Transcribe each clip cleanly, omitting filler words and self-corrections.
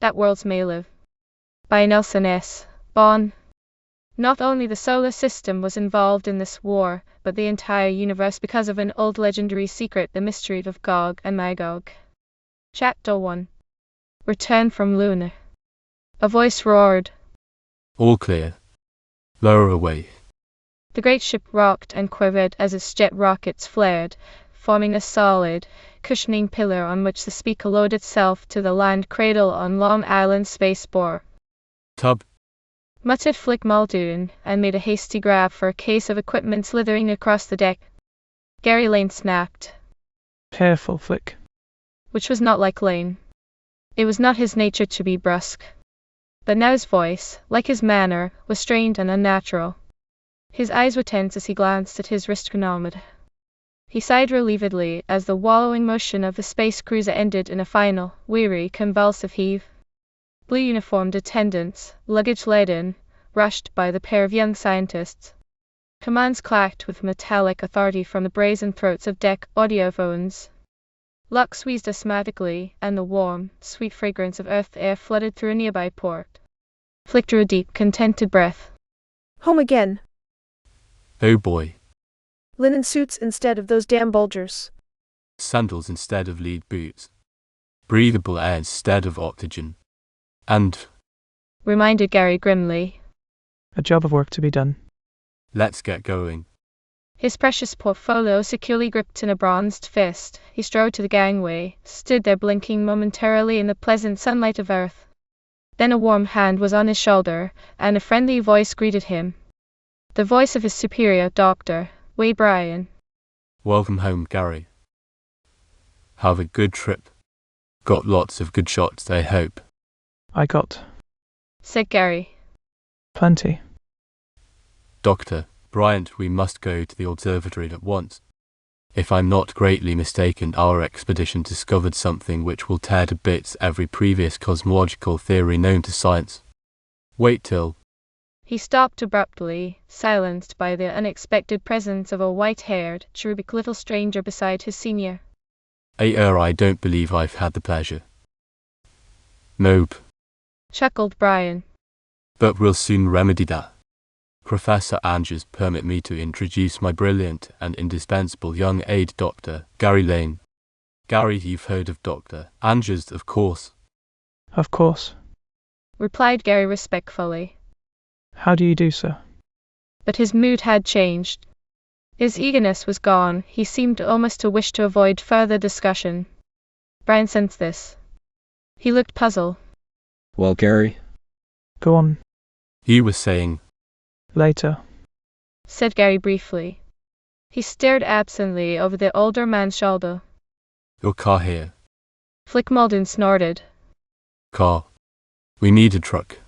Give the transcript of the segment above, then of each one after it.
That Worlds May Live by Nelson S. Bond. Not only the solar system was involved in this war, but the entire universe because of an old legendary secret, the mystery of Gog and Magog. Chapter 1. Return from Luna. A voice roared. All clear. Lower away. The great ship rocked and quivered as its jet rockets flared, forming a solid, cushioning pillar on which the speaker lowered itself to the land cradle on Long Island spaceport. Tub, Muttered Flick Muldoon, and made a hasty grab for a case of equipment slithering across the deck. Gary Lane snapped. Careful, Flick. Which was not like Lane. It was not his nature to be brusque. But now his voice, like his manner, was strained and unnatural. His eyes were tense as he glanced at his wrist chronometer. He sighed relievedly as the wallowing motion of the space cruiser ended in a final, weary, convulsive heave. Blue uniformed attendants, luggage laden, rushed by the pair of young scientists. Commands clacked with metallic authority from the brazen throats of deck audiophones. Locks wheezed asthmatically, and the warm, sweet fragrance of earth air flooded through a nearby port. Flick drew a deep, contented breath. Home again. oh boy. Linen suits instead of those damn bulgers. Sandals instead of lead boots. Breathable air instead of oxygen. And Reminded Gary grimly. A job of work to be done. let's get going. His precious portfolio securely gripped in a bronzed fist, he strode to the gangway, stood there blinking momentarily in the pleasant sunlight of Earth. Then a warm hand was on his shoulder, and a friendly voice greeted him. The voice of his superior, Dr. Wade Bryan. Welcome home, Gary. Have a good trip. Got lots of good shots, I hope. I got Said Gary. plenty. Dr. Bryant, we must go to the observatory at once. If I'm not greatly mistaken, our expedition discovered something which will tear to bits every previous cosmological theory known to science. Wait till. He stopped abruptly, silenced by the unexpected presence of a white-haired, cherubic little stranger beside his senior. I don't believe I've had the pleasure. Nope. Chuckled Bryan. But we'll soon remedy that. Professor Andrews, permit me to introduce my brilliant and indispensable young aide, Dr. Gary Lane. Gary, you've heard of Dr. Andrews, of course. Of course. Replied Gary respectfully. How do you do, sir? But his mood had changed. His eagerness was gone, he seemed almost to wish to avoid further discussion. Bryan sensed this. He looked puzzled. Well, Gary? Go on. You were saying. Later. Said Gary briefly. He stared absently over the older man's shoulder. Your car here. Flick Muldoon snorted. Car. We need a truck.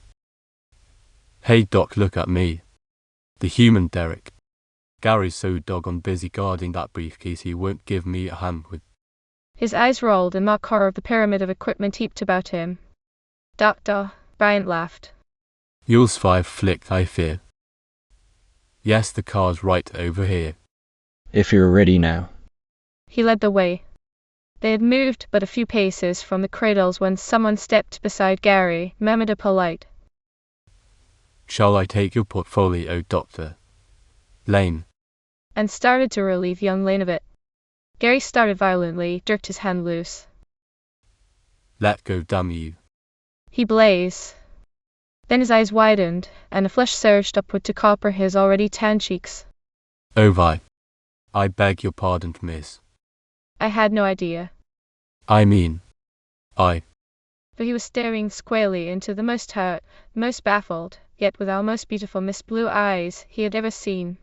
Hey Doc, look at me. The human Derek. Gary's so doggone busy guarding that briefcase he won't give me a hand with. His eyes rolled in mock horror of the pyramid of equipment heaped about him. Doctor, Bryan laughed. You'll survive, Flick, I fear. Yes, the car's right over here. If you're ready now. He led the way. They had moved but a few paces from the cradles when someone stepped beside Gary, murmured a polite. Shall I take your portfolio, Dr. Lane? And started to relieve young Lane of it. Gary started violently, jerked his hand loose. Let go, damn you. He blazed. Then his eyes widened, and a flush surged upward to copper his already tanned cheeks. Oh Vi. I beg your pardon, miss. I had no idea. I mean. For he was staring squarely into the most hurt, most baffled, yet with almost beautiful mist blue eyes he had ever seen.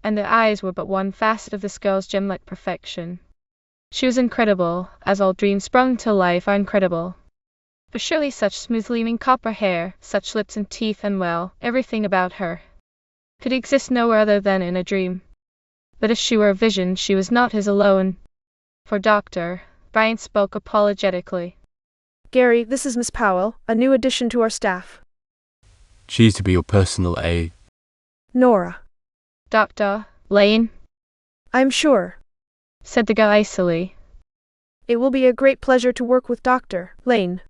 And the eyes were but one facet of this girl's gem-like perfection. She was incredible, as all dreams sprung to life are incredible. But surely such smooth-leaning copper hair, such lips and teeth and well, everything about her, could exist nowhere other than in a dream. But if she were a vision, she was not his alone. For Dr. Bryan spoke apologetically. Gary, this is Miss Powell, a new addition to our staff. She's to be your personal aide. Nora. Dr. Lane? I'm sure. Said the girl icily. It will be a great pleasure to work with Dr. Lane.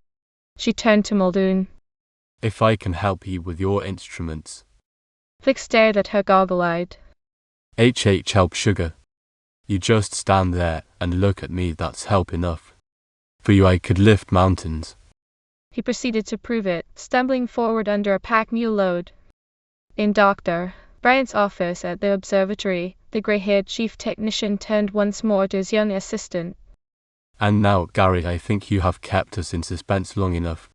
She turned to Muldoon. If I can help you with your instruments. Flick stared at her goggle-eyed. Help sugar. You just stand there and look at me, that's help enough. For you I could lift mountains. He proceeded to prove it, stumbling forward under a pack mule load. In Dr. Bryant's office at the observatory, the grey-haired chief technician turned once more to his young assistant. And now, Gary, I think you have kept us in suspense long enough.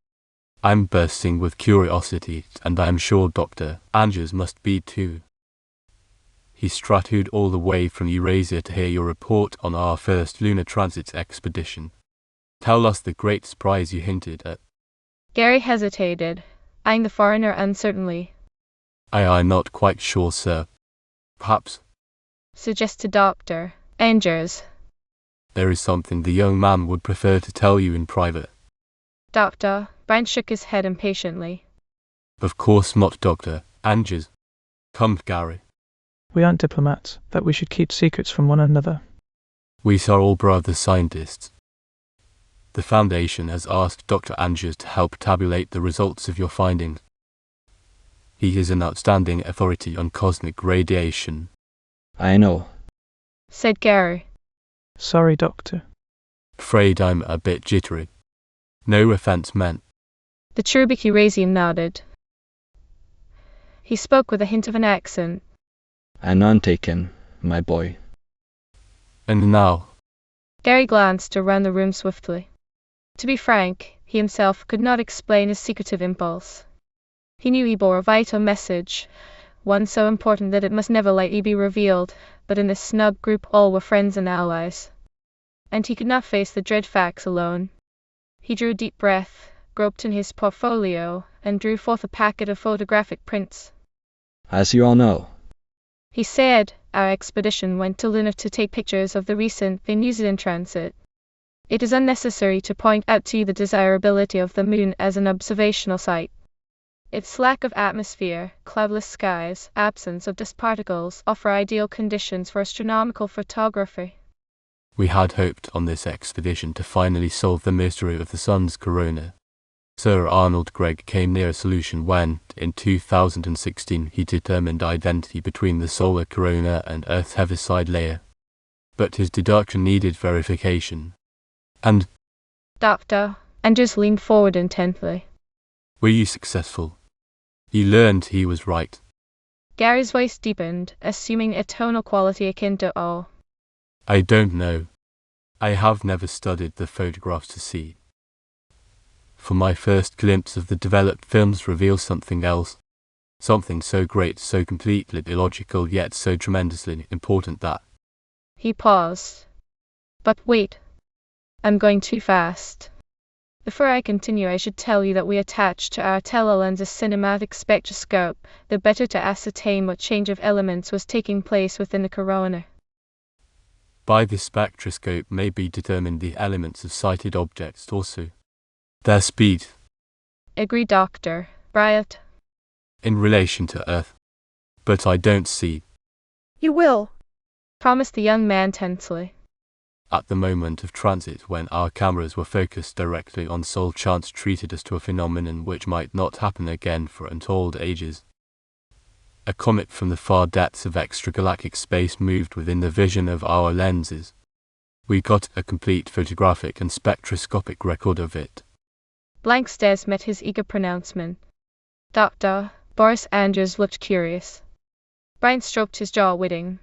I'm bursting with curiosity, and I am sure Dr. Andrews must be too. He strutted all the way from Eurasia to hear your report on our first lunar transit expedition. Tell us the great surprise you hinted at. Gary hesitated, eyeing the foreigner uncertainly. I'm not quite sure, sir. Perhaps, Suggested Dr. Andrews. there is something the young man would prefer to tell you in private. Dr. Bryant shook his head impatiently. Of course not, Dr. Andrews. Come, Gary. We aren't diplomats, that we should keep secrets from one another. We are all brother scientists. The Foundation has asked Dr. Andrews to help tabulate the results of your findings. He is an outstanding authority on cosmic radiation. I know. Said Gary. Sorry, Doctor. Afraid I'm a bit jittery. No offense meant. The cherubic Eurasian nodded. He spoke with a hint of an accent. And none taken, my boy. And now, Gary glanced around the room swiftly. To be frank, he himself could not explain his secretive impulse. He knew he bore a vital message, one so important that it must never lightly be revealed, but in this snub group all were friends and allies. And he could not face the dread facts alone. He drew a deep breath, groped in his portfolio, and drew forth a packet of photographic prints. As you all know, He said, our expedition went to Luna to take pictures of the recent New Zealand transit. It is unnecessary to point out to you the desirability of the moon as an observational site. Its lack of atmosphere, cloudless skies, absence of dust particles offer ideal conditions for astronomical photography. we had hoped on this expedition to finally solve the mystery of the sun's corona. Sir Arnold Gregg came near a solution when, in 2016, he determined identity between the solar corona and Earth's heaviside layer. But his deduction needed verification. And Dr. Andrews leaned forward intently. were you successful? You learned he was right. Gary's voice deepened, assuming a tonal quality akin to awe. I don't know. I have never studied the photographs to see. For my first glimpse of the developed films reveals something else. Something so great, so completely illogical, yet so tremendously important that. He paused. But wait. I'm going too fast. Before I continue, I should tell you that we attached to our telelens a cinematic spectroscope, the better to ascertain what change of elements was taking place within the corona. By this spectroscope may be determined the elements of sighted objects also. Their speed, Agreed Dr. Bryant. in relation to Earth. But I don't see, You will. Promised the young man tensely. at the moment of transit when our cameras were focused directly on Sol, chance treated us to a phenomenon which might not happen again for untold ages. A comet from the far depths of extragalactic space moved within the vision of our lenses. We got a complete photographic and spectroscopic record of it. Blank stares met his eager pronouncement. Dr. Boris Andrews looked curious. Bryant stroked his jaw, witting.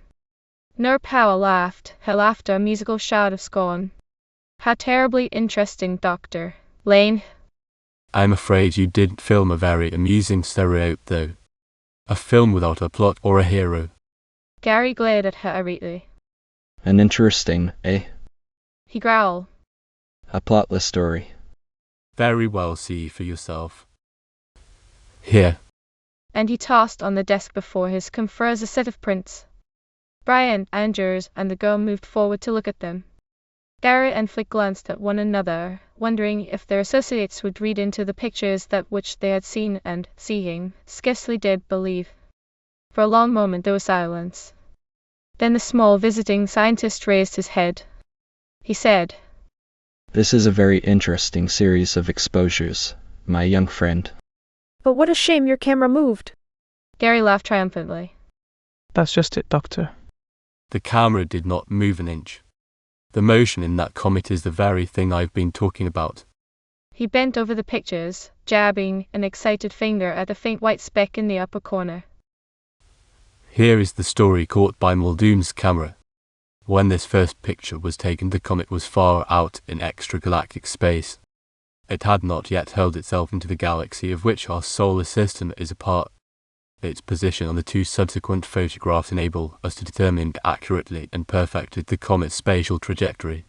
Nur Powell laughed, her laughter a musical shout of scorn. How terribly interesting, Dr. Lane. I'm afraid you didn't film a very amusing stereotype though. A film without a plot or a hero. Gary glared at her irately. an interesting, eh? He growled. A plotless story. Very well, see for yourself. Here. And he tossed on the desk before his conference a set of prints. Bryant, Andrews, and the girl moved forward to look at them. Gary and Flick glanced at one another, wondering if their associates would read into the pictures that which they had seen and, seeing, scarcely dared believe. For a long moment there was silence. Then the small visiting scientist raised his head. He said, This is a very interesting series of exposures, my young friend. But what a shame your camera moved. Gary laughed triumphantly. That's just it, Doctor. The camera did not move an inch. The motion in that comet is the very thing I've been talking about. He bent over the pictures, jabbing an excited finger at a faint white speck in the upper corner. Here is the story caught by Muldoon's camera. When this first picture was taken, the comet was far out in extragalactic space. It had not yet hurled itself into the galaxy of which our solar system is a part. Its position on the two subsequent photographs enable us to determine accurately and perfectly the comet's spatial trajectory.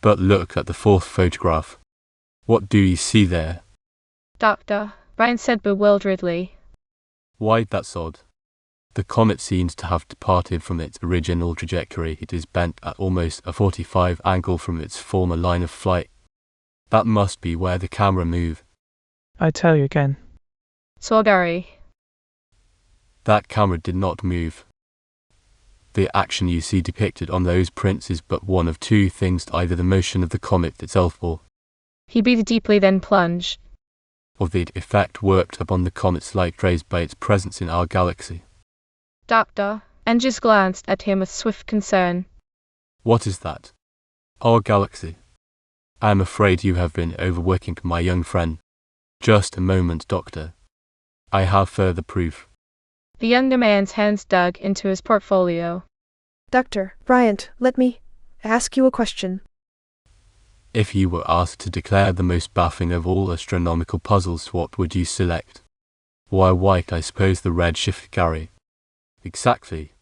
But look at the fourth photograph. What do you see there? Doctor, Brian said bewilderedly. Why, that's odd. The comet seems to have departed from its original trajectory. It is bent at almost a 45 angle from its former line of flight. That must be where the camera moved. I tell you again. So Gary. That camera did not move. The action you see depicted on those prints is but one of two things, either the motion of the comet itself or He breathed deeply, then plunged. Or the effect worked upon the comet's light rays by its presence in our galaxy. Doctor, Andrews glanced at him with swift concern. What is that? Our galaxy. I am afraid you have been overworking my young friend. Just a moment, Doctor. I have further proof. The younger man's hands dug into his portfolio. Dr. Bryant, let me ask you a question. If you were asked to declare the most baffling of all astronomical puzzles, what would you select? Why, white, I suppose the redshift, Gary. Exactly.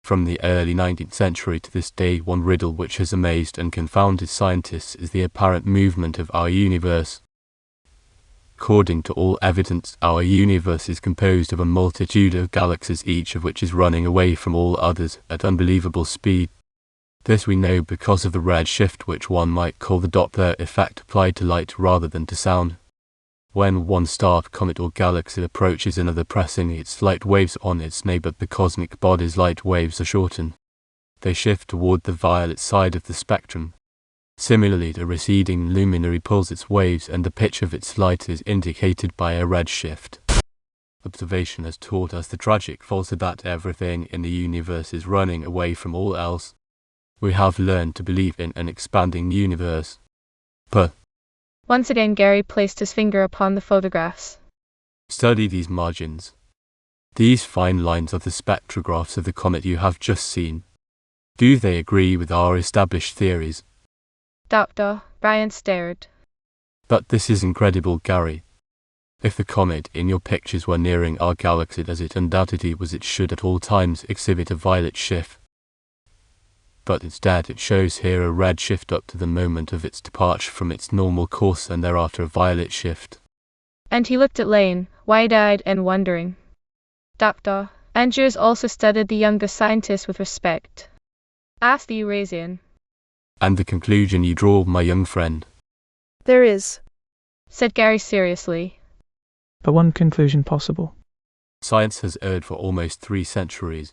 From the early 19th century to this day, one riddle which has amazed and confounded scientists is the apparent movement of our universe. According to all evidence, our universe is composed of a multitude of galaxies, each of which is running away from all others at unbelievable speed. This we know because of the red shift, which one might call the Doppler effect applied to light rather than to sound. When one star, comet or galaxy approaches another, pressing its light waves on its neighbor, the cosmic body's light waves are shortened. They shift toward the violet side of the spectrum. Similarly, the receding luminary pulls its waves, and the pitch of its light is indicated by a red shift. Observation has taught us the tragic falsehood that everything in the universe is running away from all else. We have learned to believe in an expanding universe. But once again Gary placed his finger upon the photographs. Study these margins. These fine lines of the spectrographs of the comet you have just seen. Do they agree with our established theories? Dr. Bryant stared. But this is incredible, Gary. If the comet in your pictures were nearing our galaxy, as it undoubtedly was, it should at all times exhibit a violet shift. But instead it shows here a red shift up to the moment of its departure from its normal course, and thereafter a violet shift. And he looked at Lane, wide-eyed and wondering. Dr. Andrews also studied the younger scientist with respect. Asked the Eurasian. And the conclusion you draw, my young friend? There is, said Gary seriously. But one conclusion possible. Science has erred for almost 3 centuries.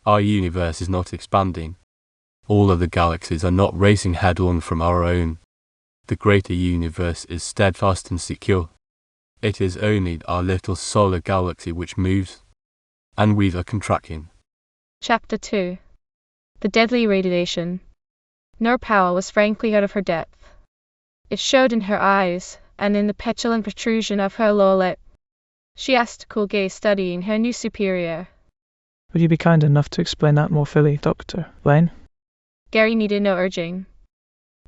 Our universe is not expanding. All of the galaxies are not racing headlong from our own. The greater universe is steadfast and secure. It is only our little solar galaxy which moves, and we are contracting. Chapter 2. The Deadly Radiation. Nora Powell was frankly out of her depth. It showed in her eyes, and in the petulant protrusion of her lower lip. She asked a cool gaze, studying her new superior. Would you be kind enough to explain that more fully, Dr. Lane? Gary needed no urging.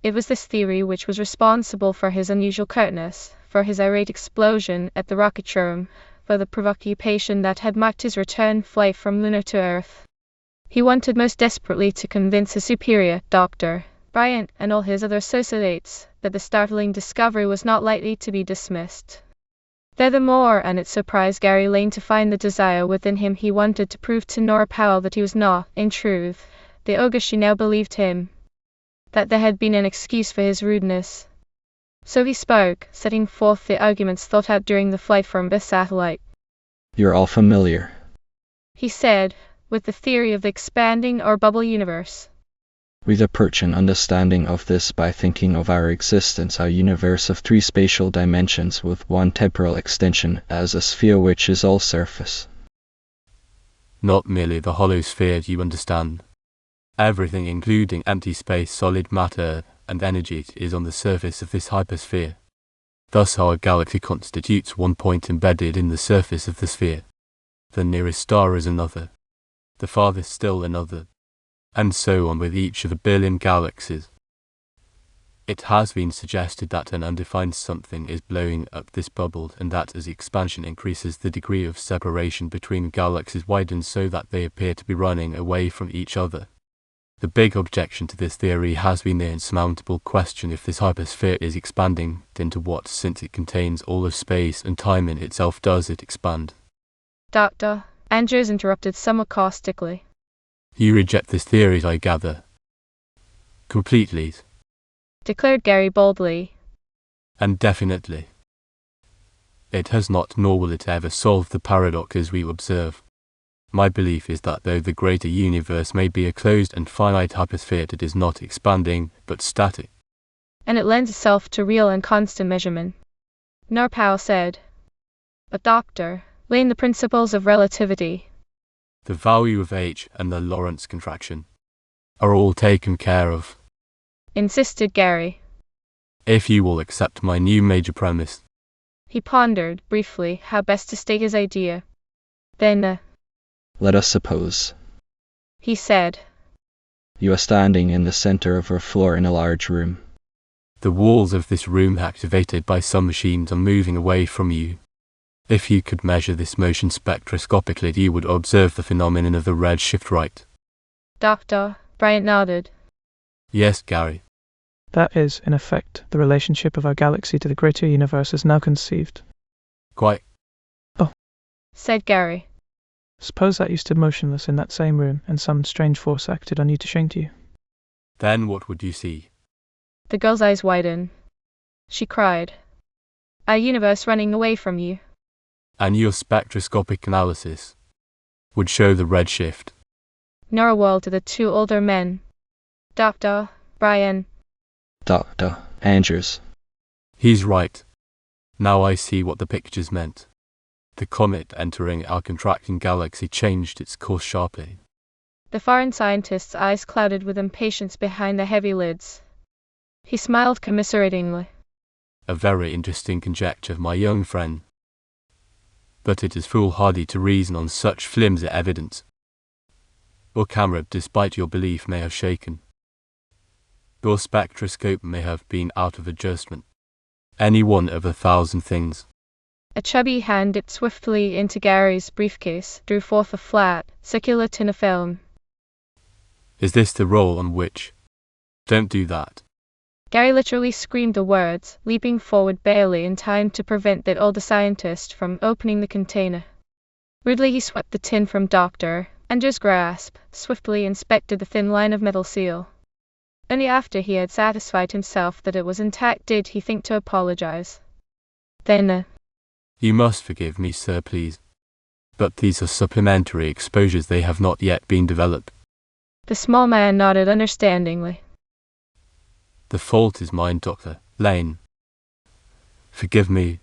It was this theory which was responsible for his unusual curtness, for his irate explosion at the rocket room, for the preoccupation that had marked his return flight from Luna to Earth. He wanted most desperately to convince his superior, Dr. Bryant, and all his other associates, that the startling discovery was not lightly to be dismissed. Furthermore, and it surprised Gary Lane to find the desire within him, he wanted to prove to Nora Powell that he was not, in truth, the ogre she now believed him, that there had been an excuse for his rudeness. So he spoke, setting forth the arguments thought out during the flight from the satellite. You're all familiar, He said, with the theory of the expanding or bubble universe. We approach an understanding of this by thinking of our existence, our universe of 3 spatial dimensions with 1 temporal extension, as a sphere which is all surface. Not merely the hollow sphere, you understand. Everything, including empty space, solid matter, and energy, is on the surface of this hypersphere. Thus our galaxy constitutes 1 point embedded in the surface of the sphere. The nearest star is another, the farthest still another, and so on with each of the billion galaxies. It has been suggested that an undefined something is blowing up this bubble, and that as the expansion increases, the degree of separation between galaxies widens so that they appear to be running away from each other. The big objection to this theory has been the insurmountable question: if this hypersphere is expanding, into what, since it contains all of space and time in itself, does it expand? Doctor, Andrews interrupted somewhat caustically. You reject this theory, I gather. Completely. Declared Gary boldly. And definitely. It has not, nor will it ever, solve the paradoxes we observe. My belief is that though the greater universe may be a closed and finite hypersphere, it is not expanding, but static. And it lends itself to real and constant measurement. Norpal said. But Doctor, laying the principles of relativity, the value of h and the Lorentz contraction, are all taken care of, insisted Gary. If you will accept my new major premise. He pondered, briefly, how best to state his idea. Then, Let us suppose, he said, you are standing in the center of a floor in a large room. The walls of this room, activated by some machines, are moving away from you. If you could measure this motion spectroscopically, you would observe the phenomenon of the red shift, right? Dr. Bryant nodded. Yes, Gary. That is, in effect, the relationship of our galaxy to the greater universe is now conceived. Quite. Said Gary. Suppose that you stood motionless in that same room, and some strange force acted on you to shrink you. Then what would you see? The girl's eyes widened. She cried. A universe running away from you. And your spectroscopic analysis would show the red shift. Nora whirled to the 2 older men. Dr. Brian. Dr. Andrews. He's right. Now I see what the pictures meant. The comet entering our contracting galaxy changed its course sharply. The foreign scientist's eyes clouded with impatience behind the heavy lids. He smiled commiseratingly. A very interesting conjecture, my young friend. But it is foolhardy to reason on such flimsy evidence. Your camera, despite your belief, may have shaken. Your spectroscope may have been out of adjustment. Any one of 1,000 things. A chubby hand dipped swiftly into Gary's briefcase, drew forth a flat, circular tin of film. Is this the roll on which? Don't do that. Gary literally screamed the words, leaping forward barely in time to prevent that older scientist from opening the container. Rudely he swept the tin from Dr. Andrews' grasp, swiftly inspected the thin line of metal seal. Only after he had satisfied himself that it was intact did he think to apologize. Then, You must forgive me, sir, please. But these are supplementary exposures, they have not yet been developed. The small man nodded understandingly. The fault is mine, Dr. Lane. Forgive me.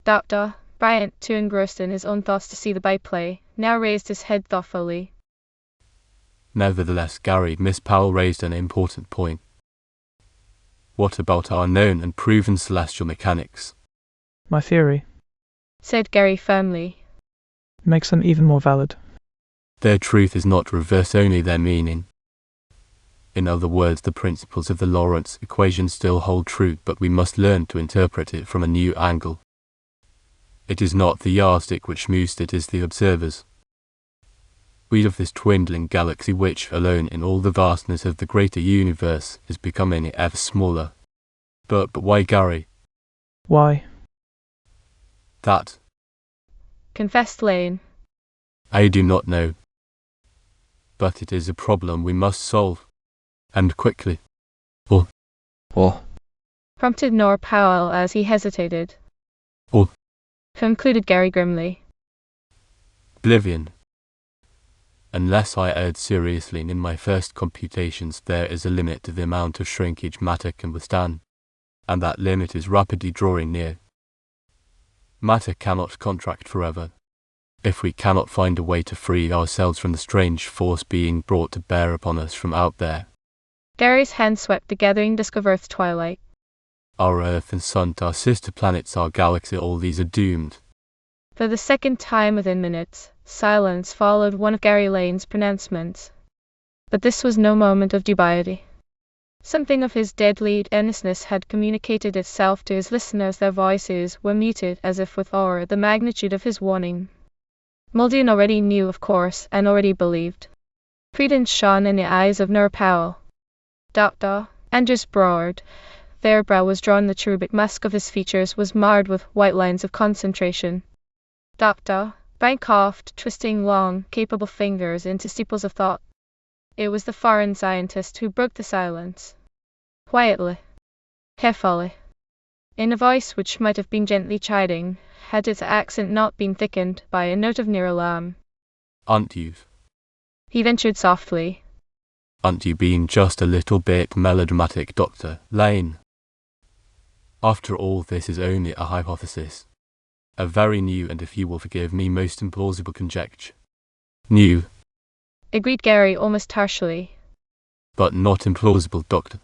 Dr. Bryant, too engrossed in his own thoughts to see the byplay, now raised his head thoughtfully. Nevertheless, Gary, Miss Powell raised an important point. What about our known and proven celestial mechanics? My theory Said Gary firmly. makes them even more valid. Their truth is not reverse, only their meaning. In other words, the principles of the Lorentz equation still hold true, but we must learn to interpret it from a new angle. It is not the yardstick which moves, it is the observers. We of this dwindling galaxy, which alone in all the vastness of the greater universe is becoming ever smaller. But why, Gary? Why? That, Confessed Lane. I do not know. But it is a problem we must solve. And quickly. Or, Prompted Nor Powell as he hesitated. Or. Concluded Gary grimly. Oblivion. Unless I erred seriously in my first computations, there is a limit to the amount of shrinkage matter can withstand, and that limit is rapidly drawing near. Matter cannot contract forever. If we cannot find a way to free ourselves from the strange force being brought to bear upon us from out there. Gary's hand swept the gathering disk of Earth's twilight. Our Earth and Sun, our sister planets, our galaxy, all these are doomed. For the second time within minutes, silence followed one of Gary Lane's pronouncements. But this was no moment of dubiety. Something of his deadly earnestness had communicated itself to his listeners. Their voices were muted as if with awe at the magnitude of his warning. Muldoon already knew, of course, and already believed. Credence shone in the eyes of Nur Powell. Doctor, Andrews roared. Their brow was drawn, the cherubic mask of his features was marred with white lines of concentration. Doctor, Brian coughed, twisting long, capable fingers into steeples of thought. It was the foreign scientist who broke the silence. Quietly, carefully, in a voice which might have been gently chiding, had its accent not been thickened by a note of near alarm. Aren't you? He ventured softly. Aren't you being just a little bit melodramatic, Dr. Lane? After all, this is only a hypothesis. A very new and, if you will forgive me, most implausible conjecture. New. Agreed Gary almost harshly. But not implausible, Doctor.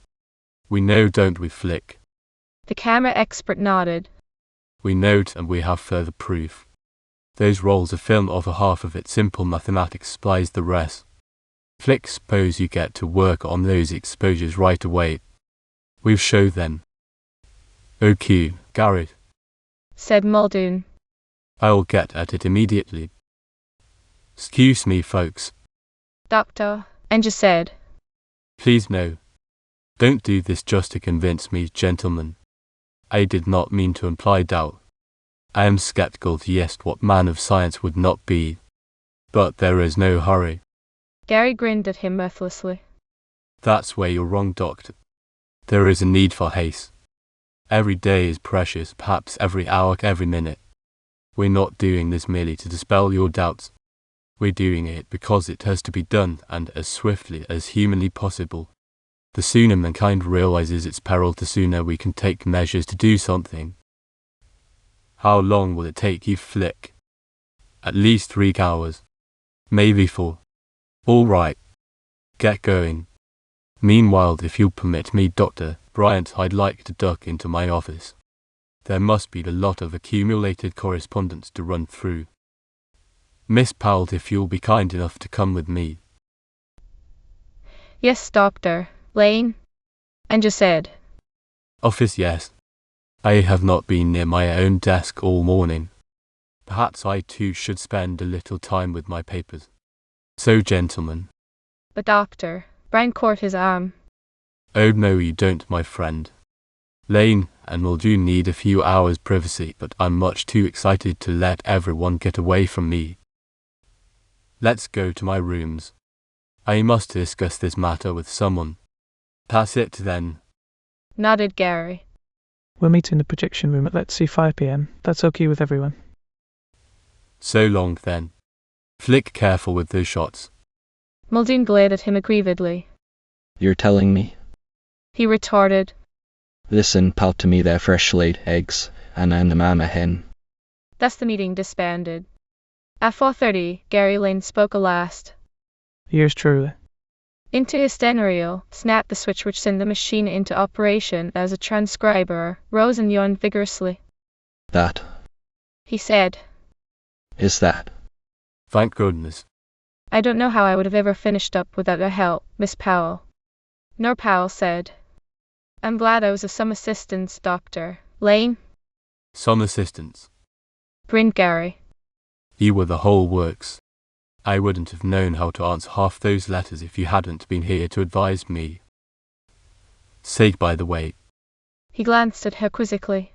We know, don't we, Flick? The camera expert nodded. We know, and we have further proof. Those rolls of film offer half of it, simple mathematics supplies the rest. Flick, suppose you get to work on those exposures right away. We'll show them. OK, Gary, said Muldoon. I'll get at it immediately. Excuse me, folks. Doctor, Andrews said. Please no. Don't do this just to convince me, gentlemen. I did not mean to imply doubt. I am skeptical, yes, what man of science would not be? But there is no hurry. Gary grinned at him mirthlessly. That's where you're wrong, Doctor. There is a need for haste. Every day is precious, perhaps every hour, every minute. We're not doing this merely to dispel your doubts. We're doing it because it has to be done, and as swiftly as humanly possible. The sooner mankind realizes its peril, the sooner we can take measures to do something. How long will it take you, Flick? At least 3 hours. Maybe 4. All right. Get going. Meanwhile, if you'll permit me, Dr. Bryant, I'd like to duck into my office. There must be a lot of accumulated correspondence to run through. Miss Powell, if you'll be kind enough to come with me. Yes, Dr. Lane, Andrews said. Office, yes. I have not been near my own desk all morning. Perhaps I too should spend a little time with my papers. So, gentlemen. But Doctor, Brian caught his arm. Oh no, you don't, my friend. Lane and Muldoon need a few hours' privacy, but I'm much too excited to let everyone get away from me. Let's go to my rooms. I must discuss this matter with someone. That's it then. Nodded Gary. We'll meet in the projection room at, let's see, 5 p.m. That's okay with everyone. So long then. Flick, careful with those shots. Muldoon glared at him aggrievedly. You're telling me? He retorted. Listen, pal, to me, they're fresh-laid eggs, and I'm the mama hen. Thus the meeting disbanded. At 4:30, Gary Lane spoke last. Yours truly. Into his stereo, snapped the switch which sent the machine into operation as a transcriber rose and yawned vigorously. That, he said. is that. Thank goodness. I don't know how I would have ever finished up without your help, Miss Powell. Nur Powell said. I'm glad I was of some assistance, Dr. Lane. Some assistance. Grinned Gary. You were the whole works. I wouldn't have known how to answer half those letters if you hadn't been here to advise me. Say, by the way. He glanced at her quizzically.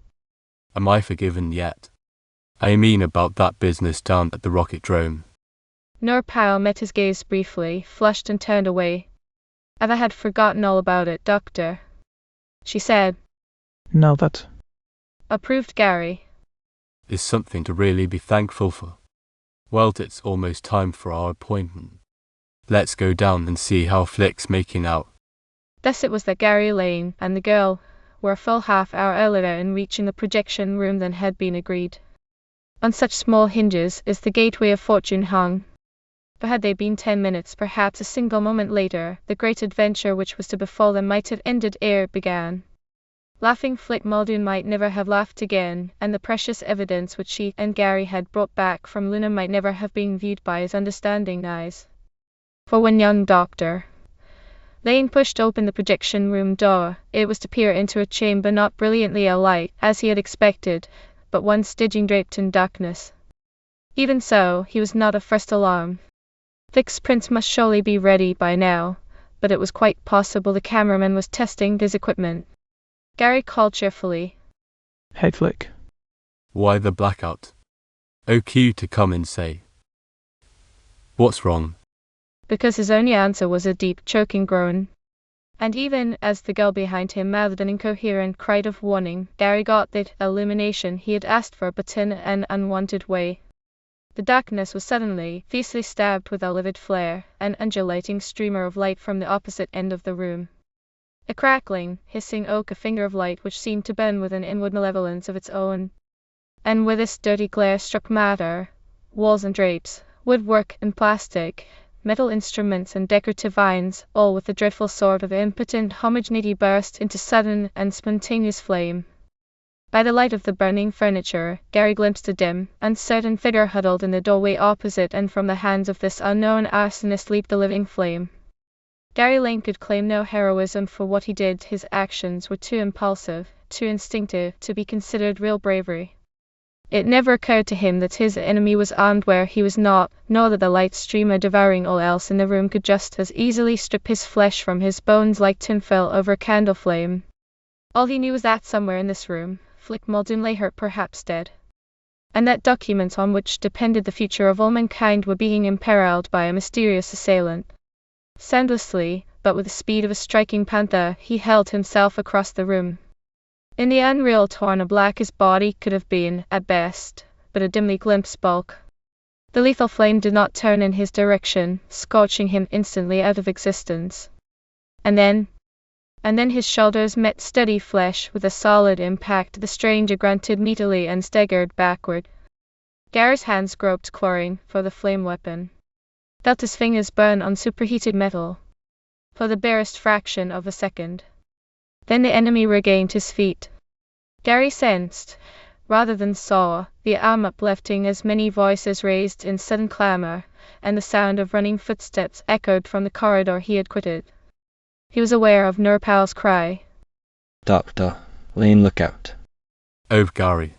Am I forgiven yet? I mean about that business down at the Rocketdrome. Nur Powell met his gaze briefly, flushed and turned away. I had forgotten all about it, Doctor, she said. No, that approved Gary. Is something to really be thankful for. Well, it's almost time for our appointment. Let's go down and see how Flick's making out. Thus it was that Gary Lane and the girl were a full half-hour earlier in reaching the projection room than had been agreed. On such small hinges is the gateway of fortune hung. But had they been 10 minutes, perhaps a single moment later, the great adventure which was to befall them might have ended ere it began. Laughing Flick Muldoon might never have laughed again, and the precious evidence which she and Gary had brought back from Luna might never have been viewed by his understanding eyes. For when young Dr. Lane pushed open the projection room door, it was to peer into a chamber not brilliantly alight, as he had expected, but one staging draped in darkness. Even so, he was not at first alarmed. Flick's prints must surely be ready by now, but it was quite possible the cameraman was testing his equipment. Gary called cheerfully. Hey Flick. Why the blackout? Oh, cue to come and say. What's wrong? Because his only answer was a deep, choking groan. And even as the girl behind him mouthed an incoherent cry of warning, Gary got that illumination he had asked for, but in an unwanted way. The darkness was suddenly, fiercely stabbed with a livid flare, an undulating streamer of light from the opposite end of the room. A crackling, hissing oak, a finger of light which seemed to burn with an inward malevolence of its own. And with this dirty glare struck matter, walls and drapes, woodwork and plastic, metal instruments and decorative vines, all with a dreadful sort of impotent homogeneity burst into sudden and spontaneous flame. By the light of the burning furniture, Gary glimpsed a dim, uncertain figure huddled in the doorway opposite, and from the hands of this unknown arsonist leaped the living flame. Gary Lane could claim no heroism for what he did. His actions were too impulsive, too instinctive, to be considered real bravery. It never occurred to him that his enemy was armed where he was not, nor that the light streamer devouring all else in the room could just as easily strip his flesh from his bones like tinfoil over a candle flame. All he knew was that somewhere in this room, Flick Muldoon lay hurt, perhaps dead. And that documents on which depended the future of all mankind were being imperiled by a mysterious assailant. Soundlessly, but with the speed of a striking panther, he hurled himself across the room. In the unreal torn black his body could have been, at best, but a dimly glimpsed bulk. The lethal flame did not turn in his direction, scorching him instantly out of existence. And then his shoulders met steady flesh with a solid impact. The stranger grunted meatily and staggered backward. Gary's hands groped, clawing for the flame weapon. Felt his fingers burn on superheated metal. For the barest fraction of a second. Then the enemy regained his feet. Gary sensed, rather than saw, the arm uplifting as many voices raised in sudden clamor, and the sound of running footsteps echoed from the corridor he had quitted. He was aware of Nur Powell's cry. Dr. Lane, look out. Oh, Gary.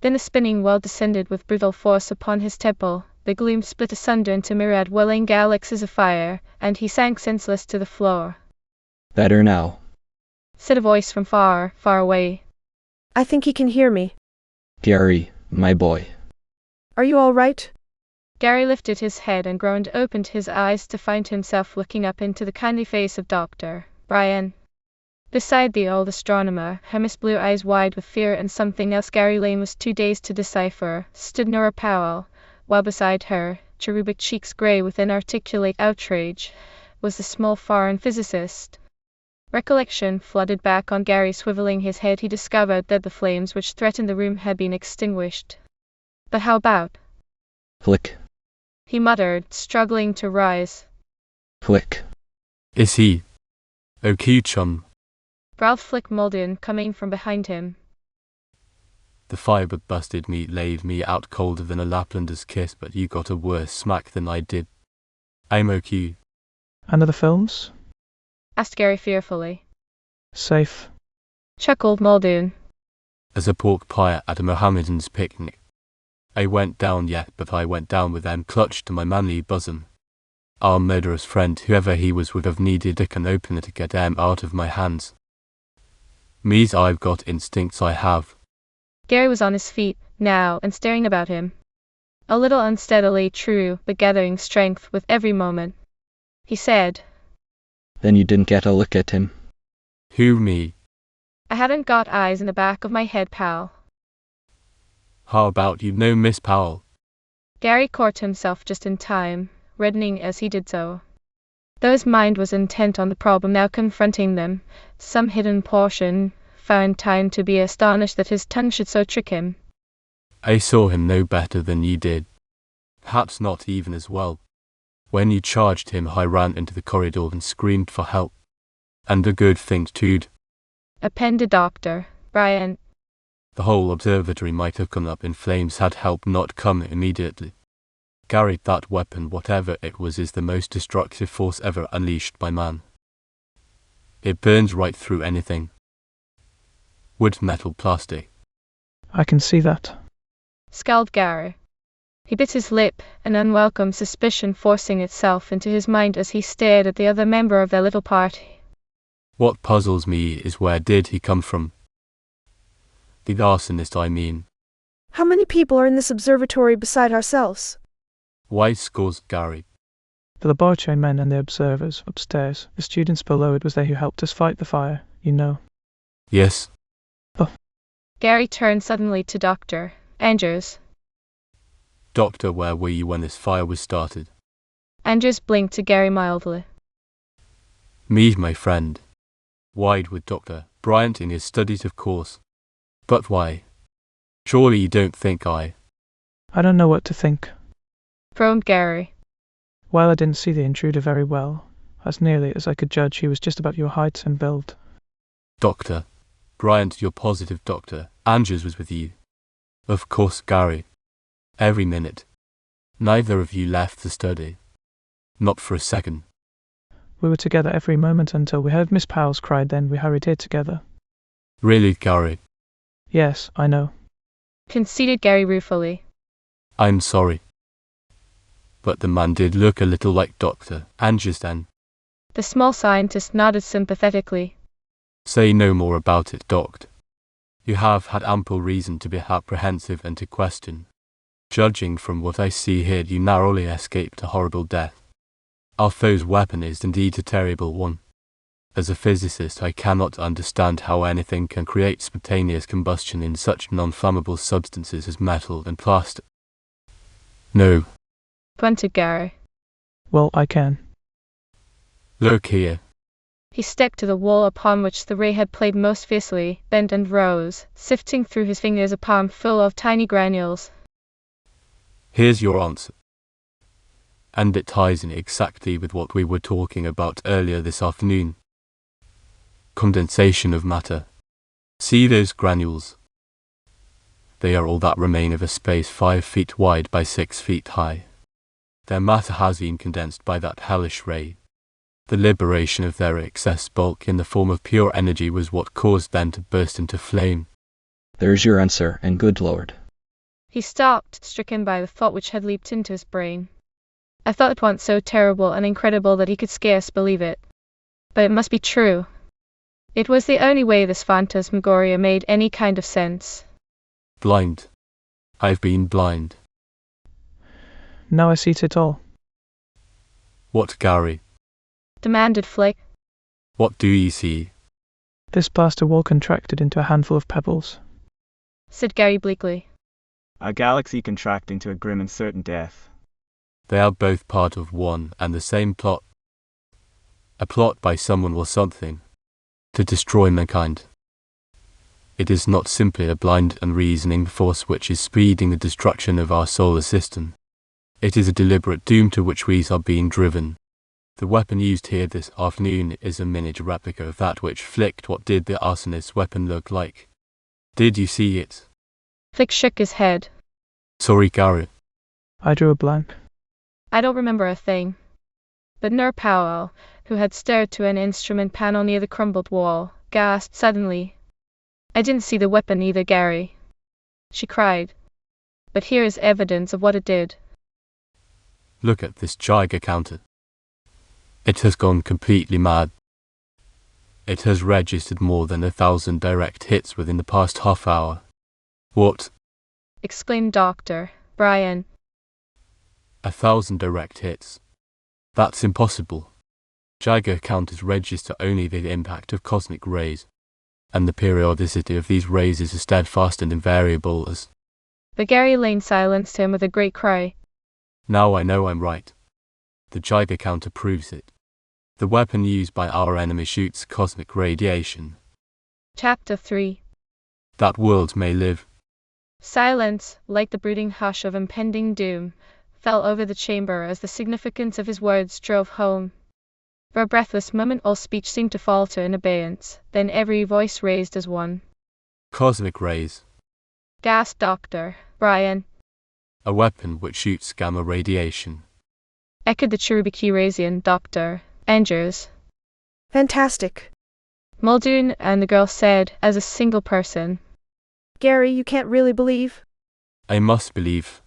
Then a spinning well descended with brutal force upon his temple. The gloom split asunder into myriad welling galaxies of fire, and he sank senseless to the floor. Better now, said a voice from far, far away. I think he can hear me. Gary, my boy. Are you all right? Gary lifted his head and groaned, opened his eyes to find himself looking up into the kindly face of Dr. Brian. Beside the old astronomer, her mist blue eyes wide with fear and something else Gary Lane was too dazed to decipher, stood Nora Powell, while beside her, cherubic cheeks gray with inarticulate outrage, was the small foreign physicist. Recollection flooded back on Gary. Swiveling his head, he discovered that the flames which threatened the room had been extinguished. But how about? Flick. He muttered, struggling to rise. Flick. Is he? Oh, cue, chum. Growled Flick Muldoon, coming from behind him. The fibre busted meat laid me out colder than a Laplander's kiss, but you got a worse smack than I did. I'm okay. And are the films? Asked Gary fearfully. Safe. Chuckled Muldoon. As a pork pie at a Mohammedan's picnic. I went down yet, but I went down with them clutched to my manly bosom. Our murderous friend, whoever he was, would have needed a can opener to get them out of my hands. Me's I've got instincts, I have. Gary was on his feet, now, and staring about him. A little unsteadily, true, but gathering strength with every moment. He said, Then you didn't get a look at him? Who, me? I hadn't got eyes in the back of my head, pal. How about you know Miss Powell? Gary caught himself just in time. reddening as he did so. Though his mind was intent on the problem now confronting them, some hidden portion found time to be astonished that his tongue should so trick him. I saw him no better than you did. Perhaps not even as well. When you charged him, I ran into the corridor and screamed for help. And a good thing too. Appended Dr. Bryant. The whole observatory might have come up in flames had help not come immediately. Gary, that weapon, whatever it was, is the most destructive force ever unleashed by man. It burns right through anything. Wood, metal, plastic. I can see that. Scowled Gary. He bit his lip, an unwelcome suspicion forcing itself into his mind as he stared at the other member of their little party. What puzzles me is where did he come from? The arsonist, I mean. How many people are in this observatory beside ourselves? Why scores, Gary? The laboratory men and the observers upstairs, the students below. It was they who helped us fight the fire, you know. Yes. Gary turned suddenly to Dr. Andrews. Doctor, where were you when this fire was started? Andrews blinked to Gary mildly. Me, my friend. Wide with Dr. Bryant in his studies, of course. But why? Surely you don't think I don't know what to think. Groaned Gary. While I didn't see the intruder very well, as nearly as I could judge, he was just about your height and build. Dr. Bryant, you're positive Dr. Andrews was with you? Of course, Gary. Every minute. Neither of you left the study. Not for a second. We were together every moment until we heard Miss Powell's cry, then we hurried here together. Really, Gary? Yes, I know. Conceded Gary ruefully. I'm sorry. But the man did look a little like Dr. Andrews then. The small scientist nodded sympathetically. Say no more about it, Doctor. You have had ample reason to be apprehensive and to question. Judging from what I see here, you narrowly escaped a horrible death. Our foe's weapon is indeed a terrible one. As a physicist, I cannot understand how anything can create spontaneous combustion in such non-flammable substances as metal and plastic. No. Grunted Gary. Well, I can. Look here. He stepped to the wall upon which the ray had played most fiercely, bent and rose, sifting through his fingers a palm full of tiny granules. Here's your answer. And it ties in exactly with what we were talking about earlier this afternoon. Condensation of matter. See those granules? They are all that remain of a space 5 feet wide by 6 feet high. Their matter has been condensed by that hellish ray. The liberation of their excess bulk in the form of pure energy was what caused them to burst into flame. There's your answer, and good Lord. He stopped, stricken by the thought which had leaped into his brain. A thought at once so terrible and incredible that he could scarce believe it. But it must be true. It was the only way this phantasmagoria made any kind of sense. Blind. I've been blind. Now I see it all. What, Gary? Demanded Flick. What do you see? This blaster wall contracted into a handful of pebbles, Said Gary bleakly. A galaxy contracting to a grim and certain death. They are both part of one and the same plot. A plot by someone or something to destroy mankind. It is not simply a blind, unreasoning force which is speeding the destruction of our solar system. It is a deliberate doom to which we are being driven. The weapon used here this afternoon is a miniature replica of that which flicked. What did the arsonist's weapon look like? Did you see it? Flick shook his head. Sorry, Gary. I drew a blank. I don't remember a thing. But Nur Powell, who had stared to an instrument panel near the crumbled wall, gasped suddenly. I didn't see the weapon either, Gary. She cried. But here is evidence of what it did. Look at this Geiger counter. It has gone completely mad. It has registered more than 1,000 direct hits within the past half hour. What? Exclaimed Dr. Brian. 1,000 direct hits. That's impossible. Geiger counters register only the impact of cosmic rays, and the periodicity of these rays is as steadfast and invariable as... But Gary Lane silenced him with a great cry. Now I know I'm right. The Geiger counter proves it. The weapon used by our enemy shoots cosmic radiation. Chapter 3. That world may live. Silence, like the brooding hush of impending doom, fell over the chamber as the significance of his words drove home. For a breathless moment all speech seemed to falter in abeyance, then every voice raised as one. Cosmic rays. Gasped Dr. Brian. A weapon which shoots gamma radiation. Echoed the Cherubicurasian Dr. Andrews. Fantastic. Muldoon and the girl said as a single person. Gary, you can't really believe? I must believe.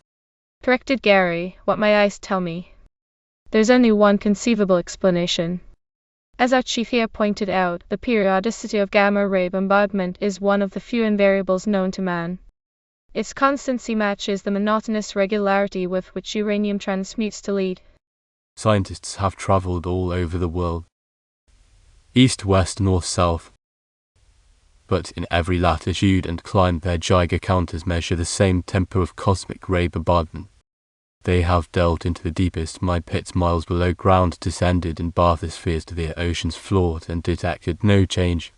Corrected Gary, what my eyes tell me. There's only one conceivable explanation. As our chief here pointed out, the periodicity of gamma-ray bombardment is one of the few invariables known to man. Its constancy matches the monotonous regularity with which uranium transmutes to lead. Scientists have traveled all over the world. East, west, north, south. But in every latitude and climate their Geiger counters measure the same tempo of cosmic ray bombardment. They have delved into the deepest mine pits miles below ground, descended in bathyspheres to the ocean's floor and detected no change.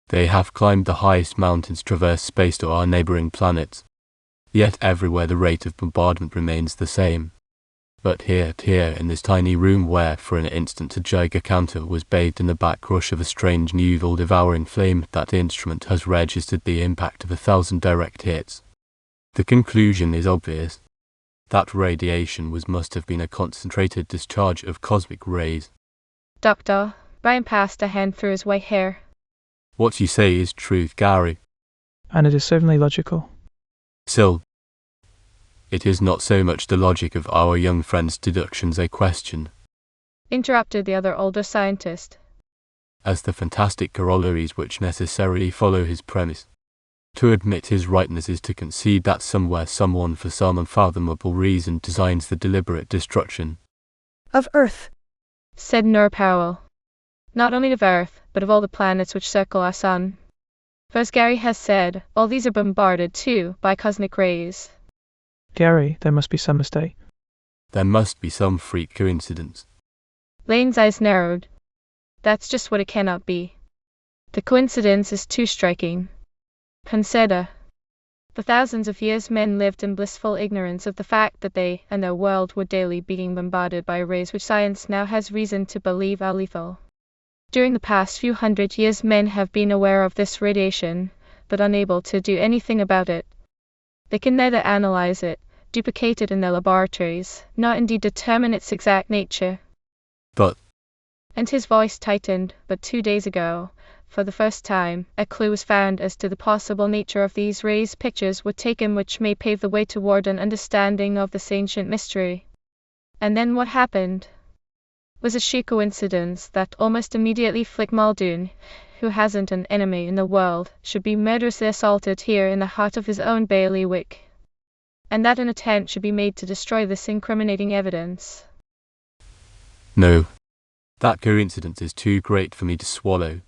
They have climbed the highest mountains, traversed space to our neighboring planets. Yet everywhere the rate of bombardment remains the same. But here, in this tiny room where for an instant a Geiger counter was bathed in the backrush of a strange new all-devouring flame, that instrument has registered the impact of 1,000 direct hits. The conclusion is obvious. That radiation must have been a concentrated discharge of cosmic rays. Dr. Brian passed a hand through his white hair. What you say is truth, Gary. And it is certainly logical. Still, it is not so much the logic of our young friend's deductions I question, interrupted the other older scientist, as the fantastic corollaries which necessarily follow his premise. To admit his rightness is to concede that somewhere someone for some unfathomable reason designs the deliberate destruction of Earth, said Nur Powell. Not only of Earth, but of all the planets which circle our sun. For as Gary has said, all these are bombarded too by cosmic rays. Gary, there must be some mistake. There must be some freak coincidence. Lane's eyes narrowed. That's just what it cannot be. The coincidence is too striking. Consider. For thousands of years men lived in blissful ignorance of the fact that they and their world were daily being bombarded by rays which science now has reason to believe are lethal. During the past few hundred years men have been aware of this radiation, but unable to do anything about it. They can neither analyze it, duplicate it in their laboratories, nor indeed determine its exact nature. But, and his voice tightened, but 2 days ago, for the first time, a clue was found as to the possible nature of these rays. Pictures were taken which may pave the way toward an understanding of this ancient mystery. And then what happened was a sheer coincidence that almost immediately Flick Muldoon, who hasn't an enemy in the world, should be murderously assaulted here in the heart of his own bailiwick. And that an attempt should be made to destroy this incriminating evidence. No. That coincidence is too great for me to swallow.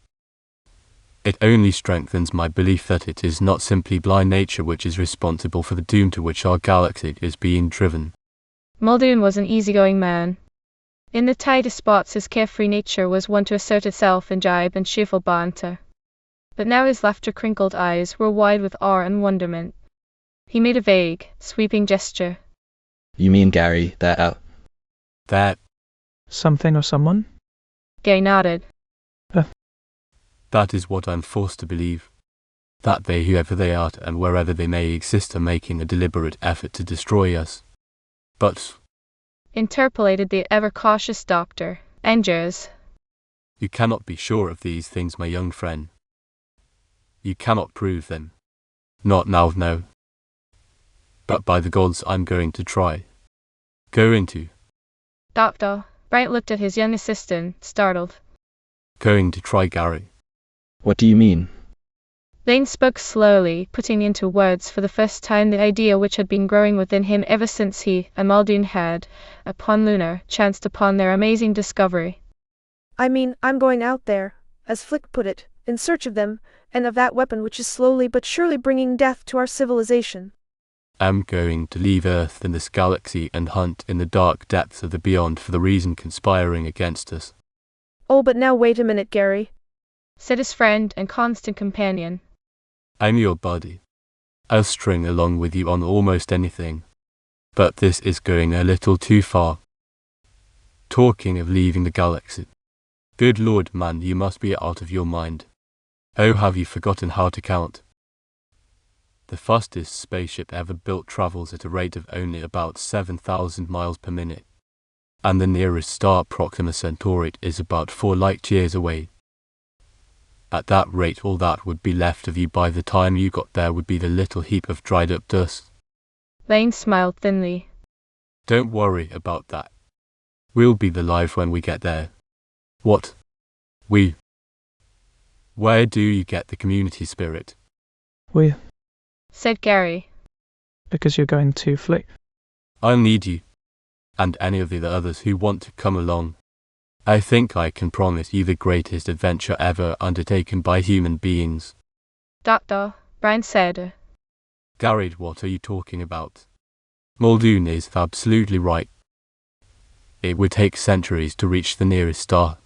It only strengthens my belief that it is not simply blind nature which is responsible for the doom to which our galaxy is being driven. Muldoon was an easygoing man. In the tightest spots his carefree nature was wont to assert itself in jibe and cheerful banter. But now his laughter-crinkled eyes were wide with awe and wonderment. He made a vague, sweeping gesture. You mean, Gary, that That Something or someone? Gary nodded. That is what I'm forced to believe. That they, whoever they are and wherever they may exist, are making a deliberate effort to destroy us. But, interpolated the ever-cautious Dr. Andrews, you cannot be sure of these things, my young friend. You cannot prove them. Not now, no. But by the gods, I'm going to try. Going to. Dr. Bright looked at his young assistant, startled. Going to try, Gary. What do you mean? Lane spoke slowly, putting into words for the first time the idea which had been growing within him ever since he and Muldoon had, upon Lunar, chanced upon their amazing discovery. I mean, I'm going out there, as Flick put it, in search of them, and of that weapon which is slowly but surely bringing death to our civilization. I'm going to leave Earth in this galaxy and hunt in the dark depths of the beyond for the reason conspiring against us. Oh, but now wait a minute, Gary, said his friend and constant companion. I'm your buddy. I'll string along with you on almost anything. But this is going a little too far. Talking of leaving the galaxy. Good Lord, man, you must be out of your mind. Oh, have you forgotten how to count? The fastest spaceship ever built travels at a rate of only about 7,000 miles per minute. And the nearest star, Proxima Centauri, is about 4 light years away. At that rate, all that would be left of you by the time you got there would be the little heap of dried up dust. Lane smiled thinly. Don't worry about that. We'll be alive when we get there. What? We? Where do you get the community spirit? We, said Gary. because you're going to flick. I'll need you. And any of the others who want to come along. I think I can promise you the greatest adventure ever undertaken by human beings. Doctor, Brian said. Gary, what are you talking about? Muldoon is absolutely right. It would take centuries to reach the nearest star.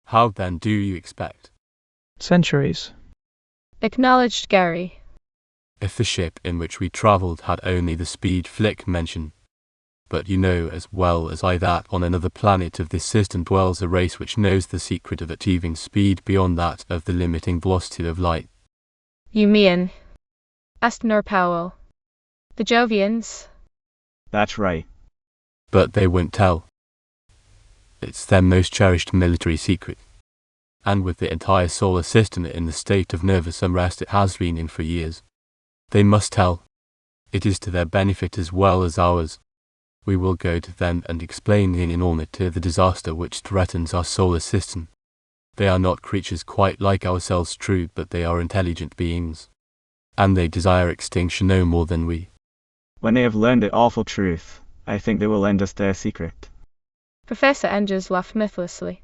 How then do you expect? Centuries. Acknowledged Gary. If the ship in which we travelled had only the speed Flick mentioned. But you know as well as I that on another planet of this system dwells a race which knows the secret of achieving speed beyond that of the limiting velocity of light. You mean? Asked Nur Powell. The Jovians? That's right. But they won't tell. It's their most cherished military secret. And with the entire solar system in the state of nervous unrest it has been in for years. They must tell. It is to their benefit as well as ours. We will go to them and explain the enormity of the disaster which threatens our solar system. They are not creatures quite like ourselves, true, but they are intelligent beings. And they desire extinction no more than we. When they have learned the awful truth, I think they will lend us their secret. Professor Andrews laughed mirthlessly.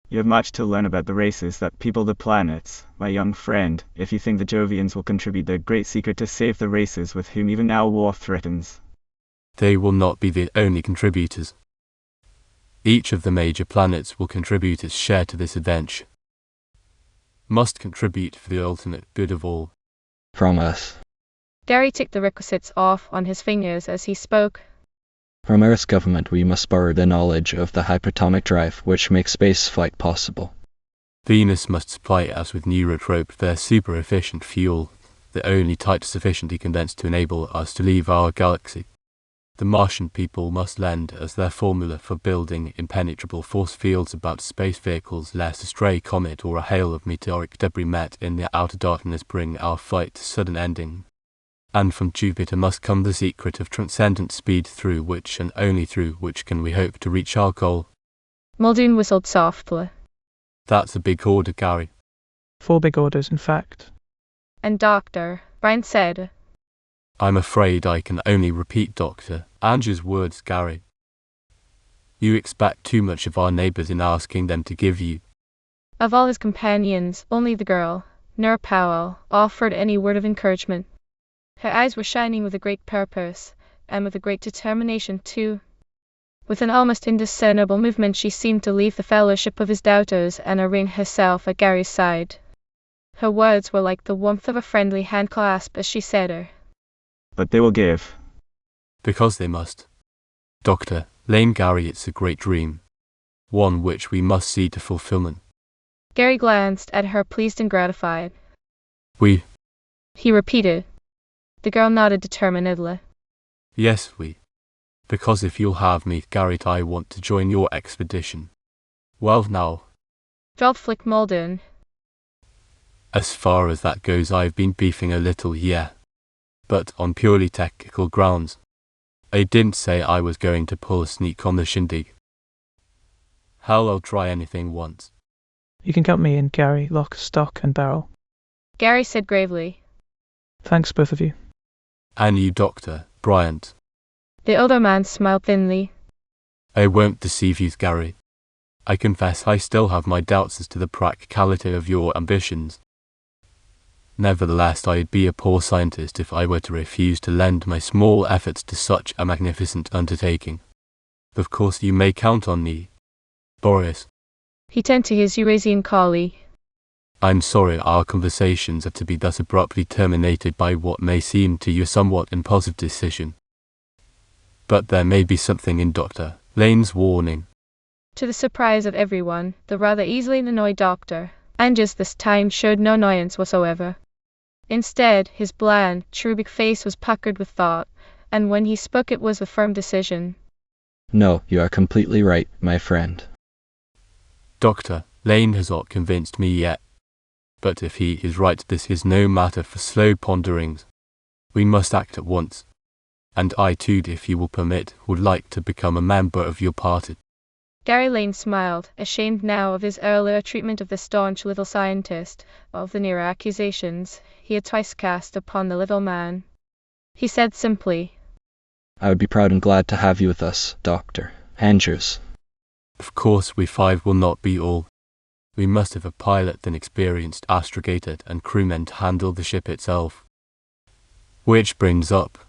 You have much to learn about the races that people the planets, my young friend, if you think the Jovians will contribute their great secret to save the races with whom even now war threatens. They will not be the only contributors. Each of the major planets will contribute its share to this adventure. Must contribute for the ultimate good of all. From us. Gary ticked the requisites off on his fingers as he spoke. From Earth's government we must borrow the knowledge of the hyperatomic drive which makes spaceflight possible. Venus must supply us with neurotrope, their super-efficient fuel, the only type sufficiently condensed to enable us to leave our galaxy. The Martian people must lend us their formula for building impenetrable force fields about space vehicles lest a stray comet or a hail of meteoric debris met in the outer darkness bring our flight to sudden ending. And from Jupiter must come the secret of transcendent speed through which and only through which can we hope to reach our goal. Muldoon whistled softly. That's a big order, Gary. 4 big orders, in fact. And Doctor, Brian said. I'm afraid I can only repeat Dr. Andrew's words, Gary. You expect too much of our neighbours in asking them to give you. Of all his companions, only the girl, Nur Powell, offered any word of encouragement. Her eyes were shining with a great purpose, and with a great determination too. With an almost indiscernible movement she seemed to leave the fellowship of his doubters and arrange herself at Gary's side. Her words were like the warmth of a friendly hand-clasp as she said her. But they will give. Because they must. Dr. Lane, Gary, it's a great dream. One which we must see to fulfillment. Gary glanced at her, pleased and gratified. We? He repeated. The girl nodded determinedly. Yes, we. Because if you'll have me, Gary, I want to join your expedition. Well now. Drawled Flick Muldoon. As far as that goes, I've been beefing a little, yeah. But on purely technical grounds. I didn't say I was going to pull a sneak on the shindig. Hell, I'll try anything once. You can count me in, Gary, lock, stock, and barrel. Gary said gravely. Thanks, both of you. And you, Dr. Bryant. The older man smiled thinly. I won't deceive you, Gary. I confess I still have my doubts as to the practicality of your ambitions. Nevertheless, I'd be a poor scientist if I were to refuse to lend my small efforts to such a magnificent undertaking. Of course you may count on me, Boris. He turned to his Eurasian colleague. I'm sorry our conversations are to be thus abruptly terminated by what may seem to you a somewhat impulsive decision. But there may be something in Dr. Lane's warning. To the surprise of everyone, the rather easily annoyed Dr. Andrews this time showed no annoyance whatsoever. Instead, his bland, cherubic face was puckered with thought, and when he spoke it was with firm decision. No, you are completely right, my friend. Dr. Lane has not convinced me yet. But if he is right, this is no matter for slow ponderings. We must act at once. And I too, if you will permit, would like to become a member of your party. Gary Lane smiled, ashamed now of his earlier treatment of the staunch little scientist, of the nearer accusations he had twice cast upon the little man. He said simply, I would be proud and glad to have you with us, Dr. Andrews. Of course we five will not be all. We must have a pilot, an experienced astrogator, and crewmen to handle the ship itself. Which brings up,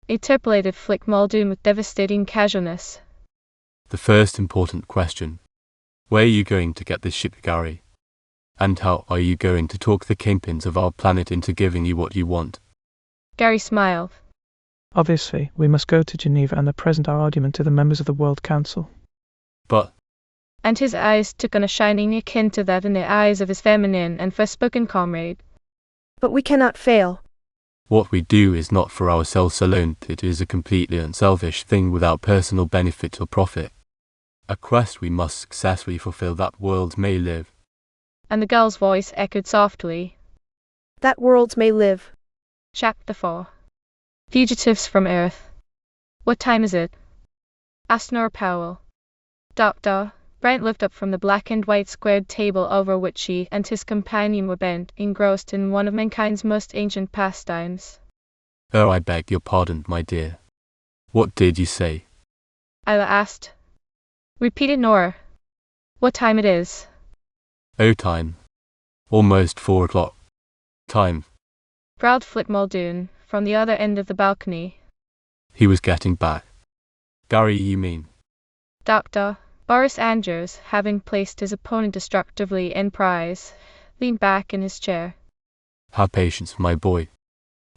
interpolated Flick Muldoon with devastating casualness, the first important question. Where are you going to get this ship, Gary? And how are you going to talk the kingpins of our planet into giving you what you want? Gary smiled. Obviously, we must go to Geneva and present our argument to the members of the World Council. But, and his eyes took on a shining akin to that in the eyes of his feminine and first-spoken comrade. But we cannot fail. what we do is not for ourselves alone, it is a completely unselfish thing without personal benefit or profit. A quest we must successfully fulfill that worlds may live. And the girl's voice echoed softly. That worlds may live. Chapter 4. Fugitives from Earth. What time is it? Asked Nora Powell. Doctor. Brent looked up from the black and white squared table over which he and his companion were bent, engrossed in one of mankind's most ancient pastimes. Oh, I beg your pardon, my dear. What did you say? Isla asked. Repeated Nora. What time it is? Oh, time. Almost 4 o'clock. Time. Growled Flick Muldoon, from the other end of the balcony. He was getting back. Gary, you mean? Doctor. Boris Andrews, having placed his opponent destructively in prize, leaned back in his chair. Have patience, my boy.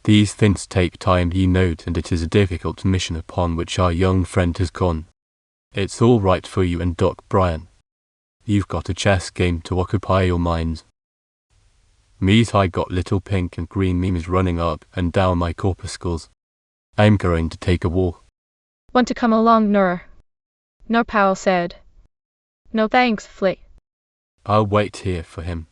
These things take time, you note, and it is a difficult mission upon which our young friend has gone. It's all right for you and Doc Bryan. You've got a chess game to occupy your minds. Me's I got little pink and green memes running up and down my corpuscles. I'm going to take a walk. Want to come along, Nora? Nora Powell said. No thanks, Flick. I'll wait here for him.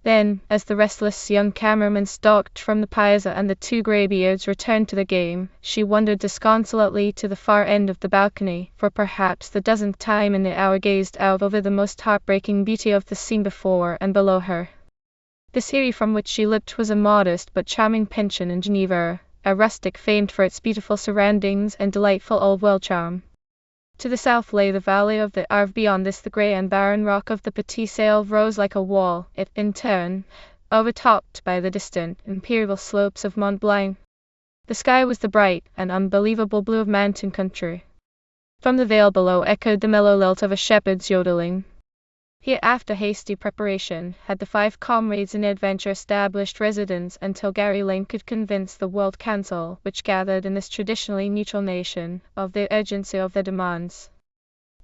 Then, as the restless young cameraman stalked from the piazza and the two greybeards returned to the game, she wandered disconsolately to the far end of the balcony, for perhaps the dozenth time in the hour gazed out over the most heartbreaking beauty of the scene before and below her. The eyrie from which she looked was a modest but charming pension in Geneva, a rustic famed for its beautiful surroundings and delightful old-world charm. To the south lay the valley of the Arve, beyond this the grey and barren rock of the Petit Salve rose like a wall, it in turn overtopped by the distant, imperial slopes of Mont Blanc. The sky was the bright and unbelievable blue of mountain country. From the vale below echoed the mellow lilt of a shepherd's yodeling. Here, after hasty preparation, had the five comrades in adventure established residence until Gary Lane could convince the World Council, which gathered in this traditionally neutral nation, of the urgency of their demands,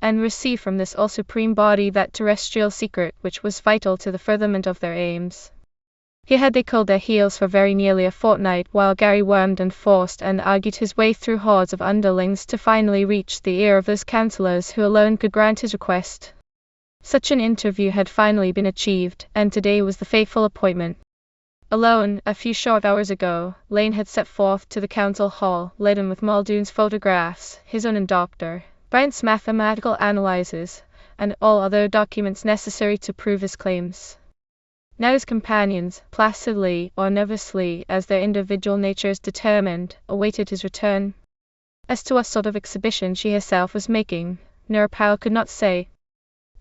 and receive from this all supreme body that terrestrial secret which was vital to the furtherment of their aims. Here had they cooled their heels for very nearly a fortnight, while Gary wormed and forced and argued his way through hordes of underlings to finally reach the ear of those councillors who alone could grant his request. Such an interview had finally been achieved, and today was the fateful appointment. Alone, a few short hours ago, Lane had set forth to the council hall, laden with Muldoon's photographs, his own and Dr. Bryan's mathematical analyses, and all other documents necessary to prove his claims. Now his companions, placidly or nervously as their individual natures determined, awaited his return. As to what sort of exhibition she herself was making, Nora Powell could not say.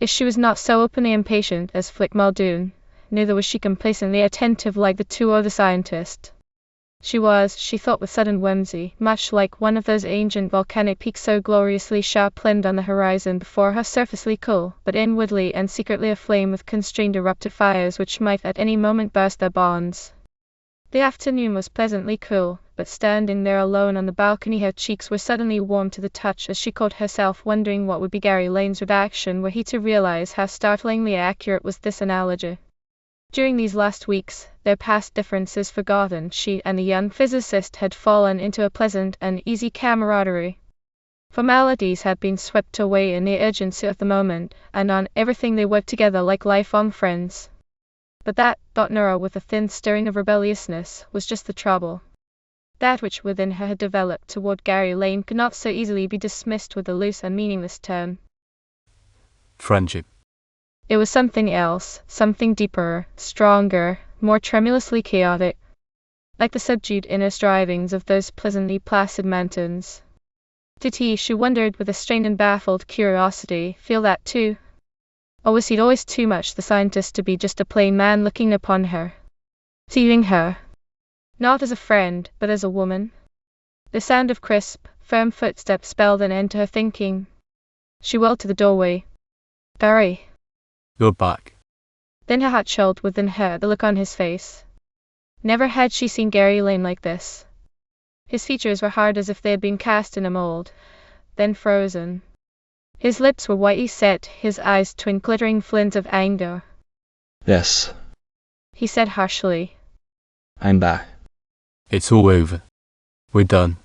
If she was not so openly impatient as Flick Muldoon, neither was she complacently attentive like the two other scientists. She was, she thought with sudden whimsy, much like one of those ancient volcanic peaks so gloriously sharp-limbed on the horizon before her surfacely cool, but inwardly and secretly aflame with constrained eruptive fires which might at any moment burst their bonds. The afternoon was pleasantly cool, but standing there alone on the balcony her cheeks were suddenly warm to the touch as she caught herself wondering what would be Gary Lane's reaction were he to realize how startlingly accurate was this analogy. During these last weeks, their past differences forgotten, she and the young physicist had fallen into a pleasant and easy camaraderie. Formalities had been swept away in the urgency of the moment, and on everything they worked together like lifelong friends. But that, thought Nora with a thin stirring of rebelliousness, was just the trouble. That which within her had developed toward Gary Lane could not so easily be dismissed with a loose and meaningless term. Friendship. It was something else, something deeper, stronger, more tremulously chaotic, like the subdued inner strivings of those pleasantly placid mountains. Did he, she wondered with a strained and baffled curiosity, feel that too? Or was he always too much the scientist to be just a plain man looking upon her, seeing her, not as a friend, but as a woman? The sound of crisp, firm footsteps spelled an end to her thinking. She whirled to the doorway. Gary. You're back. Then her heart chilled within her, the look on his face. Never had she seen Gary Lane like this. His features were hard as if they had been cast in a mold, then frozen. His lips were whitely set, his eyes twin glittering flints of anger. Yes, He said harshly. I'm back. It's all over. We're done.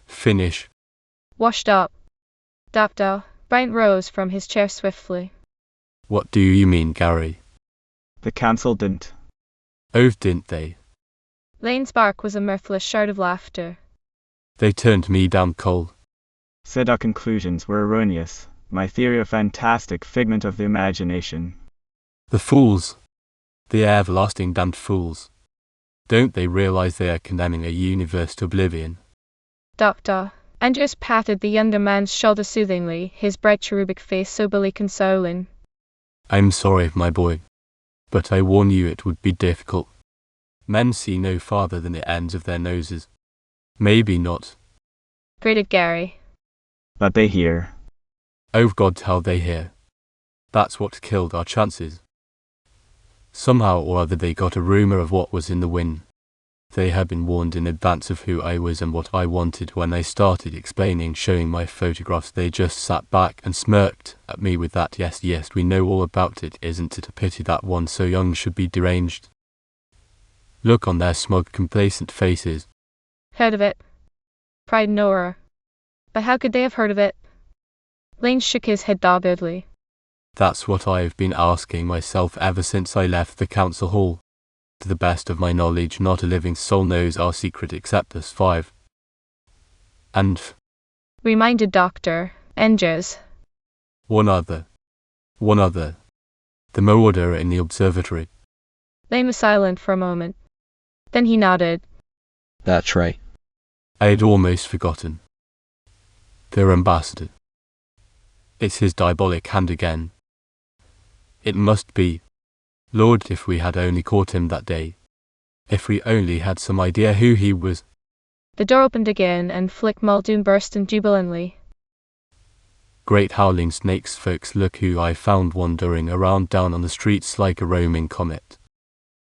Finish. Washed up. Doctor. Bryant rose from his chair swiftly. What do you mean, Gary? The council didn't. Oh, didn't they? Lane's bark was a mirthless shout of laughter. They turned me down cold. Said our conclusions were erroneous. My theory a fantastic figment of the imagination. The fools. The everlasting damned fools. Don't they realize they are condemning a universe to oblivion? Doctor. Andrews patted the younger man's shoulder soothingly, his bright cherubic face soberly consoling. I'm sorry, my boy, but I warn you it would be difficult. Men see no farther than the ends of their noses. Maybe not. Grated Gary. But they hear. Oh God, how they hear. That's what killed our chances. Somehow or other they got a rumor of what was in the wind. They had been warned in advance of who I was and what I wanted. When I started explaining, showing my photographs, they just sat back and smirked at me with that yes, we know all about it. Isn't it a pity that one so young should be deranged? Look on their smug, complacent faces. Heard of it? Cried Nora. But how could they have heard of it? Lane shook his head doggedly. That's what I've been asking myself ever since I left the council hall. To the best of my knowledge, not a living soul knows our secret except us five. And reminded Dr. Andrews. One other. The marauder in the observatory. Lane was silent for a moment. Then he nodded. That's right. I had almost forgotten. Their ambassador. It's his diabolic hand again. It must be. Lord, if we had only caught him that day. If we only had some idea who he was. The door opened again and Flick Muldoon burst in jubilantly. Great howling snakes, folks, look who I found wandering around down on the streets like a roaming comet.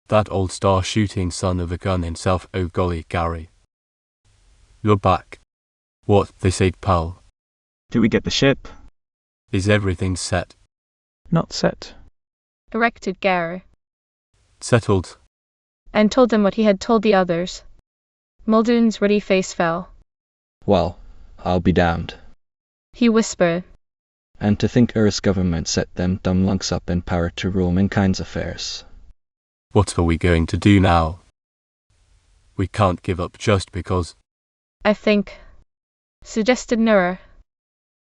That old star-shooting son of a gun himself. Oh golly, Gary. You're back. What, they say, pal? Do we get the ship? Is everything set? Not set. Erected Gary. Settled. And told them what he had told the others. Muldoon's ruddy face fell. Well, I'll be damned. He whispered. And to think Earth's government set them dumb lunks up in power to rule mankind's affairs. What are we going to do now? We can't give up just because. I think, suggested Nora.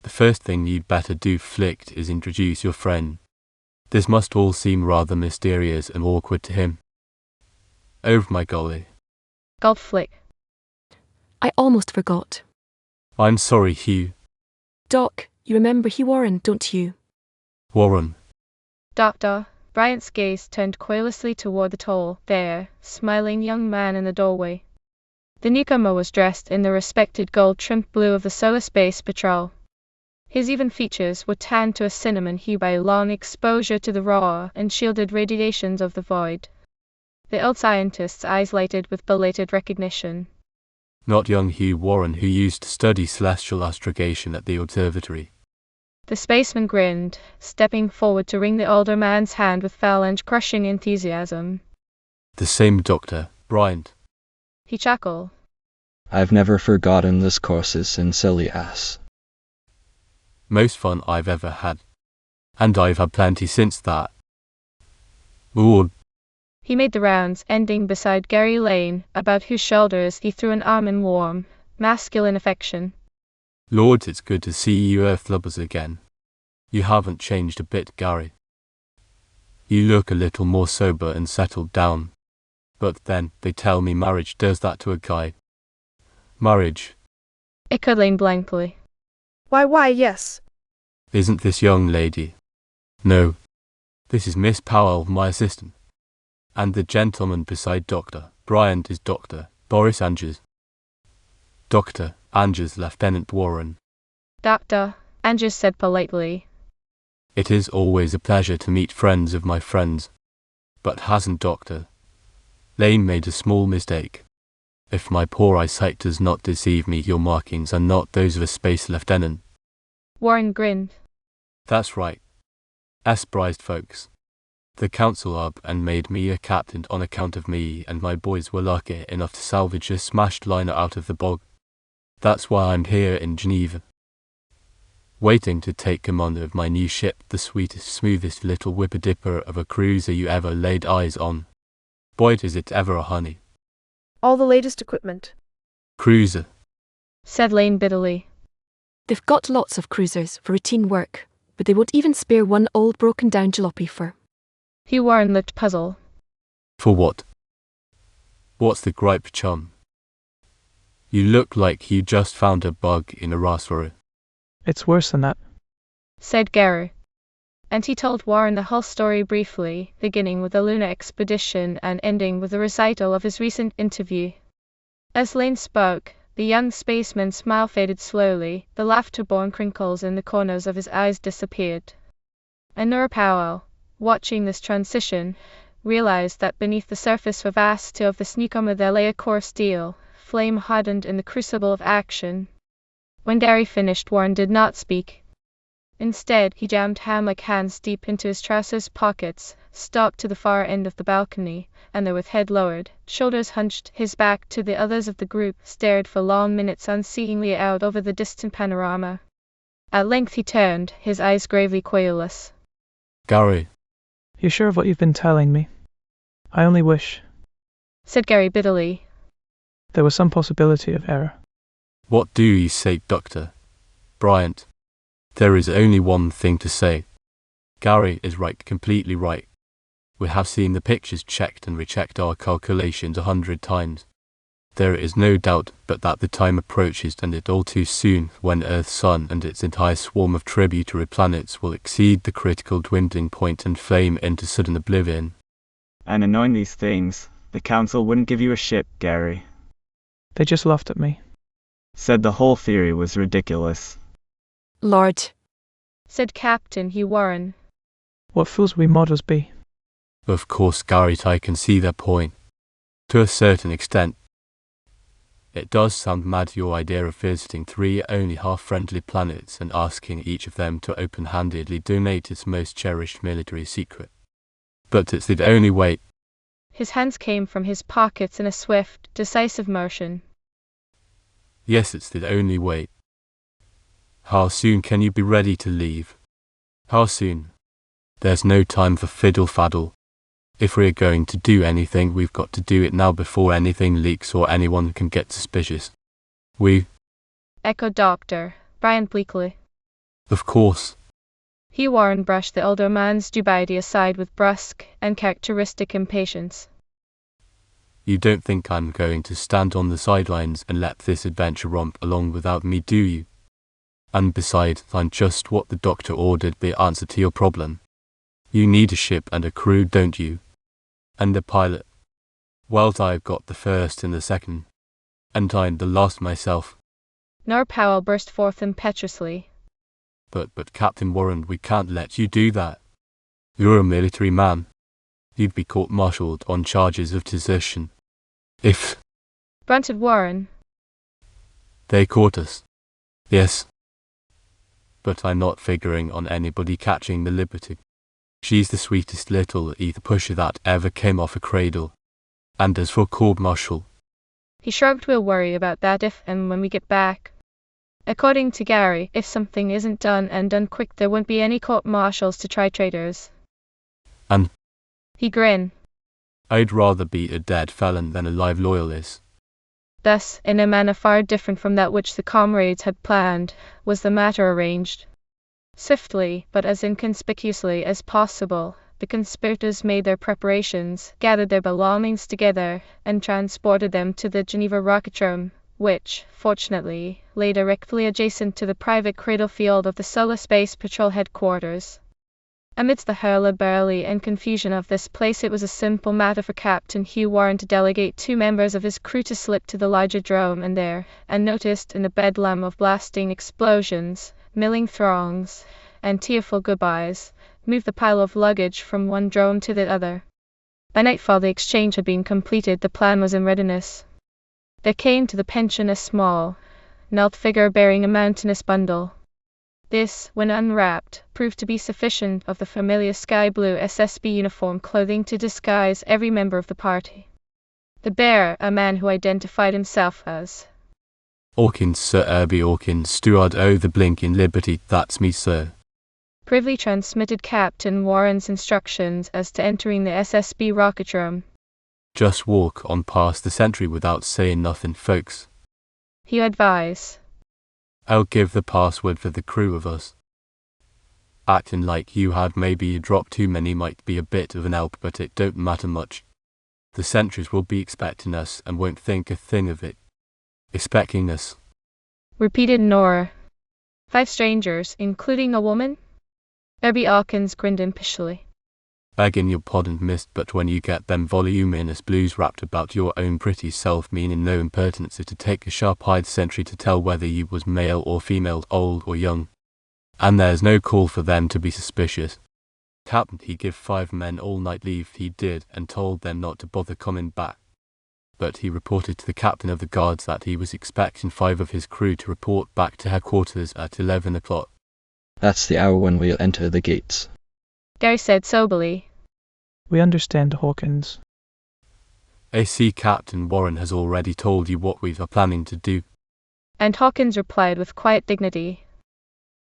The first thing you'd better do, Flick, is introduce your friend. This must all seem rather mysterious and awkward to him. Oh my golly. Gulped Flick. I almost forgot. I'm sorry, Hugh. Doc, you remember Hugh Warren, don't you? Warren. Doctor. Bryant's gaze turned querulously toward the tall, fair, smiling young man in the doorway. The newcomer was dressed in the respected gold-trimmed blue of the Solar Space Patrol. His even features were tanned to a cinnamon hue by long exposure to the raw and shielded radiations of the void. The old scientist's eyes lighted with belated recognition. Not young Hugh Warren, who used to study celestial astrogation at the observatory. The spaceman grinned, stepping forward to wring the older man's hand with phalange-crushing enthusiasm. The same Dr. Bryant. He chuckled. I've never forgotten this courses in silly ass. Most fun I've ever had. And I've had plenty since that. Ooh. He made the rounds, ending beside Gary Lane, about whose shoulders he threw an arm in warm, masculine affection. Lord, it's good to see you Earth lovers again. You haven't changed a bit, Gary. You look a little more sober and settled down. But then, they tell me marriage does that to a guy. Marriage. Echoed Lane blankly. Why, yes. Isn't this young lady? No. This is Miss Powell, my assistant. And the gentleman beside Dr. Bryant is Dr. Boris Andrews. Dr. Andrews, Lieutenant Warren. Dr. Andrews said politely. It is always a pleasure to meet friends of my friends. But hasn't Dr. Lane made a small mistake? If my poor eyesight does not deceive me, your markings are not those of a space lieutenant. Warren grinned. That's right. Surprised folks. The council up and made me a captain on account of me, and my boys were lucky enough to salvage a smashed liner out of the bog. That's why I'm here in Geneva, waiting to take command of my new ship, the sweetest, smoothest little whipper-dipper of a cruiser you ever laid eyes on. Boy, is it ever a honey. All the latest equipment. Cruiser, said Lane bitterly. They've got lots of cruisers for routine work, but they won't even spare one old broken-down jalopy for. Hugh Warren looked puzzled. For what? What's the gripe, chum? You look like you just found a bug in a raspberry. It's worse than that, said Gary. And he told Warren the whole story briefly, beginning with the lunar expedition and ending with a recital of his recent interview. As Lane spoke, the young spaceman's smile faded slowly, the laughter-born crinkles in the corners of his eyes disappeared. And Nora Powell, watching this transition, realized that beneath the surface vivacity of this newcomer there lay a core steel, flame-hardened in the crucible of action. When Gary finished, Warren did not speak. Instead, he jammed ham-like hands deep into his trousers pockets, stalked to the far end of the balcony, and there with head lowered, shoulders hunched, his back to the others of the group, stared for long minutes unseeingly out over the distant panorama. At length he turned, his eyes gravely querulous. Gary. You sure of what you've been telling me? I only wish, said Gary bitterly, there was some possibility of error. What do you say, Dr. Bryant? There is only one thing to say. Gary is right, completely right. We have seen the pictures, checked and rechecked our calculations 100 times. There is no doubt but that the time approaches, and it all too soon, when Earth's sun and its entire swarm of tributary planets will exceed the critical dwindling point and flame into sudden oblivion. And in knowing these things, the council wouldn't give you a ship, Gary. They just laughed at me. Said the whole theory was ridiculous. Lord, said Captain Hugh Warren. What fools we models be. Of course, Gary, I can see their point. To a certain extent. It does sound mad, your idea of visiting 3 only half-friendly planets and asking each of them to open-handedly donate its most cherished military secret. But it's the only way. His hands came from his pockets in a swift, decisive motion. Yes, it's the only way. How soon can you be ready to leave? How soon? There's no time for fiddle-faddle. If we're going to do anything, we've got to do it now before anything leaks or anyone can get suspicious. Echoed Dr. Bryant bleakly. Of course. Hugh Warren brushed the older man's dubiety aside with brusque and characteristic impatience. You don't think I'm going to stand on the sidelines and let this adventure romp along without me, do you? And besides, I'm just what the doctor ordered, the answer to your problem. You need a ship and a crew, don't you? And a pilot. Well, I've got the first and the second. And I'm the last myself. Nor Powell burst forth impetuously. But Captain Warren, we can't let you do that. You're a military man. You'd be court-martialed on charges of desertion. If Grunted Warren. they caught us. Yes. But I'm not figuring on anybody catching the Liberty. She's the sweetest little ether pusher that ever came off a cradle. And as for court-martial, He shrugged. We'll worry about that if and when we get back. According to Gary, if something isn't done and done quick, there won't be any court-martials to try traitors. And He grinned. I'd rather be a dead felon than a live loyalist. Thus, in a manner far different from that which the comrades had planned, was the matter arranged. Swiftly, but as inconspicuously as possible, the conspirators made their preparations, gathered their belongings together, and transported them to the Geneva Rocketdrome, which, fortunately, lay directly adjacent to the private cradle field of the Solar Space Patrol headquarters. Amidst the hullabaloo and confusion of this place, it was a simple matter for Captain Hugh Warren to delegate 2 members of his crew to slip to the larger drome and there, unnoticed in the bedlam of blasting explosions, milling throngs, and tearful goodbyes, move the pile of luggage from one drome to the other. By nightfall the exchange had been completed. The plan was in readiness. There came to the pension a small, knelt figure bearing a mountainous bundle. This, when unwrapped, proved to be sufficient of the familiar sky-blue SSB uniform clothing to disguise every member of the party. The bearer, a man who identified himself as Hawkins, Sir Irby Hawkins, steward o' the blinking Liberty, that's me, sir. privily transmitted Captain Warren's instructions as to entering the SSB Rocketdrome. Just walk on past the sentry without saying nothing, folks. He advised. I'll give the password for the crew of us. Acting like you had maybe a drop too many might be a bit of an help, but it don't matter much. The sentries will be expecting us and won't think a thing of it. Expecting us. Repeated Nora. 5 strangers, including a woman? Irby Hawkins grinned impishly. Begging your pardon, miss, but when you get them voluminous blues wrapped about your own pretty self, meaning no impertinence, to take a sharp-eyed sentry to tell whether you was male or female, old or young. And there's no call for them to be suspicious. Captain, he give 5 men all night leave, he did, and told them not to bother coming back. But he reported to the captain of the guards that he was expecting 5 of his crew to report back to headquarters at 11 o'clock. That's the hour when we'll enter the gates. Gary said soberly. We understand, Hawkins. AC Captain Warren has already told you what we are planning to do. And Hawkins replied with quiet dignity.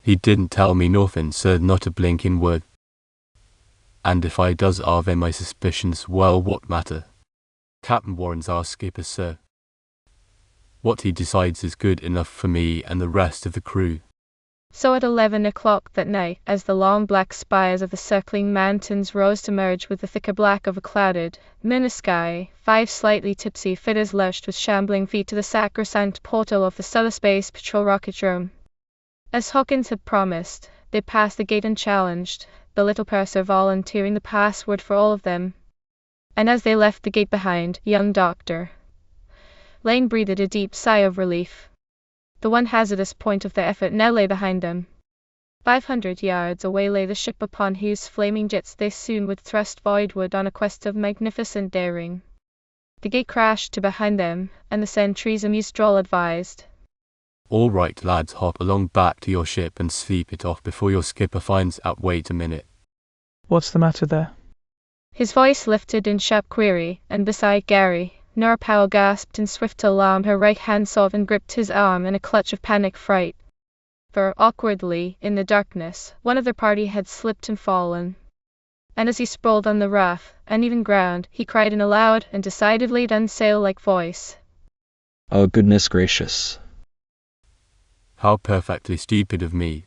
He didn't tell me nothing, sir, not a blinking word. And if I does have my suspicions, well, what matter? Captain Warren's our skipper, sir. What he decides is good enough for me and the rest of the crew. So at 11 o'clock that night, as the long black spires of the circling mountains rose to merge with the thicker black of a clouded, moonless sky, 5 slightly tipsy fitters lurched with shambling feet to the sacrosanct portal of the Solar Space Patrol Rocketdrome. As Hawkins had promised, they passed the gate unchallenged, the little purser volunteering the password for all of them. And as they left the gate behind, young Dr. Lane breathed a deep sigh of relief. The one hazardous point of their effort now lay behind them. 500 yards away lay the ship upon whose flaming jets they soon would thrust voidward on a quest of magnificent daring. The gate crashed to behind them, and the sentry's amused drawl advised. All right, lads, hop along back to your ship and sweep it off before your skipper finds out. Wait a minute. What's the matter there? His voice lifted in sharp query, and beside Gary, Nora Powell gasped in swift alarm. Her right hand sought and gripped his arm in a clutch of panic fright. For, awkwardly, in the darkness, one of their party had slipped and fallen. And as he sprawled on the rough, uneven ground, he cried in a loud and decidedly unsail-like voice. Oh, goodness gracious. How perfectly stupid of me.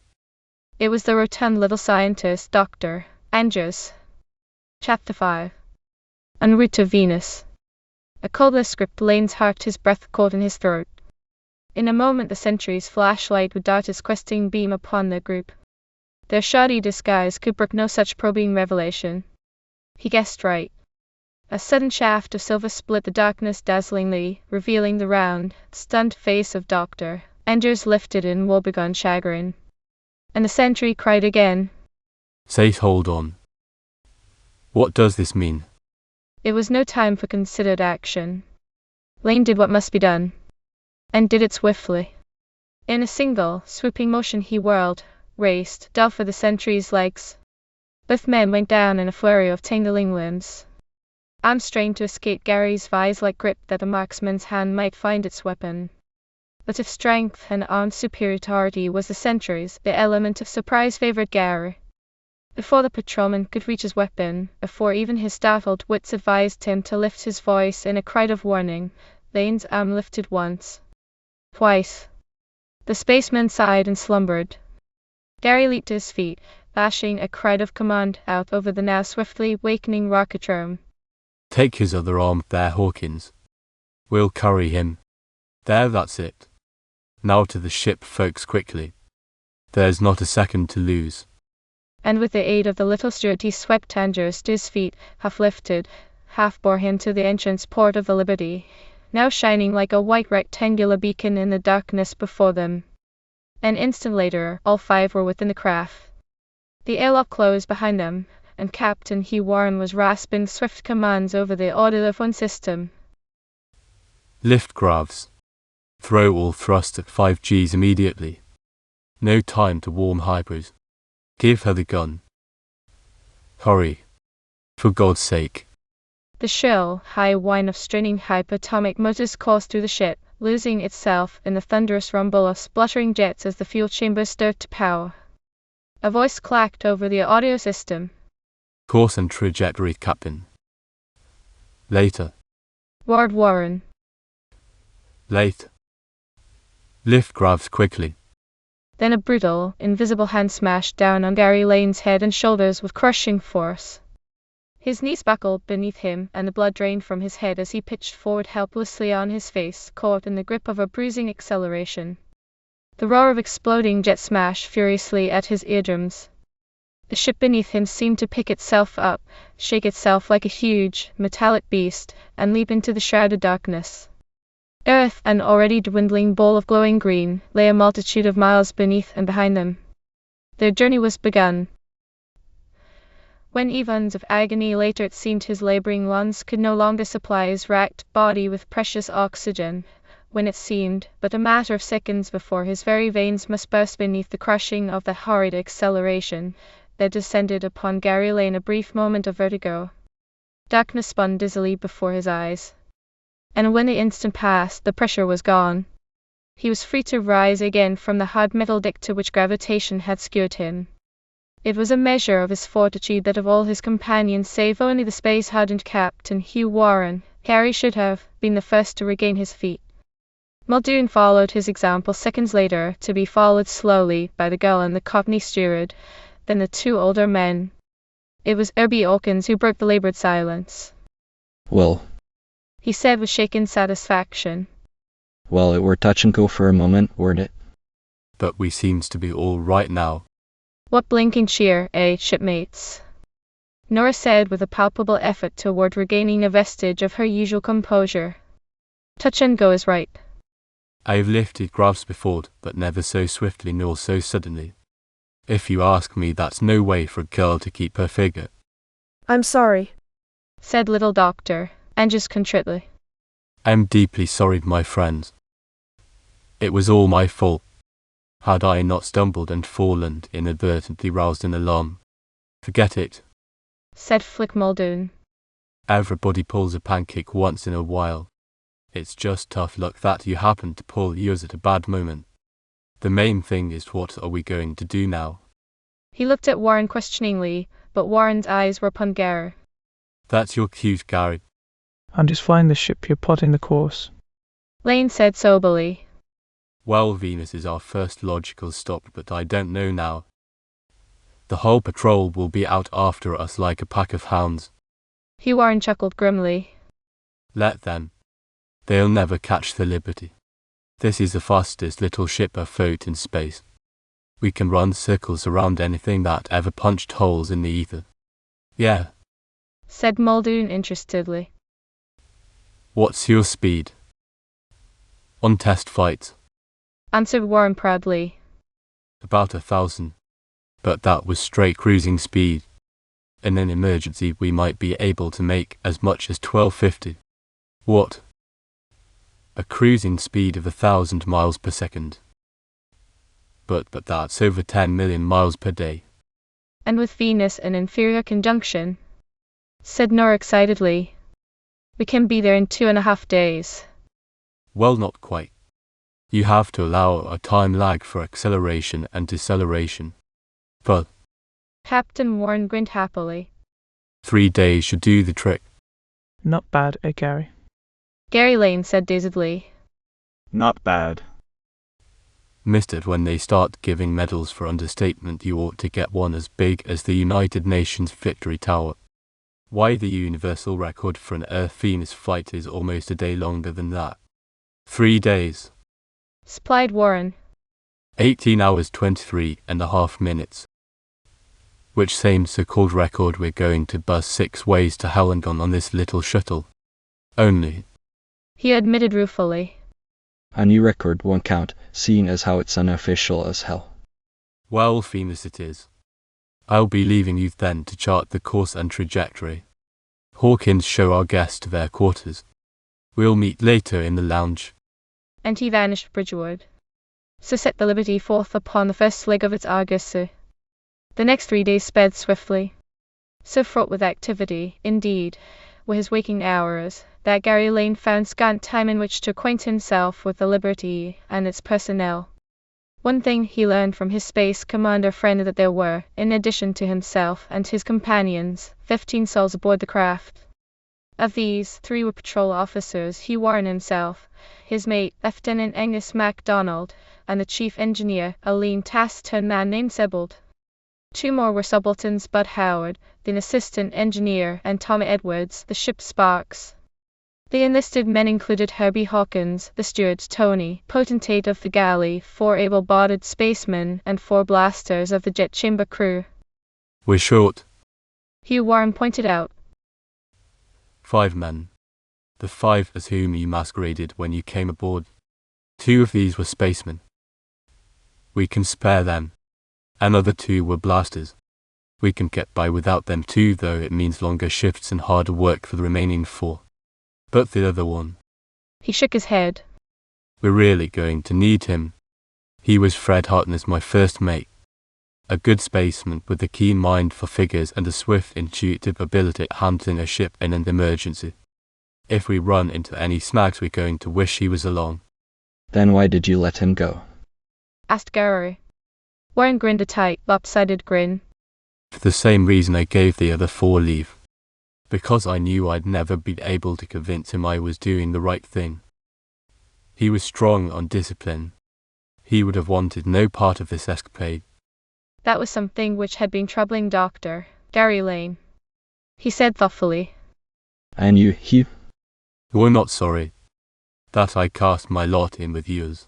It was the rotund little scientist, Dr. Andrews. Chapter 5. En route to Venus. A codless gripped Lane's heart, his breath caught in his throat. In a moment the sentry's flashlight would dart its questing beam upon the group. Their shoddy disguise could brook no such probing revelation. He guessed right. A sudden shaft of silver split the darkness dazzlingly, revealing the round, stunned face of Dr. Andrews lifted in woebegone chagrin. And the sentry cried again. Sace, hold on. What does this mean? It was no time for considered action. Lane did what must be done, and did it swiftly. In a single, swooping motion he whirled, raced, dove for the sentry's legs. Both men went down in a flurry of tingling limbs. Arms strained to escape Gary's vise-like grip that the marksman's hand might find its weapon. But if strength and armed superiority was the sentry's, the element of surprise favored Gary. Before the patrolman could reach his weapon, before even his startled wits advised him to lift his voice in a cry of warning, Lane's arm lifted once. Twice. The spaceman sighed and slumbered. Gary leaped to his feet, lashing a cry of command out over the now swiftly wakening rocketron. Take his other arm there, Hawkins. We'll carry him. There, that's it. Now to the ship, folks, quickly. There's not a second to lose. And with the aid of the little steward he swept Andrews to his feet, half lifted, half bore him to the entrance port of the Liberty, now shining like a white rectangular beacon in the darkness before them. An instant later, all five were within the craft. The airlock closed behind them, and Captain Hugh Warren was rasping swift commands over the audiphone system. Lift Graves. Throw all thrust at 5Gs immediately. No time to warm hypos. Give her the gun. Hurry. For God's sake. The shrill, high whine of straining hyperatomic motors coursed through the ship, losing itself in the thunderous rumble of spluttering jets as the fuel chamber stirred to power. A voice clacked over the audio system. Course and trajectory, Captain. Later. Ward Warren. Late. Lift Graves quickly. Then a brutal, invisible hand smashed down on Gary Lane's head and shoulders with crushing force. His knees buckled beneath him, and the blood drained from his head as he pitched forward helplessly on his face, caught in the grip of a bruising acceleration. The roar of exploding jets smashed furiously at his eardrums. The ship beneath him seemed to pick itself up, shake itself like a huge, metallic beast, and leap into the shrouded darkness. Earth, an already dwindling bowl of glowing green, lay a multitude of miles beneath and behind them. Their journey was begun. When events of agony later it seemed his laboring lungs could no longer supply his racked body with precious oxygen, when it seemed but a matter of seconds before his very veins must burst beneath the crushing of the horrid acceleration, there descended upon Gary Lane a brief moment of vertigo. Darkness spun dizzily before his eyes. And when the instant passed, the pressure was gone. He was free to rise again from the hard metal deck to which gravitation had skewered him. It was a measure of his fortitude that of all his companions save only the space-hardened Captain Hugh Warren, Gary should have been the first to regain his feet. Muldoon followed his example seconds later, to be followed slowly by the girl and the Cockney steward, then the two older men. It was Herbie Hawkins who broke the labored silence. Well, He said with shaken satisfaction. Well, it were touch and go for a moment, weren't it? But we seems to be all right now. What blinking cheer, eh, shipmates? Nora said with a palpable effort toward regaining a vestige of her usual composure. Touch and go is right. I've lifted Graves before, but never so swiftly nor so suddenly. If you ask me, that's no way for a girl to keep her figure. I'm sorry, said little Doctor, Andrews contritely. I'm deeply sorry, my friends. It was all my fault. Had I not stumbled and fallen, inadvertently roused an alarm. Forget it, said Flick Muldoon. Everybody pulls a pancake once in a while. It's just tough luck that you happened to pull yours at a bad moment. The main thing is, what are we going to do now? He looked at Warren questioningly, but Warren's eyes were upon Gary. That's your cue, Gary. And just find the ship you're plotting the course. Lane said soberly. Well, Venus is our first logical stop, but I don't know now. The whole patrol will be out after us like a pack of hounds. Hugh Warren chuckled grimly. Let them. They'll never catch the Liberty. This is the fastest little ship afloat in space. We can run circles around anything that ever punched holes in the ether. Yeah. Said Muldoon interestedly. What's your speed? On test flights? Answered Warren proudly. About 1,000. But that was straight cruising speed. In an emergency we might be able to make as much as 1250. What? A cruising speed of 1,000 miles per second. But that's over 10 million miles per day. And with Venus an inferior conjunction, said Nora excitedly. We can be there in 2.5 days. Well, not quite. You have to allow a time lag for acceleration and deceleration. But Captain Warren grinned happily. 3 days should do the trick. Not bad, eh, Gary? Gary Lane said dazedly. Not bad. Missed it. When they start giving medals for understatement, you ought to get one as big as the United Nations Victory Tower. Why, the universal record for an Earth-Venus flight is almost a day longer than that. 3 days. Supplied Warren. 18 hours 23.5 minutes. Which same so-called record we're going to bust 6 ways to hell and gone on this little shuttle. Only, he admitted ruefully. A new record won't count, seeing as how it's unofficial as hell. well, Venus it is. I'll be leaving you then to chart the course and trajectory. Hawkins, show our guests to their quarters. We'll meet later in the lounge. And he vanished bridgeward. So set the Liberty forth upon the first leg of its argosy. The next 3 days sped swiftly. So fraught with activity, indeed, were his waking hours, that Gary Lane found scant time in which to acquaint himself with the Liberty and its personnel. One thing he learned from his space commander friend that there were, in addition to himself and his companions, 15 souls aboard the craft. Of these, 3 were patrol officers, Hugh Warren himself, his mate, Lieutenant Angus MacDonald, and the chief engineer, a lean taciturn man named Sebald. 2 more were subalterns, Bud Howard, the assistant engineer, and Tommy Edwards, the ship's sparks. The enlisted men included Herbie Hawkins, the steward, Tony, potentate of the galley, 4 able-bodied spacemen, and 4 blasters of the jet chamber crew. We're short. Hugh Warren pointed out. 5 men. The 5 as whom you masqueraded when you came aboard. 2 of these were spacemen. We can spare them. Another 2 were blasters. We can get by without them too, though it means longer shifts and harder work for the remaining 4. But the other one. He shook his head. We're really going to need him. He was Fred Hartness, my first mate. A good spaceman with a keen mind for figures and a swift, intuitive ability at handling a ship in an emergency. If we run into any snags, we're going to wish he was along. Then why did you let him go? Asked Gary. Warren grinned a tight, lopsided grin. For the same reason I gave the other 4 leave. Because I knew I'd never be able to convince him I was doing the right thing. He was strong on discipline. He would have wanted no part of this escapade. That was something which had been troubling Dr. Gary Lane. He said thoughtfully. And you, Hugh? You're not sorry that I cast my lot in with yours.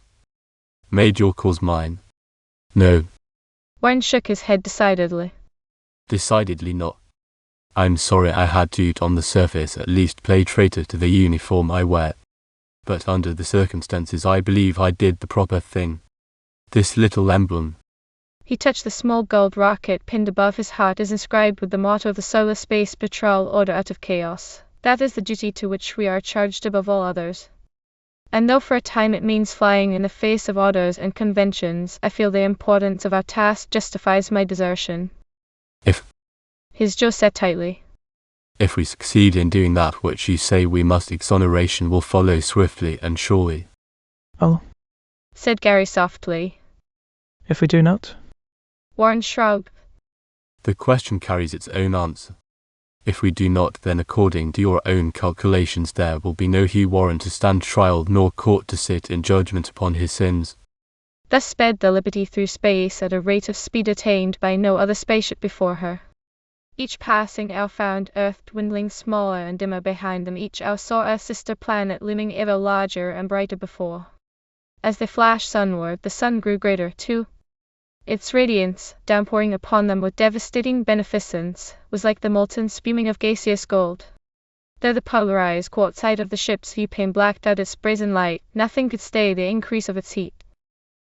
Made your cause mine. No. Warren shook his head decidedly. Decidedly not. I'm sorry I had to, on the surface at least, play traitor to the uniform I wear. But under the circumstances I believe I did the proper thing. This little emblem. He touched the small gold rocket pinned above his heart, is inscribed with the motto of the Solar Space Patrol, Order out of Chaos. That is the duty to which we are charged above all others. And though for a time it means flying in the face of orders and conventions, I feel the importance of our task justifies my desertion. If his jaw set tightly. If we succeed in doing that which you say we must, exoneration will follow swiftly and surely. Oh, said Gary softly. if we do not? Warren shrugged. The question carries its own answer. If we do not, then according to your own calculations there will be no Hugh Warren to stand trial nor court to sit in judgment upon his sins. Thus sped the Liberty through space at a rate of speed attained by no other spaceship before her. Each passing hour found Earth dwindling smaller and dimmer behind them. Each hour saw a sister planet looming ever larger and brighter before. As they flashed sunward, the sun grew greater too. Its radiance, downpouring upon them with devastating beneficence, was like the molten spuming of gaseous gold. Though the polarized quartz side of the ship's viewplane blacked out its brazen light, nothing could stay the increase of its heat.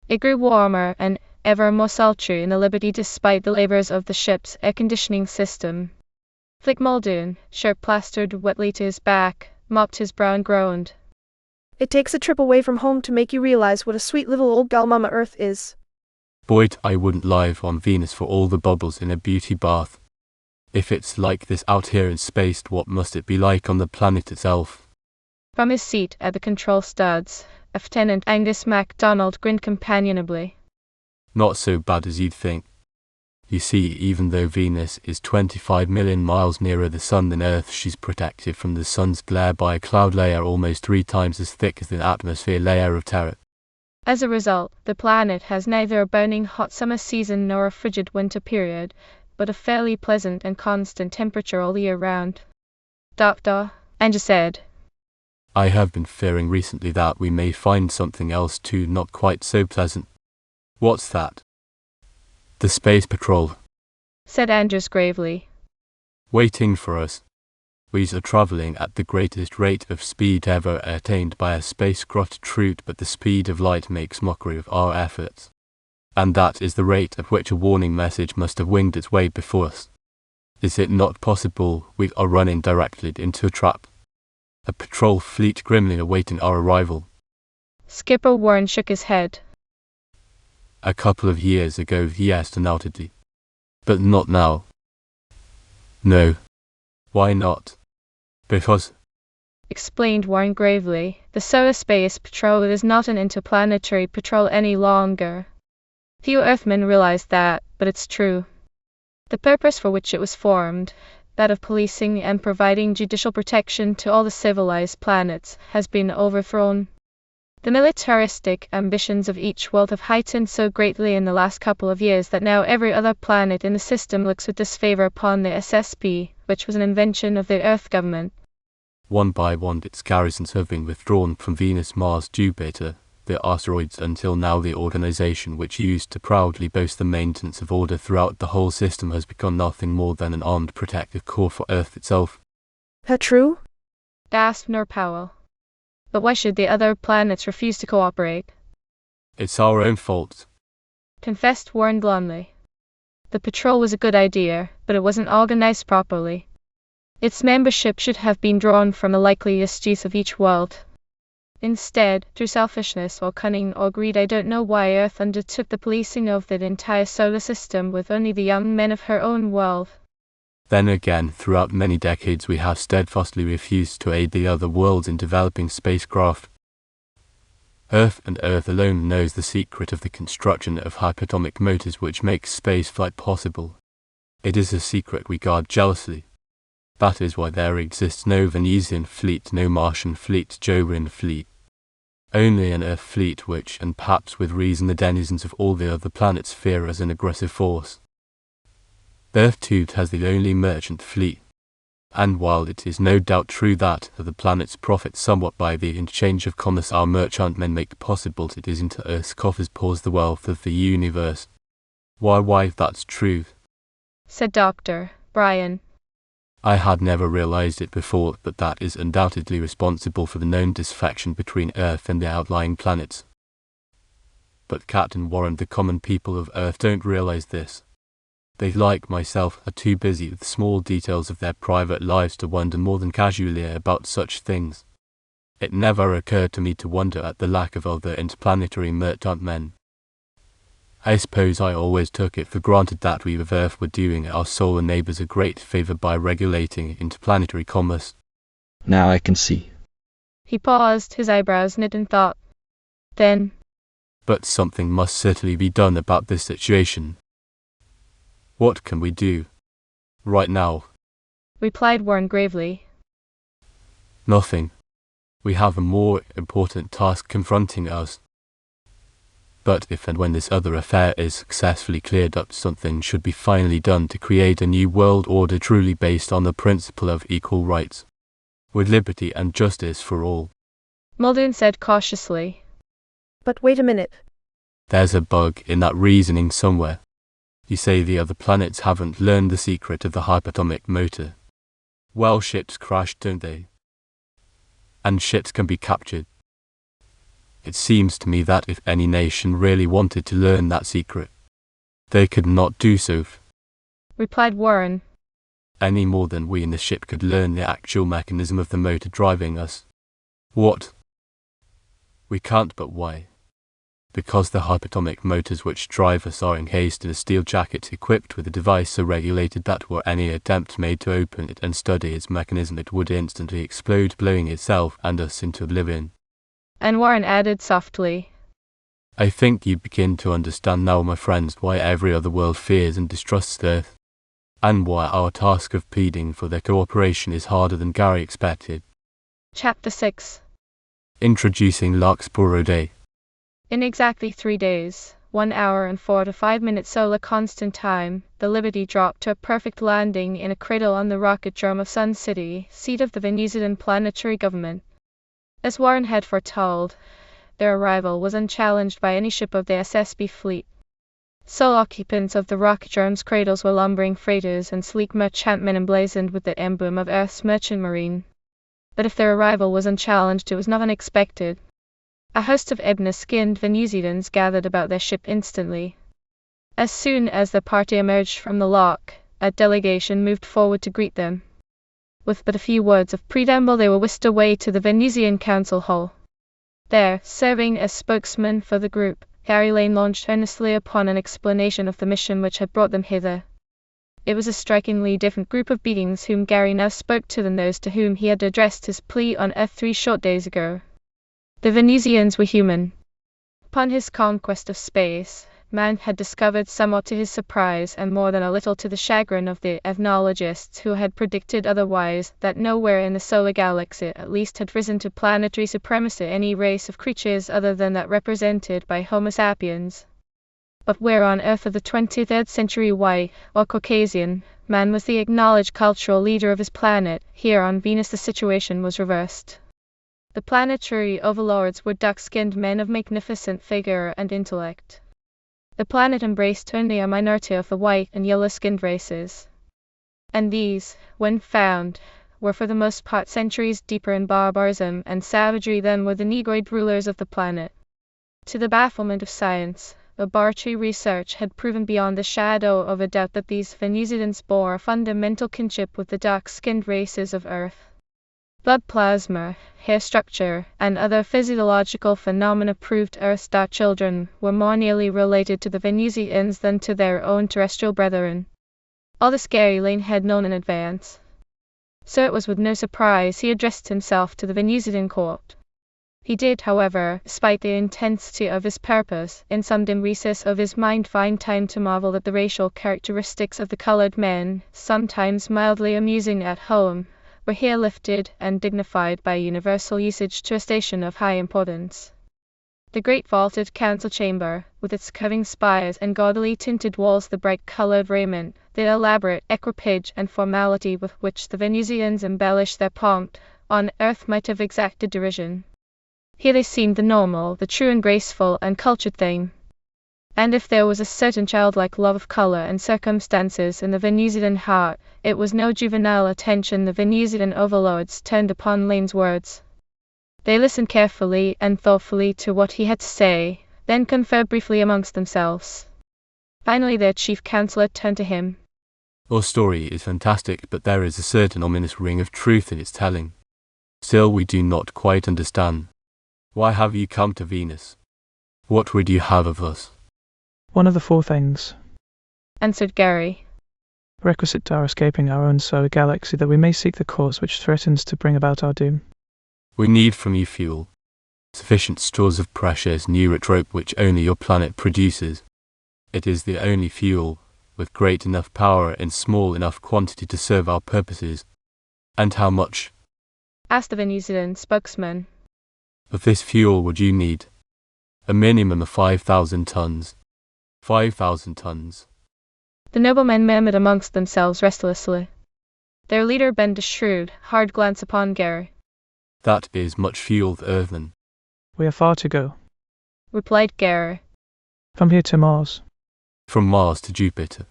It grew warmer and ever more sultry in the Liberty despite the labors of the ship's air-conditioning system. Flick Muldoon, shirt plastered wetly to his back, mopped his brow and groaned. It takes a trip away from home to make you realize what a sweet little old gal Mama Earth is. Boyd, I wouldn't live on Venus for all the bubbles in a beauty bath. If it's like this out here in space, what must it be like on the planet itself? From his seat at the control studs, Lieutenant Angus MacDonald grinned companionably. Not so bad as you'd think. You see, even though Venus is 25 million miles nearer the Sun than Earth, she's protected from the Sun's glare by a cloud layer almost 3 times as thick as the atmosphere layer of Terra. As a result, the planet has neither a burning hot summer season nor a frigid winter period, but a fairly pleasant and constant temperature all year round. Doctor, Angus said. I have been fearing recently that we may find something else too not quite so pleasant. What's that? The Space Patrol, said Andrews gravely. Waiting for us. We are travelling at the greatest rate of speed ever attained by a spacecraft truth, but the speed of light makes mockery of our efforts. And that is the rate at which a warning message must have winged its way before us. Is it not possible we are running directly into a trap? A patrol fleet grimly awaiting our arrival. Skipper Warren shook his head. A couple of years ago, yes, undoubtedly. But not now. No. Why not? Because, explained Warren gravely, the Solar Space Patrol is not an interplanetary patrol any longer. Few Earthmen realize that, but it's true. The purpose for which it was formed, that of policing and providing judicial protection to all the civilized planets, has been overthrown. The militaristic ambitions of each world have heightened so greatly in the last couple of years that now every other planet in the system looks with disfavor upon the SSP, which was an invention of the Earth government. One by one its garrisons have been withdrawn from Venus, Mars, Jupiter, the asteroids, until now the organization which used to proudly boast the maintenance of order throughout the whole system has become nothing more than an armed protective corps for Earth itself. That true? Asked Nor Powell. But why should the other planets refuse to cooperate? It's our own fault, confessed Warren bluntly. The patrol was a good idea, but it wasn't organized properly. Its membership should have been drawn from the likeliest use of each world. Instead, through selfishness or cunning or greed, I don't know why Earth undertook the policing of the entire solar system with only the young men of her own world. Then again, throughout many decades we have steadfastly refused to aid the other worlds in developing spacecraft. Earth and Earth alone knows the secret of the construction of hyperatomic motors which makes spaceflight possible. It is a secret we guard jealously. That is why there exists no Venusian fleet, no Martian fleet, Jovian fleet. Only an Earth fleet which, and perhaps with reason, the denizens of all the other planets fear as an aggressive force. Earth too has the only merchant fleet. And while it is no doubt true that the planets profit somewhat by the exchange of commerce our merchantmen make possible, it is into Earth's coffers pours the wealth of the universe. Why, that's true, said Dr. Brian. I had never realized it before, but that is undoubtedly responsible for the known disaffection between Earth and the outlying planets. But Captain Warren, the common people of Earth don't realize this. They, like myself, are too busy with small details of their private lives to wonder more than casually about such things. It never occurred to me to wonder at the lack of other interplanetary merchantmen. I suppose I always took it for granted that we of Earth were doing our solar neighbors a great favor by regulating interplanetary commerce. Now I can see. He paused, his eyebrows knit in thought. Then, but something must certainly be done about this situation. What can we do? Right now? Replied Warren gravely. Nothing. We have a more important task confronting us. But if and when this other affair is successfully cleared up, something should be finally done to create a new world order truly based on the principle of equal rights, with liberty and justice for all. Muldoon said cautiously. But wait a minute. There's a bug in that reasoning somewhere. You say the other planets haven't learned the secret of the hyperatomic motor. Well, ships crash, don't they? And ships can be captured. It seems to me that if any nation really wanted to learn that secret, they could not do so, replied Warren. any more than we in the ship could learn the actual mechanism of the motor driving us. What? We can't, but why? Because the hyperatomic motors which drive us are encased in a steel jacket equipped with a device so regulated that were any attempt made to open it and study its mechanism, it would instantly explode, blowing itself and us into oblivion. And Warren added softly, I think you begin to understand now, my friends, why every other world fears and distrusts Earth, and why our task of pleading for their cooperation is harder than Gary expected. Chapter 6. Introducing Larkspur Day. In exactly 3 days, 1 hour and 4 to 5 minutes solar constant time, the Liberty dropped to a perfect landing in a cradle on the rocketdrome of Sun City, seat of the Venusian planetary government. As Warren had foretold, their arrival was unchallenged by any ship of the SSB fleet. Sole occupants of the rocketdrome's cradles were lumbering freighters and sleek merchantmen emblazoned with the emblem of Earth's merchant marine. But if their arrival was unchallenged, it was not unexpected. A host of ebony-skinned Venusians gathered about their ship instantly. As soon as the party emerged from the lock, a delegation moved forward to greet them. With but a few words of preamble, they were whisked away to the Venusian Council Hall. There, serving as spokesman for the group, Gary Lane launched earnestly upon an explanation of the mission which had brought them hither. It was a strikingly different group of beings whom Gary now spoke to than those to whom he had addressed his plea on Earth 3 short days ago. The Venusians were human. Upon his conquest of space, man had discovered, somewhat to his surprise and more than a little to the chagrin of the ethnologists who had predicted otherwise, that nowhere in the solar galaxy at least had risen to planetary supremacy any race of creatures other than that represented by Homo sapiens. But where on Earth of the 23rd century white, or Caucasian, man was the acknowledged cultural leader of his planet, here on Venus the situation was reversed. The planetary overlords were dark-skinned men of magnificent figure and intellect. The planet embraced only a minority of the white and yellow-skinned races. And these, when found, were for the most part centuries deeper in barbarism and savagery than were the negroid rulers of the planet. To the bafflement of science, laboratory research had proven beyond the shadow of a doubt that these Venusians bore a fundamental kinship with the dark-skinned races of Earth. Blood plasma, hair structure, and other physiological phenomena proved Earth's dark children were more nearly related to the Venusians than to their own terrestrial brethren. All this Gary Lane had known in advance. So it was with no surprise he addressed himself to the Venusian court. He did, however, despite the intensity of his purpose, in some dim recess of his mind find time to marvel at the racial characteristics of the colored men, sometimes mildly amusing at home, were here lifted and dignified by universal usage to a station of high importance. The great vaulted council chamber, with its curving spires and gaudily tinted walls, the bright-colored raiment, the elaborate equipage and formality with which the Venusians embellished their pomp, on Earth might have exacted derision. Here they seemed the normal, the true and graceful and cultured thing. And if there was a certain childlike love of color and circumstances in the Venusian heart, it was no juvenile attention the Venusian overlords turned upon Lane's words. They listened carefully and thoughtfully to what he had to say, then conferred briefly amongst themselves. Finally their chief counselor turned to him. Your story is fantastic, but there is a certain ominous ring of truth in its telling. Still, we do not quite understand. Why have you come to Venus? What would you have of us? One of the 4 things, answered Gary, requisite to our escaping our own solar galaxy, that we may seek the cause which threatens to bring about our doom. We need from you fuel, sufficient stores of precious neurotrope which only your planet produces. It is the only fuel, with great enough power in small enough quantity to serve our purposes. And how much? asked the Venusian spokesman. Of this fuel would you need? A minimum of 5,000 tons. 5,000 tons. The noblemen murmured amongst themselves restlessly. Their leader bent a shrewd, hard glance upon Gary. That is much fuel, Earthman. We have far to go, replied Gary. From here to Mars. From Mars to Jupiter.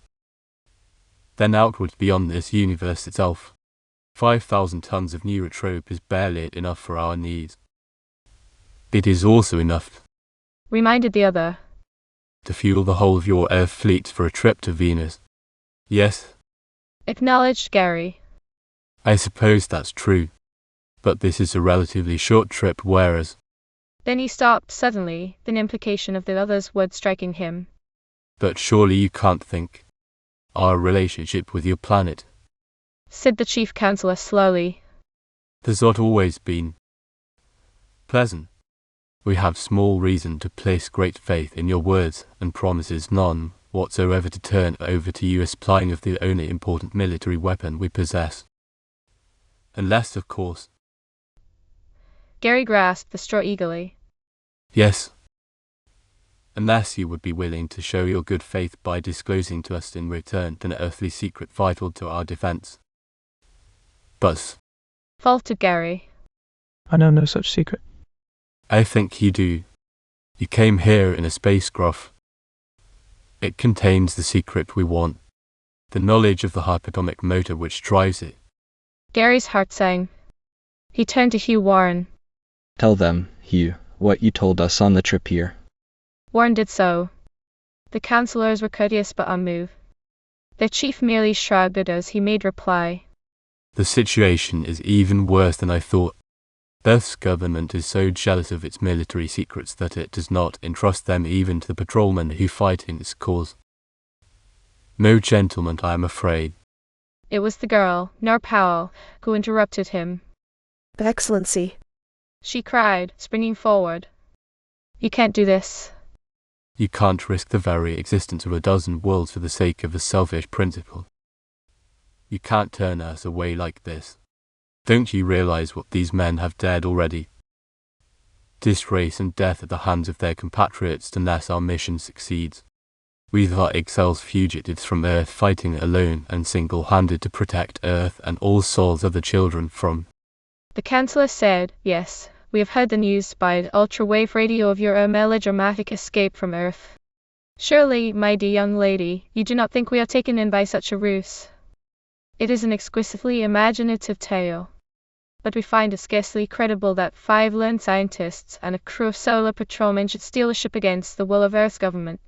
Then outward beyond this universe itself. 5,000 tons of neurotrope is barely enough for our needs. It is also enough, reminded the other, to fuel the whole of your Earth fleet for a trip to Venus. Yes, acknowledged Gary. I suppose that's true. But this is a relatively short trip, whereas... Then he stopped suddenly, the implication of the other's words striking him. But surely you can't think. Our relationship with your planet, said the chief counselor slowly, has not always been pleasant. We have small reason to place great faith in your words and promises, none whatsoever to turn over to you a supplying of the only important military weapon we possess. Unless, of course... Gary grasped the straw eagerly. Yes. Unless you would be willing to show your good faith by disclosing to us in return an earthly secret vital to our defense. But... faltered Gary. I know no such secret. I think you do. You came here in a spacecraft. It contains the secret we want. The knowledge of the hyperatomic motor which drives it. Gary's heart sank. He turned to Hugh Warren. Tell them, Hugh, what you told us on the trip here. Warren did so. The counselors were courteous but unmoved. Their chief merely shrugged as he made reply. The situation is even worse than I thought. Earth's government is so jealous of its military secrets that it does not entrust them even to the patrolmen who fight in its cause. No gentleman, I am afraid. It was the girl, Nora Powell, who interrupted him. Excellency, she cried, springing forward. You can't do this. You can't risk the very existence of a dozen worlds for the sake of a selfish principle. You can't turn us away like this. Don't you realize what these men have dared already? Disgrace and death at the hands of their compatriots unless our mission succeeds. We are exiles, fugitives from Earth, fighting alone and single-handed to protect Earth and all souls of the children from... The Chancellor said, yes, we have heard the news by ultra-wave radio of your melodramatic escape from Earth. Surely, my dear young lady, you do not think we are taken in by such a ruse. It is an exquisitely imaginative tale. But we find it scarcely credible that 5 learned scientists and a crew of solar patrolmen should steal a ship against the will of Earth's government.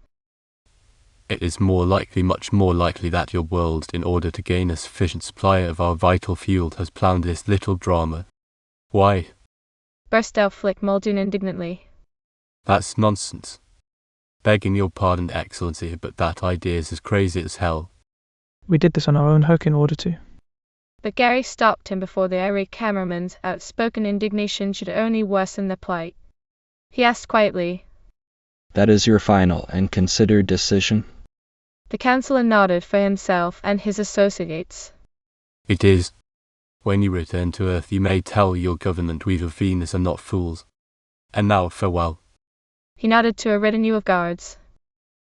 It is more likely, much more likely, that your world, in order to gain a sufficient supply of our vital fuel, has planned this little drama. Why? Burst out Flick Muldoon indignantly. That's nonsense. Begging your pardon, Excellency, but that idea is as crazy as hell. We did this on our own hook in order to. But Gary stopped him before the irate cameraman's outspoken indignation should only worsen their plight. He asked quietly, That is your final and considered decision? The Chancellor nodded for himself and his associates. It is. When you return to Earth, you may tell your government we of Venus are not fools. And now, farewell. He nodded to a retinue of guards.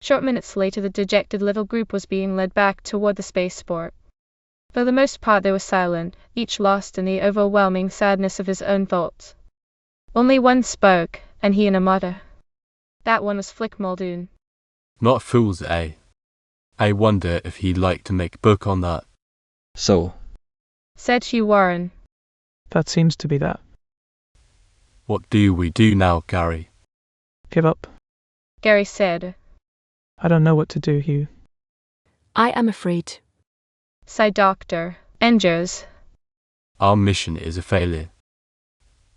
Short minutes later, the dejected little group was being led back toward the spaceport. For the most part they were silent, each lost in the overwhelming sadness of his own thoughts. Only one spoke, and he in a mutter. That one was Flick Muldoon. Not fools, eh? I wonder if he'd like to make book on that. So, said Hugh Warren. That seems to be that. What do we do now, Gary? Give up. Gary said. I don't know what to do, Hugh. I am afraid. Sighed Dr. Engers. Our mission is a failure.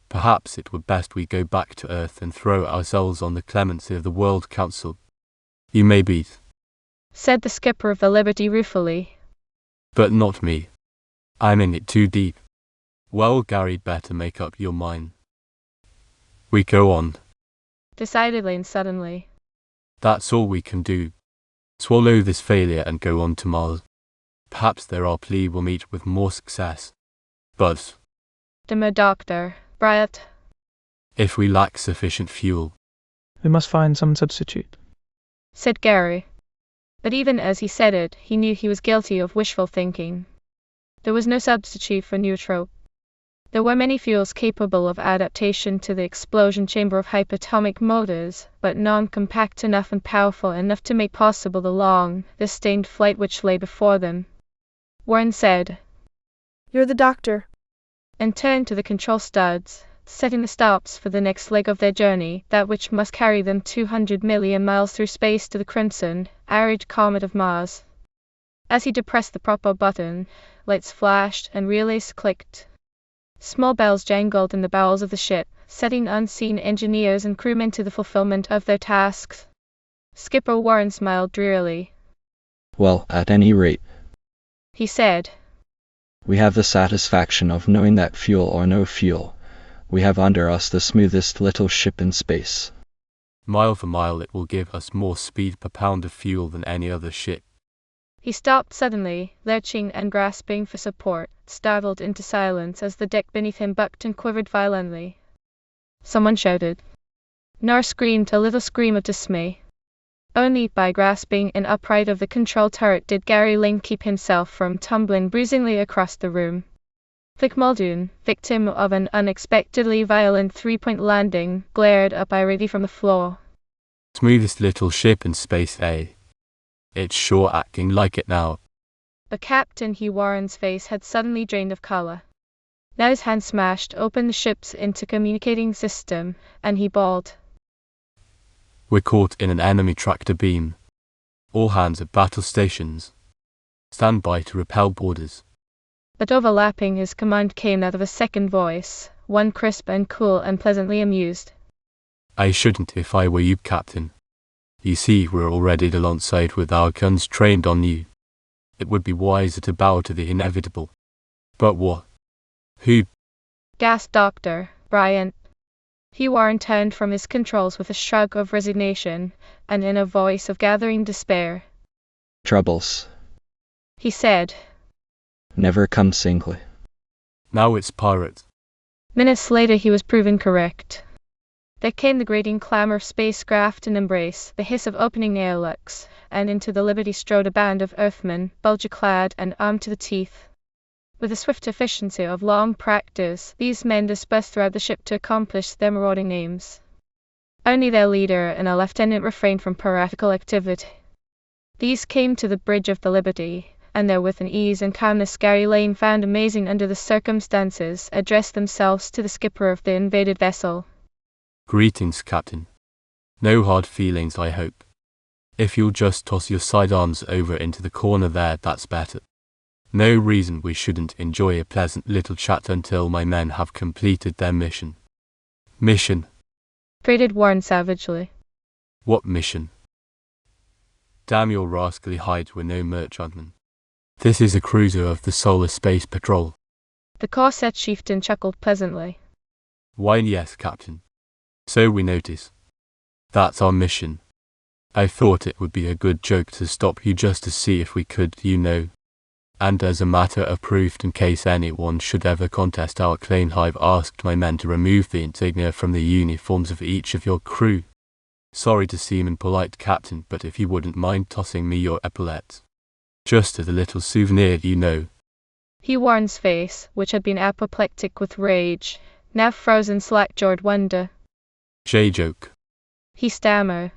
Perhaps it were best we go back to Earth and throw ourselves on the clemency of the World Council. You may be, said the skipper of the Liberty ruefully. But not me. I'm in it too deep. Well, Gary, better make up your mind. We go on. Decidedly and suddenly. That's all we can do. Swallow this failure and go on to Mars. Perhaps there our plea will meet with more success. But, demurred Dr. Bryant, if we lack sufficient fuel, we must find some substitute, said Gary. But even as he said it, he knew he was guilty of wishful thinking. There was no substitute for neutrope. There were many fuels capable of adaptation to the explosion chamber of hyperatomic motors, but none compact enough and powerful enough to make possible the long, sustained flight which lay before them. Warren said, "You're the doctor." and turned to the control studs, setting the stops for the next leg of their journey, that which must carry them 200 million miles through space to the crimson, arid comet of Mars. As he depressed the proper button, lights flashed and relays clicked. Small bells jangled in the bowels of the ship, setting unseen engineers and crewmen to the fulfillment of their tasks. Skipper Warren smiled drearily. Well, at any rate, He said, we have the satisfaction of knowing that fuel or no fuel, we have under us the smoothest little ship in space. Mile for mile it will give us more speed per pound of fuel than any other ship. He stopped suddenly, lurching and grasping for support, startled into silence as the deck beneath him bucked and quivered violently. Someone shouted. Nor screamed a little scream of dismay. Only by grasping an upright of the control turret did Gary Lane keep himself from tumbling bruisingly across the room. Vic Muldoon, victim of an unexpectedly violent three-point landing, glared up irritedly from the floor. Smoothest little ship in space, eh? It's sure acting like it now. But Captain Hugh Warren's face had suddenly drained of color. Now his hand smashed open the ship's intercommunicating system, and he bawled. We're caught in an enemy tractor beam. All hands at battle stations. Stand by to repel boarders. But overlapping his command came that of a second voice, one crisp and cool and pleasantly amused. I shouldn't if I were you, Captain. You see, we're already alongside with our guns trained on you. It would be wiser to bow to the inevitable. But what? Who? Gasped Dr. Bryant. Hugh Warren turned from his controls with a shrug of resignation, and in a voice of gathering despair. Troubles He said. never come singly. Now it's pirate. Minutes later he was proven correct. There came the grating clamor of spacecraft and embrace, the hiss of opening airlocks, and into the Liberty strode a band of Earthmen, bulgy-clad and armed to the teeth. With the swift efficiency of long practice, these men dispersed throughout the ship to accomplish their marauding aims. Only their leader and a lieutenant refrained from piratical activity. These came to the bridge of the Liberty, and there with an ease and calmness Gary Lane found amazing under the circumstances, addressed themselves to the skipper of the invaded vessel. Greetings, Captain. No hard feelings, I hope. If you'll just toss your sidearms over into the corner there, that's better. No reason we shouldn't enjoy a pleasant little chat until my men have completed their mission. Mission? Grated Warren savagely. What mission? Damn your rascally hides, we're no merchantmen. This is a cruiser of the Solar Space Patrol. The corset chieftain chuckled pleasantly. Why, yes, Captain. So we notice. That's our mission. I thought it would be a good joke to stop you just to see if we could, you know. And as a matter of proof, in case anyone should ever contest our claim, I've asked my men to remove the insignia from the uniforms of each of your crew. Sorry to seem impolite, Captain, but if you wouldn't mind tossing me your epaulets. Just as a little souvenir, you know. Hugh Warren's face, which had been apoplectic with rage, now froze in slack-jawed wonder. J-joke. He stammered.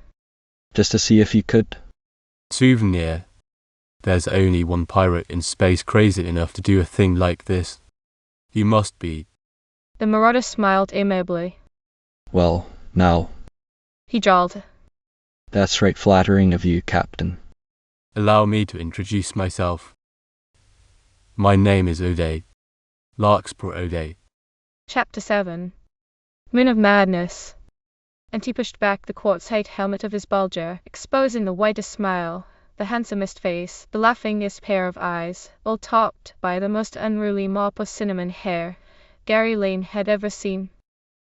Just to see if you could. Souvenir. There's only one pirate in space crazy enough to do a thing like this. You must be. The marauder smiled amiably. Well, now. He drawled. That's right flattering of you, Captain. Allow me to introduce myself. My name is O'Day. Larkspur O'Day. Chapter 7. Moon of Madness. And he pushed back the quartz-height helmet of his bulger, exposing the whitest smile, the handsomest face, the laughingest pair of eyes, all topped by the most unruly mop of cinnamon hair Gary Lane had ever seen.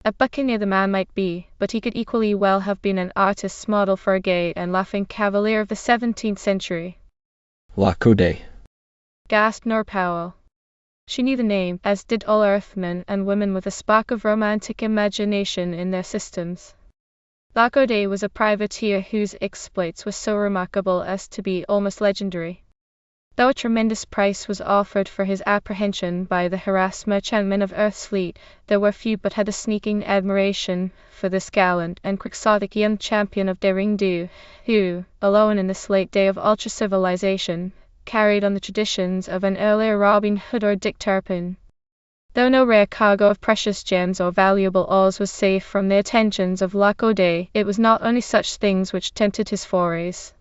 A buccaneer the man might be, but he could equally well have been an artist's model for a gay and laughing cavalier of the 17th century. Lac-O'Day, Gasped Nor Powell. She knew the name, as did all Earthmen and women with a spark of romantic imagination in their systems. Lac-O'Day was a privateer whose exploits were so remarkable as to be almost legendary. Though a tremendous price was offered for his apprehension by the harassed merchantmen of Earth's fleet, there were few but had a sneaking admiration for this gallant and quixotic young champion of derring-do, who, alone in this late day of ultra-civilization, carried on the traditions of an earlier Robin Hood or Dick Turpin. Though no rare cargo of precious gems or valuable ores was safe from the attentions of Lac O'Day, it was not only such things which tempted his forays.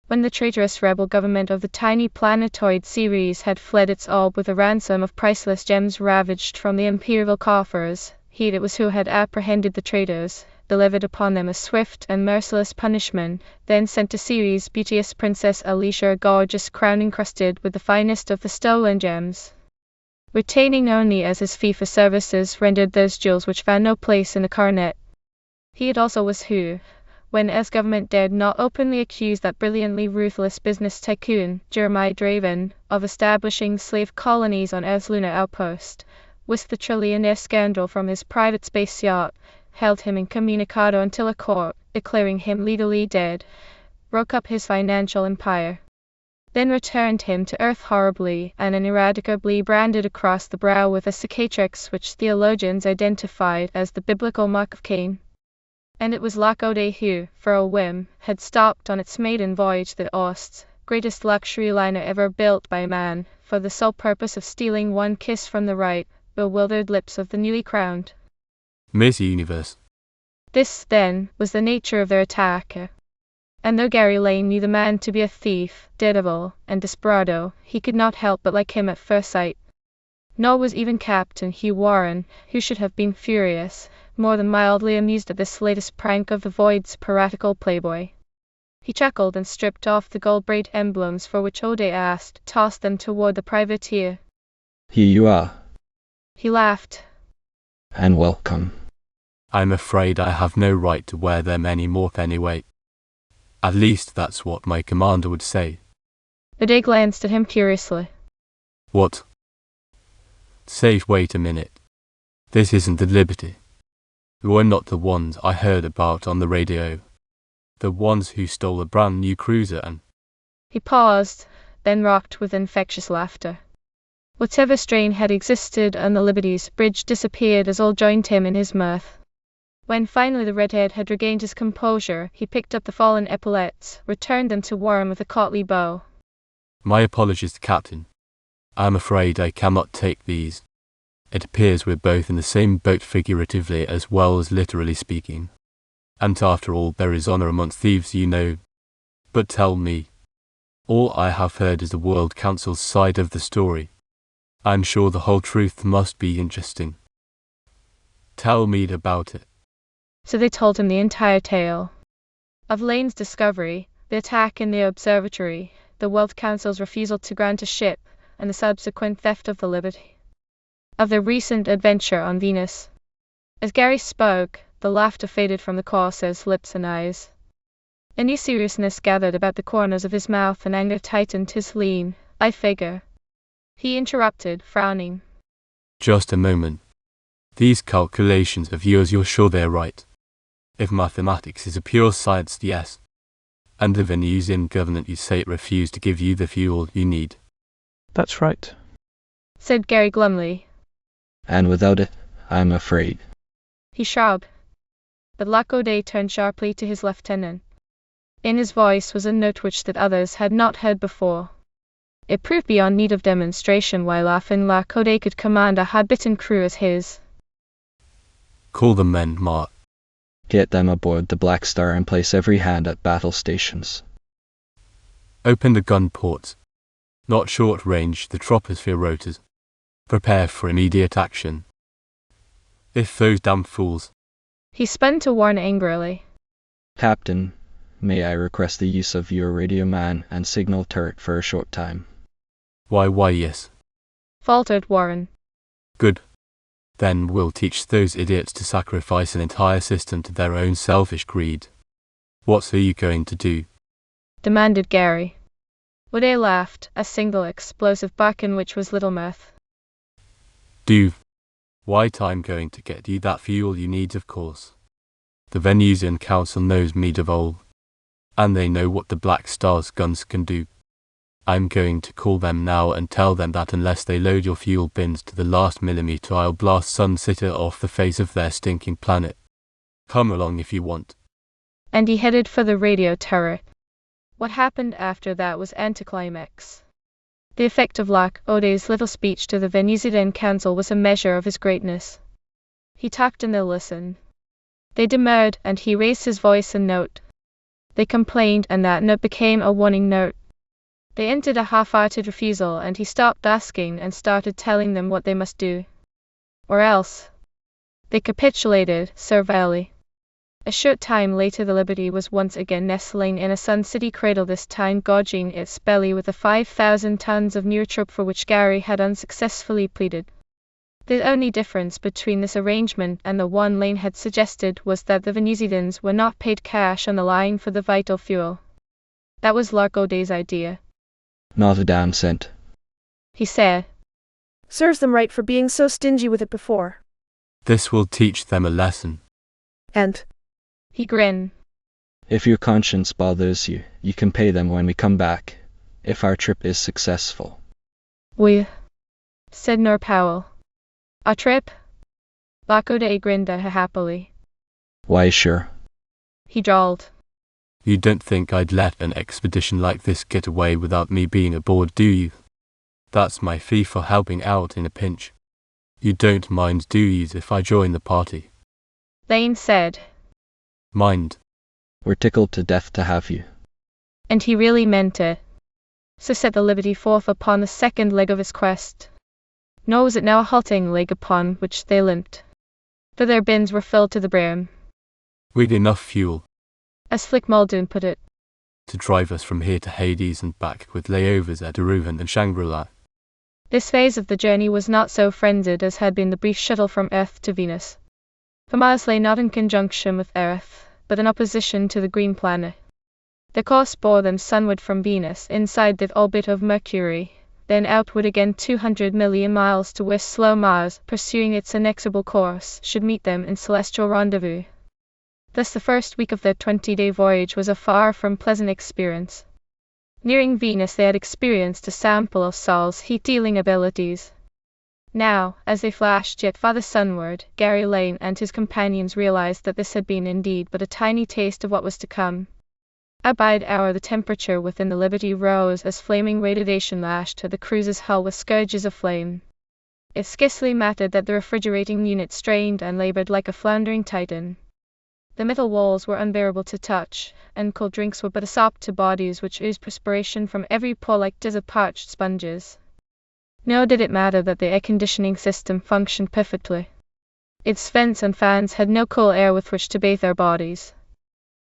When the traitorous rebel government of the tiny planetoid Ceres had fled its orb with a ransom of priceless gems ravaged from the imperial coffers, he it was who had apprehended the traitors, delivered upon them a swift and merciless punishment, then sent to Ceres' beauteous princess Alicia a gorgeous crown encrusted with the finest of the stolen gems, retaining only as his fee for services rendered those jewels which found no place in the coronet. He it also was who, when as government dared not openly accuse that brilliantly ruthless business tycoon, Jeremiah Draven, of establishing slave colonies on Earth's lunar outpost, whisked the trillionaire scoundrel from his private space yacht, held him incommunicado until a court, declaring him legally dead, broke up his financial empire, then returned him to Earth horribly and ineradicably branded across the brow with a cicatrix which theologians identified as the biblical mark of Cain. And it was Lac O'Day who, for a whim, had stopped on its maiden voyage the Ost's greatest luxury liner ever built by man, for the sole purpose of stealing one kiss from the ripe, bewildered lips of the newly crowned Miss Universe. This, then, was the nature of their attack. And though Gary Lane knew the man to be a thief, daredevil, and desperado, he could not help but like him at first sight. Nor was even Captain Hugh Warren, who should have been furious, more than mildly amused at this latest prank of the Void's piratical playboy. He chuckled and stripped off the gold braid emblems for which O'Day asked, tossed them toward the privateer. Here you are. He laughed. And welcome. I'm afraid I have no right to wear them any more anyway. At least that's what my commander would say. O'Day glanced at him curiously. What? Say, wait a minute. This isn't the Liberty. We're not the ones I heard about on the radio. The ones who stole a brand new cruiser and... He paused, then rocked with infectious laughter. Whatever strain had existed on the Liberty's bridge disappeared as all joined him in his mirth. When finally the redhead had regained his composure, he picked up the fallen epaulets, returned them to Warren with a courtly bow. My apologies, Captain. I'm afraid I cannot take these. It appears we're both in the same boat figuratively as well as literally speaking. And after all, there is honor amongst thieves, you know. But tell me. All I have heard is the World Council's side of the story. I'm sure the whole truth must be interesting. Tell me about it. So they told him the entire tale. Of Lane's discovery, the attack in the observatory, the World Council's refusal to grant a ship, and the subsequent theft of the Liberty. Of their recent adventure on Venus. As Gary spoke, the laughter faded from the corsair's lips and eyes. A new seriousness gathered about the corners of his mouth and anger tightened his lean, eye figure. He interrupted, frowning. Just a moment. These calculations of yours, you're sure they're right? If mathematics is a pure science, yes. And the Venusian government, you say it refused to give you the fuel you need. That's right, said Gary glumly. And without it, I'm afraid. He shrugged. But Lac O'Day turned sharply to his lieutenant. In his voice was a note which the others had not heard before. It proved beyond need of demonstration why laughing Lac O'Day could command a hard-bitten crew as his. Call the men, Mark. Get them aboard the Black Star and place every hand at battle stations. Open the gun ports. Not short range, the troposphere rotors. Prepare for immediate action. If those damn fools... He spun to Warren angrily. Captain, may I request the use of your radio man and signal turret for a short time? Why yes. Faltered Warren. Good. Then we'll teach those idiots to sacrifice an entire system to their own selfish greed. What are you going to do? Demanded Gary. O'Day laughed, a single explosive bark in which was little mirth. Do. White, I'm going to get you that fuel you need, of course. The Venusian Council knows me of old, and they know what the Black Star's guns can do. I'm going to call them now and tell them that unless they load your fuel bins to the last millimeter, I'll blast Sun Sitter off the face of their stinking planet. Come along if you want. And he headed for the radio turret. What happened after that was anticlimax. The effect of Locke O'Day's little speech to the Venusian Council was a measure of his greatness. He talked and they listened. They demurred, and he raised his voice a note. They complained, and that note became a warning note. They entered a half-hearted refusal, and he stopped asking and started telling them what they must do. Or else. They capitulated, servilely. A short time later the Liberty was once again nestling in a Sun City cradle, this time gorging its belly with the 5,000 tons of neutrope for which Gary had unsuccessfully pleaded. The only difference between this arrangement and the one Lane had suggested was that the Venusians were not paid cash on the line for the vital fuel. That was Locke O'Day's idea. Not a damn cent, he said. Serves them right for being so stingy with it before. This will teach them a lesson. And he grinned. If your conscience bothers you, you can pay them when we come back, if our trip is successful. We, said Nor Powell. A trip? Locke O'Day grinned at her happily. Why, sure. He drawled. You don't think I'd let an expedition like this get away without me being aboard, do you? That's my fee for helping out in a pinch. You don't mind, do you, if I join the party? Lane said. Mind. We're tickled to death to have you. And he really meant it. So set the Liberty forth upon the second leg of its quest. Nor was it now a halting leg upon which they limped, for their bins were filled to the brim. We'd enough fuel, as Flick Muldoon put it, to drive us from here to Hades and back, with layovers at Aruhan and Shangri-La. This phase of the journey was not so frenzied as had been the brief shuttle from Earth to Venus. For Mars lay not in conjunction with Earth, but in opposition to the green planet. The course bore them sunward from Venus, inside the orbit of Mercury, then outward again 200 million miles to where slow Mars, pursuing its inexorable course, should meet them in celestial rendezvous. Thus the first week of their 20-day voyage was a far from pleasant experience. Nearing Venus they had experienced a sample of Sol's heat-dealing abilities. Now, as they flashed yet farther sunward, Gary Lane and his companions realized that this had been indeed but a tiny taste of what was to come. Hour by hour the temperature within the Liberty rose as flaming radiation lashed at the cruiser's hull with scourges of flame. It scarcely mattered that the refrigerating unit strained and labored like a floundering titan. The metal walls were unbearable to touch, and cold drinks were but a sop to bodies which oozed perspiration from every pore like desert parched sponges. Nor did it matter that the air-conditioning system functioned perfectly. Its vents and fans had no cool air with which to bathe their bodies.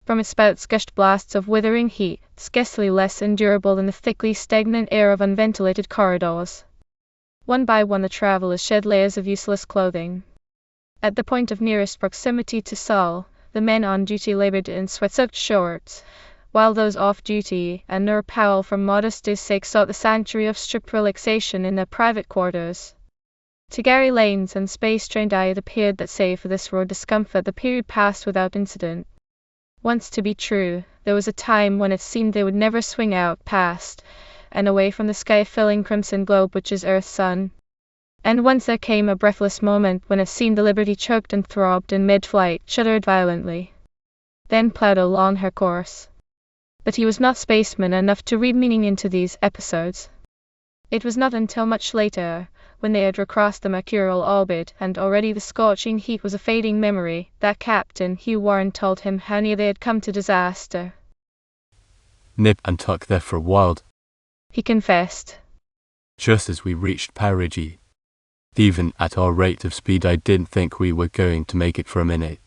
From its spouts gushed blasts of withering heat, scarcely less endurable than the thickly stagnant air of unventilated corridors. One by one the travelers shed layers of useless clothing. At the point of nearest proximity to Sol, the men on duty labored in sweat-soaked shorts, while those off duty and Nur Powell for modesty's sake sought the sanctuary of strict relaxation in their private quarters. To Gary Lane's and space-trained eye it appeared that save for this raw discomfort the period passed without incident. Once, to be true, there was a time when it seemed they would never swing out past and away from the sky-filling crimson globe which is Earth's sun. And once there came a breathless moment when it seemed the Liberty choked and throbbed in mid-flight, shuddered violently, then plowed along her course. But he was not spaceman enough to read meaning into these episodes. It was not until much later, when they had recrossed the mercurial orbit and already the scorching heat was a fading memory, that Captain Hugh Warren told him how near they had come to disaster. Nip and tuck there for a while, he confessed. Just as we reached perigee. Even at our rate of speed I didn't think we were going to make it for a minute.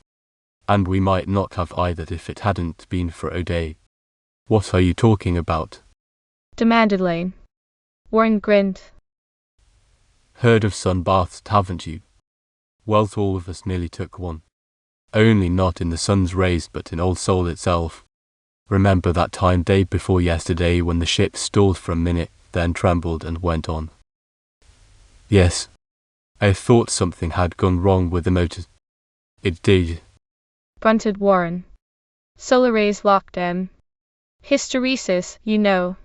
And we might not have either if it hadn't been for O'Day. What are you talking about? Demanded Lane. Warren grinned. Heard of sunbaths, haven't you? Well, all of us nearly took one. Only not in the sun's rays but in Old Sol itself. Remember that time day before yesterday when the ship stalled for a minute, then trembled and went on? Yes. I thought something had gone wrong with the motors. It did, grunted Warren. Solar rays locked them. Hysteresis, you know.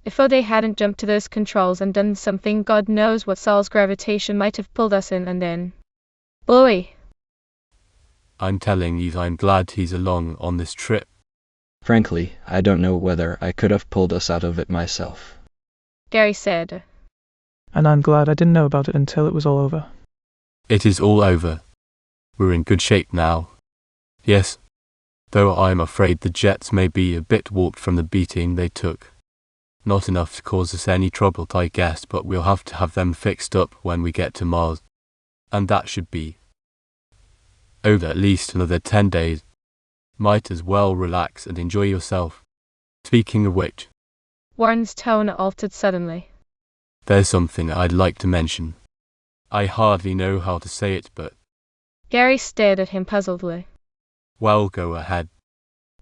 If O'Day hadn't jumped to those controls and done something, God knows what Sol's gravitation might have pulled us in and then. Boy! I'm telling you, I'm glad he's along on this trip. Frankly, I don't know whether I could have pulled us out of it myself. Gary said. And I'm glad I didn't know about it until it was all over. It is all over. We're in good shape now. Yes, though I'm afraid the jets may be a bit warped from the beating they took. Not enough to cause us any trouble, I guess, but we'll have to have them fixed up when we get to Mars. And that should be over at least another 10 days. Might as well relax and enjoy yourself. Speaking of which, Warren's tone altered suddenly. there's something I'd like to mention. I hardly know how to say it, but Gary stared at him puzzledly. well, go ahead.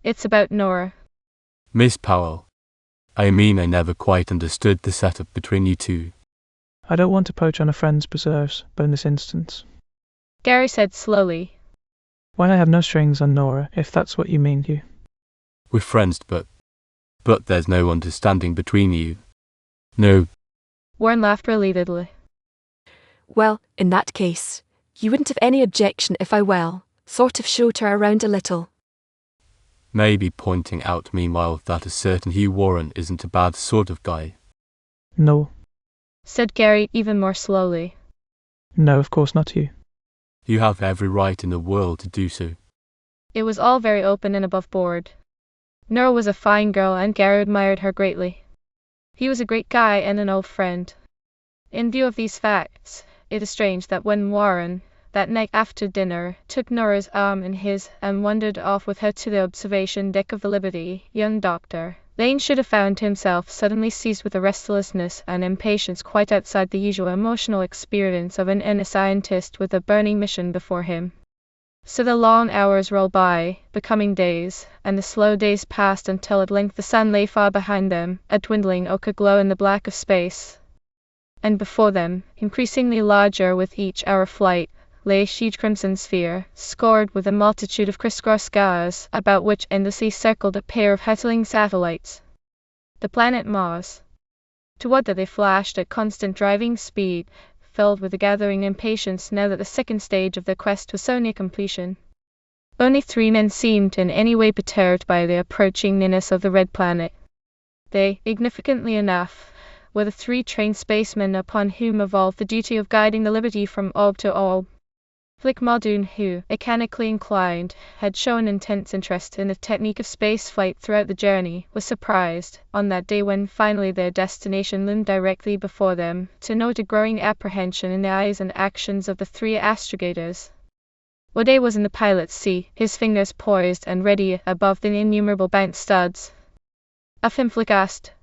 It's about Nora. Miss Powell. I mean, I never quite understood the setup between you two. I don't want to poach on a friend's preserves, but in this instance, Gary said slowly. why I have no strings on Nora, if that's what you mean, Hugh. We're friends, but there's no understanding between you. No, Warren laughed relievedly. Well, in that case, you wouldn't have any objection if I, sort of showed her around a little. maybe pointing out meanwhile that a certain Hugh Warren isn't a bad sort of guy. No, Said Gary even more slowly. no, of course not Hugh. You have every right in the world to do so. It was all very open and above board. Nora was a fine girl and Gary admired her greatly. He was a great guy and an old friend. In view of these facts, it is strange that when Warren, that night after dinner, took Nora's arm in his and wandered off with her to the observation deck of the Liberty, young Doctor Lane should have found himself suddenly seized with a restlessness and impatience quite outside the usual emotional experience of an inner scientist with a burning mission before him. So the long hours rolled by, becoming days, and the slow days passed until at length the sun lay far behind them, a dwindling ochre glow in the black of space. And before them, increasingly larger with each hour flight, lay a huge crimson sphere, scored with a multitude of crisscross stars, about which endlessly circled a pair of hurtling satellites. The planet Mars. Toward that they flashed at constant driving speed, filled with a gathering impatience now that the second stage of their quest was so near completion. Only 3 men seemed in any way perturbed by the approaching nearness of the red planet. They, significantly enough, were the 3 trained spacemen upon whom evolved the duty of guiding the Liberty from orb to orb. Flick Muldoon, who, mechanically inclined, had shown intense interest in the technique of space flight throughout the journey, was surprised, on that day when finally their destination loomed directly before them, to note a growing apprehension in the eyes and actions of the 3 astrogators. O'Day was in the pilot's seat, his fingers poised and ready above the innumerable bent studs. Of him Flick asked,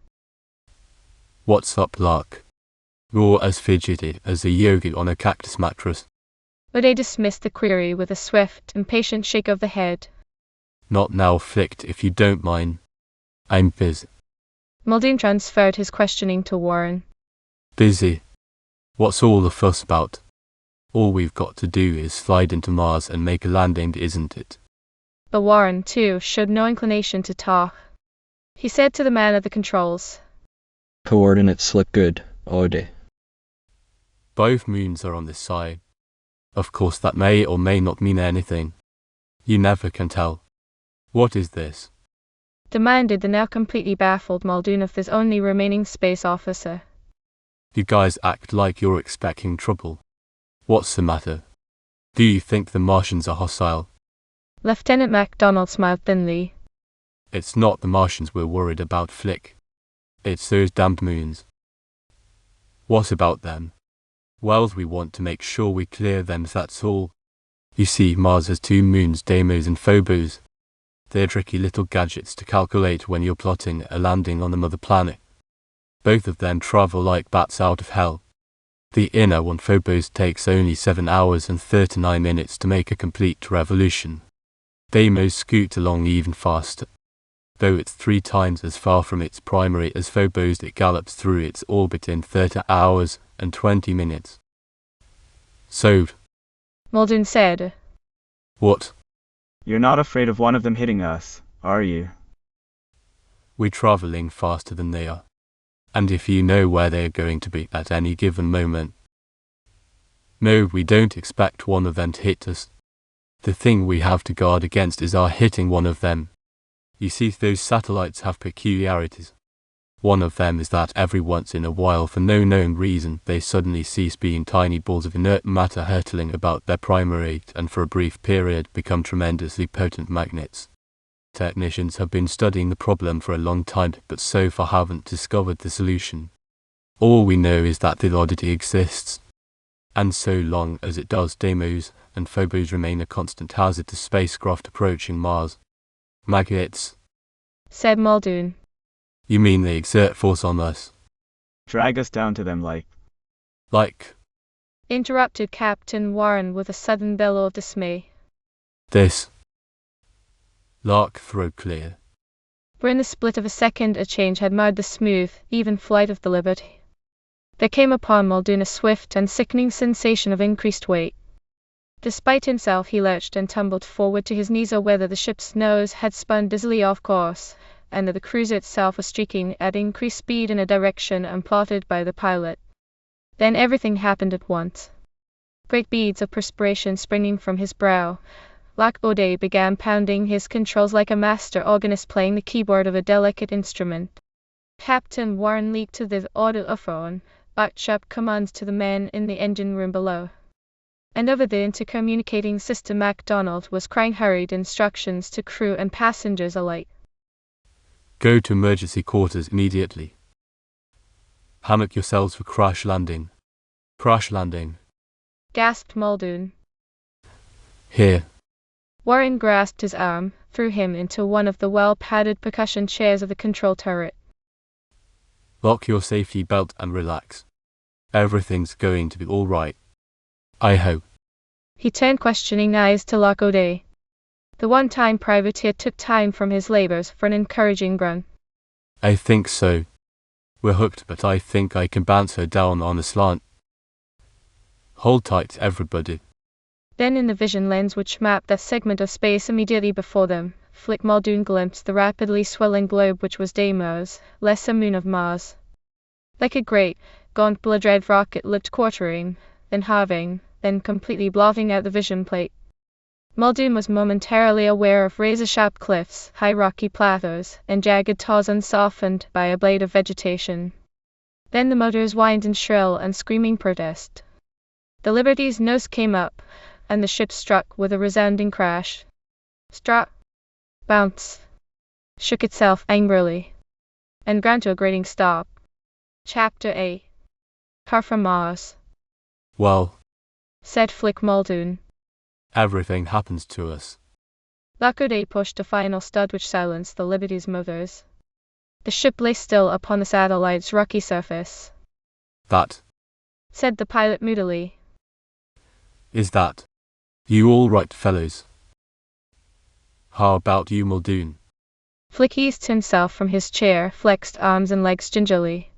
What's up, Lark? You're as fidgety as a yogi on a cactus mattress. O'Day dismissed the query with a swift, impatient shake of the head. Not now, Flicked, if you don't mind. I'm busy. Muldoon transferred his questioning to Warren. Busy? What's all the fuss about? All we've got to do is slide into Mars and make a landing, isn't it? But Warren, too, showed no inclination to talk. He said to the man at the controls, Coordinates look good, Ode. Both moons are on this side. Of course, that may or may not mean anything. You never can tell. What is this? Demanded the now completely baffled Muldoon of this only remaining space officer. You guys act like you're expecting trouble. What's the matter? Do you think the Martians are hostile? Lieutenant MacDonald smiled thinly. It's not the Martians we're worried about, Flick. It's those damned moons. What about them? Well, we want to make sure we clear them, that's all. You see, Mars has 2 moons, Deimos and Phobos. They're tricky little gadgets to calculate when you're plotting a landing on the mother planet. Both of them travel like bats out of hell. The inner one, Phobos, takes only 7 hours and 39 minutes to make a complete revolution. Deimos scoot along even faster. Though it's 3 times as far from its primary as Phobos, it gallops through its orbit in 30 hours and 20 minutes. So, Muldoon said. What? You're not afraid of one of them hitting us, are you? We're traveling faster than they are. And if you know where they are going to be at any given moment. No, we don't expect one of them to hit us. The thing we have to guard against is our hitting one of them. You see, those satellites have peculiarities. One of them is that every once in a while, for no known reason, they suddenly cease being tiny balls of inert matter hurtling about their primary and for a brief period become tremendously potent magnets. Technicians have been studying the problem for a long time, but so far haven't discovered the solution. All we know is that the oddity exists. And so long as it does, Deimos and Phobos remain a constant hazard to spacecraft approaching Mars. Maggots, said Muldoon. You mean they exert force on us? Drag us down to them Like? Interrupted Captain Warren with a sudden bellow of dismay. This. Lark, throw clear. For in the split of a second a change had marred the smooth, even flight of the Liberty. There came upon Muldoon a swift and sickening sensation of increased weight. Despite himself he lurched and tumbled forward to his knees, whether the ship's nose had spun dizzily off course, and that the cruiser itself was streaking at increased speed in a direction unplotted by the pilot. Then everything happened at once. Great beads of perspiration springing from his brow, Loch O'Day began pounding his controls like a master organist playing the keyboard of a delicate instrument. Captain Warren leaped to the audiophone, barked sharp commands to the men in the engine room below. And over the intercommunicating system MacDonald was crying hurried instructions to crew and passengers alike. Go to emergency quarters immediately. Hammock yourselves for crash landing. Crash landing. Gasped Muldoon. Here. Warren grasped his arm, threw him into one of the well-padded percussion chairs of the control turret. Lock your safety belt and relax. Everything's going to be all right. I hope. He turned questioning eyes to Loch O'Day. The one-time privateer took time from his labors for an encouraging grunt. I think so. We're hooked, but I think I can bounce her down on a slant. Hold tight, everybody. Then in the vision lens which mapped that segment of space immediately before them, Flick Muldoon glimpsed the rapidly swelling globe which was Deimos, less a moon of Mars. Like a great, gaunt blood-red rocket looked quartering, then halving, then completely blotting out the vision plate. Muldoon was momentarily aware of razor-sharp cliffs, high rocky plateaus, and jagged taws unsoftened by a blade of vegetation. Then the motors whined in shrill and screaming protest. The Liberty's nose came up, and the ship struck with a resounding crash. Struck, bounced, shook itself angrily, and ground to a grating stop. Chapter 8. Car from Mars. Well, said Flick Muldoon. Everything happens to us. Loch O'Day pushed a final stud which silenced the Liberty's motors. The ship lay still upon the satellite's rocky surface. That, said the pilot moodily. Is that? You all right, fellows? How about you, Muldoon? Flick eased himself from his chair, flexed arms and legs gingerly.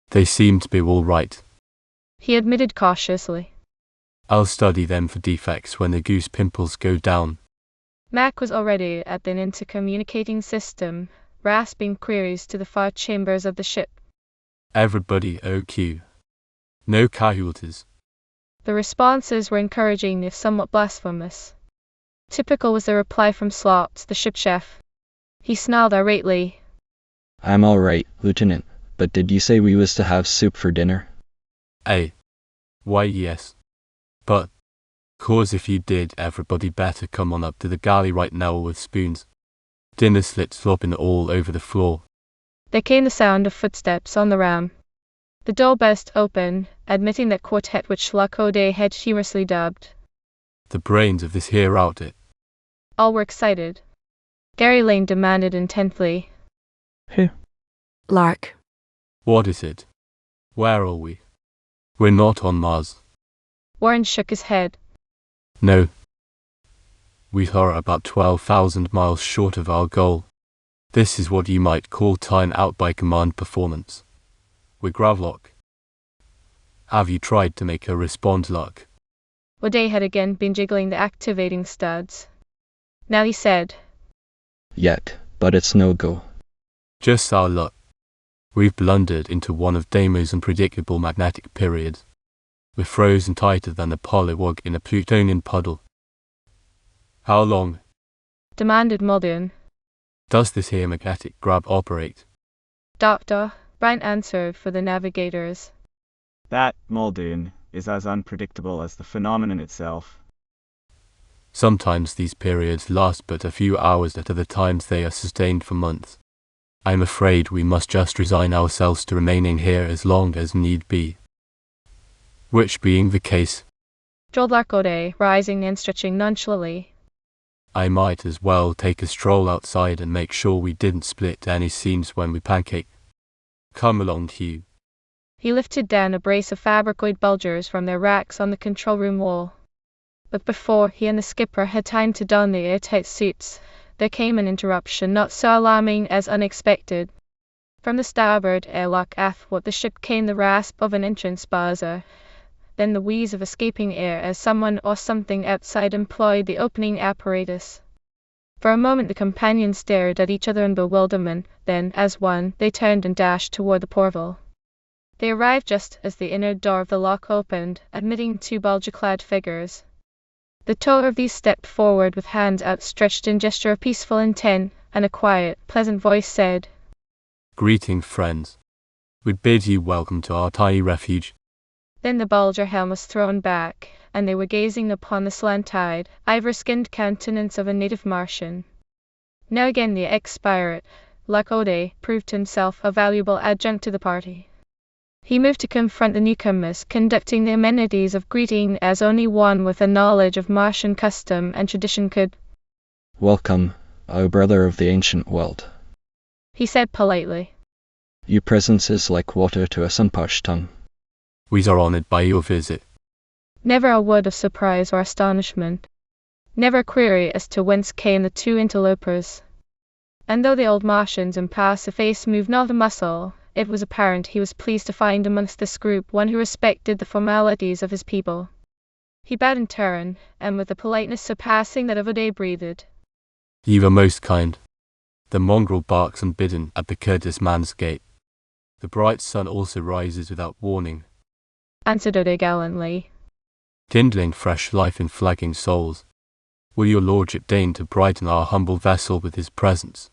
They seem to be all right. He admitted cautiously. I'll study them for defects when the goose pimples go down. Mac was already at the intercommunicating system, rasping queries to the far chambers of the ship. Everybody OQ. No casualties. The responses were encouraging if somewhat blasphemous. Typical was the reply from Slops, the ship chef. He snarled irately. I'm all right, Lieutenant, but did you say we was to have soup for dinner? Why yes. But, course if you did, everybody better come on up to the galley right now with spoons. Dinner slits flopping all over the floor. There came the sound of footsteps on the ram. The door burst open, admitting that quartet which Loch O'Day had humorously dubbed the brains of this here outfit. All were excited. Gary Lane demanded intently. Who? Lark. What is it? Where are we? We're not on Mars. Warren shook his head. No. We are about 12,000 miles short of our goal. This is what you might call tying out by command performance. We're Gravlock. Have you tried to make her respond, Luck? O'Day had again been jiggling the activating studs. Now he said. Yet, but it's no go. Just our luck. We've blundered into one of Deimos' unpredictable magnetic periods. We're frozen tighter than a pollywog in a Plutonian puddle. How long demanded Muldoon. does this here magnetic grab operate? Doctor, Bryant answered for the navigators. That, Muldoon, is as unpredictable as the phenomenon itself. Sometimes these periods last but a few hours, at other times they are sustained for months. I'm afraid we must just resign ourselves to remaining here as long as need be. Which being the case, drawled Larkode, rising and stretching nonchalantly. I might as well take a stroll outside and make sure we didn't split any seams when we pancake. Come along, Hugh. He lifted down a brace of fabricoid bulgers from their racks on the control room wall. But before he and the skipper had time to don the airtight suits, there came an interruption not so alarming as unexpected. From the starboard airlock athwart the ship came the rasp of an entrance buzzer, then the wheeze of escaping air as someone or something outside employed the opening apparatus. For a moment the companions stared at each other in bewilderment, then, as one, they turned and dashed toward the portal. They arrived just as the inner door of the lock opened, admitting two bulger-clad figures. The taller of these stepped forward with hands outstretched in gesture of peaceful intent, and a quiet, pleasant voice said, Greeting, friends. We bid you welcome to our tiny refuge. Then the bulger helm was thrown back, and they were gazing upon the slant-eyed, ivory-skinned countenance of a native Martian. Now again the ex-pirate, Larkode, proved himself a valuable adjunct to the party. He moved to confront the newcomers, conducting the amenities of greeting as only one with a knowledge of Martian custom and tradition could. Welcome, O brother of the ancient world. He said politely. Your presence is like water to a sun-parched tongue. We are honored by your visit. Never a word of surprise or astonishment. Never a query as to whence came the two interlopers. And though the old Martian's impassive face moved not a muscle, it was apparent he was pleased to find amongst this group one who respected the formalities of his people. He bowed in turn, and with a politeness surpassing that of O'Day breathed. You are most kind. The mongrel barks unbidden at the courteous man's gate. The bright sun also rises without warning, answered O'Day gallantly, kindling fresh life in flagging souls. Will your lordship deign to brighten our humble vessel with his presence?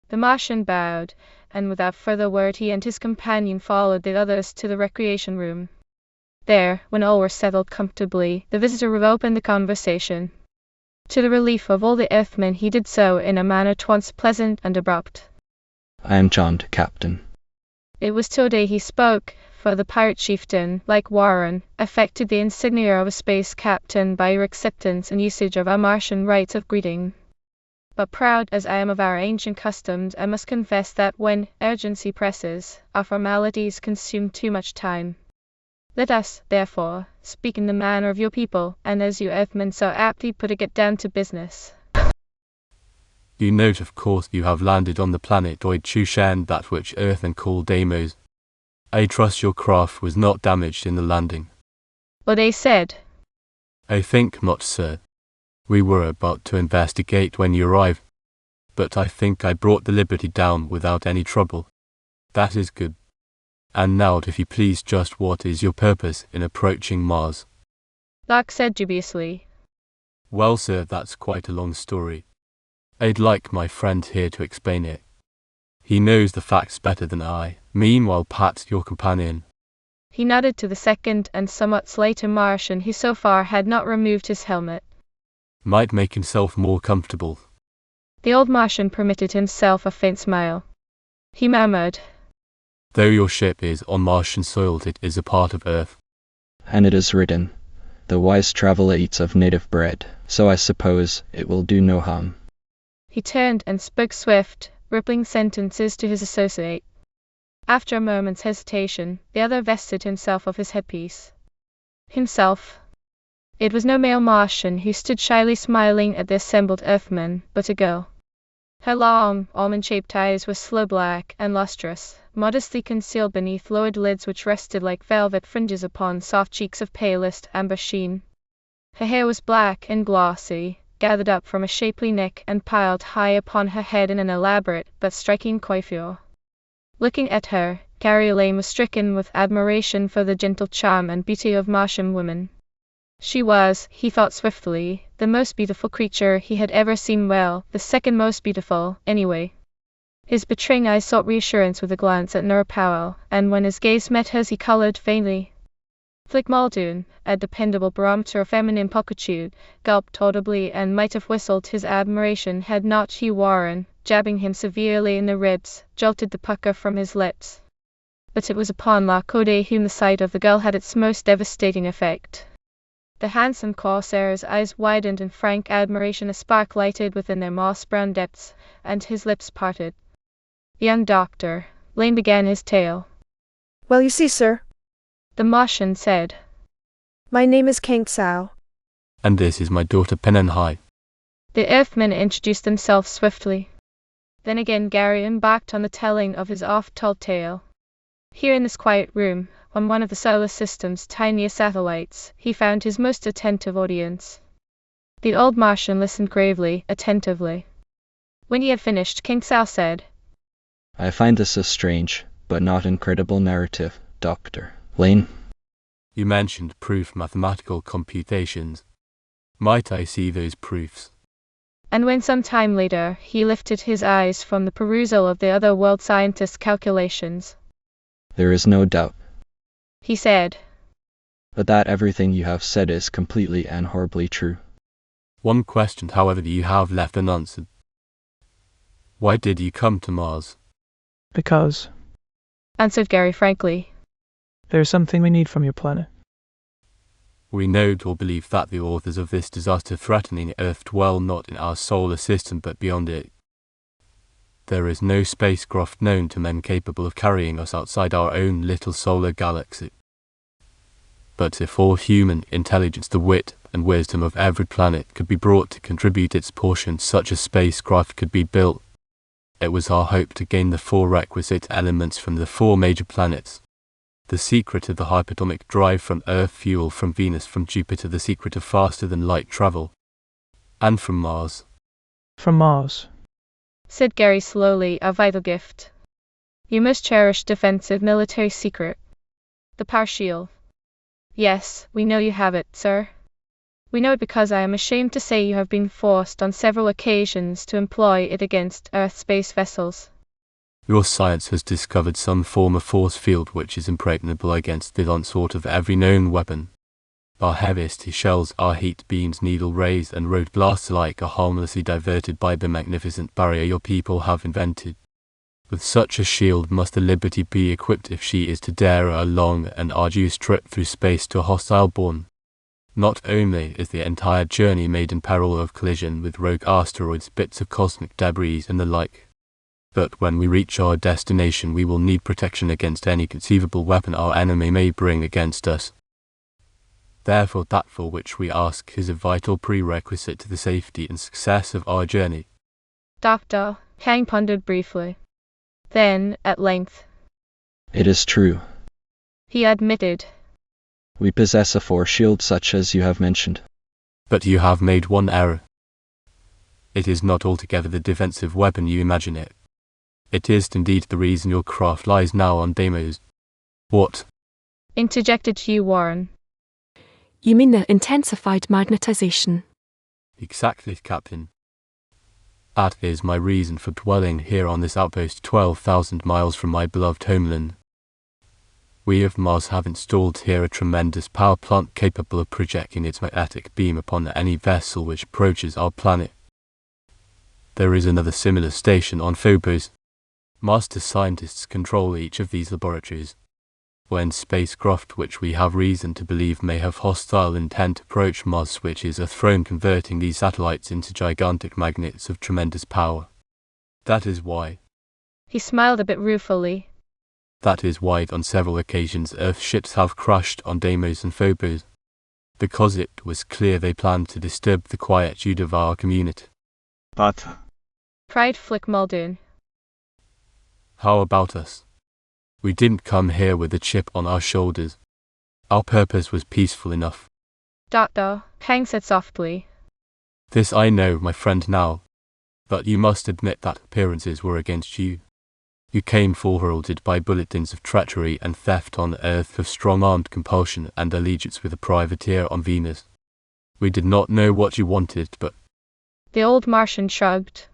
The Martian bowed, and without further word he and his companion followed the others to the recreation room. There, when all were settled comfortably, the visitor reopened the conversation. To the relief of all the Earthmen he did so in a manner at once pleasant and abrupt. I am John, Captain. It was to O'Day he spoke, for the pirate chieftain, like Warren, affected the insignia of a space captain by your acceptance and usage of our Martian rites of greeting. But proud as I am of our ancient customs, I must confess that when urgency presses, our formalities consume too much time. Let us, therefore, speak in the manner of your people, and as you Earthmen so aptly put it, get down to business. You note, of course, you have landed on the planetoid Chushan, that which Earthmen call Deimos. I trust your craft was not damaged in the landing. O'Day said. I think not, sir. We were about to investigate when you arrived, but I think I brought the Liberty down without any trouble. That is good. And now, if you please, just what is your purpose in approaching Mars? Lark said dubiously. Well, sir, that's quite a long story. I'd like my friend here to explain it. He knows the facts better than I. Meanwhile, Pat, your companion. He nodded to the second and somewhat slighter Martian who so far had not removed his helmet. Might make himself more comfortable. The old Martian permitted himself a faint smile. He murmured, Though your ship is on Martian soil, it is a part of Earth. And it is written, the wise traveler eats of native bread, so I suppose it will do no harm. He turned and spoke swift, rippling sentences to his associate. After a moment's hesitation, the other vested himself of his headpiece. Himself. It was no male Martian who stood shyly smiling at the assembled Earthmen, but a girl. Her long, almond-shaped eyes were sloe black and lustrous, modestly concealed beneath lowered lids which rested like velvet fringes upon soft cheeks of palest amber sheen. Her hair was black and glossy, gathered up from a shapely neck and piled high upon her head in an elaborate but striking coiffure. Looking at her, Gary Lane was stricken with admiration for the gentle charm and beauty of Martian women. She was, he thought swiftly, the most beautiful creature he had ever seen, well, the second most beautiful, anyway. His betraying eyes sought reassurance with a glance at Nora Powell, and when his gaze met hers he colored faintly. Flick Muldoon, a dependable barometer of feminine pulchritude, gulped audibly and might have whistled his admiration had not Hugh Warren, jabbing him severely in the ribs, jolted the pucker from his lips. But it was upon La Code whom the sight of the girl had its most devastating effect. The handsome corsair's eyes widened in frank admiration, a spark lighted within their moss-brown depths, and his lips parted. Young doctor, Lane began his tale. Well, you see, sir, the Martian said. My name is Kang Sao. And this is my daughter Penenhai. The Earthmen introduced themselves swiftly. Then again Gary embarked on the telling of his oft-told tale. Here in this quiet room, on one of the solar system's tiniest satellites, he found his most attentive audience. The old Martian listened gravely, attentively. When he had finished, King Sao said, I find this a strange, but not incredible narrative, Dr. Lane. You mentioned proof mathematical computations. Might I see those proofs? And when some time later he lifted his eyes from the perusal of the other world scientist's calculations. There is no doubt, he said, but that everything you have said is completely and horribly true. One question, however, you have left unanswered. Why did you come to Mars? Because answered Gary frankly. there is something we need from your planet. We know or believe that the authors of this disaster threatening Earth dwell not in our solar system but beyond it. There is no spacecraft known to men capable of carrying us outside our own little solar galaxy. But if all human intelligence, the wit and wisdom of every planet could be brought to contribute its portion, such a spacecraft could be built. It was our hope to gain the 4 requisite elements from the 4 major planets. The secret of the hyperatomic drive from Earth, fuel from Venus, from Jupiter, the secret of faster than light travel. And from Mars. From Mars, said Gary slowly, a vital gift. Your most cherished defensive military secret. The power shield. Yes, we know you have it, sir. We know it because I am ashamed to say you have been forced on several occasions to employ it against Earth space vessels. Your science has discovered some form of force field which is impregnable against the onslaught of every known weapon. Our heaviest shells, our heat beams, needle rays, and road blasts alike are harmlessly diverted by the magnificent barrier your people have invented. With such a shield must the Liberty be equipped if she is to dare a long and arduous trip through space to a hostile bourne. Not only is the entire journey made in peril of collision with rogue asteroids, bits of cosmic debris, and the like, but when we reach our destination we will need protection against any conceivable weapon our enemy may bring against us. Therefore that for which we ask is a vital prerequisite to the safety and success of our journey. Dr. Kang pondered briefly. Then, at length, It is true. he admitted. We possess a 4 shield such as you have mentioned. But you have made one error. It is not altogether the defensive weapon you imagine it. It is indeed the reason your craft lies now on Deimos. What? Interjected Hugh Warren. You mean the intensified magnetization? Exactly, Captain. That is my reason for dwelling here on this outpost 12,000 miles from my beloved homeland. We of Mars have installed here a tremendous power plant capable of projecting its magnetic beam upon any vessel which approaches our planet. There is another similar station on Phobos. Master scientists control each of these laboratories. When spacecraft which we have reason to believe may have hostile intent approach Mars, switches are thrown, converting these satellites into gigantic magnets of tremendous power. That is why. He smiled a bit ruefully. That is why on several occasions Earth ships have crashed on Deimos and Phobos. Because it was clear they planned to disturb the quietude of our community. But cried Flick Muldoon. How about us? We didn't come here with a chip on our shoulders. Our purpose was peaceful enough. Dr. Kang said softly. This I know, my friend, now. But you must admit that appearances were against you. You came full heralded by bulletins of treachery and theft on Earth, of strong-armed compulsion and allegiance with a privateer on Venus. We did not know what you wanted, but... The old Martian shrugged.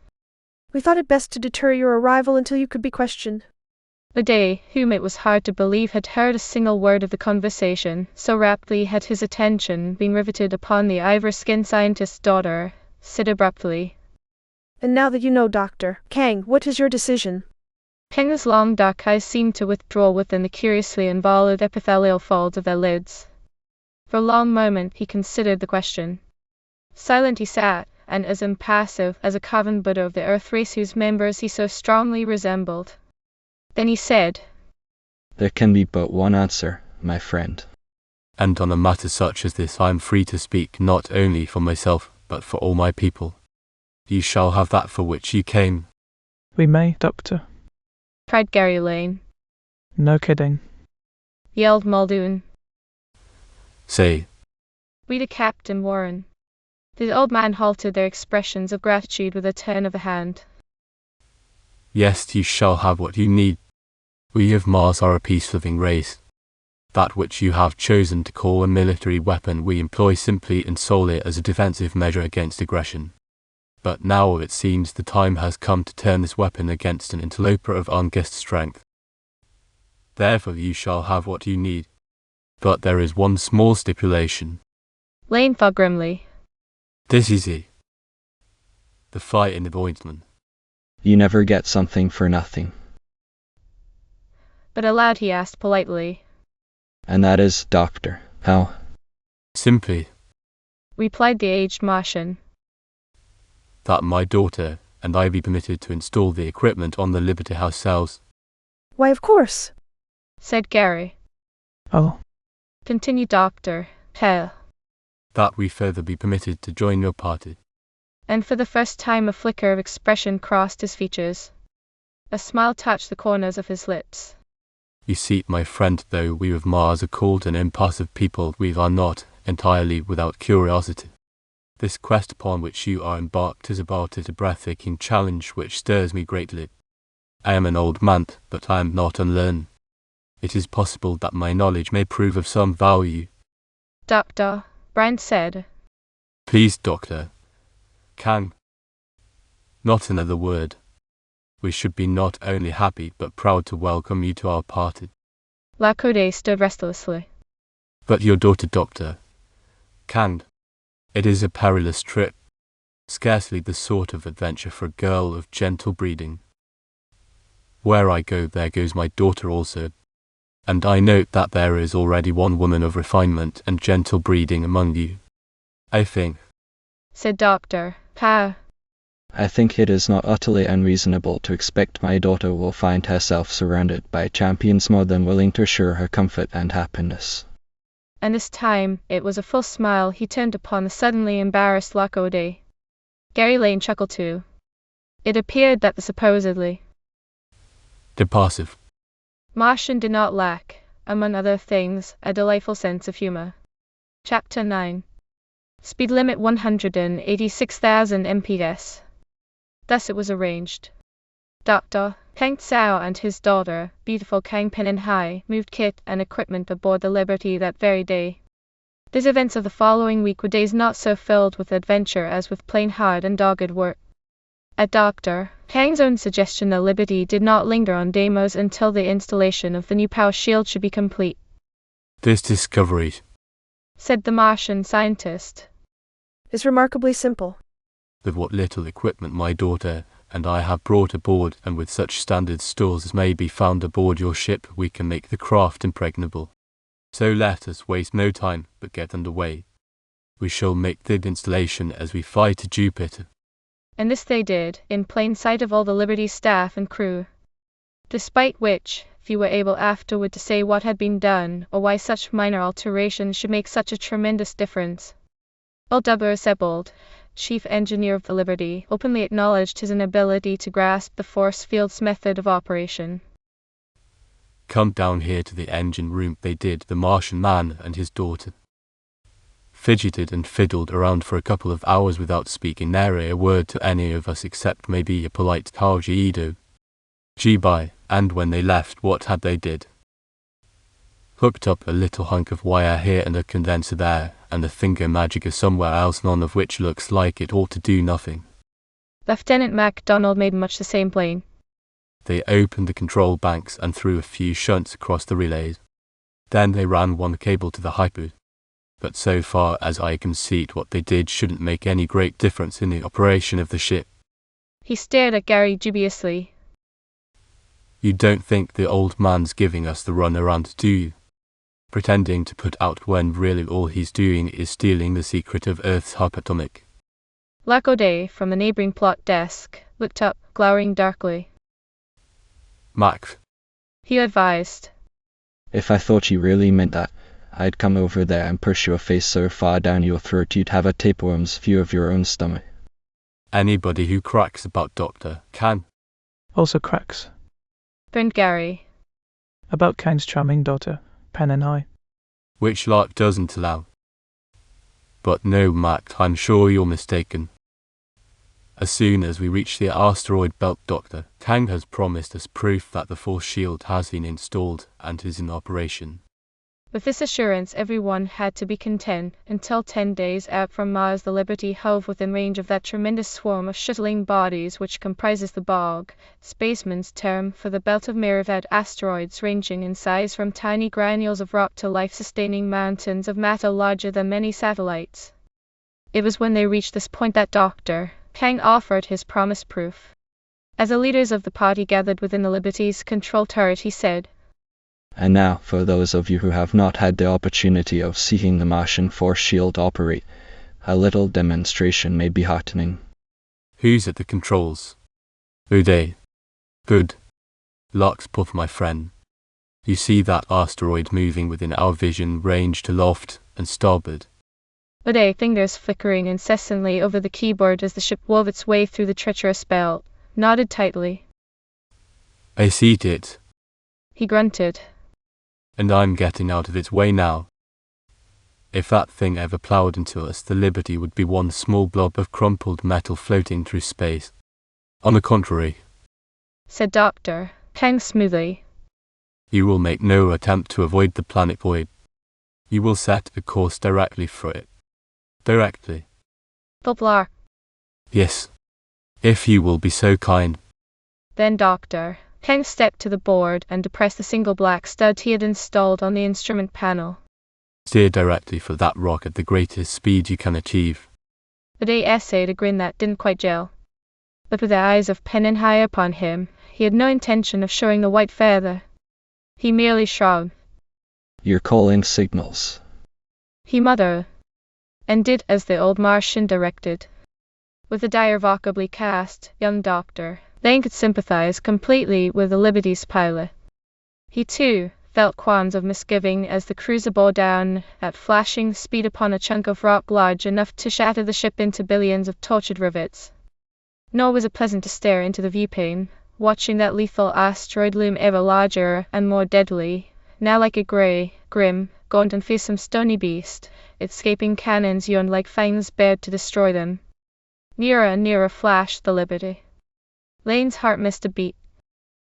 We thought it best to deter your arrival until you could be questioned. O'Day, whom it was hard to believe had heard a single word of the conversation, so rapidly had his attention been riveted upon the ivory-skinned scientist's daughter, said abruptly, And now that you know, Dr. Kang, what is your decision? Kang's long dark eyes seemed to withdraw within the curiously involved epithelial folds of their lids. For a long moment he considered the question. Silent he sat, and as impassive as a carven Buddha of the Earth race whose members he so strongly resembled. Then he said, There can be but one answer, my friend. And on a matter such as this I am free to speak not only for myself, but for all my people. You shall have that for which you came. We may, Doctor. cried Gary Lane. No kidding. Yelled Muldoon. Say, Read a Captain Warren. The old man halted their expressions of gratitude with a turn of the hand. yes, you shall have what you need. We of Mars are a peace-loving race. That which you have chosen to call a military weapon we employ simply and solely as a defensive measure against aggression. But now it seems the time has come to turn this weapon against an interloper of unguessed strength. Therefore you shall have what you need. But there is one small stipulation. Lane thought grimly. This is it. The fight in the ointment. You never get something for nothing. But aloud he asked politely. And that is, Doctor, how? Simply, Replied the aged Martian. that my daughter and I be permitted to install the equipment on the Liberty House cells. Why, of course. Said Gary. Oh, Continued Dr. Hell. That we further be permitted to join your party. And for the first time a flicker of expression crossed his features. A smile touched the corners of his lips. You see, my friend, though we of Mars are called an impassive people, we are not entirely without curiosity. This quest upon which you are embarked is about it a breathtaking challenge which stirs me greatly. I am an old man, but I am not unlearned. It is possible that my knowledge may prove of some value. Doctor, Brand said. Please, Doctor. Kang. Not another word. We should be not only happy but proud to welcome you to our party. Lacote stood restlessly. But your daughter, Doctor. Kang. It is a perilous trip. Scarcely the sort of adventure for a girl of gentle breeding. Where I go, there goes my daughter also. And I note that there is already one woman of refinement and gentle breeding among you. I think, Said Dr. Pa. I think it is not utterly unreasonable to expect my daughter will find herself surrounded by champions more than willing to assure her comfort and happiness. And this time it was a full smile he turned upon the suddenly embarrassed Lacote. Gary Lane chuckled too. It appeared that the supposedly depassive Martian did not lack, among other things, a delightful sense of humor. Chapter 9. Speed limit 186,000 mph. Thus it was arranged. Dr. Kang Tsao and his daughter, beautiful Kang Pen and Hai, moved kit and equipment aboard the Liberty that very day. These events of the following week were days not so filled with adventure as with plain hard and dogged work. At Dr. Kang's own suggestion, the Liberty did not linger on Deimos until the installation of the new power shield should be complete. This discovery, Said the Martian scientist. Is remarkably simple. with what little equipment my daughter and I have brought aboard, and with such standard stores as may be found aboard your ship, we can make the craft impregnable. So let us waste no time, but get under way. We shall make the installation as we fly to Jupiter. And this they did, in plain sight of all the Liberty's staff and crew. Despite which, few were able afterward to say what had been done, or why such minor alterations should make such a tremendous difference. Old W. Sebold, chief engineer of the Liberty, openly acknowledged his inability to grasp the force field's method of operation. Come down here to the engine room, they did, the Martian man and his daughter. Fidgeted and fiddled around for a couple of hours without speaking nary a word to any of us except maybe a polite Taoji Ido. Gee bye, And when they left, what had they did? Hooked up a little hunk of wire here and a condenser there, and a thingamajigger somewhere else, none of which looks like it ought to do nothing. Lieutenant MacDonald made much the same plane. They opened the control banks and threw a few shunts across the relays. Then they ran one cable to the hypo. But so far as I can see it, what they did shouldn't make any great difference in the operation of the ship. He stared at Gary dubiously. You don't think the old man's giving us the runaround, do you? Pretending to put out when really all he's doing is stealing the secret of Earth's hub atomic. Lac O'Day, from the neighboring plot desk, looked up, glowering darkly. Max, He advised. If I thought you really meant that, I'd come over there and push your face so far down your throat you'd have a tapeworm's view of your own stomach. anybody who cracks about Doctor can. Also cracks. Grinned Gary. About Kane's charming daughter, Pen and I. Which Lark doesn't allow. But no, Mac, I'm sure you're mistaken. As soon as we reach the asteroid belt, Dr. Kang has promised us proof that the force shield has been installed and is in operation. With this assurance, everyone had to be content. Until 10 days out from Mars, the Liberty hove within range of that tremendous swarm of shuttling bodies which comprises the Bog, spaceman's term for the belt of myriad asteroids ranging in size from tiny granules of rock to life-sustaining mountains of matter larger than many satellites. It was when they reached this point that Dr. Kang offered his promised proof. As the leaders of the party gathered within the Liberty's control turret, he said, And now, for those of you who have not had the opportunity of seeing the Martian force shield operate, a little demonstration may be heartening. Who's at the controls? O'Day. Good. Lux Puff, my friend. You see that asteroid moving within our vision range to loft and starboard? O'Day, fingers flickering incessantly over the keyboard as the ship wove its way through the treacherous belt, nodded tightly. I see it. He grunted. And I'm getting out of its way now. If that thing ever plowed into us, the Liberty would be one small blob of crumpled metal floating through space. On the contrary, said Dr. Kang smoothly, you will make no attempt to avoid the planet void. You will set a course directly for it. Directly. Blah. Yes. If you will be so kind. Then Dr. Kang stepped to the board and depressed the single black stud he had installed on the instrument panel. Steer directly for that rock at the greatest speed you can achieve. O'Day essayed a grin that didn't quite gel. But with the eyes of Pen and high upon him, he had no intention of showing the white feather. He merely shrugged. You're calling signals. He muttered, and did as the old Martian directed. With the irrevocably cast young doctor, Lane could sympathize completely with the Liberty's pilot. He, too, felt qualms of misgiving as the cruiser bore down at flashing speed upon a chunk of rock large enough to shatter the ship into billions of tortured rivets. Nor was it pleasant to stare into the viewpane, watching that lethal asteroid loom ever larger and more deadly, now like a grey, grim, gaunt and fearsome stony beast, its gaping cannons yawned like fangs bared to destroy them. Nearer and nearer flashed the Liberty. Lane's heart missed a beat.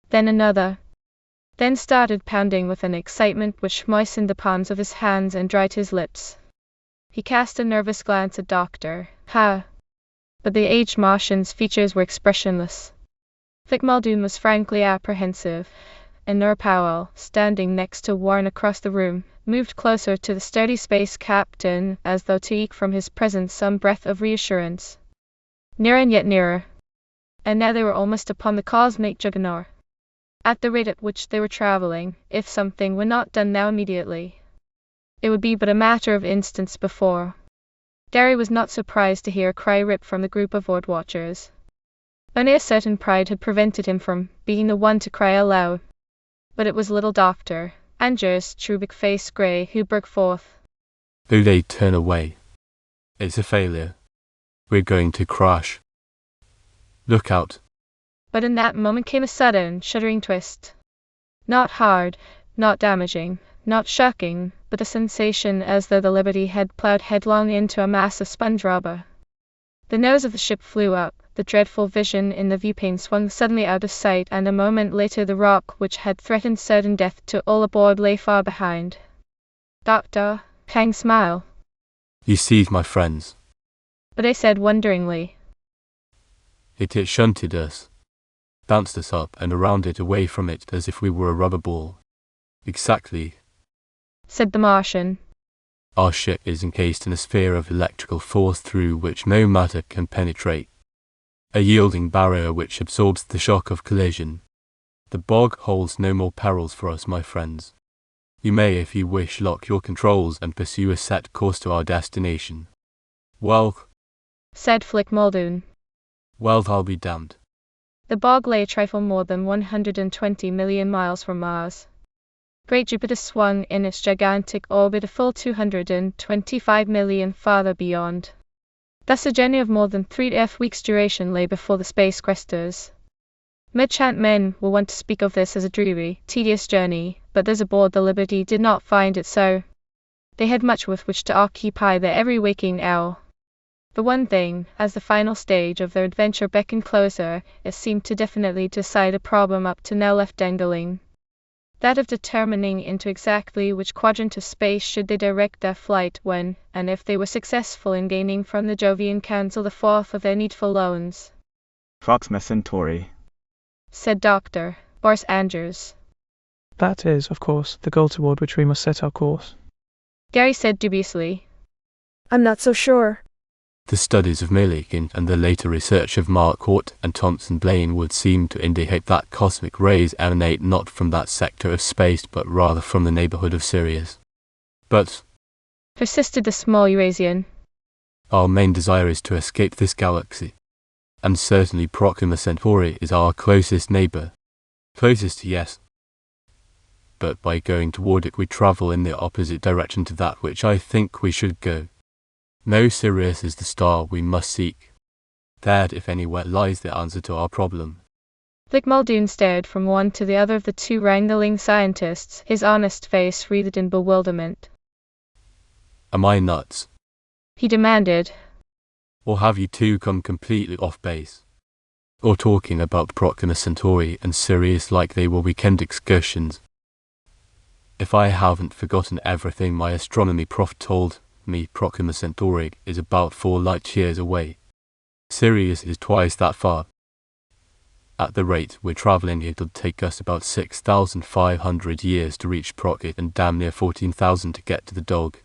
Then another. Then started pounding with an excitement which moistened the palms of his hands and dried his lips. He cast a nervous glance at Dr. Ha! But the aged Martian's features were expressionless. Vic Muldoon was frankly apprehensive, and Nora Powell, standing next to Warren across the room, moved closer to the sturdy space captain as though to eke from his presence some breath of reassurance. Nearer and yet nearer. And now they were almost upon the cosmic juggernaut. At the rate at which they were traveling, if something were not done now immediately, it would be but a matter of instants before. Gary was not surprised to hear a cry rip from the group of board watchers. Only a certain pride had prevented him from being the one to cry aloud. But it was little Dr. Andrews' cherubic face grey who broke forth. O'Day, turn away. It's a failure. We're going to crash. Look out. But in that moment came a sudden, shuddering twist. Not hard, not damaging, not shocking, but a sensation as though the Liberty had plowed headlong into a mass of sponge rubber. The nose of the ship flew up, the dreadful vision in the viewplane swung suddenly out of sight, and a moment later the rock which had threatened certain death to all aboard lay far behind. Doctor, Kang smiled. You see, my friends, But I said wonderingly. it shunted us, bounced us up and around it, away from it, as if we were a rubber ball. Exactly, Said the Martian. our ship is encased in a sphere of electrical force through which no matter can penetrate. A yielding barrier which absorbs the shock of collision. The bog holds no more perils for us, my friends. You may, if you wish, lock your controls and pursue a set course to our destination. Well, Said Flick Muldoon. well, I'll be damned. The bog lay a trifle more than 120 million miles from Mars. Great Jupiter swung in its gigantic orbit a full 225 million farther beyond. Thus a journey of more than 3 Earth-weeks duration lay before the space questers. Merchantmen will want to speak of this as a dreary, tedious journey, but those aboard the Liberty did not find it so. They had much with which to occupy their every waking hour. The one thing, as the final stage of their adventure beckoned closer, it seemed to definitely decide a problem up to now left dangling. That of determining into exactly which quadrant of space should they direct their flight when, and if they were successful in gaining from the Jovian Council the fourth of their needful loans. Proxima Centauri. Said Dr. Boris Andrews. That is, of course, the goal toward which we must set our course. Gary said dubiously. I'm not so sure. The studies of Millikan and the later research of Marquardt and Thomson Blaine would seem to indicate that cosmic rays emanate not from that sector of space but rather from the neighborhood of Sirius. But, Persisted the small Eurasian. our main desire is to escape this galaxy. And certainly Proxima Centauri is our closest neighbor. Closest, yes. But by going toward it we travel in the opposite direction to that which I think we should go. No, Sirius is the star we must seek. There, if anywhere, lies the answer to our problem. Flick Muldoon stared from one to the other of the two wrangling scientists, his honest face wreathed in bewilderment. Am I nuts? He demanded. Or have you two come completely off base? Or talking about Proxima Centauri and Sirius like they were weekend excursions? If I haven't forgotten everything my astronomy prof told me, Proxima Centauri is about 4 light years away. Sirius is twice that far. At the rate we're traveling, it'll take us about 6,500 years to reach Proxima and damn near 14,000 to get to the dog.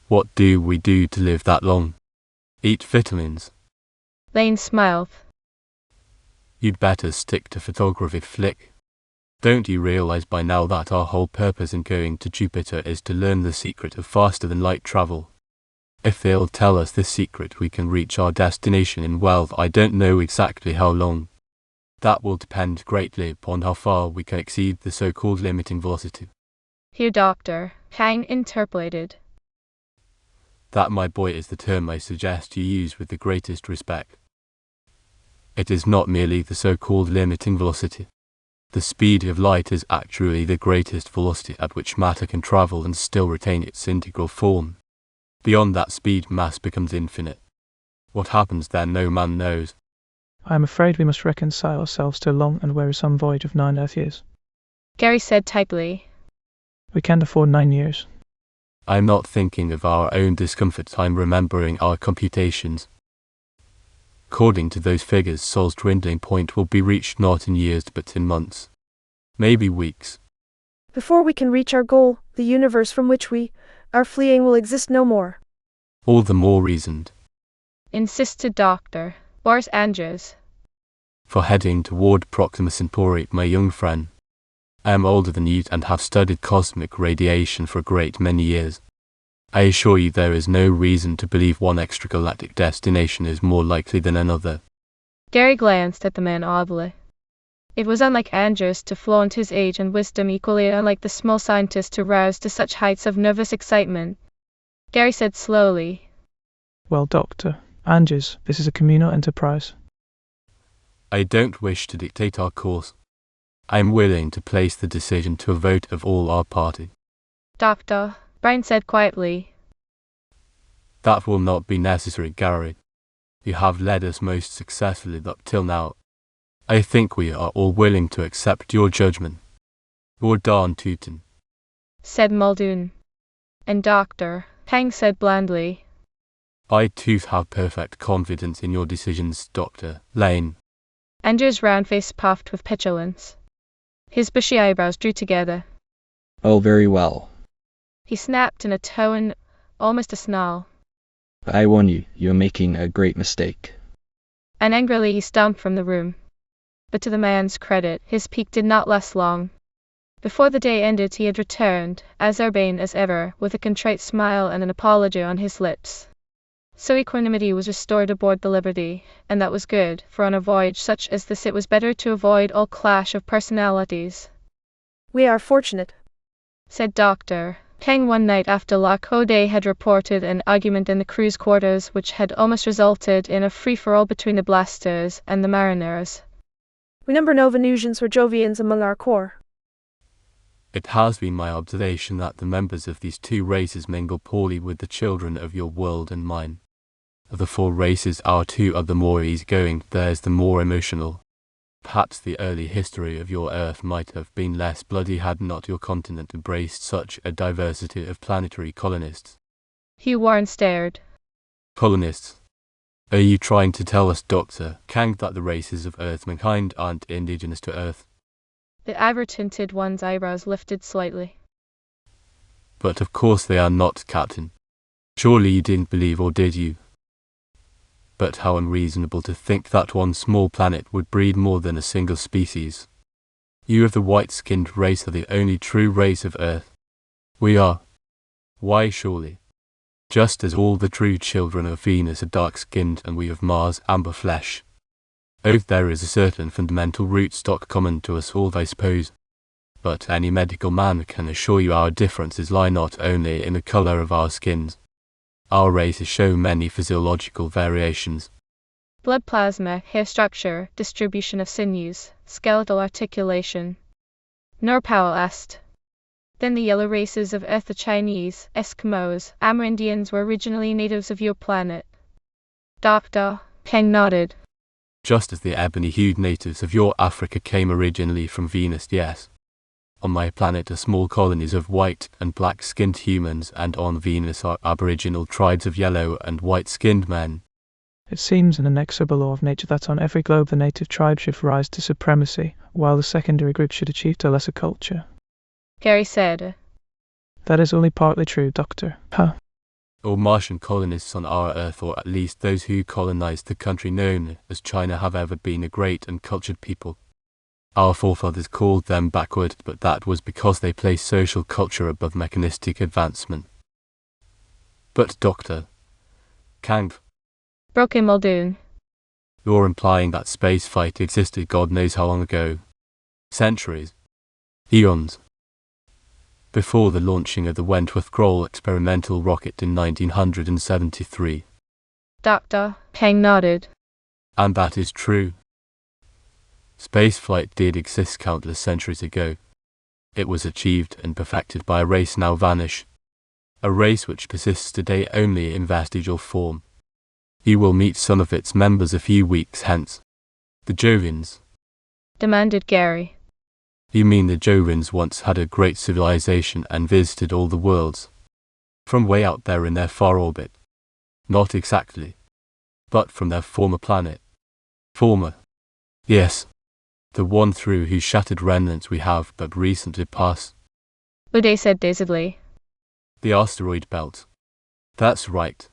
What do we do to live that long? Eat vitamins. Lane smiled. You'd better stick to photography, Flick. Don't you realize by now that our whole purpose in going to Jupiter is to learn the secret of faster than light travel? If they'll tell us this secret, we can reach our destination in, well, I don't know exactly how long. That will depend greatly upon how far we can exceed the so-called limiting velocity. Here Dr. Kang interpolated. That, my boy, is the term I suggest you use with the greatest respect. It is not merely the so-called limiting velocity. The speed of light is actually the greatest velocity at which matter can travel and still retain its integral form. Beyond that speed, mass becomes infinite. What happens then no man knows. I am afraid we must reconcile ourselves to a long and wearisome voyage of 9 Earth years. Gary said tightly. We can't afford 9 years. I'm not thinking of our own discomfort, I'm remembering our computations. According to those figures, Sol's dwindling point will be reached not in years but in months. Maybe weeks. Before we can reach our goal, the universe from which we are fleeing will exist no more. All the more reasoned. Insisted Dr. Boris Andrews. For heading toward Proxima Centauri, my young friend. I am older than you and have studied cosmic radiation for a great many years. I assure you there is no reason to believe one extragalactic destination is more likely than another. Gary glanced at the man oddly. It was unlike Andrews to flaunt his age and wisdom, equally unlike the small scientist to rouse to such heights of nervous excitement. Gary said slowly. Well, Dr. Andrews, this is a communal enterprise. I don't wish to dictate our course. I am willing to place the decision to a vote of all our party. Dr. Brian said quietly. That will not be necessary, Gary. You have led us most successfully up till now. I think we are all willing to accept your judgment. Your darn tootin', said Muldoon. And Dr. Kang said blandly, I too have perfect confidence in your decisions, Dr. Lane. Andrew's round face puffed with petulance. His bushy eyebrows drew together. Oh, very well. He snapped in a tone, almost a snarl. I warn you, you're making a great mistake. And angrily he stomped from the room. But to the man's credit, his pique did not last long. Before the day ended he had returned, as urbane as ever, with a contrite smile and an apology on his lips. So equanimity was restored aboard the Liberty, and that was good, for on a voyage such as this it was better to avoid all clash of personalities. We are fortunate, said Dr. Kang one night after Lac-Audet had reported an argument in the crew's quarters which had almost resulted in a free-for-all between the blasters and the mariners. We number no Venusians or Jovians among our corps. It has been my observation that the members of these two races mingle poorly with the children of your world and mine. Of the four races, our two are the more easygoing, theirs the more emotional. Perhaps the early history of your Earth might have been less bloody had not your continent embraced such a diversity of planetary colonists. Hugh Warren stared. Colonists? Are you trying to tell us, Dr. Kang, that the races of Earthmankind aren't indigenous to Earth? The ivory-tinted one's eyebrows lifted slightly. But of course they are not, Captain. Surely you didn't believe, or did you? But how unreasonable to think that one small planet would breed more than a single species. You of the white-skinned race are the only true race of Earth. We are. Why, surely. Just as all the true children of Venus are dark-skinned and we of Mars amber flesh. Oh, there is a certain fundamental root stock common to us all, I suppose. But any medical man can assure you our differences lie not only in the colour of our skins. Our races show many physiological variations. Blood plasma, hair structure, distribution of sinews, skeletal articulation. Nor Powell asked. Then the yellow races of Earth, the Chinese, Eskimos, Amerindians were originally natives of your planet. Dr. Kang nodded. Just as the ebony-hued natives of your Africa came originally from Venus, yes. On my planet are small colonies of white and black-skinned humans, and on Venus are aboriginal tribes of yellow and white-skinned men. It seems an inexorable law of nature that on every globe the native tribe should rise to supremacy, while the secondary group should achieve to lesser culture. Gary said. That is only partly true, Doctor. All Martian colonists on our Earth, or at least those who colonized the country known as China, have ever been a great and cultured people. Our forefathers called them backward, but that was because they placed social culture above mechanistic advancement. But Dr. Kang, broke in Muldoon, you're implying that space flight existed God knows how long ago. Centuries. Eons. Before the launching of the Wentworth-Kroll experimental rocket in 1973. Dr. Kang nodded. And that is true. Spaceflight did exist countless centuries ago. It was achieved and perfected by a race now vanished. A race which persists today only in vestigial form. You will meet some of its members a few weeks hence. The Jovians. Demanded Gary. You mean the Jovians once had a great civilization and visited all the worlds? From way out there in their far orbit? Not exactly. But from their former planet. Former. Yes. The one through whose shattered remnants we have but recently passed. Uday said dazedly. The asteroid belt. That's right.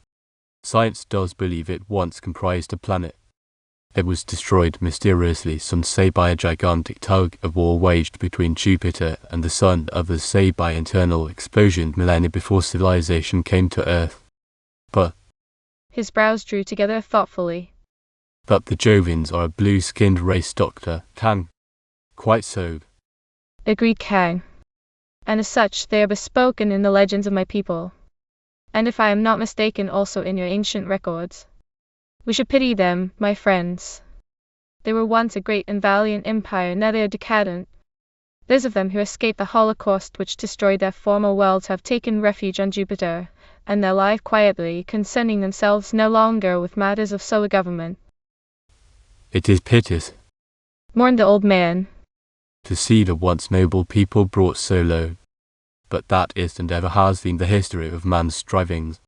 Science does believe it once comprised a planet. It was destroyed mysteriously, some say by a gigantic tug-of-war waged between Jupiter and the Sun, others say by internal explosion millennia before civilization came to Earth. But his brows drew together thoughtfully. But the Jovians are a blue-skinned race, Dr. Kang. Quite so. Agreed Kang. And as such they are bespoken in the legends of my people. And if I am not mistaken also in your ancient records. We should pity them, my friends. They were once a great and valiant empire, now they are decadent. Those of them who escaped the Holocaust which destroyed their former worlds have taken refuge on Jupiter. and they lie quietly, concerning themselves no longer with matters of so government. It is piteous, Mourned the old man. to see the once noble people brought so low. But that is and ever has been the history of man's strivings.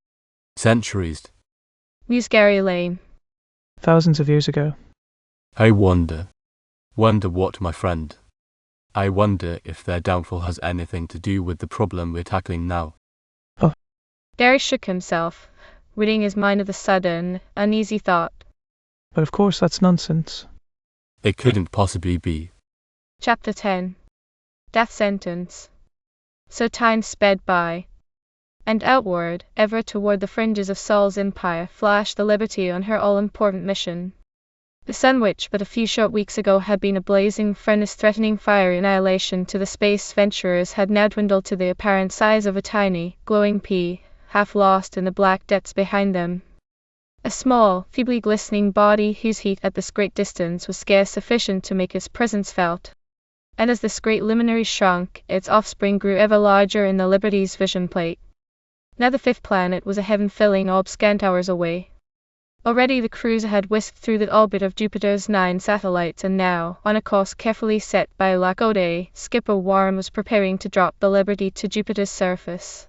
Centuries. Mused Gary Lane. Thousands of years ago. I wonder what, my friend? I wonder if their downfall has anything to do with the problem we're tackling now. Gary shook himself, ridding his mind of the sudden, uneasy thought. But of course that's nonsense. It couldn't possibly be. Chapter 10. Death Sentence. So time sped by. And outward, ever toward the fringes of Saul's empire, flashed the Liberty on her all-important mission. The sun which but a few short weeks ago had been a blazing furnace threatening fiery annihilation to the space venturers had now dwindled to the apparent size of a tiny, glowing pea, half lost in the black depths behind them. A small, feebly glistening body whose heat at this great distance was scarce sufficient to make its presence felt. And as this great luminary shrunk, its offspring grew ever larger in the Liberty's vision plate. Now the fifth planet was a heaven-filling orb scant hours away. Already the cruiser had whisked through the orbit of Jupiter's 9 satellites, and now, on a course carefully set by Lacaudé, Skipper Warren was preparing to drop the Liberty to Jupiter's surface.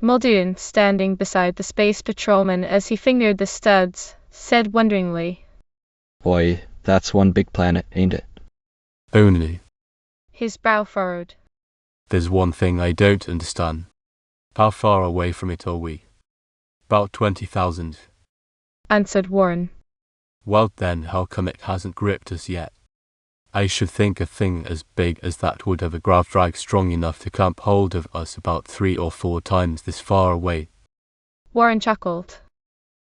Muldoon, standing beside the space patrolman as he fingered the studs, said wonderingly, Boy, that's one big planet, ain't it? Only, his brow furrowed. there's one thing I don't understand. How far away from it are we? About 20,000. Answered Warren. Well then, how come it hasn't gripped us yet? I should think a thing as big as that would have a grav drag strong enough to clamp hold of us about 3 or 4 times this far away. Warren chuckled.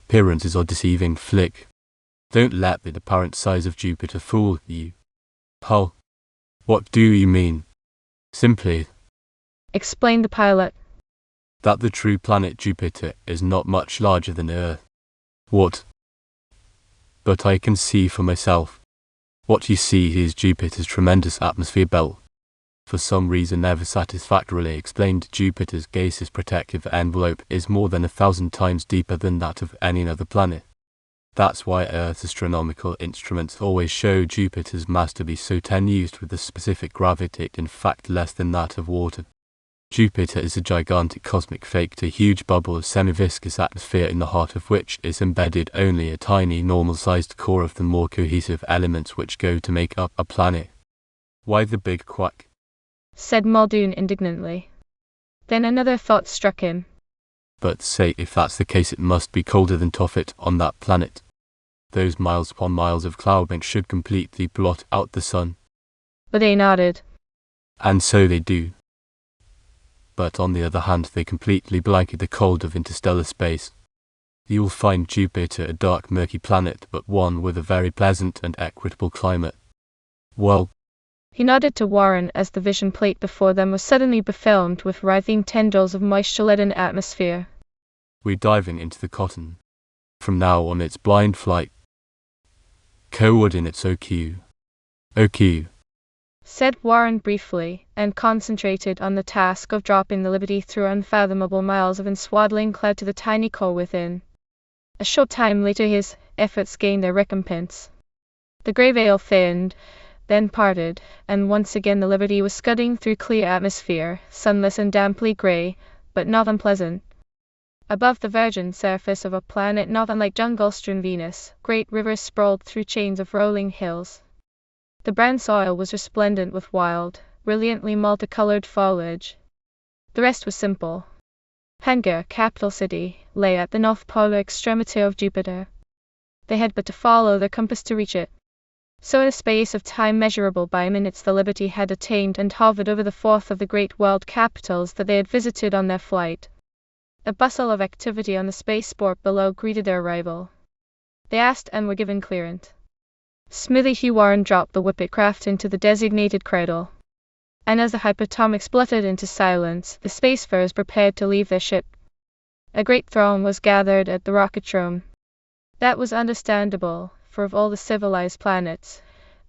Appearances are deceiving, Flick. Don't let the apparent size of Jupiter fool you. Hull. What do you mean? Simply, Explained the pilot. that the true planet Jupiter is not much larger than Earth. What? But I can see for myself. What you see is Jupiter's tremendous atmosphere belt. For some reason never satisfactorily explained, Jupiter's gaseous protective envelope is more than 1,000 times deeper than that of any other planet. That's why Earth's astronomical instruments always show Jupiter's mass to be so tenuous with a specific gravity, in fact less than that of water. Jupiter is a gigantic cosmic faked, a huge bubble of semi-viscous atmosphere in the heart of which is embedded only a tiny normal-sized core of the more cohesive elements which go to make up a planet. Why the big quack? Said Muldoon indignantly. Then another thought struck him. But say if that's the case, it must be colder than Tophet on that planet. Those miles upon miles of cloud bank should completely blot out the sun. But they nodded. And so they do. But on the other hand, they completely blanket the cold of interstellar space. You'll find Jupiter a dark, murky planet, but one with a very pleasant and equitable climate. Well, He nodded to Warren as the vision plate before them was suddenly befilmed with writhing tendrils of moisture-laden atmosphere. we're diving into the cotton. From now on, it's blind flight. Coordinates OQ. OQ. Said Warren briefly, and concentrated on the task of dropping the Liberty through unfathomable miles of enswaddling cloud to the tiny core within. A short time later his efforts gained their recompense. The grey veil thinned, then parted, and once again the Liberty was scudding through clear atmosphere, sunless and damply grey, but not unpleasant. Above the virgin surface of a planet not unlike jungle-strewn Venus, great rivers sprawled through chains of rolling hills. The brown soil was resplendent with wild, brilliantly multicolored foliage. The rest was simple. Pangaea, capital city, lay at the north polar extremity of Jupiter. They had but to follow their compass to reach it. So in a space of time measurable by minutes the Liberty had attained and hovered over the fourth of the great world capitals that they had visited on their flight. A bustle of activity on the spaceport below greeted their arrival. They asked and were given clearance. Smoothly Hugh Warren dropped the whippet craft into the designated cradle. And as the hyperatomics spluttered into silence, the spacefarers prepared to leave their ship. A great throng was gathered at the Rocketrome. That was understandable, for of all the civilized planets,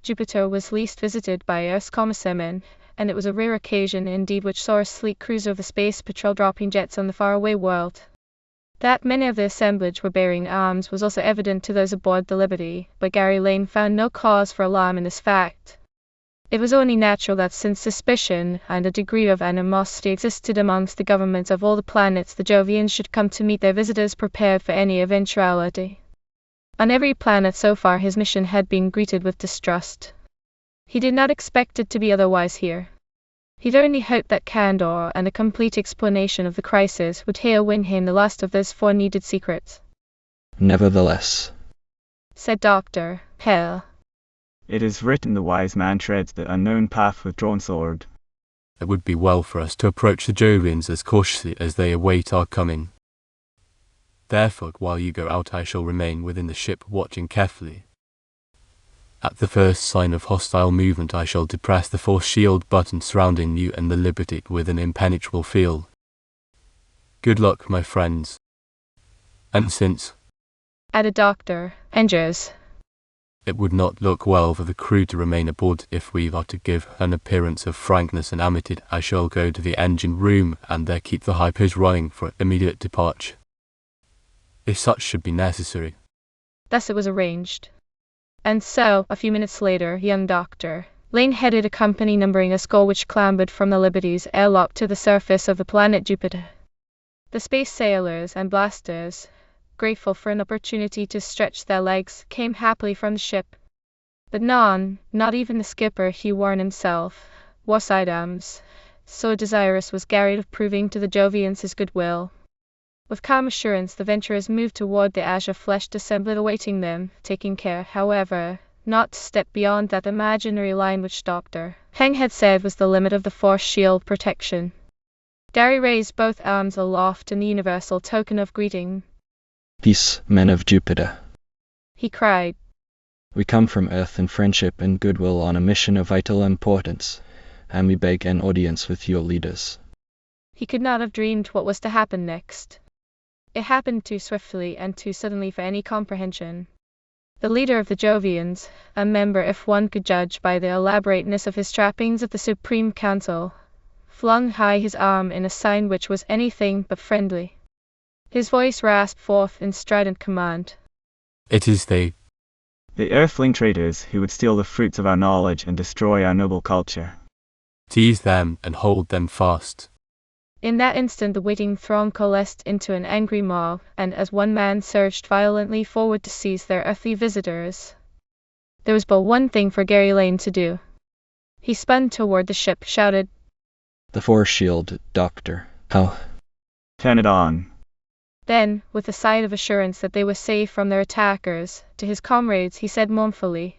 Jupiter was least visited by Earth's commissarmen, and it was a rare occasion indeed which saw a sleek cruiser of the Space Patrol dropping jets on the faraway world. That many of the assemblage were bearing arms was also evident to those aboard the Liberty, but Gary Lane found no cause for alarm in this fact. It was only natural that since suspicion and a degree of animosity existed amongst the governments of all the planets, the Jovians should come to meet their visitors prepared for any eventuality. On every planet so far his mission had been greeted with distrust. He did not expect it to be otherwise here. He'd only hoped that candor and a complete explanation of the crisis would here win him the last of those 4 needed secrets. Nevertheless, Said Dr. Hell. It is written the wise man treads the unknown path with drawn sword. It would be well for us to approach the Jovians as cautiously as they await our coming. Therefore, while you go out, I shall remain within the ship watching carefully. At the first sign of hostile movement, I shall depress the force shield button surrounding you and the Liberty with an impenetrable field. Good luck, my friends. And since, Added Dr. Andrews, it would not look well for the crew to remain aboard if we are to give an appearance of frankness and amity, I shall go to the engine room and there keep the hypers running for immediate departure, if such should be necessary. Thus it was arranged. And so, a few minutes later, young Dr. Lane headed a company numbering a score which clambered from the Liberty's airlock to the surface of the planet Jupiter. The space sailors and blasters, grateful for an opportunity to stretch their legs, came happily from the ship. But none, not even the skipper Hugh Warren himself, wore sidearms, so desirous was Gary of proving to the Jovians his goodwill. With calm assurance the venturers moved toward the azure-fleshed assembly awaiting them, taking care, however, not to step beyond that imaginary line which Dr. Heng had said was the limit of the force shield protection. Gary raised both arms aloft in the universal token of greeting. peace, men of Jupiter. He cried. We come from Earth in friendship and goodwill on a mission of vital importance, and we beg an audience with your leaders. He could not have dreamed what was to happen next. It happened too swiftly and too suddenly for any comprehension. The leader of the Jovians, a member if one could judge by the elaborateness of his trappings of the Supreme Council, flung high his arm in a sign which was anything but friendly. His voice rasped forth in strident command. It is they. The earthling traitors who would steal the fruits of our knowledge and destroy our noble culture. Seize them and hold them fast. In that instant the waiting throng coalesced into an angry mob, and as one man surged violently forward to seize their earthly visitors, there was but one thing for Gary Lane to do. He spun toward the ship, shouted, The force shield, Doctor. How? Turn it on. Then, with a sigh of assurance that they were safe from their attackers, to his comrades he said mournfully,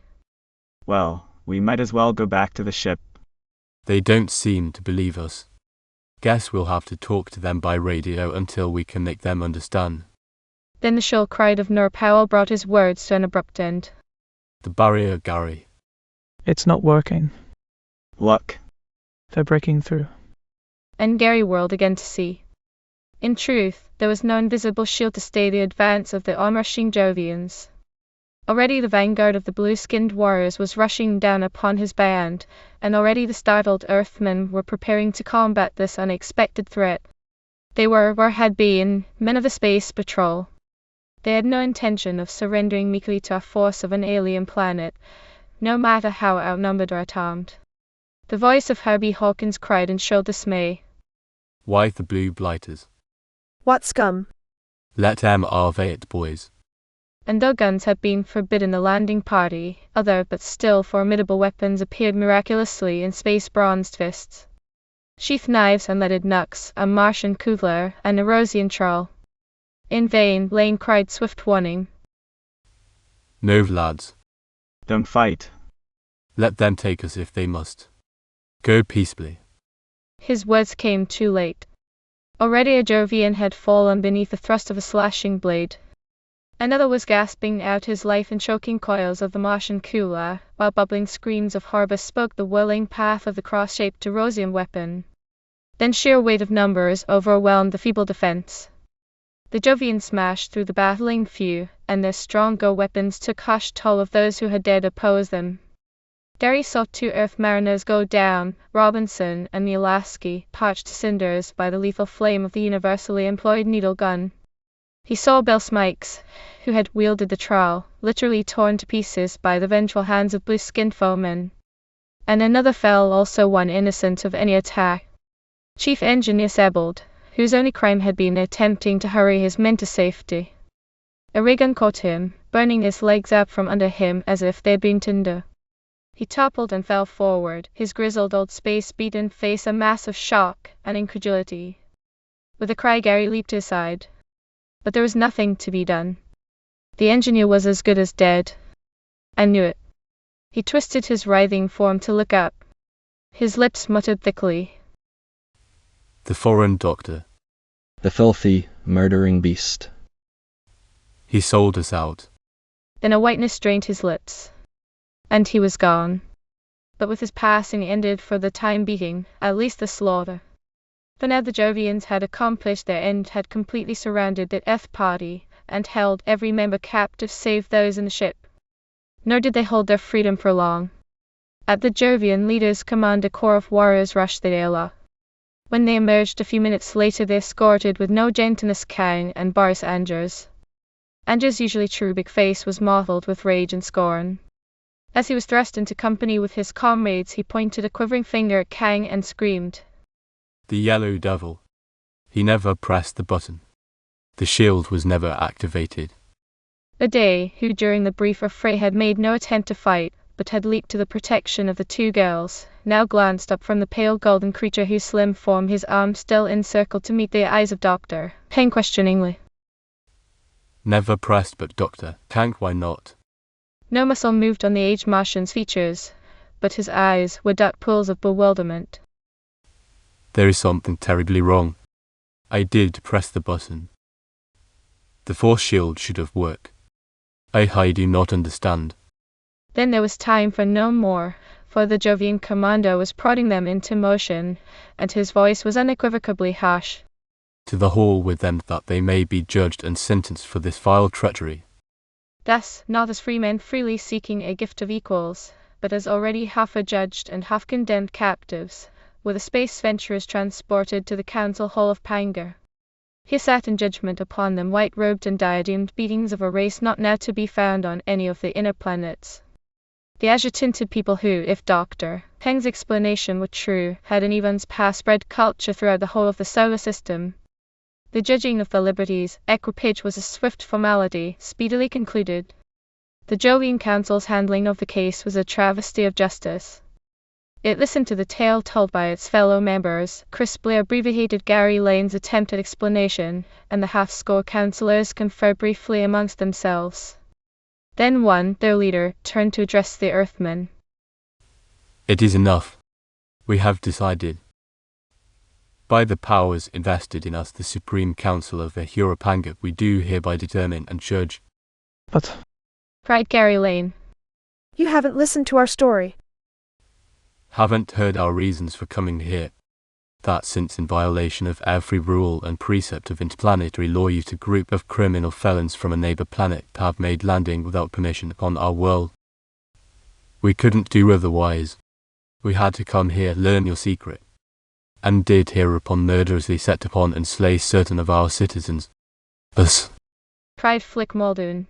Well, we might as well go back to the ship. They don't seem to believe us. Guess we'll have to talk to them by radio until we can make them understand. Then the shrill cry of Nur Powell brought his words to an abrupt end. The barrier, Gary. It's not working. Luck. They're breaking through. And Gary whirled again to see. In truth, there was no invisible shield to stay the advance of the onrushing Jovians. Already the vanguard of the blue-skinned warriors was rushing down upon his band, and already the startled Earthmen were preparing to combat this unexpected threat. They were, or had been, men of the Space Patrol. They had no intention of surrendering meekly to a force of an alien planet, no matter how outnumbered or armed. The voice of Herbie Hawkins cried in shrill dismay. Why the blue blighters? What scum? Let 'em arve it, boys. And though guns had been forbidden the landing party, other but still formidable weapons appeared miraculously in space-bronzed fists. Sheath knives and leaded knucks, a Martian kugler, and a Rosian trawl. In vain, Lane cried swift warning. No, lads. Don't fight. Let them take us if they must. Go peaceably. His words came too late. Already a Jovian had fallen beneath the thrust of a slashing blade. Another was gasping out his life in choking coils of the Martian kugler, while bubbling screams of horror bespoke the whirling path of the cross-shaped Rosian weapon. Then sheer weight of numbers overwhelmed the feeble defense. The Jovians smashed through the battling few, and their stronger weapons took hushed toll of those who had dared oppose them. Gary saw 2 Earth mariners go down, Robinson and Nielaski, parched to cinders by the lethal flame of the universally employed needle gun. He saw Bill Smikes, who had wielded the trowel, literally torn to pieces by the vengeful hands of blue-skinned foemen. And another fell, also one innocent of any attack. Chief Engineer Sebold, whose only crime had been attempting to hurry his men to safety. A ray gun caught him, burning his legs up from under him as if they'd been tinder. He toppled and fell forward, his grizzled old space-beaten face a mass of shock and incredulity. With a cry, Gary leaped to his side. But there was nothing to be done. The engineer was as good as dead. I knew it. He twisted his writhing form to look up. His lips muttered thickly. The foreign doctor. The filthy, murdering beast. He sold us out. Then a whiteness drained his lips. And he was gone. But with his passing ended for the time being, at least the slaughter. For now the Jovians had accomplished their end, had completely surrounded the Earth party, and held every member captive save those in the ship. Nor did they hold their freedom for long. At the Jovian leader's command a corps of warriors rushed the airlock. When they emerged a few minutes later they escorted with no gentleness Kang and Boris Anders. Anders' usually cherubic face was mottled with rage and scorn. As he was thrust into company with his comrades he pointed a quivering finger at Kang and screamed. The yellow devil. He never pressed the button. The shield was never activated. Ade, who during the brief affray had made no attempt to fight, but had leaped to the protection of the two girls, now glanced up from the pale golden creature whose slim form his arms still encircled to meet the eyes of Dr. Kang questioningly. Never pressed, but Dr. Kang, why not? No muscle moved on the aged Martian's features, but his eyes were dark pools of bewilderment. There is something terribly wrong. I did press the button. The force shield should have worked. I do not understand. Then there was time for no more, for the Jovian commander was prodding them into motion, and his voice was unequivocally harsh. To the hall with them, that they may be judged and sentenced for this vile treachery. Thus, not as free men freely seeking a gift of equals, but as already half adjudged and half condemned captives, were the space venturers transported to the council hall of Pangar. He sat in judgment upon them white-robed and diademed beings of a race not now to be found on any of the inner planets. The azure-tinted people who, if Dr. Kang's explanation were true, had in eons past spread culture throughout the whole of the solar system. The judging of the Liberty's equipage was a swift formality, speedily concluded. The Jovian Council's handling of the case was a travesty of justice. It listened to the tale told by its fellow members, crisply abbreviated Gary Lane's attempt at explanation, and the half-score councillors conferred briefly amongst themselves. Then one, their leader, turned to address the Earthmen. It is enough. We have decided. By the powers invested in us, the Supreme Council of the Europanga, we do hereby determine and judge. But, cried Gary Lane. You haven't listened to our story. Haven't heard our reasons for coming here. That since in violation of every rule and precept of interplanetary law you, a group of criminal felons from a neighbor planet, have made landing without permission upon our world. We couldn't do otherwise. We had to come here, learn your secret. And did hereupon murderously set upon and slay certain of our citizens. Us. Cried Flick Muldoon.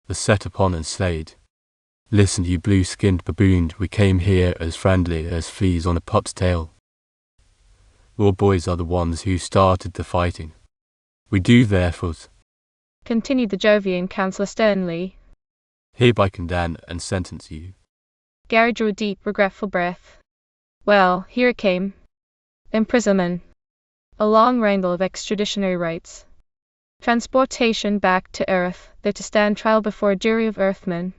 Us set upon and slayed. Listen, you blue-skinned baboon, we came here as friendly as fleas on a pup's tail. Your boys are the ones who started the fighting. We do therefore, continued the Jovian councillor sternly, hereby condemn and sentence you. Gary drew a deep, regretful breath. Well, here it came. Imprisonment. A long wrangle of extraditionary rights. Transportation back to Earth, there to stand trial before a jury of Earthmen.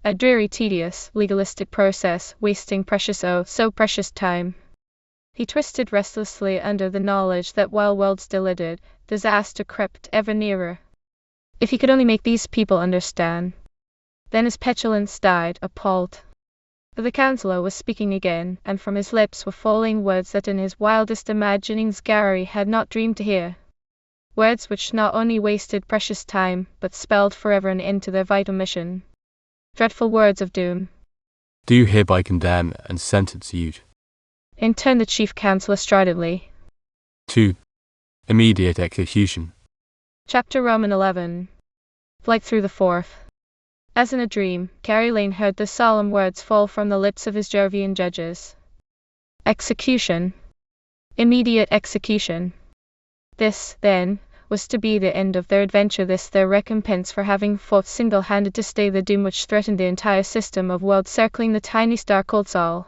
A dreary, tedious, legalistic process, wasting precious so precious time. He twisted restlessly under the knowledge that while worlds dilated, disaster crept ever nearer. If he could only make these people understand. Then his petulance died, appalled. The councillor was speaking again, and from his lips were falling words that in his wildest imaginings Gary had not dreamed to hear. Words which not only wasted precious time, but spelled forever an end to their vital mission. Dreadful words of doom. Do hereby condemn and sentence you. Inturned the chief councillor stridently. 2. Immediate execution. Chapter Roman 11. Flight through the Fourth. As in a dream, Gary Lane heard the solemn words fall from the lips of his Jovian judges. Execution. Immediate execution. This, then, was to be the end of their adventure, this their recompense for having fought single-handed to stay the doom which threatened the entire system of worlds circling the tiny star called Sol.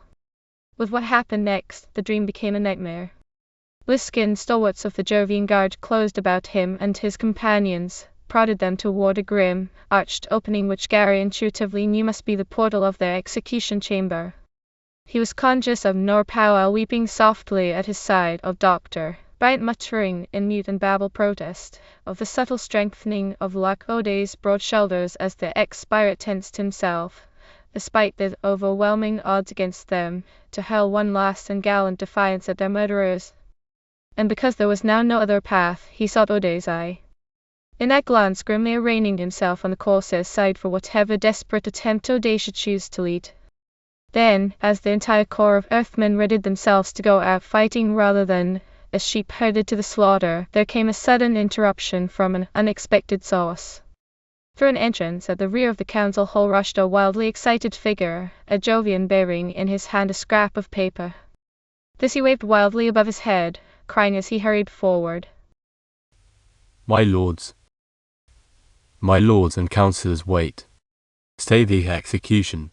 With what happened next, the dream became a nightmare. Blue-skinned stalwarts of the Jovian Guard closed about him and his companions, prodded them toward a grim, arched opening which Gary intuitively knew must be the portal of their execution chamber. He was conscious of Nor Powell weeping softly at his side, of Dr. Bryant muttering in mute and babble protest, of the subtle strengthening of Luck O'Day's broad shoulders as the ex-pirate tensed himself, despite the overwhelming odds against them, to hurl one last and gallant defiance at their murderers. And because there was now no other path, he sought O'Day's eye. In that glance, grimly arraigning himself on the corsair's side for whatever desperate attempt O'Day should choose to lead. Then, as the entire corps of Earthmen readied themselves to go out fighting rather than, as sheep herded to the slaughter, there came a sudden interruption from an unexpected source. Through an entrance at the rear of the council hall rushed a wildly excited figure, a Jovian bearing in his hand a scrap of paper. This he waved wildly above his head, crying as he hurried forward. My lords and councillors, wait. Stay the execution.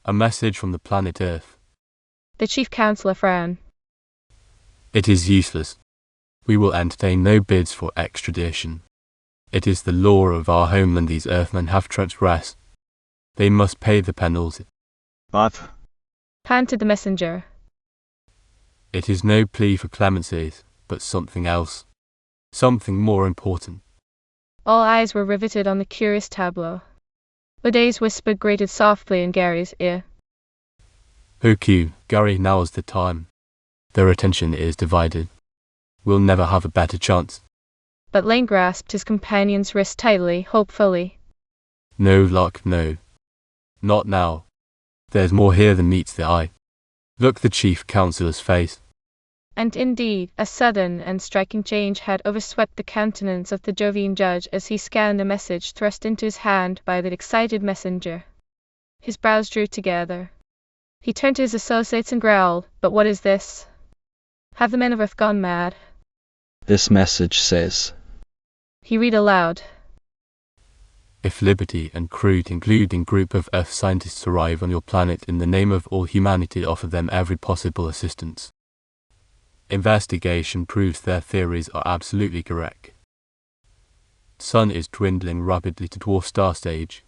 A message from the planet Earth. The chief councillor frowned. It is useless. We will entertain no bids for extradition. It is the law of our homeland these Earthmen have transgressed. They must pay the penalty. But Panted the messenger. It is no plea for clemency, but something else. Something more important. All eyes were riveted on the curious tableau. O'Day's whisper grated softly in Gary's ear. Hoku, Gary, now's the time. Their attention is divided. We'll never have a better chance. But Lane grasped his companion's wrist tightly, hopefully. No luck, no. Not now. There's more here than meets the eye. Look the chief councillor's face. And indeed, a sudden and striking change had overswept the countenance of the Jovian judge as he scanned a message thrust into his hand by the excited messenger. His brows drew together. He turned to his associates and growled, "But what is this? Have the men of Earth gone mad?" This message says, He read aloud. If Liberty and Crude, including group of Earth scientists, arrive on your planet in the name of all humanity, offer them every possible assistance. Investigation proves their theories are absolutely correct. Sun is dwindling rapidly to dwarf star stage.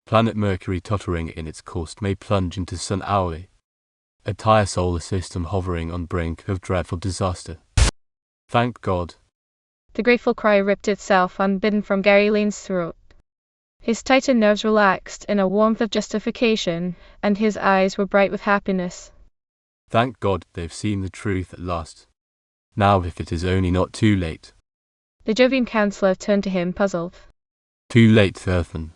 Planet Mercury tottering in its course may plunge into sun hourly. Entire solar system hovering on brink of dreadful disaster. Thank God. The grateful cry ripped itself unbidden from Gary Lane's throat. His tightened nerves relaxed in a warmth of justification, and his eyes were bright with happiness. Thank God they've seen the truth at last. Now if it is only not too late. The Jovian councillor turned to him, puzzled. Too late, Earthman.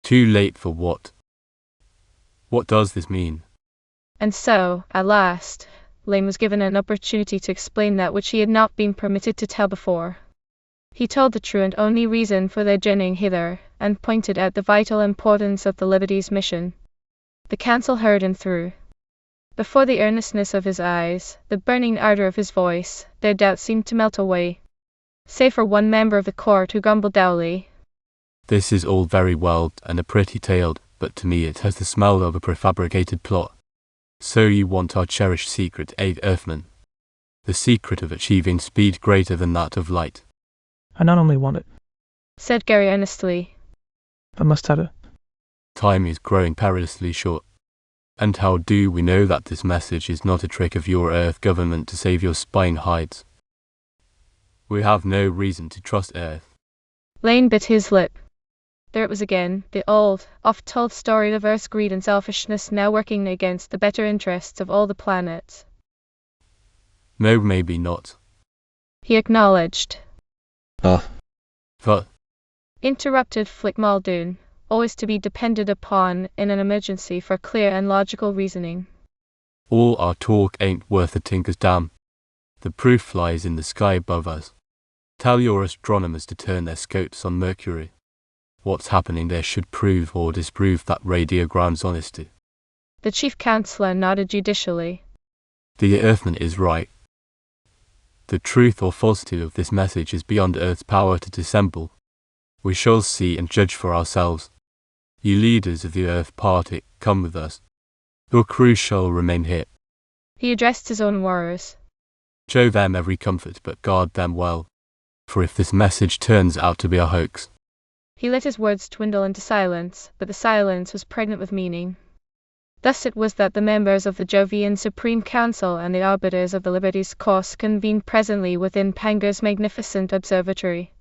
Too late for what? What does this mean? And so, at last, Lane was given an opportunity to explain that which he had not been permitted to tell before. He told the true and only reason for their journeying hither, and pointed out the vital importance of the Liberty's mission. The council heard him through. Before the earnestness of his eyes, the burning ardor of his voice, their doubts seemed to melt away. Save for one member of the court who grumbled dully. This is all very well and a pretty tale, but to me it has the smell of a prefabricated plot. So you want our cherished secret, Earthman? The secret of achieving speed greater than that of light? I not only want it, Said Gary earnestly. but must have it. Time is growing perilously short. And how do we know that this message is not a trick of your Earth government to save your spine hides? We have no reason to trust Earth. Lane bit his lip. There it was again, the old, oft-told story of Earth's greed and selfishness now working against the better interests of all the planets. No, maybe not. He acknowledged. "Oh, But Interrupted Flick Muldoon, always to be depended upon in an emergency for clear and logical reasoning. all our talk ain't worth a tinker's damn. The proof lies in the sky above us. Tell your astronomers to turn their scopes on Mercury. What's happening there should prove or disprove that radiogram's honesty. The chief counselor nodded judicially. The Earthman is right. The truth or falsity of this message is beyond Earth's power to dissemble. We shall see and judge for ourselves. You leaders of the Earth Party, come with us. Your crew shall remain here. He addressed his own warriors. Show them every comfort, but guard them well. For if this message turns out to be a hoax. He let his words dwindle into silence, but the silence was pregnant with meaning. Thus it was that the members of the Jovian Supreme Council and the arbiters of the Liberty's course convened presently within Panga's magnificent observatory.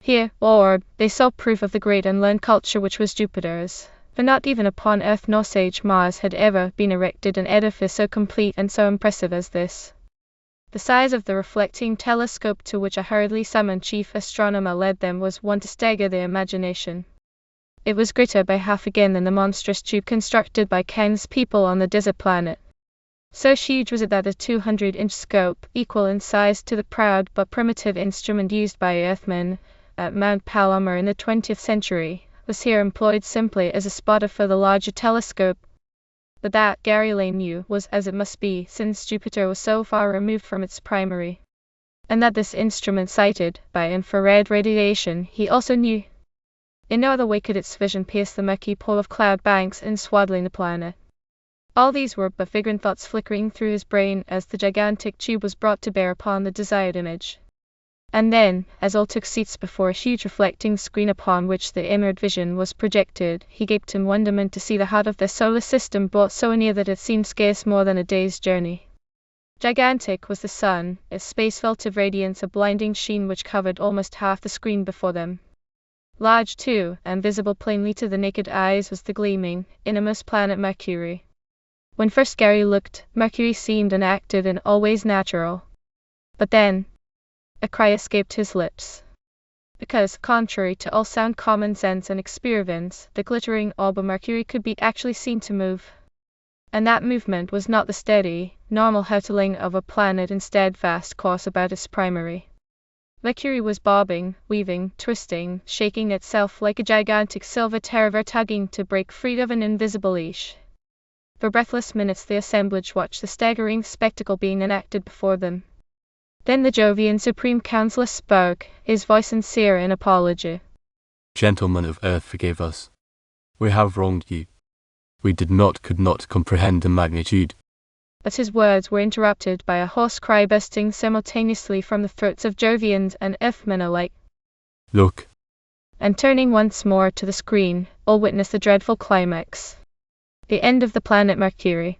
Here, Lord, they saw proof of the great and learned culture which was Jupiter's, for not even upon Earth nor sage Mars had ever been erected an edifice so complete and so impressive as this. The size of the reflecting telescope to which a hurriedly summoned chief astronomer led them was one to stagger their imagination. It was greater by half again than the monstrous tube constructed by Ken's people on the desert planet. So huge was it that the 200-inch scope, equal in size to the proud but primitive instrument used by Earthmen at Mount Palomar in the 20th century, was here employed simply as a spotter for the larger telescope. But that, Gary Lane knew, was as it must be, since Jupiter was so far removed from its primary. And that this instrument sighted, by infrared radiation, he also knew. In no other way could its vision pierce the murky pole of cloud banks enswaddling the planet. All these were but vagrant thoughts flickering through his brain as the gigantic tube was brought to bear upon the desired image. And then, as all took seats before a huge reflecting screen upon which the inward vision was projected, he gaped in wonderment to see the heart of their solar system brought so near that it seemed scarce more than a day's journey. Gigantic was the sun, its space felt of radiance a blinding sheen which covered almost half the screen before them. Large, too, and visible plainly to the naked eyes was the gleaming, innermost planet Mercury. When first Gary looked, Mercury seemed and acted in all ways natural. But then, a cry escaped his lips. Because, contrary to all sound common sense and experience, the glittering orb of Mercury could be actually seen to move. And that movement was not the steady, normal hurtling of a planet in steadfast course about its primary. Mercury was bobbing, weaving, twisting, shaking itself like a gigantic silver terrier tugging to break free of an invisible leash. For breathless minutes the assemblage watched the staggering spectacle being enacted before them. Then the Jovian Supreme Councillor spoke, his voice sincere in apology. Gentlemen of Earth, forgive us. We have wronged you. We could not comprehend the magnitude. But his words were interrupted by a hoarse cry bursting simultaneously from the throats of Jovians and Earthmen alike. Look! And turning once more to the screen, all witnessed the dreadful climax. The end of the planet Mercury.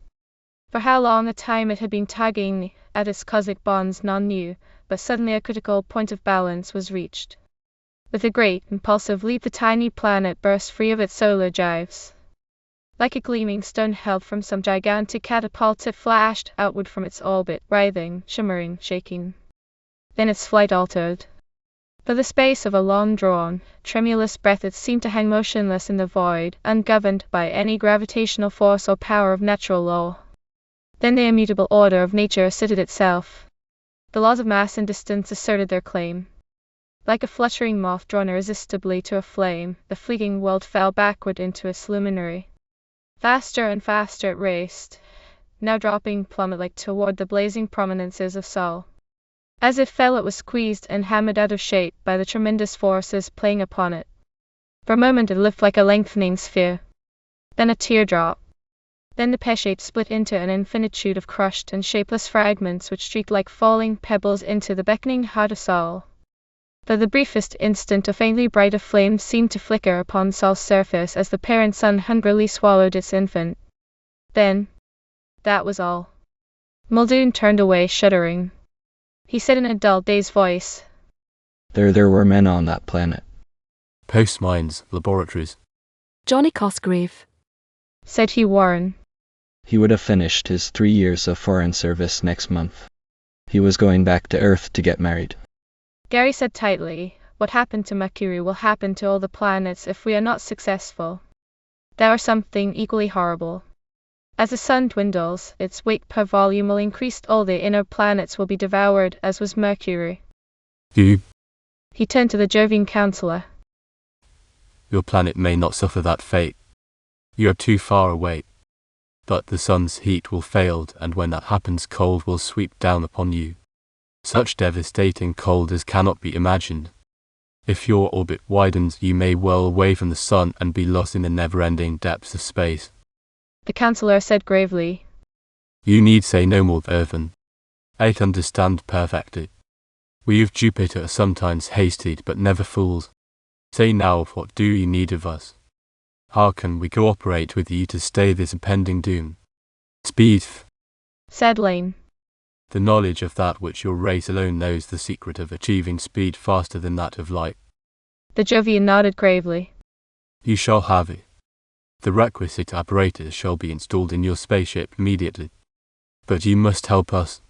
For how long a time it had been tugging at its cosmic bonds none knew, but suddenly a critical point of balance was reached. With a great, impulsive leap the tiny planet burst free of its solar gyves. Like a gleaming stone held from some gigantic catapult it flashed outward from its orbit, writhing, shimmering, shaking. Then its flight altered. For the space of a long-drawn, tremulous breath it seemed to hang motionless in the void, ungoverned by any gravitational force or power of natural law. Then the immutable order of nature asserted itself. The laws of mass and distance asserted their claim. Like a fluttering moth drawn irresistibly to a flame, the fleeting world fell backward into its luminary. Faster and faster it raced, now dropping plummet-like toward the blazing prominences of Sol. As it fell it was squeezed and hammered out of shape by the tremendous forces playing upon it. For a moment it lived like a lengthening sphere. Then a teardrop. Then the pear-shape split into an infinitude of crushed and shapeless fragments which streaked like falling pebbles into the beckoning heart of Sol. For the briefest instant a faintly brighter flame seemed to flicker upon Sol's surface as the parent sun hungrily swallowed its infant. Then, that was all. Muldoon turned away, shuddering. He said in a dull, dazed voice, There were men on that planet. Post mines, laboratories. Johnny Cosgrave, said Hugh Warren. He would have finished his 3 years of foreign service next month. He was going back to Earth to get married. Gary said tightly, what happened to Mercury will happen to all the planets if we are not successful. There is something equally horrible. As the sun dwindles, its weight per volume will increase, all the inner planets will be devoured, as was Mercury. You He turned to the Jovian counselor. Your planet may not suffer that fate. You are too far away. But the sun's heat will fail, and when that happens, cold will sweep down upon you. Such devastating cold as cannot be imagined. If your orbit widens, you may whirl away from the sun and be lost in the never-ending depths of space. The counselor said gravely. You need say no more, Irvin. I understand perfectly. We of Jupiter are sometimes hasty, but never fools. Say now, what do you need of us? How can we cooperate with you to stay this impending doom? Speed, said Lane. The knowledge of that which your race alone knows, the secret of achieving speed faster than that of light. The Jovian nodded gravely. You shall have it. The requisite apparatus shall be installed in your spaceship immediately. But you must help us.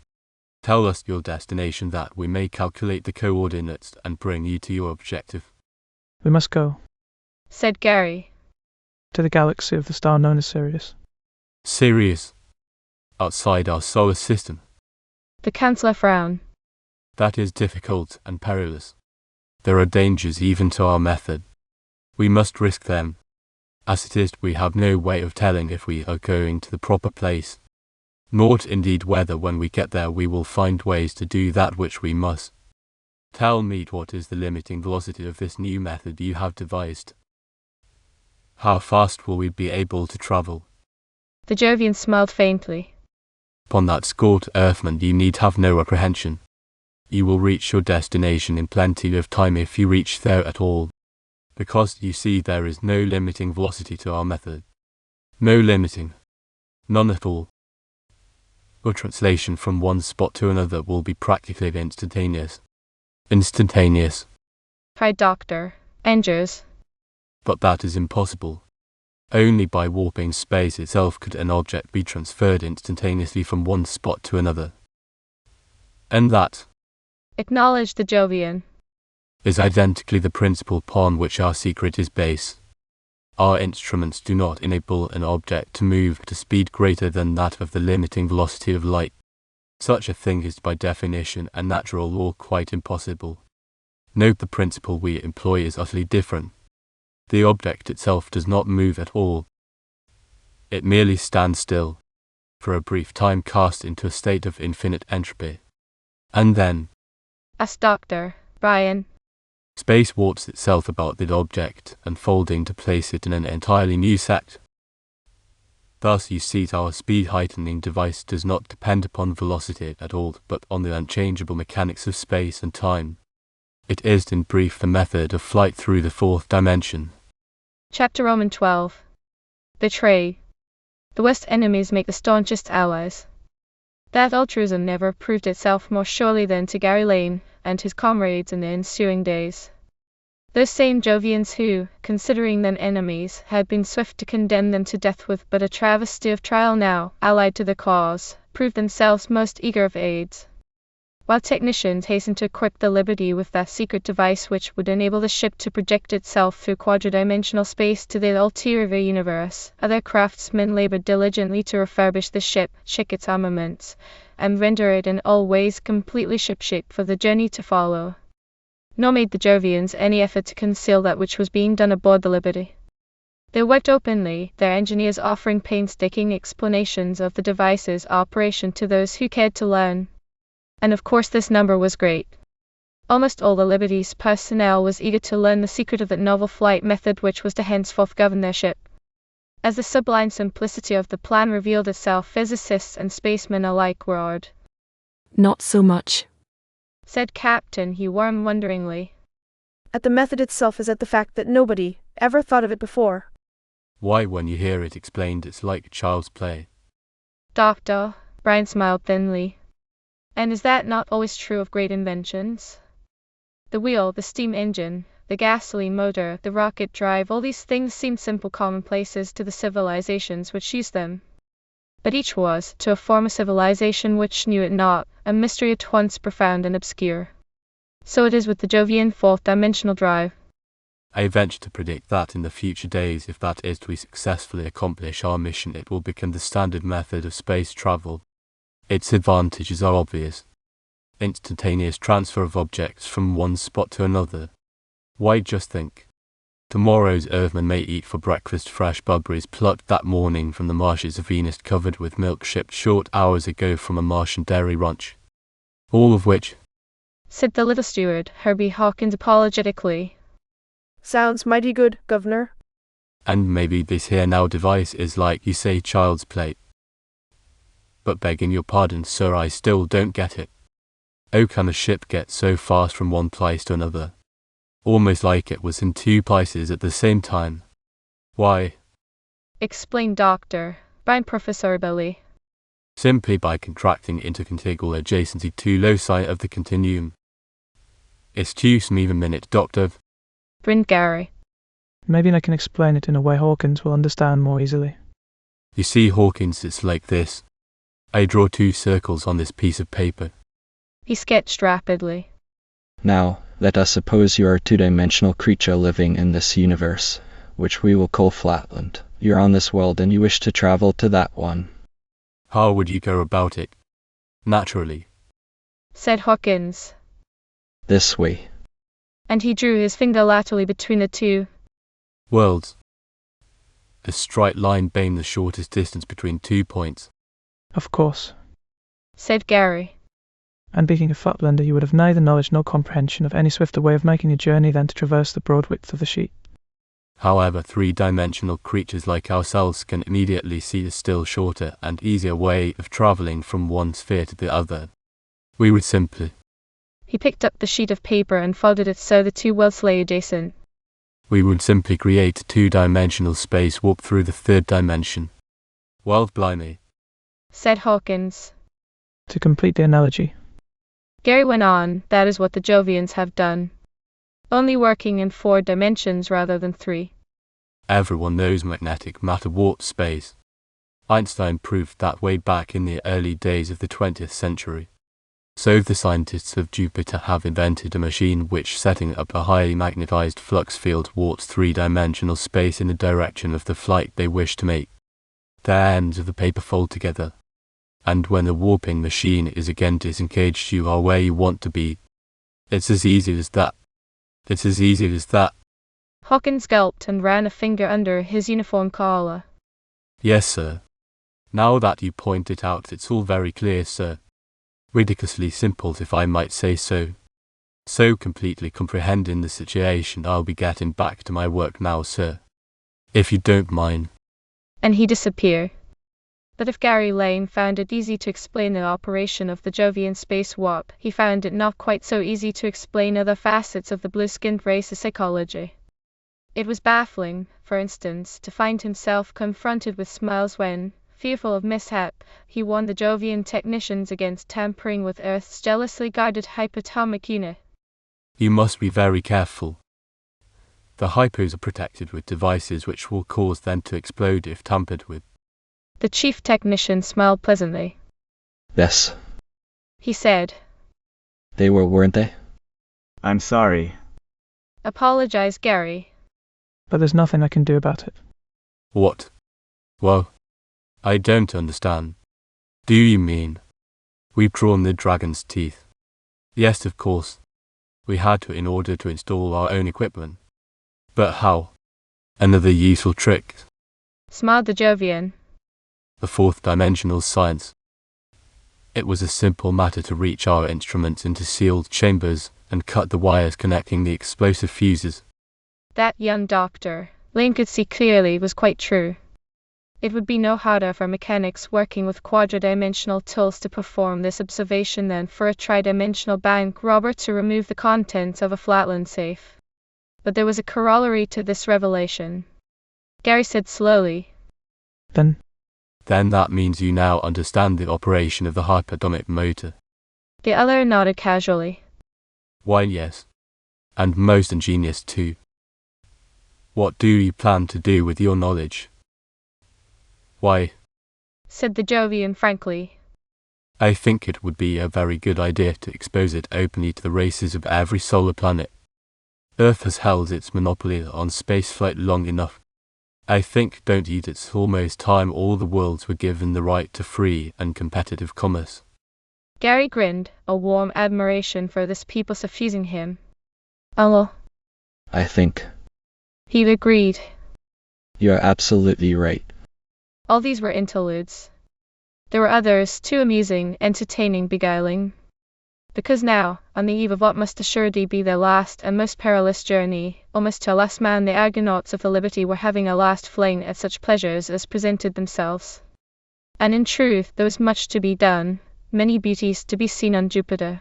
Tell us your destination that we may calculate the coordinates and bring you to your objective. We must go, said Gary. to the galaxy of the star known as Sirius. Sirius? Outside our solar system? The counselor frowned. That is difficult and perilous. There are dangers even to our method. We must risk them. As it is, we have no way of telling if we are going to the proper place. Nor indeed whether when we get there we will find ways to do that which we must. Tell me, what is the limiting velocity of this new method you have devised? How fast will we be able to travel? The Jovian smiled faintly. Upon that score, Earthman, you need have no apprehension. You will reach your destination in plenty of time if you reach there at all. Because, you see, there is no limiting velocity to our method. No limiting. None at all. Your translation from one spot to another will be practically instantaneous. Instantaneous. Cried Dr. Engers. But that is impossible. Only by warping space itself could an object be transferred instantaneously from one spot to another. And that, acknowledged the Jovian, is identically the principle upon which our secret is based. Our instruments do not enable an object to move at a speed greater than that of the limiting velocity of light. Such a thing is by definition and natural law quite impossible. Note the principle we employ is utterly different. The object itself does not move at all. It merely stands still, for a brief time cast into a state of infinite entropy. And then, asked Dr. Brian, space warps itself about the object, unfolding to place it in an entirely new set. Thus you see our speed-heightening device does not depend upon velocity at all, but on the unchangeable mechanics of space and time. It is, in brief, the method of flight through the fourth dimension. Chapter Roman 12. Betray. The West enemies make the staunchest allies. That altruism never proved itself more surely than to Gary Lane and his comrades in the ensuing days. Those same Jovians who, considering them enemies, had been swift to condemn them to death with but a travesty of trial now, allied to the cause, proved themselves most eager of aids. While technicians hastened to equip the Liberty with that secret device which would enable the ship to project itself through quadridimensional space to the ulterior universe, other craftsmen labored diligently to refurbish the ship, check its armaments, and render it in all ways completely shipshape for the journey to follow. Nor made the Jovians any effort to conceal that which was being done aboard the Liberty. They worked openly, their engineers offering painstaking explanations of the device's operation to those who cared to learn. And of course this number was great. Almost all the Liberty's personnel was eager to learn the secret of that novel flight method which was to henceforth govern their ship. As the sublime simplicity of the plan revealed itself, physicists and spacemen alike were awed. Not so much, said Captain Hugh Worm wonderingly. At the method itself as at the fact that nobody ever thought of it before. Why, when you hear it explained, it's like child's play. Dr. Brian smiled thinly. And is that not always true of great inventions? The wheel, the steam engine, the gasoline motor, the rocket drive, all these things seemed simple commonplaces to the civilizations which used them. But each was, to a former civilization which knew it not, a mystery at once profound and obscure. So it is with the Jovian fourth-dimensional drive. I venture to predict that in the future days, if that is to successfully accomplish our mission, it will become the standard method of space travel. Its advantages are obvious. instantaneous transfer of objects from one spot to another. Why, just think. Tomorrow's Earthman may eat for breakfast fresh blueberries plucked that morning from the marshes of Venus covered with milk shipped short hours ago from a Martian dairy ranch. All of which, said the little steward, Herbie Hawkins apologetically. Sounds mighty good, Governor. And maybe this here now device is like you say child's play. But begging your pardon, sir, I still don't get it. How can a ship get so fast from one place to another? Almost like it was in two places at the same time. Why? Explained Dr. Brian Professor Billy. Simply by contracting intercontigual adjacency to loci of the continuum. Excuse me a minute, Doctor. Grinned Gary. Maybe I can explain it in a way Hawkins will understand more easily. You see, Hawkins, it's like this. I draw two circles on this piece of paper. He sketched rapidly. Now, let us suppose you are a two-dimensional creature living in this universe, which we will call Flatland. You're on this world and you wish to travel to that one. How would you go about it? Naturally, said Hawkins. This way. And he drew his finger laterally between the two worlds. A straight line being the shortest distance between 2 points. Of course, said Gary. And being a Flatlander, you would have neither knowledge nor comprehension of any swifter way of making a journey than to traverse the broad width of the sheet. However, three-dimensional creatures like ourselves can immediately see a still shorter and easier way of travelling from one sphere to the other. We would simply... He picked up the sheet of paper and folded it so the two worlds lay adjacent. We would simply create a two-dimensional space warp through the third dimension. Well, blimey, said Hawkins. To complete the analogy, Gary went on, that is what the Jovians have done. Only working in 4 dimensions rather than 3. Everyone knows magnetic matter warps space. Einstein proved that way back in the early days of the 20th century. So the scientists of Jupiter have invented a machine which, setting up a highly magnetized flux field, warps 3-dimensional space in the direction of the flight they wish to make. The ends of the paper fold together, and when the warping machine is again disengaged, you are where you want to be. It's as easy as that. It's as easy as that. Hawkins gulped and ran a finger under his uniform collar. Yes, sir. Now that you point it out, it's all very clear, sir. Ridiculously simple, if I might say so. So completely comprehending the situation, I'll be getting back to my work now, sir. If you don't mind. And he disappeared. But if Gary Lane found it easy to explain the operation of the Jovian space warp, he found it not quite so easy to explain other facets of the blue-skinned race's psychology. It was baffling, for instance, to find himself confronted with smiles when, fearful of mishap, he warned the Jovian technicians against tampering with Earth's jealously guarded hyperatomic unit. You must be very careful. The hypos are protected with devices which will cause them to explode if tampered with. The chief technician smiled pleasantly. Yes. He said. They were, weren't they? I'm sorry. Apologized Gary. But there's nothing I can do about it. What? Well, I don't understand. Do you mean we've drawn the dragon's teeth? Yes, of course. We had to in order to install our own equipment. But how? Another useful trick. Smiled the Jovian. The fourth-dimensional science. It was a simple matter to reach our instruments into sealed chambers and cut the wires connecting the explosive fuses. That young doctor, Lane could see clearly, was quite true. It would be no harder for mechanics working with quadridimensional tools to perform this observation than for a tridimensional bank robber to remove the contents of a Flatland safe. But there was a corollary to this revelation. Gary said slowly. Then that means you now understand the operation of the hyperatomic motor. The other nodded casually. Why, yes. And most ingenious too. What do you plan to do with your knowledge? Why, said the Jovian frankly, I think it would be a very good idea to expose it openly to the races of every solar planet. Earth has held its monopoly on spaceflight long enough. I think, don't you, it's almost time all the worlds were given the right to free and competitive commerce. Gary grinned, a warm admiration for this people suffusing him. "Oh, I think he agreed. you're absolutely right. All these were interludes. There were others, too amusing, entertaining, beguiling. Because now, on the eve of what must assuredly be their last and most perilous journey, almost to a last man, the Argonauts of the Liberty were having a last fling at such pleasures as presented themselves. And in truth, there was much to be done, many beauties to be seen on Jupiter.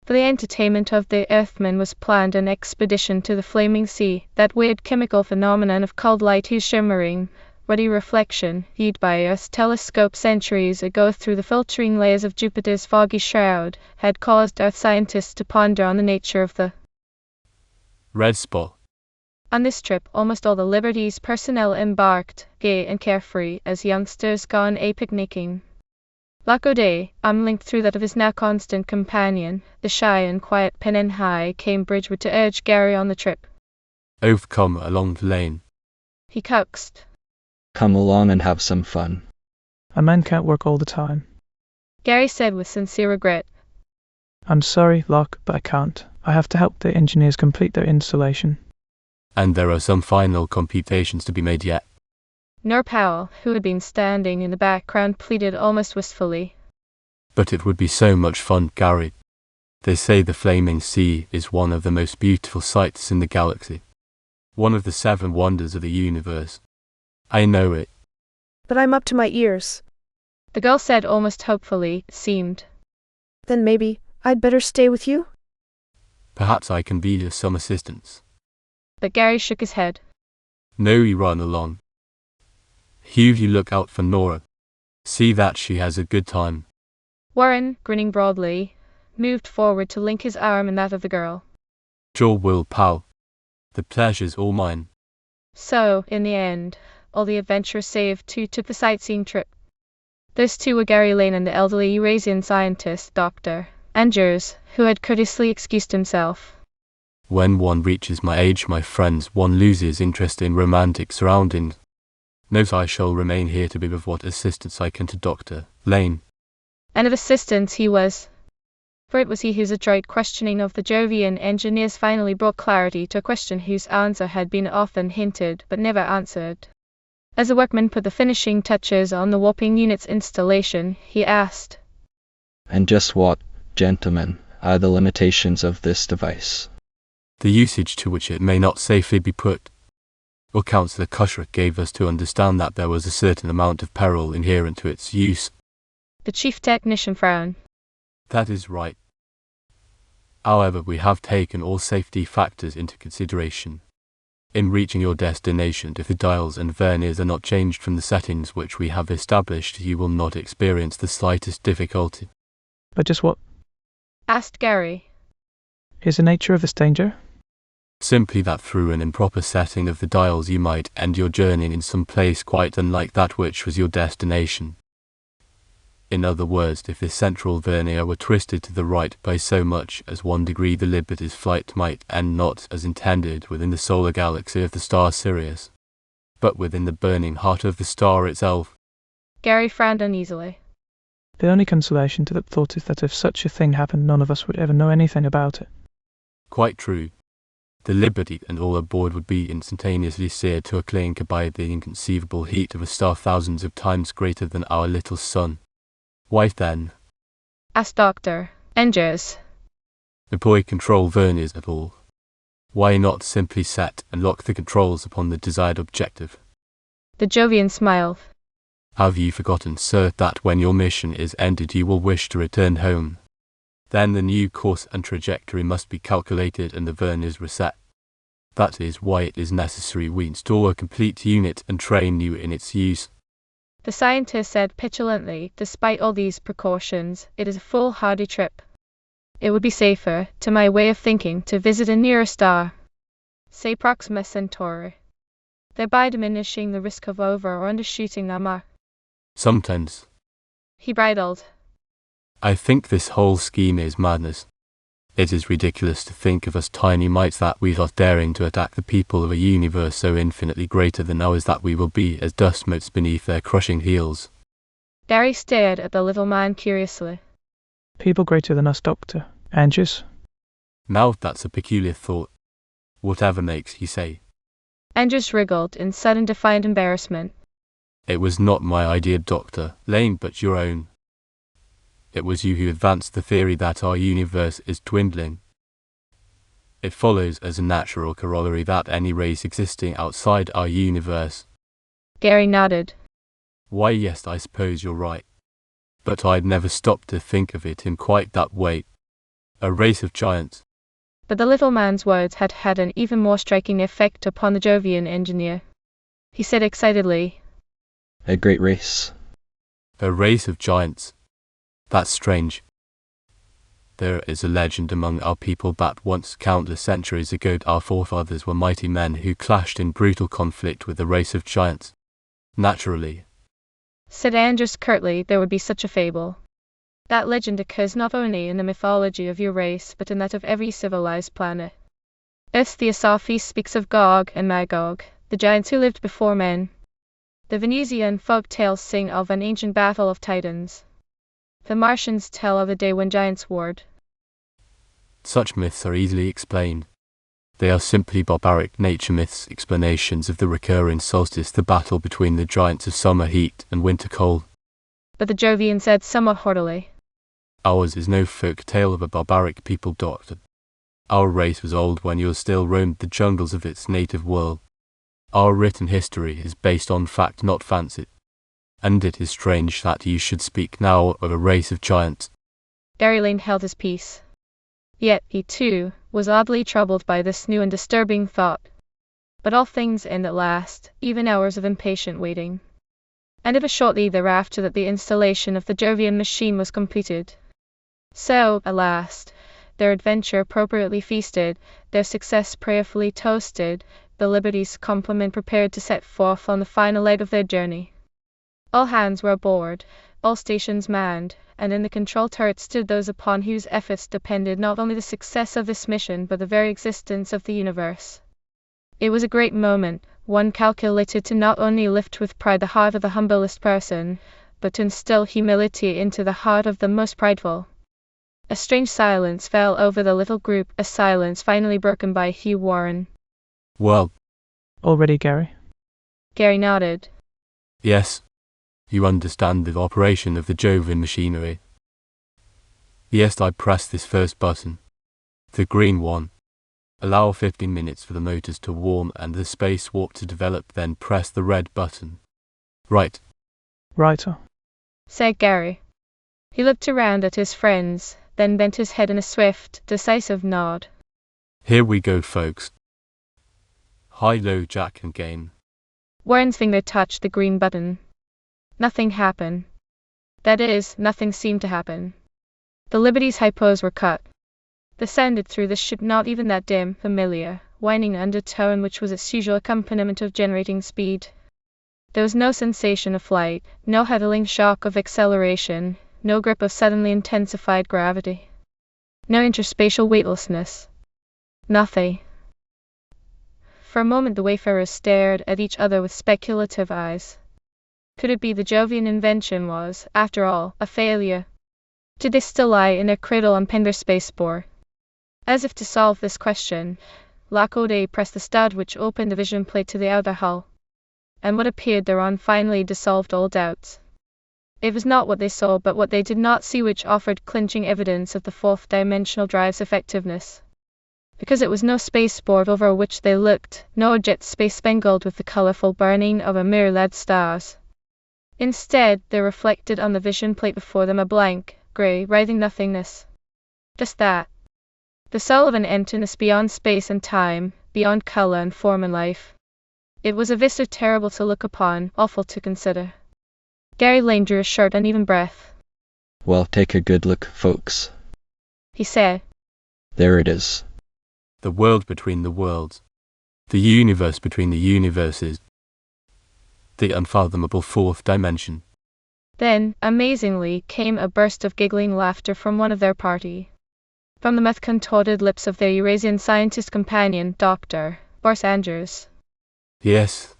For the entertainment of the Earthmen was planned an expedition to the flaming sea, that weird chemical phenomenon of cold light whose shimmering, ruddy reflection, viewed by Earth's telescope centuries ago through the filtering layers of Jupiter's foggy shroud, had caused Earth scientists to ponder on the nature of the red spot. On this trip, almost all the Liberty's personnel embarked, gay and carefree, as youngsters gone a-picnicking. Lac O'Day, linked through that of his now constant companion, the shy and quiet Penn High, Cambridge, were to urge Gary on the trip. "Oath, come along the lane." He coaxed. Come along and have some fun. A man can't work all the time. Gary said with sincere regret. I'm sorry, Locke, but I can't. I have to help the engineers complete their installation. And there are some final computations to be made yet. Nor Powell, who had been standing in the background, pleaded almost wistfully. But it would be so much fun, Gary. They say the Flaming Sea is one of the most beautiful sights in the galaxy. One of the 7 wonders of the universe. I know it. But I'm up to my ears. The girl said almost hopefully, it seemed. Then maybe I'd better stay with you? Perhaps I can be of some assistance. But Gary shook his head. No, you run along. Hugh, you look out for Nora. See that she has a good time. Warren, grinning broadly, moved forward to link his arm in that of the girl. Joel, Will, pal. The pleasure's all mine. So, in the end, all the adventurers save 2 took the sightseeing trip. Those 2 were Gary Lane and the elderly Eurasian scientist, Dr. Andrews, who had courteously excused himself. When one reaches my age, my friends, one loses interest in romantic surroundings. Knows I shall remain here to be of what assistance I can to Dr. Lane. And of assistance he was. For it was he whose adroit questioning of the Jovian engineers finally brought clarity to a question whose answer had been often hinted but never answered. As the workman put the finishing touches on the warping unit's installation, he asked, And just what, gentlemen, are the limitations of this device? The usage to which it may not safely be put. Or Councillor Cushrick gave us to understand that there was a certain amount of peril inherent to its use. The chief technician frowned. That is right. However, we have taken all safety factors into consideration. In reaching your destination, if the dials and verniers are not changed from the settings which we have established, you will not experience the slightest difficulty. But just what Asked Gary. is the nature of this danger? Simply that through an improper setting of the dials you might end your journey in some place quite unlike that which was your destination. In other words, if the central vernier were twisted to the right by so much as 1 degree, the Liberty's flight might end not as intended within the solar galaxy of the star Sirius, but within the burning heart of the star itself. Gary frowned uneasily. The only consolation to that thought is that if such a thing happened, none of us would ever know anything about it. Quite true. The Liberty and all aboard would be instantaneously seared to a clinker by the inconceivable heat of a star thousands of times greater than our little sun. Why then? Asked Dr. Andrews. Employ control verniers at all. Why not simply set and lock the controls upon the desired objective? The Jovian smiled. Have you forgotten, sir, that when your mission is ended you will wish to return home? Then the new course and trajectory must be calculated and the verniers reset. That is why it is necessary we install a complete unit and train you in its use. The scientist said petulantly, despite all these precautions, it is a foolhardy trip. It would be safer, to my way of thinking, to visit a nearer star, say Proxima Centauri, thereby diminishing the risk of over or undershooting our mark. Sometimes. He bridled. I think this whole scheme is madness. It is ridiculous to think of us tiny mites that we are daring to attack the people of a universe so infinitely greater than ours that we will be as dust motes beneath their crushing heels. Gary stared at the little man curiously. People greater than us, Doctor. Andrews? Now that's a peculiar thought. Whatever makes you say. Andrews wriggled in sudden defiant embarrassment. It was not my idea, Dr. Lane, but your own. It was you who advanced the theory that our universe is dwindling. It follows as a natural corollary that any race existing outside our universe. Gary nodded. Why, yes, I suppose you're right. But I'd never stopped to think of it in quite that way. A race of giants. But the little man's words had had an even more striking effect upon the Jovian engineer. He said excitedly, A great race. A race of giants. That's strange. There is a legend among our people that once, countless centuries ago, our forefathers were mighty men who clashed in brutal conflict with a race of giants. Naturally, said Andrews curtly, there would be such a fable. That legend occurs not only in the mythology of your race, but in that of every civilized planet. Earth's SciFi speaks of Gog and Magog, the giants who lived before men. The Venusian folk tales sing of an ancient battle of titans. The Martians tell of a day when giants warred. Such myths are easily explained. They are simply barbaric nature myths, explanations of the recurring solstice, the battle between the giants of summer heat and winter cold. But the Jovian said somewhat haughtily, Ours is no folk tale of a barbaric people, Doctor. Our race was old when you still roamed the jungles of its native world. Our written history is based on fact, not fancy. And it is strange that you should speak now of a race of giants. Gary Lane held his peace. Yet he, too, was oddly troubled by this new and disturbing thought. But all things end at last, even hours of impatient waiting. And it was shortly thereafter that the installation of the Jovian machine was completed. So, at last, their adventure appropriately feasted, their success prayerfully toasted, the Liberty's complement prepared to set forth on the final leg of their journey. All hands were aboard, all stations manned, and in the control turret stood those upon whose efforts depended not only the success of this mission but the very existence of the universe. It was a great moment, one calculated to not only lift with pride the heart of the humblest person, but to instill humility into the heart of the most prideful. A strange silence fell over the little group, a silence finally broken by Hugh Warren. Well, All ready, Gary? Gary nodded. yes. You understand the operation of the Jovian machinery. Yes, I press this first button. The green one. Allow 15 minutes for the motors to warm and the spacewalk to develop, then press the red button. Right. Righto. Said Gary. He looked around at his friends, then bent his head in a swift, decisive nod. Here we go, folks. High, low, jack and gain. Warren's finger touched the green button. Nothing happened. That is, nothing seemed to happen. The Liberty's hypos were cut. There sounded through the ship not even that dim, familiar, whining undertone which was its usual accompaniment of generating speed. There was no sensation of flight, no huddling shock of acceleration, no grip of suddenly intensified gravity. No interspatial weightlessness. Nothing. For a moment the wayfarers stared at each other with speculative eyes. Could it be the Jovian invention was, after all, a failure? Did they still lie in their cradle on Pender spaceport? As if to solve this question, Lacaudé pressed the stud which opened the vision plate to the outer hull. And what appeared thereon finally dissolved all doubts. It was not what they saw but what they did not see which offered clinching evidence of the fourth-dimensional drive's effectiveness. Because it was no spaceport over which they looked, no jet space spangled with the colorful burning of a myriad stars. Instead, there reflected on the vision plate before them a blank, grey, writhing nothingness. Just that. The soul of an emptiness beyond space and time, beyond color and form and life. It was a vista terrible to look upon, awful to consider. Gary Lane drew a short, uneven breath. Well, take a good look, folks. He said. There it is. The world between the worlds. The universe between the universes. The unfathomable fourth dimension. Then, amazingly, came a burst of giggling laughter from one of their party. From the mouth-contorted lips of their Eurasian scientist companion, Dr. Boris Andrews. Yes.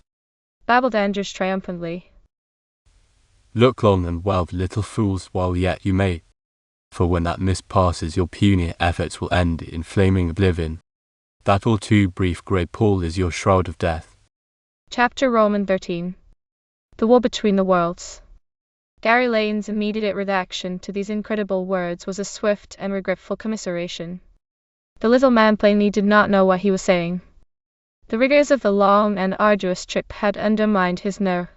Babbled Andrews triumphantly. Look long and well, little fools, while yet you may. For when that mist passes, your puny efforts will end in flaming oblivion. That all too brief grey pool is your shroud of death. Chapter Roman 13. The War Between the Worlds. Gary Lane's immediate reaction to these incredible words was a swift and regretful commiseration. The little man plainly did not know what he was saying. The rigors of the long and arduous trip had undermined his nerve.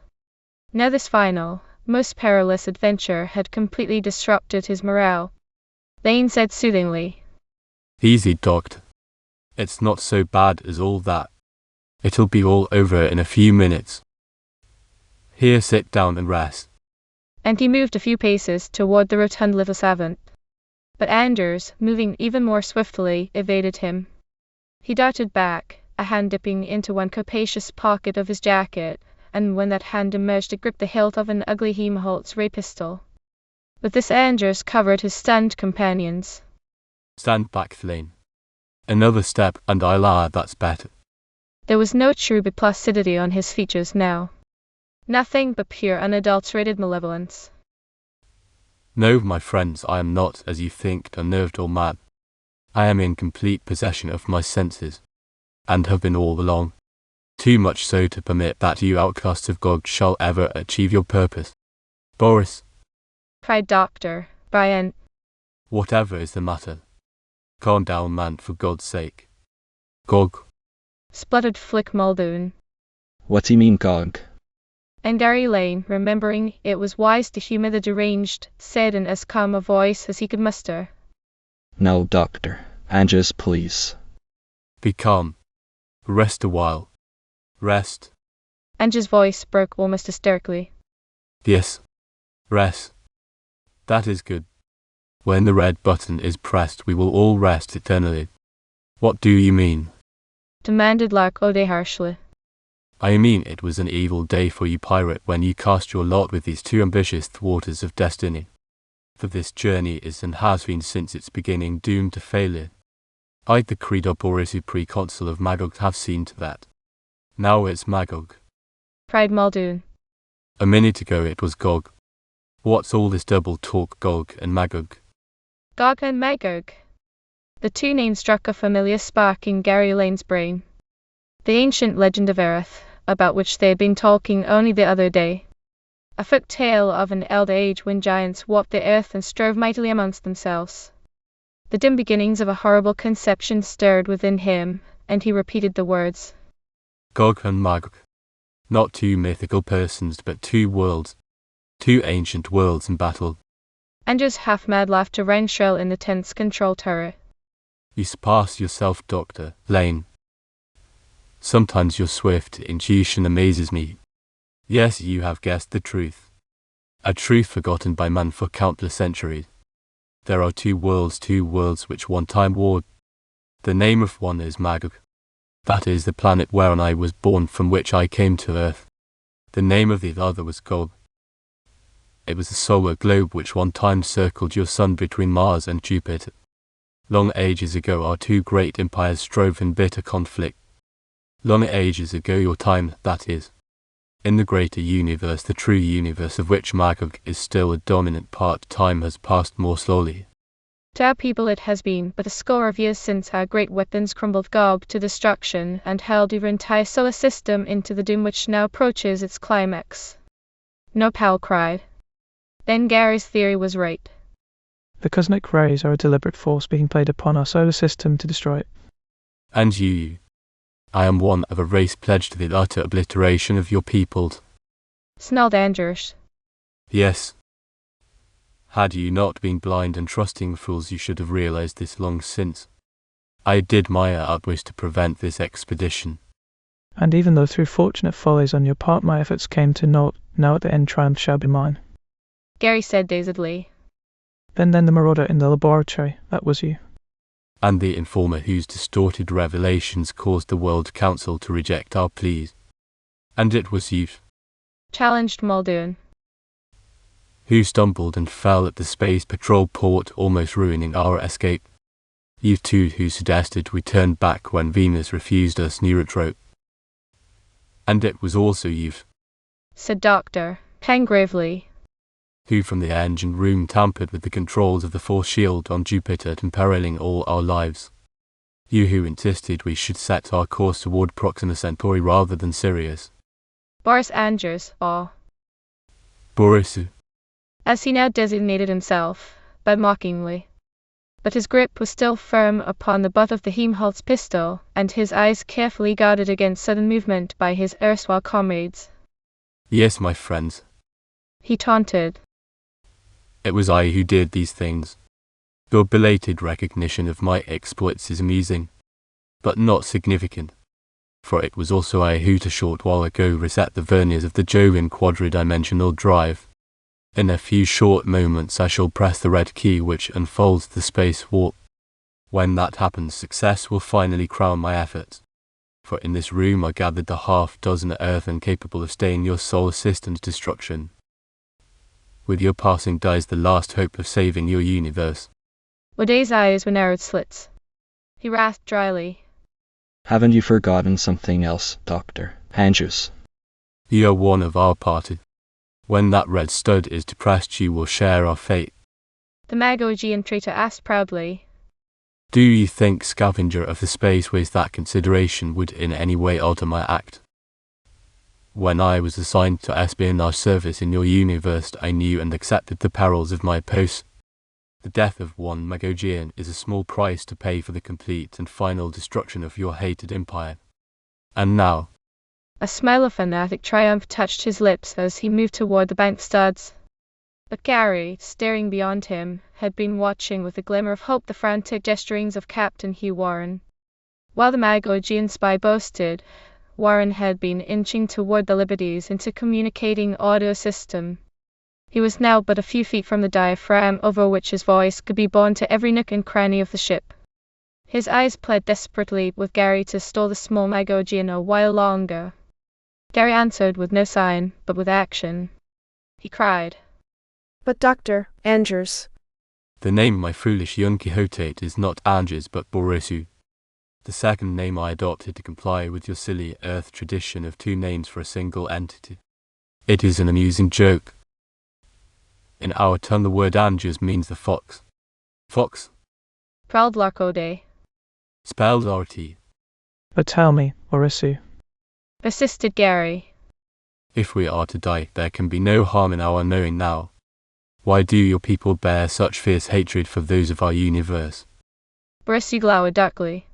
Now this final, most perilous adventure had completely disrupted his morale. Lane said soothingly, Easy, Doctor. It's not so bad as all that. It'll be all over in a few minutes. Here, sit down and rest. And he moved a few paces toward the rotund little savant. But Anders, moving even more swiftly, evaded him. He darted back, a hand dipping into one capacious pocket of his jacket, and when that hand emerged it gripped the hilt of an ugly Helmholtz ray pistol. With this Anders covered his stunned companions. Stand back, Lane. Another step and that's better. There was no true placidity on his features now. Nothing but pure unadulterated malevolence. No, my friends, I am not, as you think, unnerved or mad. I am in complete possession of my senses, and have been all along. Too much so to permit that you outcasts of Gog shall ever achieve your purpose. Boris, Cried Dr. Bryant. Whatever is the matter? Calm down, man, for God's sake. Gog, Spluttered Flick Muldoon. What do you mean, Gog? And Gary Lane, remembering it was wise to humor the deranged, said in as calm a voice as he could muster. No, Doctor. Anders, please. be calm. Rest a while. Rest. Ange's voice broke almost hysterically. Yes. Rest. That is good. When the red button is pressed, we will all rest eternally. What do you mean? Demanded Lark O'Day harshly. I mean it was an evil day for you, pirate, when you cast your lot with these two ambitious thwarters of destiny. For this journey is and has been since its beginning doomed to failure. I, the Credo Borisu Preconsul of Magog, have seen to that. Now it's Magog. Cried Muldoon. A minute ago it was Gog. What's all this double talk, Gog and Magog? Gog and Magog. The two names struck a familiar spark in Gary Lane's brain. The ancient legend of Erith, about which they had been talking only the other day. A folk tale of an elder age when giants walked the earth and strove mightily amongst themselves. The dim beginnings of a horrible conception stirred within him, and he repeated the words. Gog and Magog. Not two mythical persons, but two worlds. Two ancient worlds in battle. Andrew's half-mad laughter rang shrill in the tense control turret. You surpass yourself, Dr. Lane. Sometimes your swift intuition amazes me. Yes, you have guessed the truth. A truth forgotten by man for countless centuries. There are two worlds which one time warred. The name of one is Magog. That is the planet whereon I was born, from which I came to Earth. The name of the other was Gog. It was the solar globe which one time circled your sun between Mars and Jupiter. Long ages ago our two great empires strove in bitter conflict. Long ages ago your time, that is. In the greater universe, the true universe of which Magog is still a dominant part, time has passed more slowly. To our people it has been but a score of years since our great weapons crumbled Gog to destruction and hurled your entire solar system into the doom which now approaches its climax. No, Powell cried. Then Gary's theory was right. The cosmic rays are a deliberate force being played upon our solar system to destroy it. And you. I am one of a race pledged to the utter obliteration of your peoples. Snarled Andrews. Yes. Had you not been blind and trusting fools, you should have realized this long since. I did my utmost to prevent this expedition. And even though through fortunate follies on your part my efforts came to naught, now at the end triumph shall be mine. Gary said dazedly. Then the marauder in the laboratory, that was you. And the informer whose distorted revelations caused the World Council to reject our pleas. And it was you. Challenged Muldoon. Who stumbled and fell at the space patrol port, almost ruining our escape. You two who suggested we turn back when Venus refused us neurotrope. And it was also you. Said Dr. Peng gravely. who from the engine room tampered with the controls of the force shield on Jupiter, imperiling all our lives. You who insisted we should set our course toward Proxima Centauri rather than Sirius. Boris Andrews, or Borisu. as he now designated himself, bowed mockingly. But his grip was still firm upon the butt of the Helmholtz pistol, and his eyes carefully guarded against sudden movement by his erstwhile comrades. Yes, my friends. He taunted. It was I who did these things. Your belated recognition of my exploits is amusing, but not significant, for it was also I who a short while ago reset the verniers of the Jovian quadridimensional drive. In a few short moments I shall press the red key which unfolds the space warp. When that happens, success will finally crown my efforts. For in this room I gathered the half-dozen Earthen capable of staying your solar system's destruction. With your passing dies the last hope of saving your universe. O'Day's eyes were narrowed slits. He rasped dryly. Haven't you forgotten something else, Dr. Andrews? You are one of our party. When that red stud is depressed, you will share our fate. The Magogian traitor asked proudly. Do you think, scavenger of the spaceways, that consideration would in any way alter my act? When I was assigned to espionage service in your universe, I knew and accepted the perils of my post. The death of one Magogian is a small price to pay for the complete and final destruction of your hated empire. And now, a smile of fanatic triumph touched his lips as he moved toward the bank studs. But Gary, staring beyond him, had been watching with a glimmer of hope the frantic gesturings of Captain Hugh Warren. While the Magogian spy boasted, Warren had been inching toward the Liberty's intercommunicating audio system. He was now but a few feet from the diaphragm over which his voice could be borne to every nook and cranny of the ship. His eyes pled desperately with Gary to stall the small Magogian a while longer. Gary answered with no sign, but with action. He cried. But Dr. Andrews. The name of my foolish young Quixote is not Andrews but Borisu. The second name I adopted to comply with your silly Earth tradition of two names for a single entity. It is an amusing joke. In our tongue the word Andrews means the fox. Fox. Prowled O'Day. Spelled RT. But tell me, Orisu, Persisted Gary. If we are to die, there can be no harm in our knowing now. Why do your people bear such fierce hatred for those of our universe? Boris glowered darkly.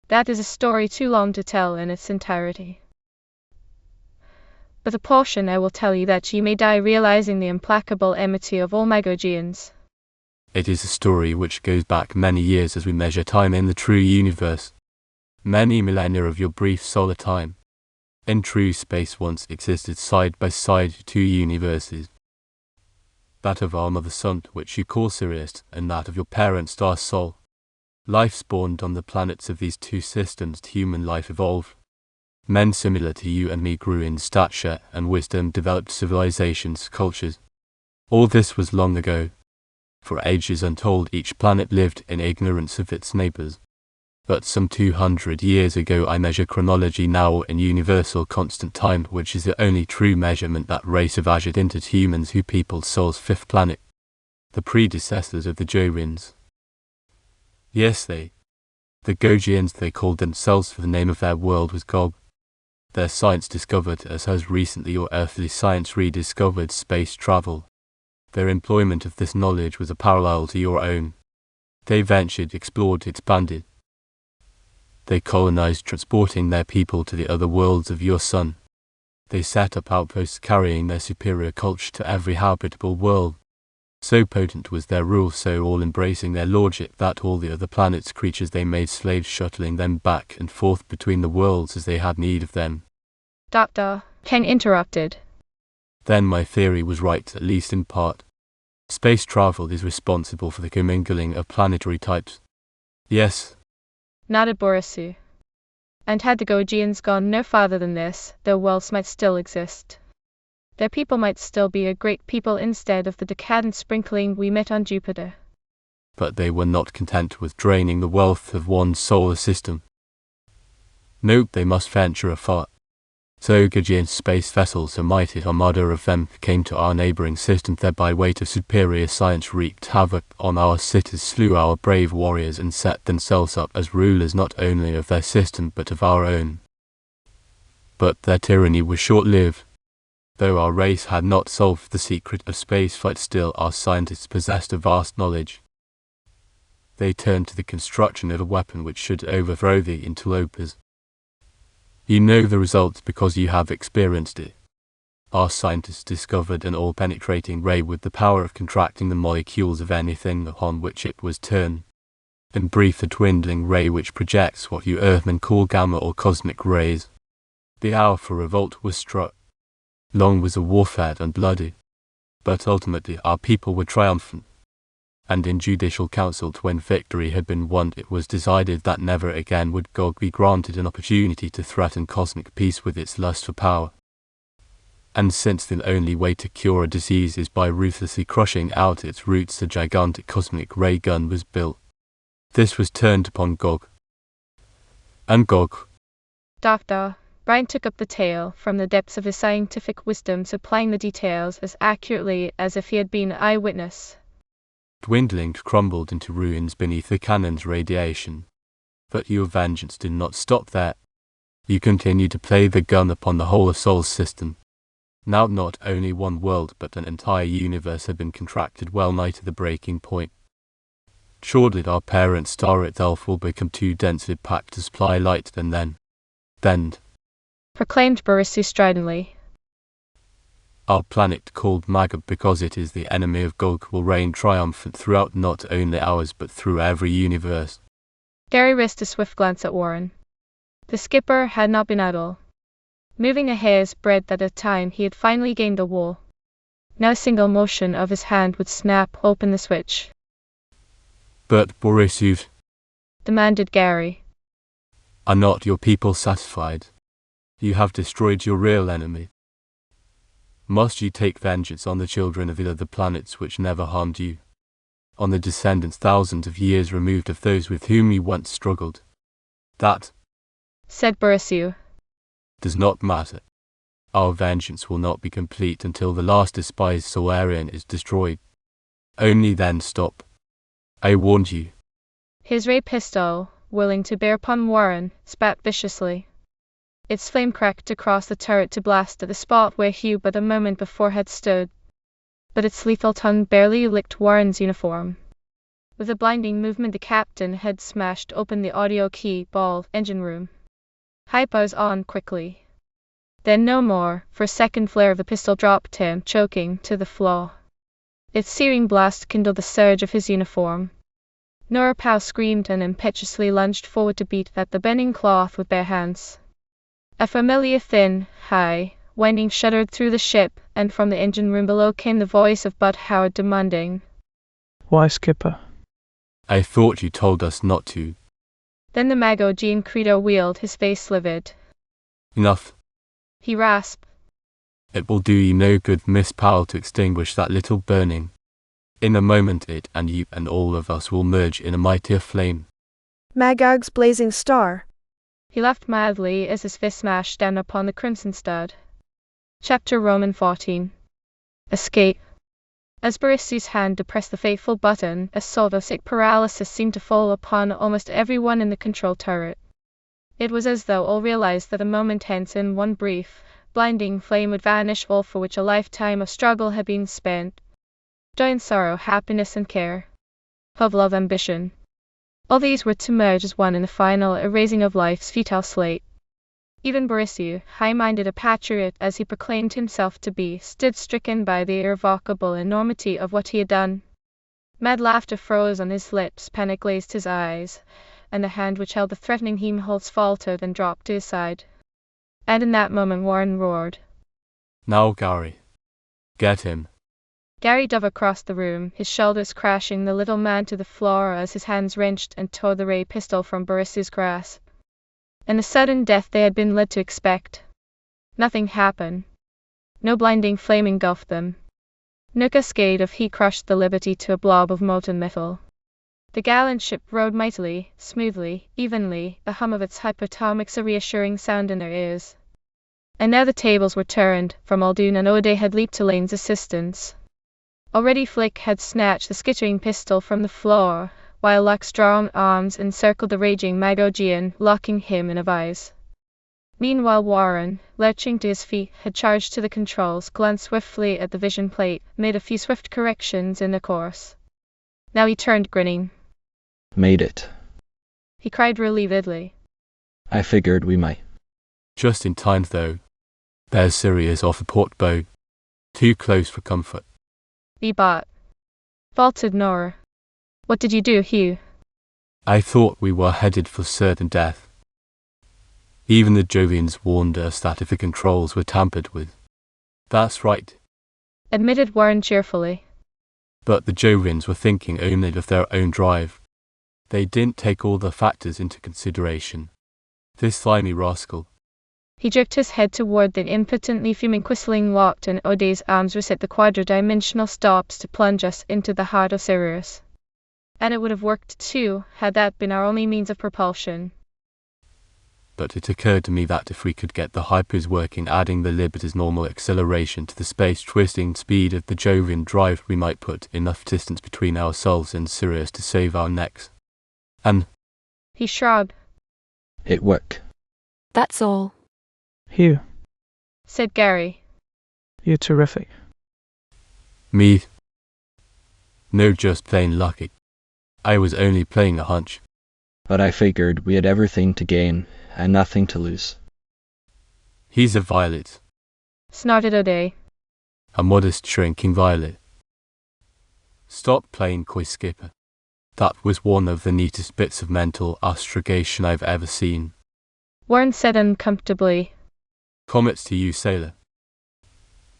That is a story too long to tell in its entirety. But a portion I will tell you that you may die realizing the implacable enmity of all Magogians. It is a story which goes back many years as we measure time in the true universe. Many millennia of your brief solar time. In true space once existed side by side two universes. That of our mother sun, which you call Sirius, and that of your parent star Sol. Life spawned on the planets of these two systems, human life evolved. Men similar to you and me grew in stature and wisdom, developed civilizations, cultures. All this was long ago. For ages untold each planet lived in ignorance of its neighbors. But some 200 years ago I measure chronology now in universal constant time, which is the only true measurement that race of azure tinted humans who peopled Sol's fifth planet. The predecessors of the Jovians. Yes, the Gogians they called themselves, for the name of their world was Gog. Their science discovered, as has recently your earthly science rediscovered, space travel. Their employment of this knowledge was a parallel to your own. They ventured, explored, expanded. They colonized, transporting their people to the other worlds of your sun. They set up outposts carrying their superior culture to every habitable world. So potent was their rule, so all-embracing their lordship, that all the other planets' creatures they made slaves, shuttling them back and forth between the worlds as they had need of them. Dr. King interrupted. Then my theory was right, at least in part. Space travel is responsible for the commingling of planetary types. Yes, Nodded Borisu. And had the Gogians gone no farther than this, their worlds might still exist. Their people might still be a great people instead of the decadent sprinkling we met on Jupiter. but they were not content with draining the wealth of one solar system. Nope, they must venture afar. So Gaugean space vessels, a mighty armada of them, came to our neighboring system, that by weight of superior science wreaked havoc on our cities, slew our brave warriors, and set themselves up as rulers not only of their system but of our own. But their tyranny was short-lived. Though our race had not solved the secret of spaceflight, still our scientists possessed a vast knowledge. They turned to the construction of a weapon which should overthrow the interlopers. You know the results because you have experienced it. Our scientists discovered an all-penetrating ray with the power of contracting the molecules of anything upon which it was turned. In brief, a dwindling ray which projects what you Earthmen call gamma or cosmic rays. The hour for revolt was struck. Long was the warfare and bloody, but ultimately our people were triumphant. And in judicial council, when victory had been won, it was decided that never again would Gog be granted an opportunity to threaten cosmic peace with its lust for power. And since the only way to cure a disease is by ruthlessly crushing out its roots, the gigantic cosmic ray gun was built. This was turned upon Gog. And Gog. Doctor, Brian took up the tale from the depths of his scientific wisdom, supplying the details as accurately as if he had been an eyewitness. Dwindling, crumbled into ruins beneath the cannon's radiation. But your vengeance did not stop there. You continued to play the gun upon the whole of Sol's system. Now not only one world but an entire universe had been contracted well nigh to the breaking point. Surely our parent star itself will become too densely packed to supply light, and then, proclaimed Borisu stridently, our planet, called Magog because it is the enemy of Gog, will reign triumphant throughout not only ours but through every universe. Gary risked a swift glance at Warren. The skipper had not been idle. Moving a hair's breadth at a time, he had finally gained the wall. Now a single motion of his hand would snap open the switch. But Borisu, demanded Gary, are not your people satisfied? You have destroyed your real enemy. Must you take vengeance on the children of the other planets which never harmed you? On the descendants thousands of years removed of those with whom you once struggled? That, said Borisu, does not matter. Our vengeance will not be complete until the last despised Solarian is destroyed. Only then stop. I warned you. His ray pistol, willing to bear upon Warren, spat viciously. Its flame cracked across the turret to blast at the spot where Hugh but a moment before had stood. But its lethal tongue barely licked Warren's uniform. With a blinding movement, the captain had smashed open the audio key ball engine room. Hypos on quickly. Then no more, for a second flare of the pistol dropped him, choking, to the floor. Its searing blast kindled the surge of his uniform. Nora Powell screamed and impetuously lunged forward to beat at the bending cloth with bare hands. A familiar thin, high, winding shuddered through the ship, and from the engine room below came the voice of Bud Howard demanding, Why, Skipper? I thought you told us not to. Then the Magog creature wheeled, his face livid. Enough. He rasped. It will do you no good, Miss Powell, to extinguish that little burning. In a moment it and you and all of us will merge in a mightier flame. Magog's blazing star. He laughed madly as his fist smashed down upon the crimson stud. Chapter Roman 14. Escape. As Borisu's hand depressed the fateful button, a sort of sick paralysis seemed to fall upon almost everyone in the control turret. It was as though all realized that a moment hence, in one brief, blinding flame, would vanish all for which a lifetime of struggle had been spent. Joy and sorrow, happiness and care, hope, love, ambition. All these were to merge as one in the final erasing of life's futile slate. Even Borisu, high-minded a patriot as he proclaimed himself to be, stood stricken by the irrevocable enormity of what he had done. Mad laughter froze on his lips, panic glazed his eyes, and the hand which held the threatening Helmholtz faltered and dropped to his side. And in that moment Warren roared, Now, Gary. Get him. Gary dove across the room, his shoulders crashing the little man to the floor as his hands wrenched and tore the ray pistol from Borisu's grasp. And the sudden death they had been led to expect. Nothing happened. No blinding flame engulfed them. No cascade of heat crushed the Liberty to a blob of molten metal. The gallant ship rode mightily, smoothly, evenly, the hum of its hypertonics a reassuring sound in their ears. And now the tables were turned, for Muldoon and O'Day had leaped to Lane's assistance. Already Flick had snatched the skittering pistol from the floor, while Luck's strong arms encircled the raging Magogian, locking him in a vise. Meanwhile Warren, lurching to his feet, had charged to the controls, glanced swiftly at the vision plate, made a few swift corrections in the course. Now he turned, grinning. Made it. He cried relievedly. I figured we might. Just in time, though. There's Sirius off the port bow. Too close for comfort. But, faltered Nora. What did you do, Hugh? I thought we were headed for certain death. Even the Jovians warned us that if the controls were tampered with. That's right. Admitted Warren cheerfully. But the Jovians were thinking only of their own drive. They didn't take all the factors into consideration. This slimy rascal. He jerked his head toward the impotently fuming Quisling locked in O'Day's arms reset the quadridimensional stops to plunge us into the heart of Sirius. And it would have worked too, had that been our only means of propulsion. But it occurred to me that if we could get the hypers working, adding the Liberty's normal acceleration to the space-twisting speed of the Jovian drive, we might put enough distance between ourselves and Sirius to save our necks. And he shrugged. It worked. That's all. Hugh, Said Gary. you're terrific. me? No, just plain lucky. I was only playing a hunch. But I figured we had everything to gain and nothing to lose. He's a violet. Snorted O'Day. A modest, shrinking violet. Stop playing coy, Skipper. That was one of the neatest bits of mental astrogation I've ever seen. Warren said uncomfortably. Comets to you, sailor.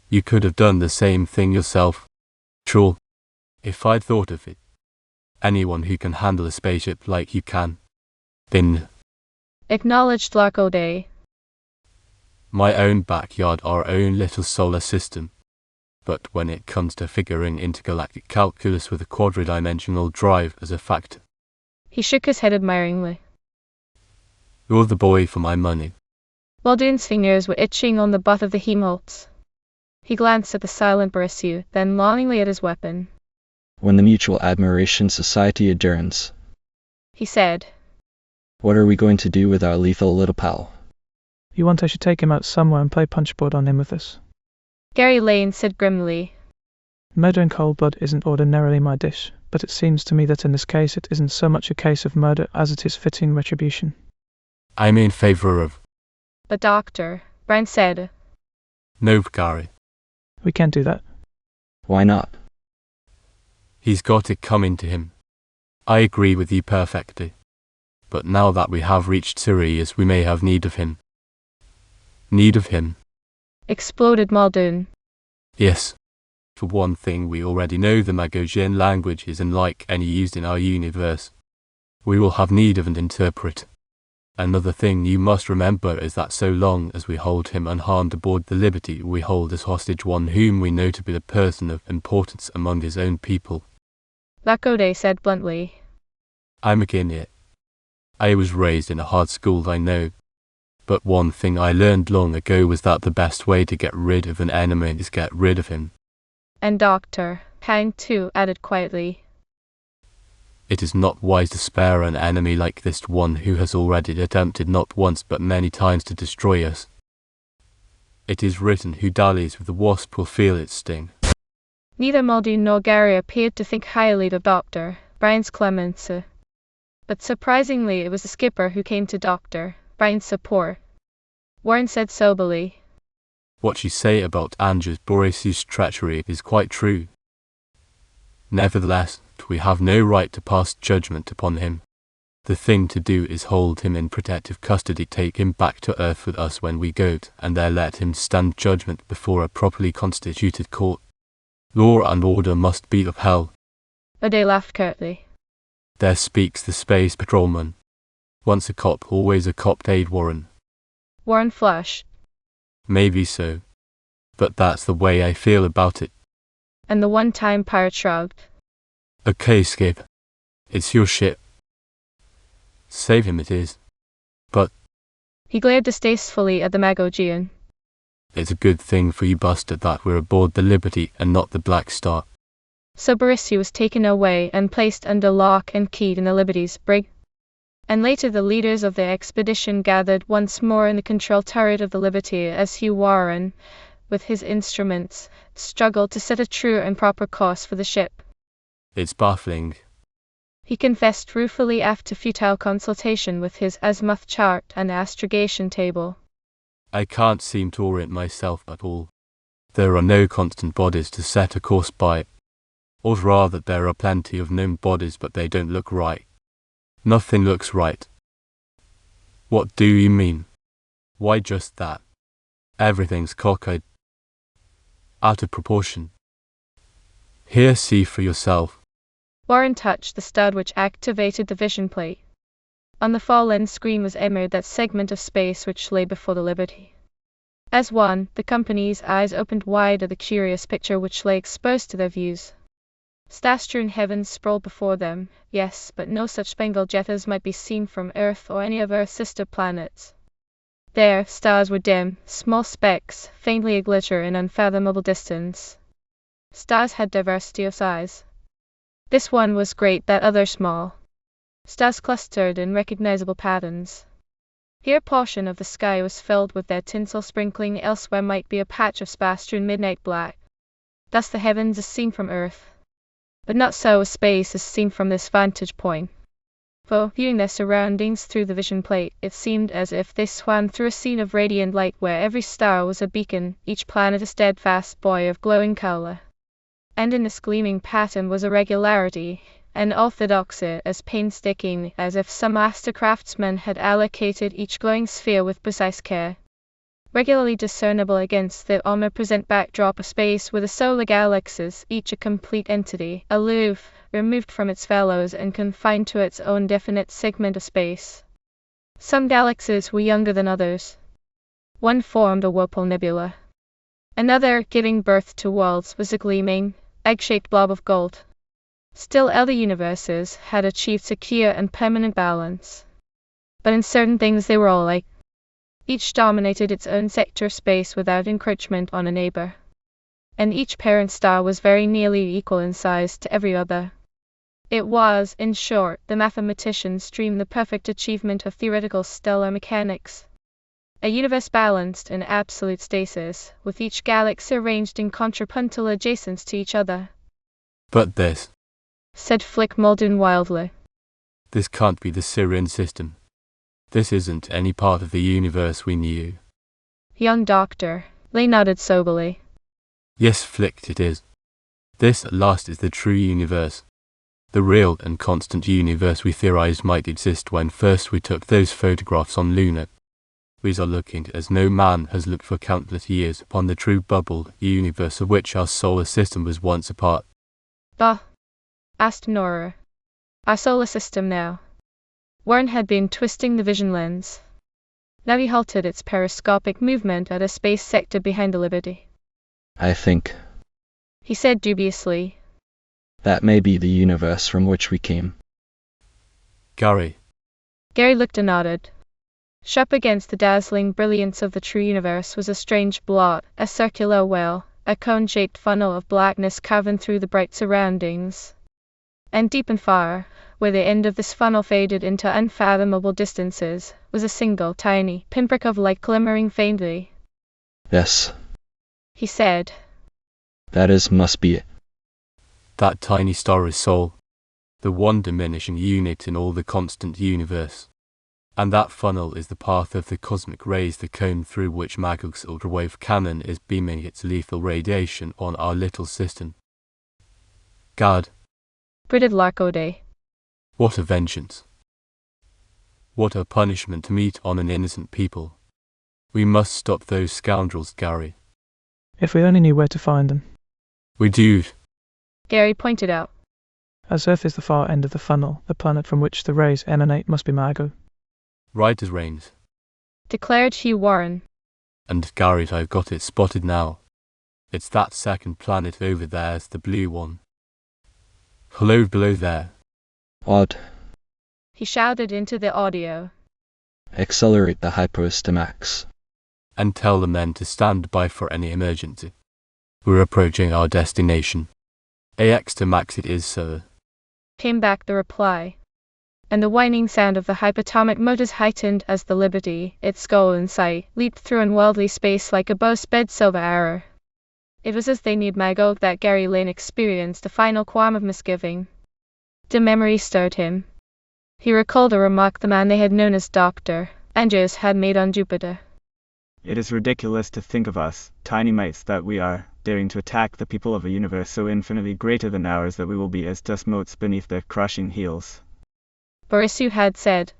You could have done the same thing yourself. Sure. If I'd thought of it. Anyone who can handle a spaceship like you can. Then. Acknowledged Lark O'Day. My own backyard, our own little solar system. But when it comes to figuring intergalactic calculus with a quadridimensional drive as a factor. He shook his head admiringly. You're the boy for my money. Muldoon's fingers were itching on the butt of the Hemoltz. He glanced at the silent Borissu, then longingly at his weapon. When the Mutual Admiration Society adjourns, He said. what are we going to do with our lethal little pal? You want I should take him out somewhere and play punchboard on him with us? Gary Lane said grimly. Murder in cold blood isn't ordinarily my dish, but it seems to me that in this case it isn't so much a case of murder as it is fitting retribution. I'm in favor of. But Doctor, Brian said. No, Gary. We can't do that. Why not? He's got it coming to him. I agree with you perfectly. But now that we have reached Sirius, we may have need of him. Need of him? Exploded Muldoon. Yes. For one thing, we already know the Magogian language is unlike any used in our universe. We will have need of an interpreter. Another thing you must remember is that so long as we hold him unharmed aboard the Liberty, we hold as hostage one whom we know to be a person of importance among his own people. Lark O'Day said bluntly. I'm again it. I was raised in a hard school, I know. But one thing I learned long ago was that the best way to get rid of an enemy is get rid of him. And Dr. Pang too added quietly. It is not wise to spare an enemy like this one who has already attempted not once but many times to destroy us. It is written, who dallies with the wasp will feel its sting. Neither Muldoon nor Gary appeared to think highly of Dr. Brian's clemency. But surprisingly it was the skipper who came to Dr. Brian's support. Warren said soberly. What you say about Andrews Boris's treachery is quite true. Nevertheless, we have no right to pass judgment upon him. The thing to do is hold him in protective custody, take him back to Earth with us when we go, and there let him stand judgment before a properly constituted court. Law and order must be upheld. O'Day laughed curtly. There speaks the space patrolman. Once a cop, always a cop, aid Warren. Warren flushed. Maybe so. But that's the way I feel about it. And the one-time pirate shrugged. Okay, Skip. It's your ship. Save him it is. But he glared distastefully at the Magogian. It's a good thing for you, Buster, that we're aboard the Liberty and not the Black Star. So Barrissi was taken away and placed under lock and key in the Liberty's brig. And later the leaders of the expedition gathered once more in the control turret of the Liberty as Hugh Warren, with his instruments, struggled to set a true and proper course for the ship. It's baffling, he confessed ruefully after futile consultation with his azimuth chart and astrogation table. I can't seem to orient myself at all. There are no constant bodies to set a course by. Or rather, there are plenty of known bodies, but they don't look right. Nothing looks right. What do you mean? Why just that? Everything's cockeyed. Out of proportion. Here, see for yourself. Warren touched the stud which activated the vision plate. On the far lens screen was emerged that segment of space which lay before the Liberty. As one, the company's eyes opened wide at the curious picture which lay exposed to their views. Star-strewn heavens sprawled before them, yes, but no such spangled jet as might be seen from Earth or any of Earth's sister planets. There, stars were dim, small specks, faintly aglitter in unfathomable distance. Stars had diversity of size. This one was great, that other small. Stars clustered in recognizable patterns. Here a portion of the sky was filled with their tinsel sprinkling, elsewhere might be a patch of star-strewn midnight black. Thus the heavens as seen from Earth. But not so was space as seen from this vantage point. For, viewing their surroundings through the vision plate, it seemed as if they swam through a scene of radiant light where every star was a beacon, each planet a steadfast buoy of glowing color. And in this gleaming pattern was a regularity, an orthodoxy as painstaking as if some master craftsman had allocated each glowing sphere with precise care. Regularly discernible against the omnipresent backdrop of space were the solar galaxies, each a complete entity, aloof, removed from its fellows and confined to its own definite segment of space. Some galaxies were younger than others. One formed a whirlpool nebula. Another, giving birth to worlds, was a gleaming, egg-shaped blob of gold. Still other universes had achieved secure and permanent balance. But in certain things they were all alike. Each dominated its own sector of space without encroachment on a neighbor. And each parent star was very nearly equal in size to every other. It was, in short, the mathematician's dream, the perfect achievement of theoretical stellar mechanics. A universe balanced in absolute stasis, with each galaxy arranged in contrapuntal adjacence to each other. But this, said Flick Muldoon wildly. This can't be the Syrian system. This isn't any part of the universe we knew. Young Doctor, Lay nodded soberly. Yes, Flick, it is. This at last is the true universe. The real and constant universe we theorized might exist when first we took those photographs on Luna. We are looking as no man has looked for countless years upon the true bubble universe of which our solar system was once a part. Bah! Asked Nora. Our solar system now. Warren had been twisting the vision lens. Now he halted its periscopic movement at a space sector behind the Liberty. I think, he said dubiously, that may be the universe from which we came. Gary looked and nodded. Sharp against the dazzling brilliance of the true universe was a strange blot, a circular well, a cone-shaped funnel of blackness carven through the bright surroundings. And deep and far, where the end of this funnel faded into unfathomable distances, was a single, tiny pinprick of light glimmering faintly. Yes, he said. Must be it. That tiny star is Sol, the one diminishing unit in all the constant universe. And that funnel is the path of the cosmic rays, the cone through which Magog's ultrawave cannon is beaming its lethal radiation on our little system. God! Breathed Larkode. What a vengeance! What a punishment to meet on an innocent people! We must stop those scoundrels, Gary. If we only knew where to find them. We do. Gary pointed out. As Earth is the far end of the funnel, the planet from which the rays emanate must be Magog. Right as rains, declared Hugh Warren. And Gary, I've got it spotted now. It's that second planet over there's the blue one. Hello below there. Odd. He shouted into the audio. Accelerate the hypers to max. and tell the men to stand by for any emergency. We're approaching our destination. AX to max it is, sir. Came back the reply. And the whining sound of the hyperatomic motors heightened as the Liberty, its goal in sight, leaped through unworldly space like a bow-sped silver arrow. It was as they neared Magog that Gary Lane experienced a final qualm of misgiving. The memory stirred him. He recalled a remark the man they had known as Dr. Andrews had made on Jupiter. It is ridiculous to think of us, tiny mites that we are, daring to attack the people of a universe so infinitely greater than ours that we will be as dust motes beneath their crushing heels. Borisov had said.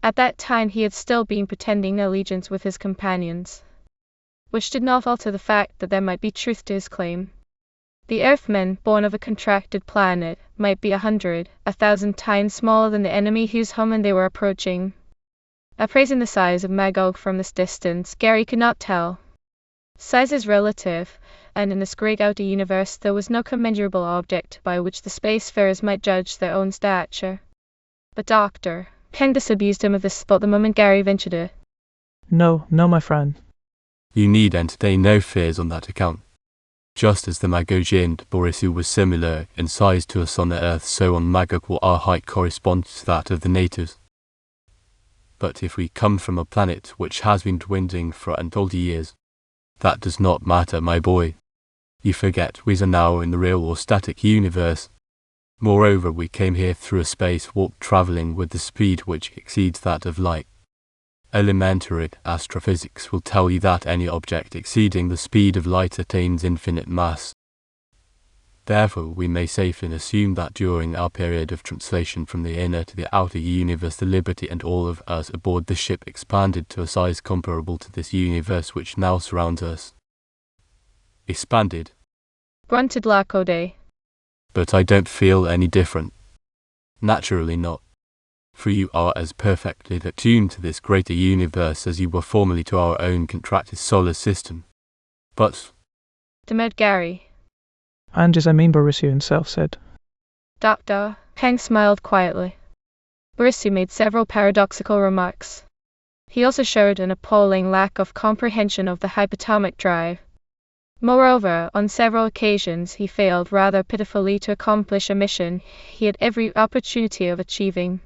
At that time he had still been pretending allegiance with his companions, which did not alter the fact that there might be truth to his claim. The Earthmen, born of a contracted planet, might be 100, 1,000 times smaller than the enemy whose homeland they were approaching. Appraising the size of Magog from this distance, Gary could not tell. Size is relative, and in this great outer universe there was no commensurable object by which the spacefarers might judge their own stature. But Dr. Penn disabused him of this thought the moment Gary ventured it. No, my friend. You need entertain no fears on that account. Just as the Magogian Borisov was similar in size to us on the Earth, so on Magog will our height correspond to that of the natives. But if we come from a planet which has been dwindling for untold years, that does not matter, my boy. You forget we are now in the real or static universe. Moreover, we came here through a space warp traveling with the speed which exceeds that of light. Elementary astrophysics will tell you that any object exceeding the speed of light attains infinite mass. Therefore, we may safely assume that during our period of translation from the inner to the outer universe, the Liberty and all of us aboard the ship expanded to a size comparable to this universe which now surrounds us. Expanded? Grunted Lacoday. But I don't feel any different. Naturally not. For you are as perfectly attuned to this greater universe as you were formerly to our own contracted solar system. But, demurred Gary. And as I mean, Borisov himself said. Dr. Penn smiled quietly. Borisov made several paradoxical remarks. He also showed an appalling lack of comprehension of the hyperatomic drive. Moreover, on several occasions he failed rather pitifully to accomplish a mission he had every opportunity of achieving.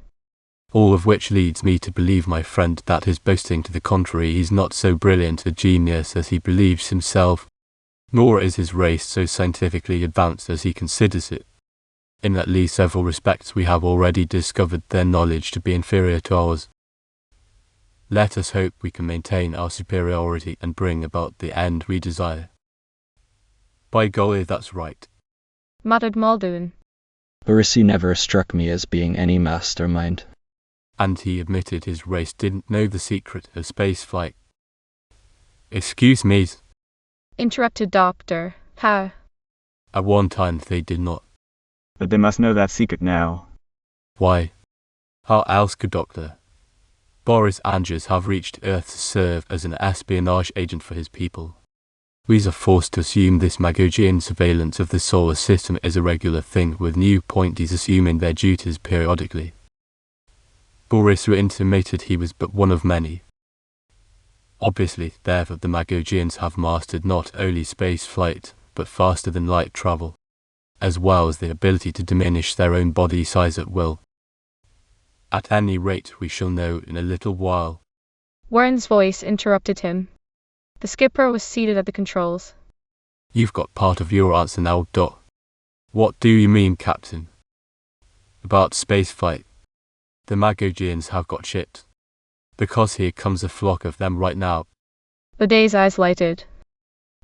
All of which leads me to believe, my friend, that his boasting to the contrary he's not so brilliant a genius as he believes himself, nor is his race so scientifically advanced as he considers it. In at least several respects we have already discovered their knowledge to be inferior to ours. Let us hope we can maintain our superiority and bring about the end we desire. By golly, that's right, muttered Muldoon. Borisov never struck me as being any mastermind. And he admitted his race didn't know the secret of spaceflight. Excuse me, interrupted Dr. How? At one time they did not. But they must know that secret now. Why? How else could Dr. Boris Andrews have reached Earth to serve as an espionage agent for his people? We are forced to assume this Magogian surveillance of the solar system is a regular thing, with new appointees assuming their duties periodically. Borisov intimated he was but one of many. Obviously, therefore, the Magogians have mastered not only space flight, but faster than light travel, as well as the ability to diminish their own body size at will. At any rate, we shall know in a little while. Warren's voice interrupted him. The skipper was seated at the controls. You've got part of your answer now, Doc. What do you mean, Captain? About spaceflight. The Magogians have got shipped. Because here comes a flock of them right now. Leday's eyes lighted.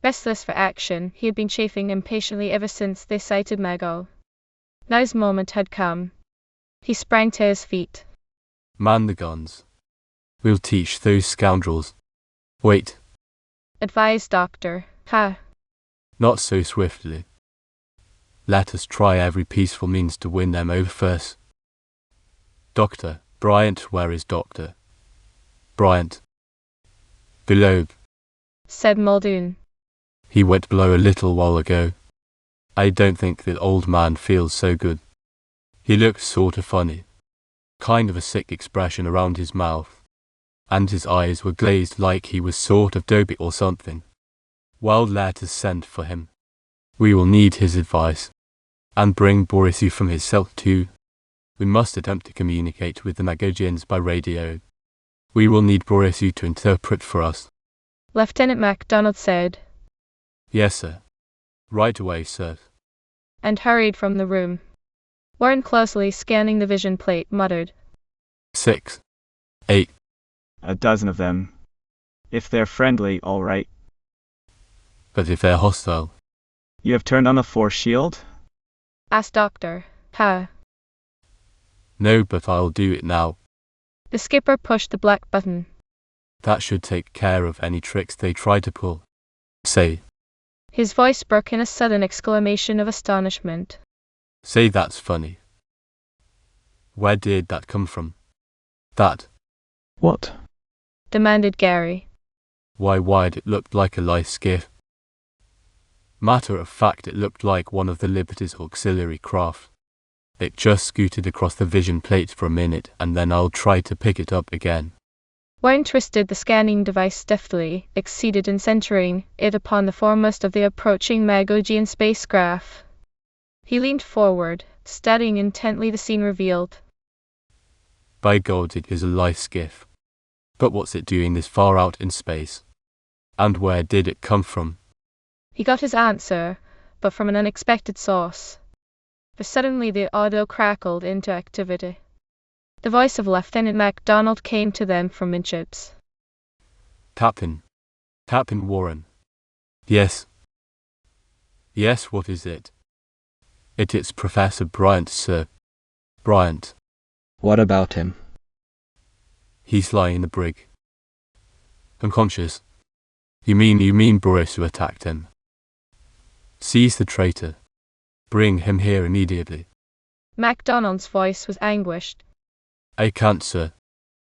Restless for action, he had been chafing impatiently ever since they sighted Magog. Now his moment had come. He sprang to his feet. Man the guns. We'll teach those scoundrels. Wait. Advised Dr. Ha. Not so swiftly. Let us try every peaceful means to win them over first. Dr. Bryant, where is Dr. Bryant? Below, said Muldoon. He went below a little while ago. I don't think the old man feels so good. He looks sort of funny. Kind of a sick expression around his mouth. and his eyes were glazed like he was sort of dopey or something. Well, let us send for him. We will need his advice. And bring Borisov from his cell too. We must attempt to communicate with the Magogians by radio. We will need Borisov to interpret for us. Lieutenant MacDonald said. Yes, sir. Right away, sir. And hurried from the room. Warren, closely scanning the vision plate, muttered. 6. 8. A dozen of them. If they're friendly, all right. But if they're hostile? You have turned on the force shield? Asked Doctor. Huh. No, but I'll do it now. The skipper pushed the black button. That should take care of any tricks they try to pull. Say. His voice broke in a sudden exclamation of astonishment. Say, that's funny. Where did that come from? That. What? Demanded Gary. Why, it looked like a life skiff. Matter of fact, it looked like one of the Liberty's auxiliary craft. It just scooted across the vision plate for a minute, and then I'll try to pick it up again. Warren twisted the scanning device deftly, succeeded in centering it upon the foremost of the approaching Magogian spacecraft. He leaned forward, studying intently the scene revealed. By God, it is a life skiff. But what's it doing this far out in space? And where did it come from? He got his answer, but from an unexpected source. For suddenly the audio crackled into activity. The voice of Lieutenant MacDonald came to them from amidships. Captain Warren. Yes. Yes, what is it? It's Professor Bryant, sir. Bryant. What about him? He's lying in the brig. Unconscious. You mean Boris who attacked him? Seize the traitor. Bring him here immediately. MacDonald's voice was anguished. I can't, sir.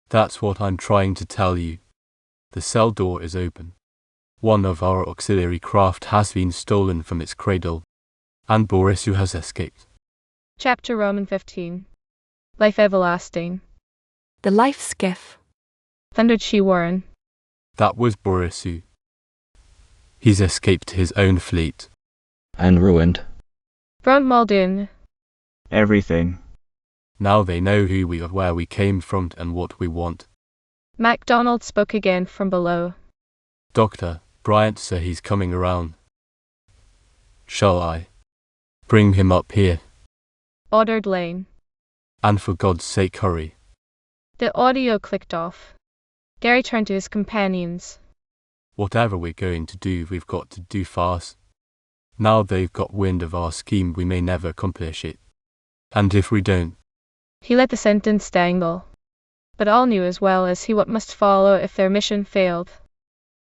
That's what I'm trying to tell you. The cell door is open. One of our auxiliary craft has been stolen from its cradle, and Borisov has escaped. Chapter Roman 15. Life everlasting. The life skiff. Thundered she Warren. That was Borisov. He's escaped to his own fleet. And ruined. Groaned Muldoon. Everything. Now they know who we are, where we came from, and what we want. MacDonald spoke again from below. Dr. Bryant, sir, he's coming around. Shall I bring him up here? Ordered Lane. And for God's sake, hurry. The audio clicked off. Gary turned to his companions. Whatever we're going to do, we've got to do fast. Now they've got wind of our scheme, we may never accomplish it. And if we don't... He let the sentence dangle. But all knew as well as he what must follow if their mission failed.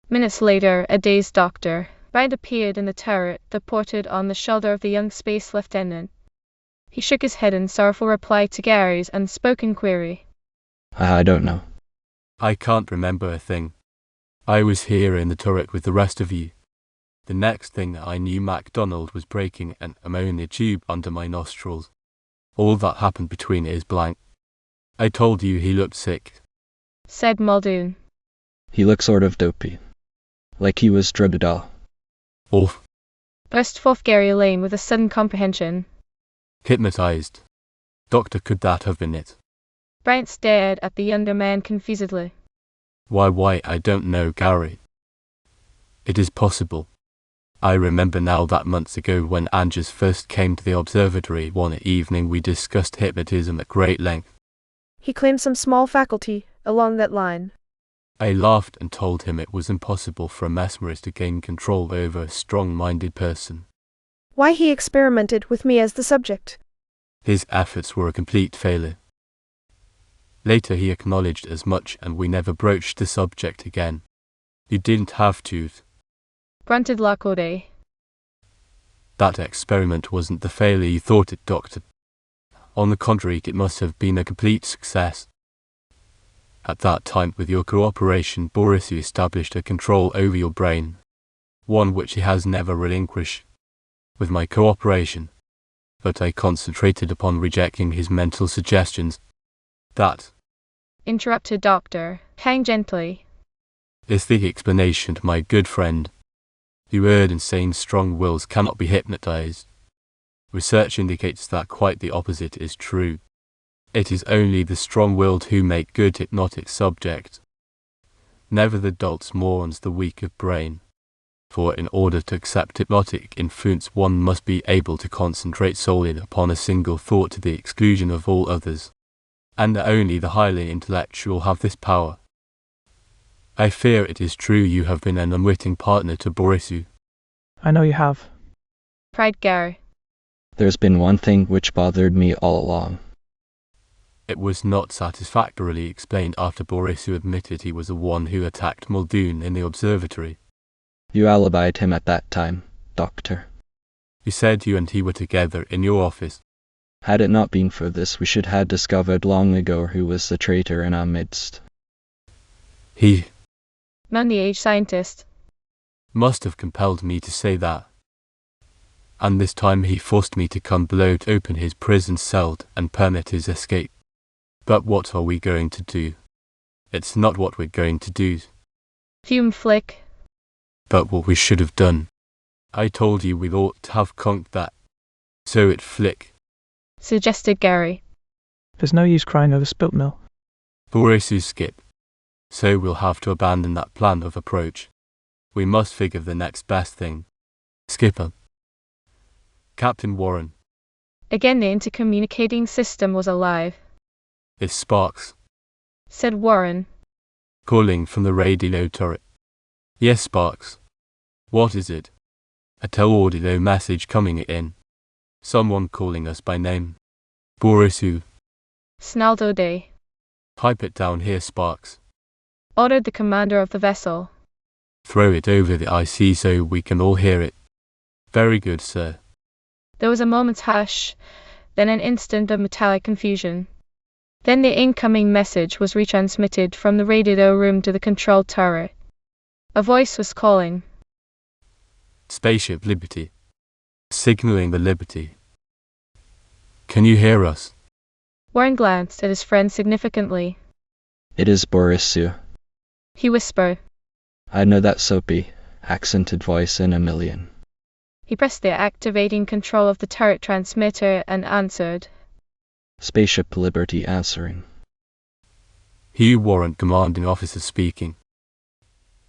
Minutes later, a dazed Dr. Bryant appeared in the turret that ported on the shoulder of the young space lieutenant. He shook his head in sorrowful reply to Gary's unspoken query. I don't know. I can't remember a thing. I was here in the turret with the rest of you. The next thing I knew, MacDonald was breaking an ammonia tube under my nostrils. All that happened between is blank. I told you he looked sick, said Muldoon. He looked sort of dopey. Like he was drugged all. Off. Burst forth Gary Lane with a sudden comprehension. Hypnotized. Doctor, could that have been it? Bryant stared at the younger man confusedly. Why, I don't know, Gary. It is possible. I remember now that months ago when Andrews first came to the observatory one evening we discussed hypnotism at great length. He claimed some small faculty along that line. I laughed and told him it was impossible for a mesmerist to gain control over a strong-minded person. Why he experimented with me as the subject. His efforts were a complete failure. Later he acknowledged as much and we never broached the subject again. You didn't have to. Grunted Lockwood. That experiment wasn't the failure you thought it, Doctor. On the contrary, it must have been a complete success. At that time, with your cooperation, Boris established a control over your brain, one which he has never relinquished. With my cooperation. But I concentrated upon rejecting his mental suggestions. That interrupted Dr. Kang gently. Is the explanation, my good friend. The word insane strong wills cannot be hypnotized. Research indicates that quite the opposite is true. It is only the strong-willed who make good hypnotic subjects. Never the dolts mourns the weak of brain. For in order to accept hypnotic influence one must be able to concentrate solely upon a single thought to the exclusion of all others. And only the highly intellectual have this power. I fear it is true you have been an unwitting partner to Borisov. I know you have. Cried Gary. There's been one thing which bothered me all along. It was not satisfactorily explained after Borisov admitted he was the one who attacked Muldoon in the observatory. You alibied him at that time, Doctor. You said you and he were together in your office. Had it not been for this, we should have discovered long ago who was the traitor in our midst. He moaned the aged scientist. Must have compelled me to say that. And this time he forced me to come below to open his prison cell and permit his escape. But what are we going to do? It's not what we're going to do. Fume Flick. But what we should have done. I told you we ought to have conked that. So it Flick. Suggested Gary. There's no use crying over spilt milk. Borisov skip. So we'll have to abandon that plan of approach. We must figure the next best thing. Skipper. Captain Warren. Again the intercommunicating system was alive. It's Sparks. Said Warren. Calling from the radio turret. Yes, Sparks. What is it? A tele-audio message coming in. Someone calling us by name. Borisov. Snarled O'Day. Pipe it down here, Sparks. Ordered the commander of the vessel. Throw it over the IC so we can all hear it. Very good, sir. There was a moment's hush, then an instant of metallic confusion. Then the incoming message was retransmitted from the radio room to the control turret. A voice was calling. Spaceship Liberty. Signaling the Liberty. Can you hear us? Warren glanced at his friend significantly. It is Borisov. He whispered. I know that soapy, accented voice in a million. He pressed the activating control of the turret transmitter and answered. Spaceship Liberty answering. Hugh Warrant, commanding officer speaking.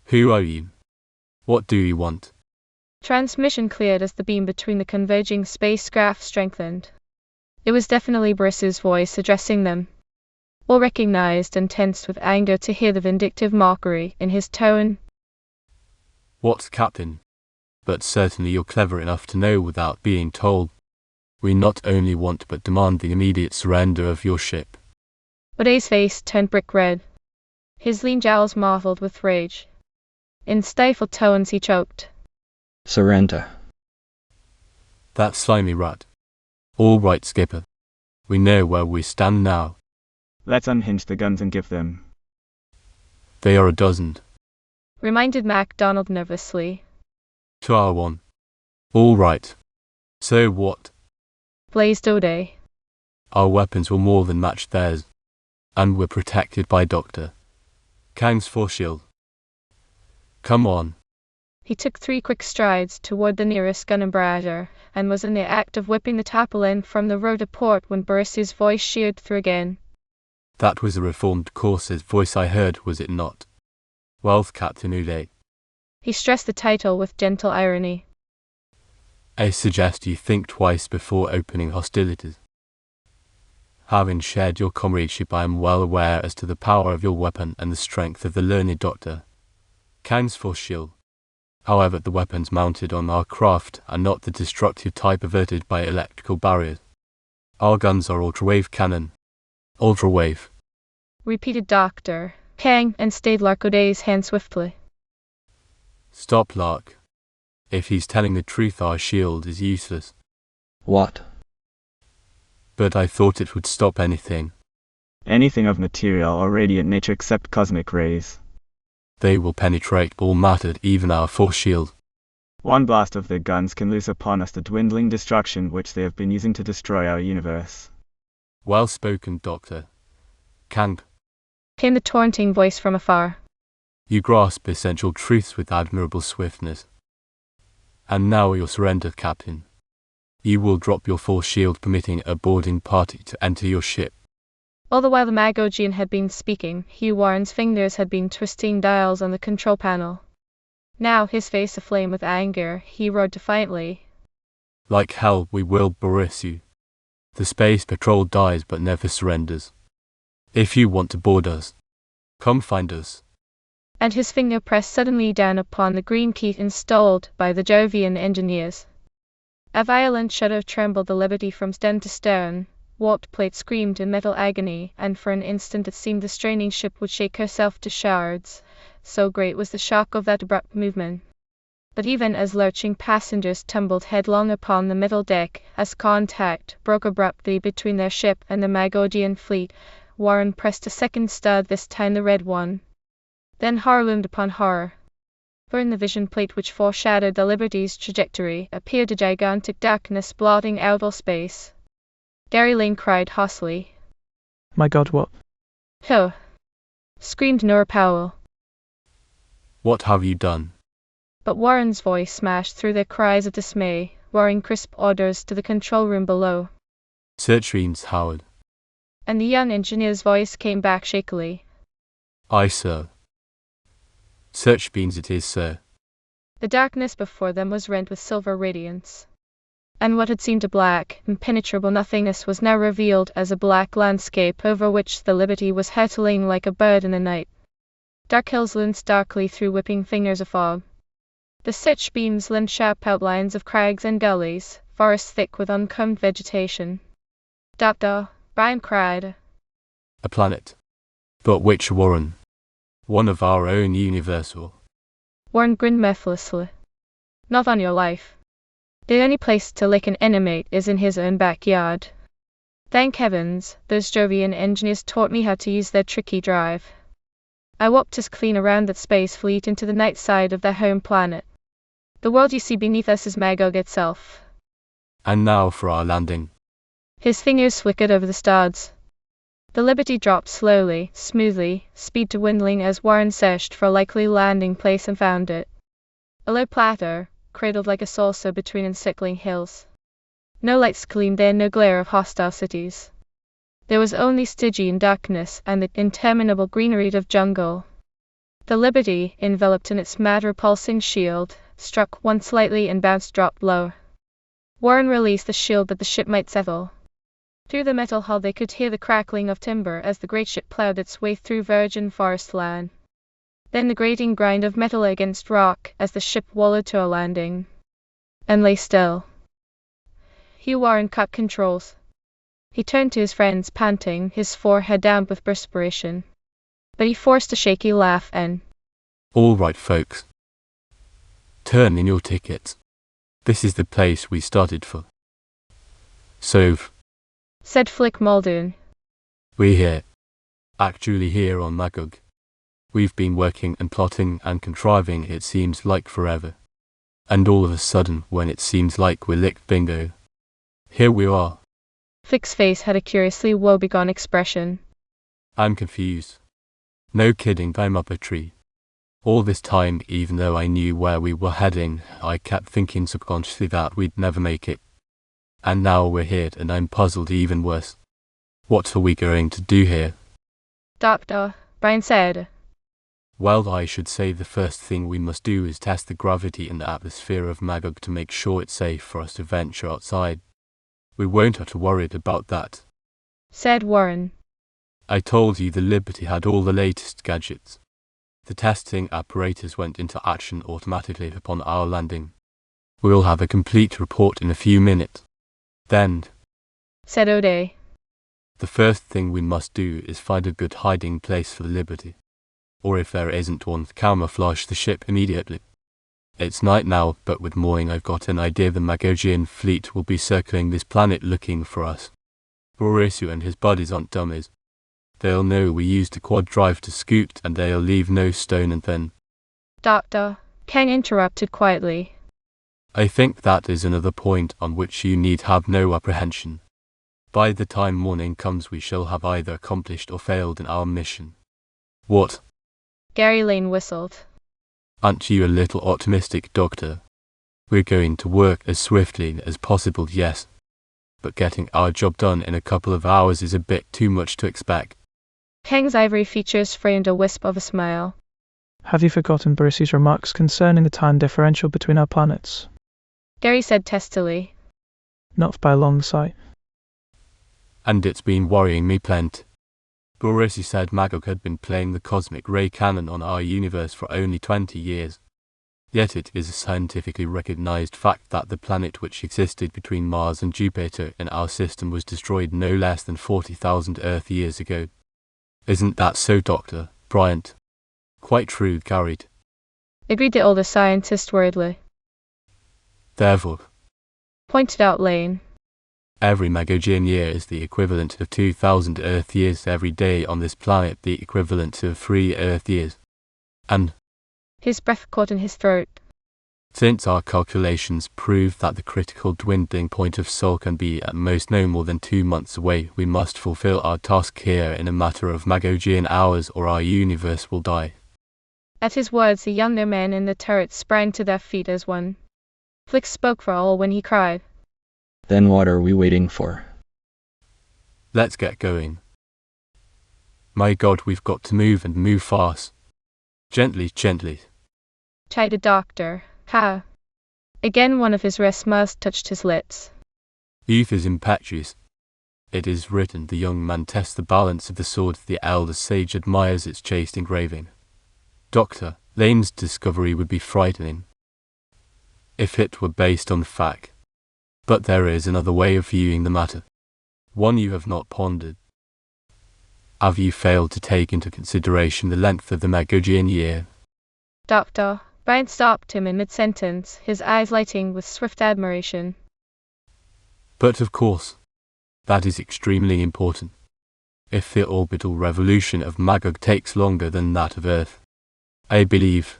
Who are you? What do you want? Transmission cleared as the beam between the converging spacecraft strengthened. It was definitely Boris's voice addressing them. All recognized and tensed with anger to hear the vindictive mockery in his tone. What, Captain? But certainly you're clever enough to know without being told. We not only want but demand the immediate surrender of your ship. O'Day's face turned brick red. His lean jowls marveled with rage. In stifled tones he choked. Surrender. That slimy rat. All right, Skipper. We know where we stand now. Let's unhinge the guns and give them. They are a dozen. Reminded MacDonald nervously. To our one. All right. So what? Blazed O'Day. Our weapons will more than match theirs. And we're protected by Dr. Kang's force shield. Come on. He took 3 quick strides toward the nearest gun embrasure, and was in the act of whipping the tarpaulin from the rotor port when Boris's voice sheared through again. That was a reformed courser's voice I heard, was it not? Well, Captain O'Day. He stressed the title with gentle irony. I suggest you think twice before opening hostilities. Having shared your comradeship, I am well aware as to the power of your weapon and the strength of the learned Dr. Kang's force shield. However, the weapons mounted on our craft are not the destructive type averted by electrical barriers. Our guns are ultrawave cannon. Ultrawave. Repeated Dr. Kang and stayed Lark O'Day's hand swiftly. Stop, Lark. If he's telling the truth, our shield is useless. What? But I thought it would stop anything. Anything of material or radiant nature except cosmic rays. They will penetrate all matter, even our force shield. One blast of their guns can loose upon us the dwindling destruction which they have been using to destroy our universe. Well spoken, Dr. Kang. came the taunting voice from afar. You grasp essential truths with admirable swiftness. And now you'll surrender, Captain. You will drop your force shield, permitting a boarding party to enter your ship. All the while the Magogian had been speaking, Hugh Warren's fingers had been twisting dials on the control panel. Now, his face aflame with anger, he roared defiantly. Like hell, we will Boris you. The space patrol dies but never surrenders. If you want to board us, come find us. And his finger pressed suddenly down upon the green key installed by the Jovian engineers. A violent shudder trembled the Liberty from stem to stern. Warped plate screamed in metal agony, and for an instant it seemed the straining ship would shake herself to shards, so great was the shock of that abrupt movement. But even as lurching passengers tumbled headlong upon the middle deck, as contact broke abruptly between their ship and the Magodian fleet, Warren pressed a second stud, this time the red one. Then horror loomed upon horror. For in the vision plate which foreshadowed the Liberty's trajectory appeared a gigantic darkness blotting out all space. Gary Lane cried hoarsely. My God, what? "Ho!" screamed Nora Powell. What have you done? But Warren's voice smashed through their cries of dismay, roaring crisp orders to the control room below. Search beams, Howard. And the young engineer's voice came back shakily. Aye, sir. Search beams it is, sir. The darkness before them was rent with silver radiance. And what had seemed a black, impenetrable nothingness was now revealed as a black landscape over which the Liberty was hurtling like a bird in the night. Dark hills loomed starkly through whipping fingers of fog. The search beams limned sharp outlines of crags and gullies, forests thick with uncombed vegetation. "Doctor," Brian cried. A planet. But which, Warren? One of our own universal. Warren grinned mirthlessly. "Not on your life. The only place to lick an enemy is in his own backyard. Thank heavens, those Jovian engineers taught me how to use their tricky drive. I warped us clean around that space fleet into the night side of their home planet. The world you see beneath us is Magog itself." And now for our landing. His fingers flickered over the stars. The Liberty dropped slowly, smoothly, speed dwindling as Warren searched for a likely landing place and found it. A low plateau, cradled like a saucer between encircling hills. No lights gleamed there, no glare of hostile cities. There was only Stygian darkness and the interminable greenery of jungle. The Liberty, enveloped in its mad repulsing shield, struck once lightly and bounced dropped low. Warren released the shield that the ship might settle. Through the metal hull they could hear the crackling of timber as the great ship plowed its way through virgin forest land. Then the grating grind of metal against rock as the ship wallowed to a landing. And lay still. Hugh Warren cut controls. He turned to his friends, panting, his forehead damp with perspiration. But he forced a shaky laugh and... All right, folks. Turn in your tickets. This is the place we started for. So, said Flick Muldoon. We're here. Actually here on Magog. We've been working and plotting and contriving, it seems like forever. And all of a sudden, when it seems like we're licked bingo, here we are. Flick's face had a curiously woebegone expression. I'm confused. No kidding, I'm up a tree. All this time, even though I knew where we were heading, I kept thinking subconsciously that we'd never make it. And now we're here, and I'm puzzled even worse. What are we going to do here? Doctor, Brian said. Well, I should say the first thing we must do is test the gravity in the atmosphere of Magog to make sure it's safe for us to venture outside. We won't have to worry about that, said Warren. I told you the Liberty had all the latest gadgets. The testing apparatus went into action automatically upon our landing. We'll have a complete report in a few minutes. Then, said O'Day, the first thing we must do is find a good hiding place for the Liberty. Or if there isn't one, camouflage the ship immediately. It's night now, but with morning I've got an idea the Magogian fleet will be circling this planet looking for us. Borisu and his buddies aren't dummies. They'll know we used a quad drive to scoot, and they'll leave no stone unturned. Doctor, Ken interrupted quietly. I think that is another point on which you need have no apprehension. By the time morning comes we shall have either accomplished or failed in our mission. What? Gary Lane whistled. Aren't you a little optimistic, Doctor? We're going to work as swiftly as possible, yes. But getting our job done in a couple of hours is a bit too much to expect. Kang's ivory features framed a wisp of a smile. Have you forgotten Barissy's remarks concerning the time differential between our planets? Gary said testily. Not by a long sight. And it's been worrying me plenty. Barissy said Magog had been playing the cosmic ray cannon on our universe for only 20 years. Yet it is a scientifically recognized fact that the planet which existed between Mars and Jupiter in our system was destroyed no less than 40,000 Earth years ago. Isn't that so, Dr. Bryant? Quite true, Gary. Agreed the older scientist worriedly. Therefore, Pointed out Lane. every Magogian year is the equivalent of 2,000 Earth years. Every day on this planet the equivalent of 3 Earth years. And His breath caught in his throat. since our calculations prove that the critical dwindling point of Sol can be at most no more than 2 months away, we must fulfill our task here in a matter of Magogian hours or our universe will die. At his words the younger men in the turret sprang to their feet as one. Flick spoke for all when he cried. Then what are we waiting for? Let's get going. My God, we've got to move and move fast. Gently, gently. Chided Doctor. Ha. Again one of his red smiles touched his lips. Youth is impetuous. It is written the young man tests the balance of the sword, the elder sage admires its chaste engraving. Dr. Lane's discovery would be frightening if it were based on fact. But there is another way of viewing the matter. One you have not pondered. Have you failed to take into consideration the length of the Magogian year? Dr. Bryant stopped him in mid-sentence, his eyes lighting with swift admiration. But of course, that is extremely important. If the orbital revolution of Magog takes longer than that of Earth, I believe,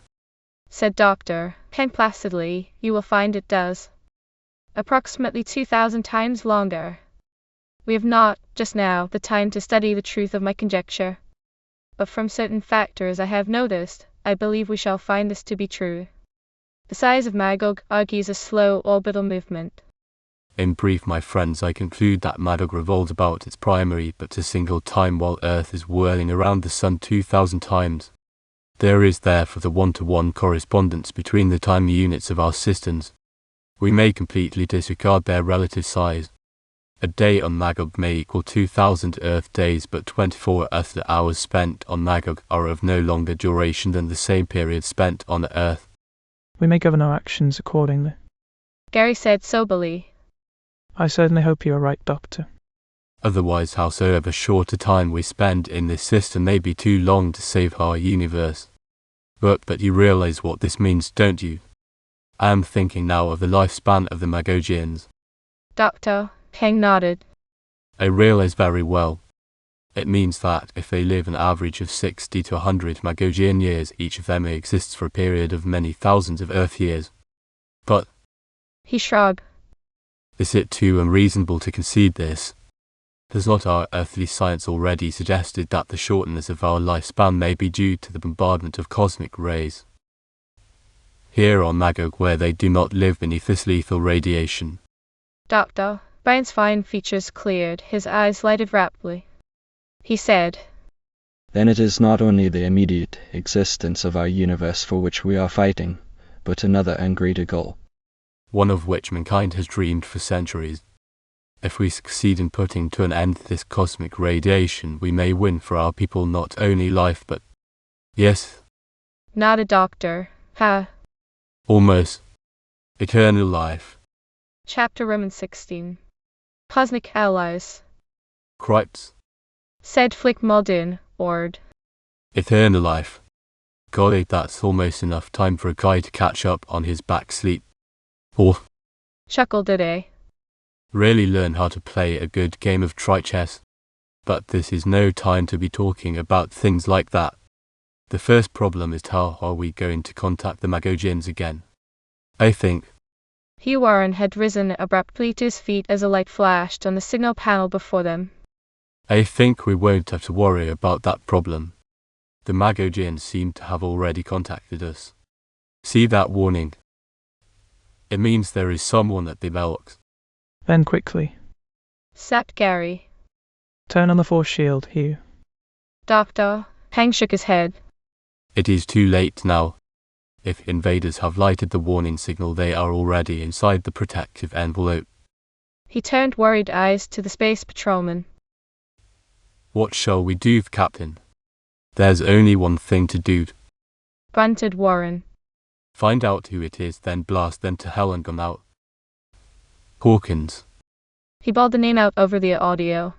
said Dr. Ken placidly, you will find it does. Approximately 2,000 times longer. We have not, just now, the time to study the truth of my conjecture. But from certain factors I have noticed, I believe we shall find this to be true. The size of Magog argues a slow orbital movement. in brief, my friends, I conclude that Magog revolves about its primary but a single time while Earth is whirling around the Sun 2,000 times. There is therefore the one-to-one correspondence between the time units of our systems. We may completely disregard their relative size. A day on Magog may equal 2,000 Earth days, but 24 Earth hours spent on Magog are of no longer duration than the same period spent on Earth. We may govern our actions accordingly. Gary said soberly. I certainly hope you are right, Doctor. Otherwise, howsoever short a time we spend in this system may be too long to save our universe. But you realize what this means, don't you? I am thinking now of the lifespan of the Magogians. Dr. Peng nodded. I realize very well. It means that if they live an average of 60 to 100 Magogian years, each of them exists for a period of many thousands of Earth years. But He shrugged. is it too unreasonable to concede this? Has not our earthly science already suggested that the shortness of our lifespan may be due to the bombardment of cosmic rays? Here on Magog, where they do not live beneath this lethal radiation. Dr. Bryant's fine features cleared, his eyes lighted rapidly. He said, Then it is not only the immediate existence of our universe for which we are fighting, but another and greater goal. One of which mankind has dreamed for centuries. If we succeed in putting to an end this cosmic radiation, we may win for our people not only life but, yes, nodded Doctor. Ha. almost, eternal life. Chapter Romans 16. Cosmic Allies. Cripes, Said Flick Muldoon, Ord. eternal life. Golly, that's almost enough time for a guy to catch up on his back sleep. Or Chuckled Dede. really learn how to play a good game of tri-chess. But this is no time to be talking about things like that. The first problem is how are we going to contact the Magogians again? I think Hugh Warren had risen abruptly to his feet as a light flashed on the signal panel before them. we won't have to worry about that problem. The Magogians seem to have already contacted us. See that warning? It means there is someone at the bellbox. Then quickly. Sapped Gary. Turn on the force shield, Hugh. Doctor. Hang shook his head. It is too late now. If invaders have lighted the warning signal, they are already inside the protective envelope. He turned worried eyes to the space patrolman. What shall we do, Captain? There's only one thing to do. Grunted Warren. Find out who it is, then blast them to hell and come out. Hawkins. He bawled the name out over the audio.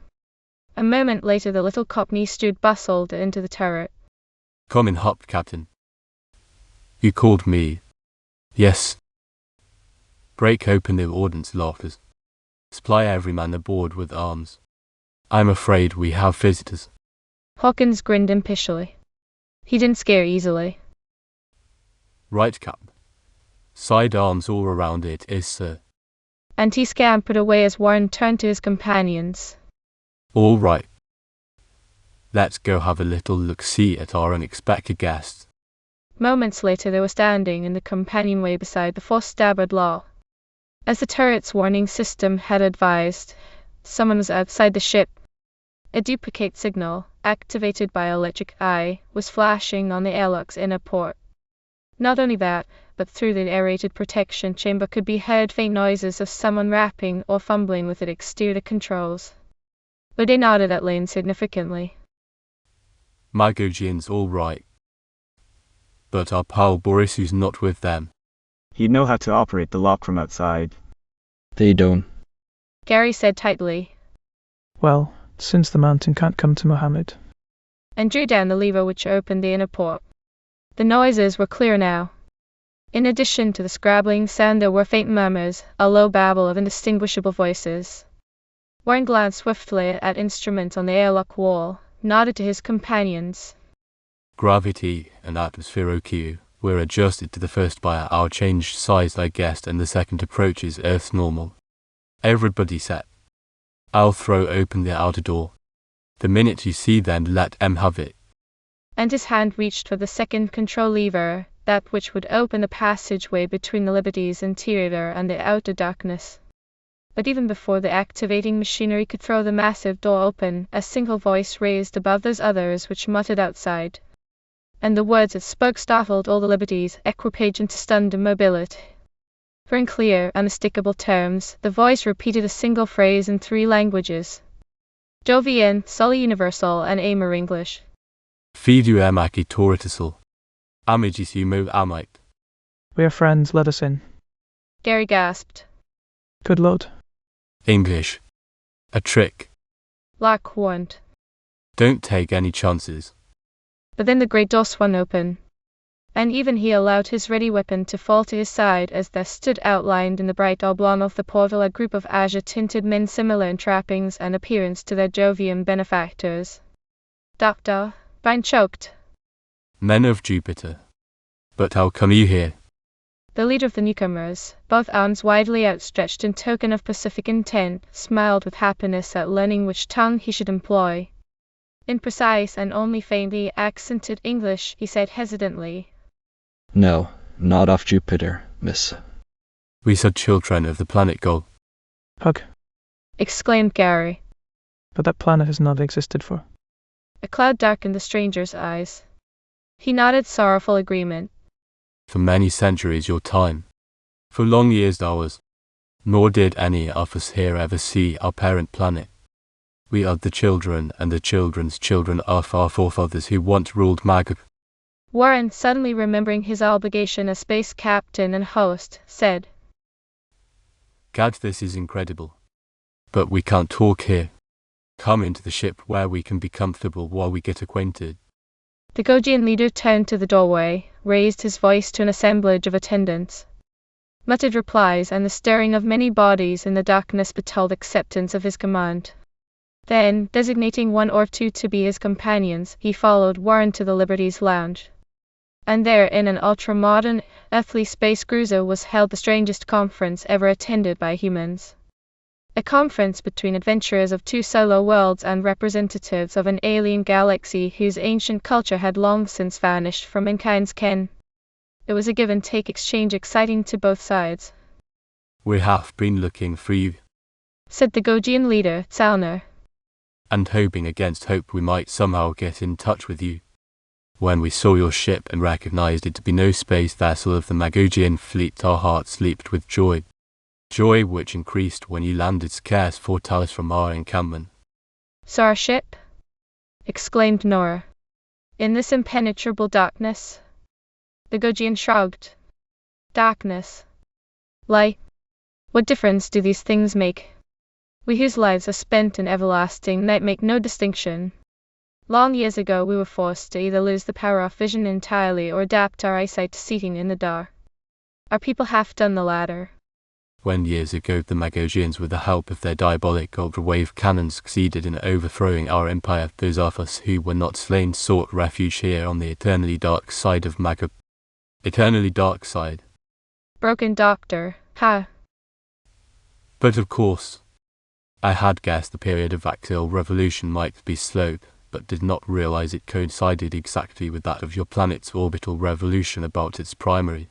A moment later the little Cockney steward bustled into the turret. Come in hot, Captain. You called me. Yes. Break open the ordnance lockers. Supply every man aboard with arms. I'm afraid we have visitors. Hawkins grinned impishly. He didn't scare easily. Right, Cap. Side arms all around it is, sir. And he scampered away as Warren turned to his companions. All right. Let's go have a little look-see at our unexpected guests. Moments later they were standing in the companionway beside the force-starboard lock. As the turret's warning system had advised, someone was outside the ship. A duplicate signal, activated by electric eye, was flashing on the airlock's inner port. Not only that, but through the aerated protection chamber could be heard faint noises of someone rapping or fumbling with the exterior controls. Uday nodded at Lane significantly. Magogian's all right. But our pal Borisu's not with them. He'd know how to operate the lock from outside. They don't. Gary said tightly, Well, since the mountain can't come to Mohammed. and drew down the lever which opened the inner port. The noises were clear now. In addition to the scrabbling sound there were faint murmurs, a low babble of indistinguishable voices. Warren glanced swiftly at instruments on the airlock wall, nodded to his companions. Gravity and atmosphere OQ were adjusted to the first by our changed size, I guessed, and the second approaches Earth's normal. Everybody set. I'll throw open the outer door. The minute you see them, let em have it. And his hand reached for the second control lever, that which would open the passageway between the Liberty's interior and the outer darkness. But even before the activating machinery could throw the massive door open, a single voice raised above those others which muttered outside. And the words it spoke startled all the Liberty's equipage into stunned immobility. For in clear, unmistakable terms, the voice repeated a single phrase in 3 languages. Jovian, Sully Universal, and Amur English. Fidu emaki toritasal. Amigisimu amite. We are friends, let us in. Gary gasped. Good Lord. English. A trick. Lark warned. Don't take any chances. But then the great door swung open. And even he allowed his ready weapon to fall to his side as there stood outlined in the bright oblong of the portal a group of azure-tinted men similar in trappings and appearance to their Jovian benefactors. Doctor, Brian choked. Men of Jupiter. But how come you here? The leader of the newcomers, both arms widely outstretched in token of pacific intent, smiled with happiness at learning which tongue he should employ. In precise and only faintly accented English, he said hesitantly, No, not off Jupiter, miss. We are children of the planet Gog. Hug. exclaimed Gary. But that planet has not existed for. A cloud darkened the stranger's eyes. He nodded sorrowful agreement. For many centuries your time. For long years ours. Nor did any of us here ever see our parent planet. We are the children and the children's children of our forefathers who once ruled Magog. Warren, suddenly remembering his obligation as space captain and host, said, Gad, this is incredible. But we can't talk here. Come into the ship where we can be comfortable while we get acquainted. The Gogian leader turned to the doorway, raised his voice to an assemblage of attendants. Muttered replies and the stirring of many bodies in the darkness betold acceptance of his command. Then, designating 1 or 2 to be his companions, he followed Warren to the Liberty's lounge. And there, in an ultra-modern, earthly space cruiser, was held the strangest conference ever attended by humans. A conference between adventurers of two solar worlds and representatives of an alien galaxy whose ancient culture had long since vanished from mankind's ken. It was a give-and-take exchange exciting to both sides. We have been looking for you, said the Gogian leader, Salner, and hoping against hope we might somehow get in touch with you. When we saw your ship and recognized it to be no space vessel of the Magogian fleet, our hearts leaped with joy. Joy which increased when you landed scarce 4 talis from our encampment. "So our ship?" exclaimed Nora. "In this impenetrable darkness?" The Gogian shrugged. "Darkness. Light. What difference do these things make? We whose lives are spent in everlasting night make no distinction. Long years ago we were forced to either lose the power of vision entirely or adapt our eyesight to seeing in the dark. Our people have done the latter. When years ago the Magogians, with the help of their diabolic ultra-wave cannons, succeeded in overthrowing our empire, those of us who were not slain sought refuge here on the eternally dark side of Magog. Eternally dark side. Broken doctor, ha. But of course, I had guessed the period of axial revolution might be slow, but did not realize it coincided exactly with that of your planet's orbital revolution about its primary.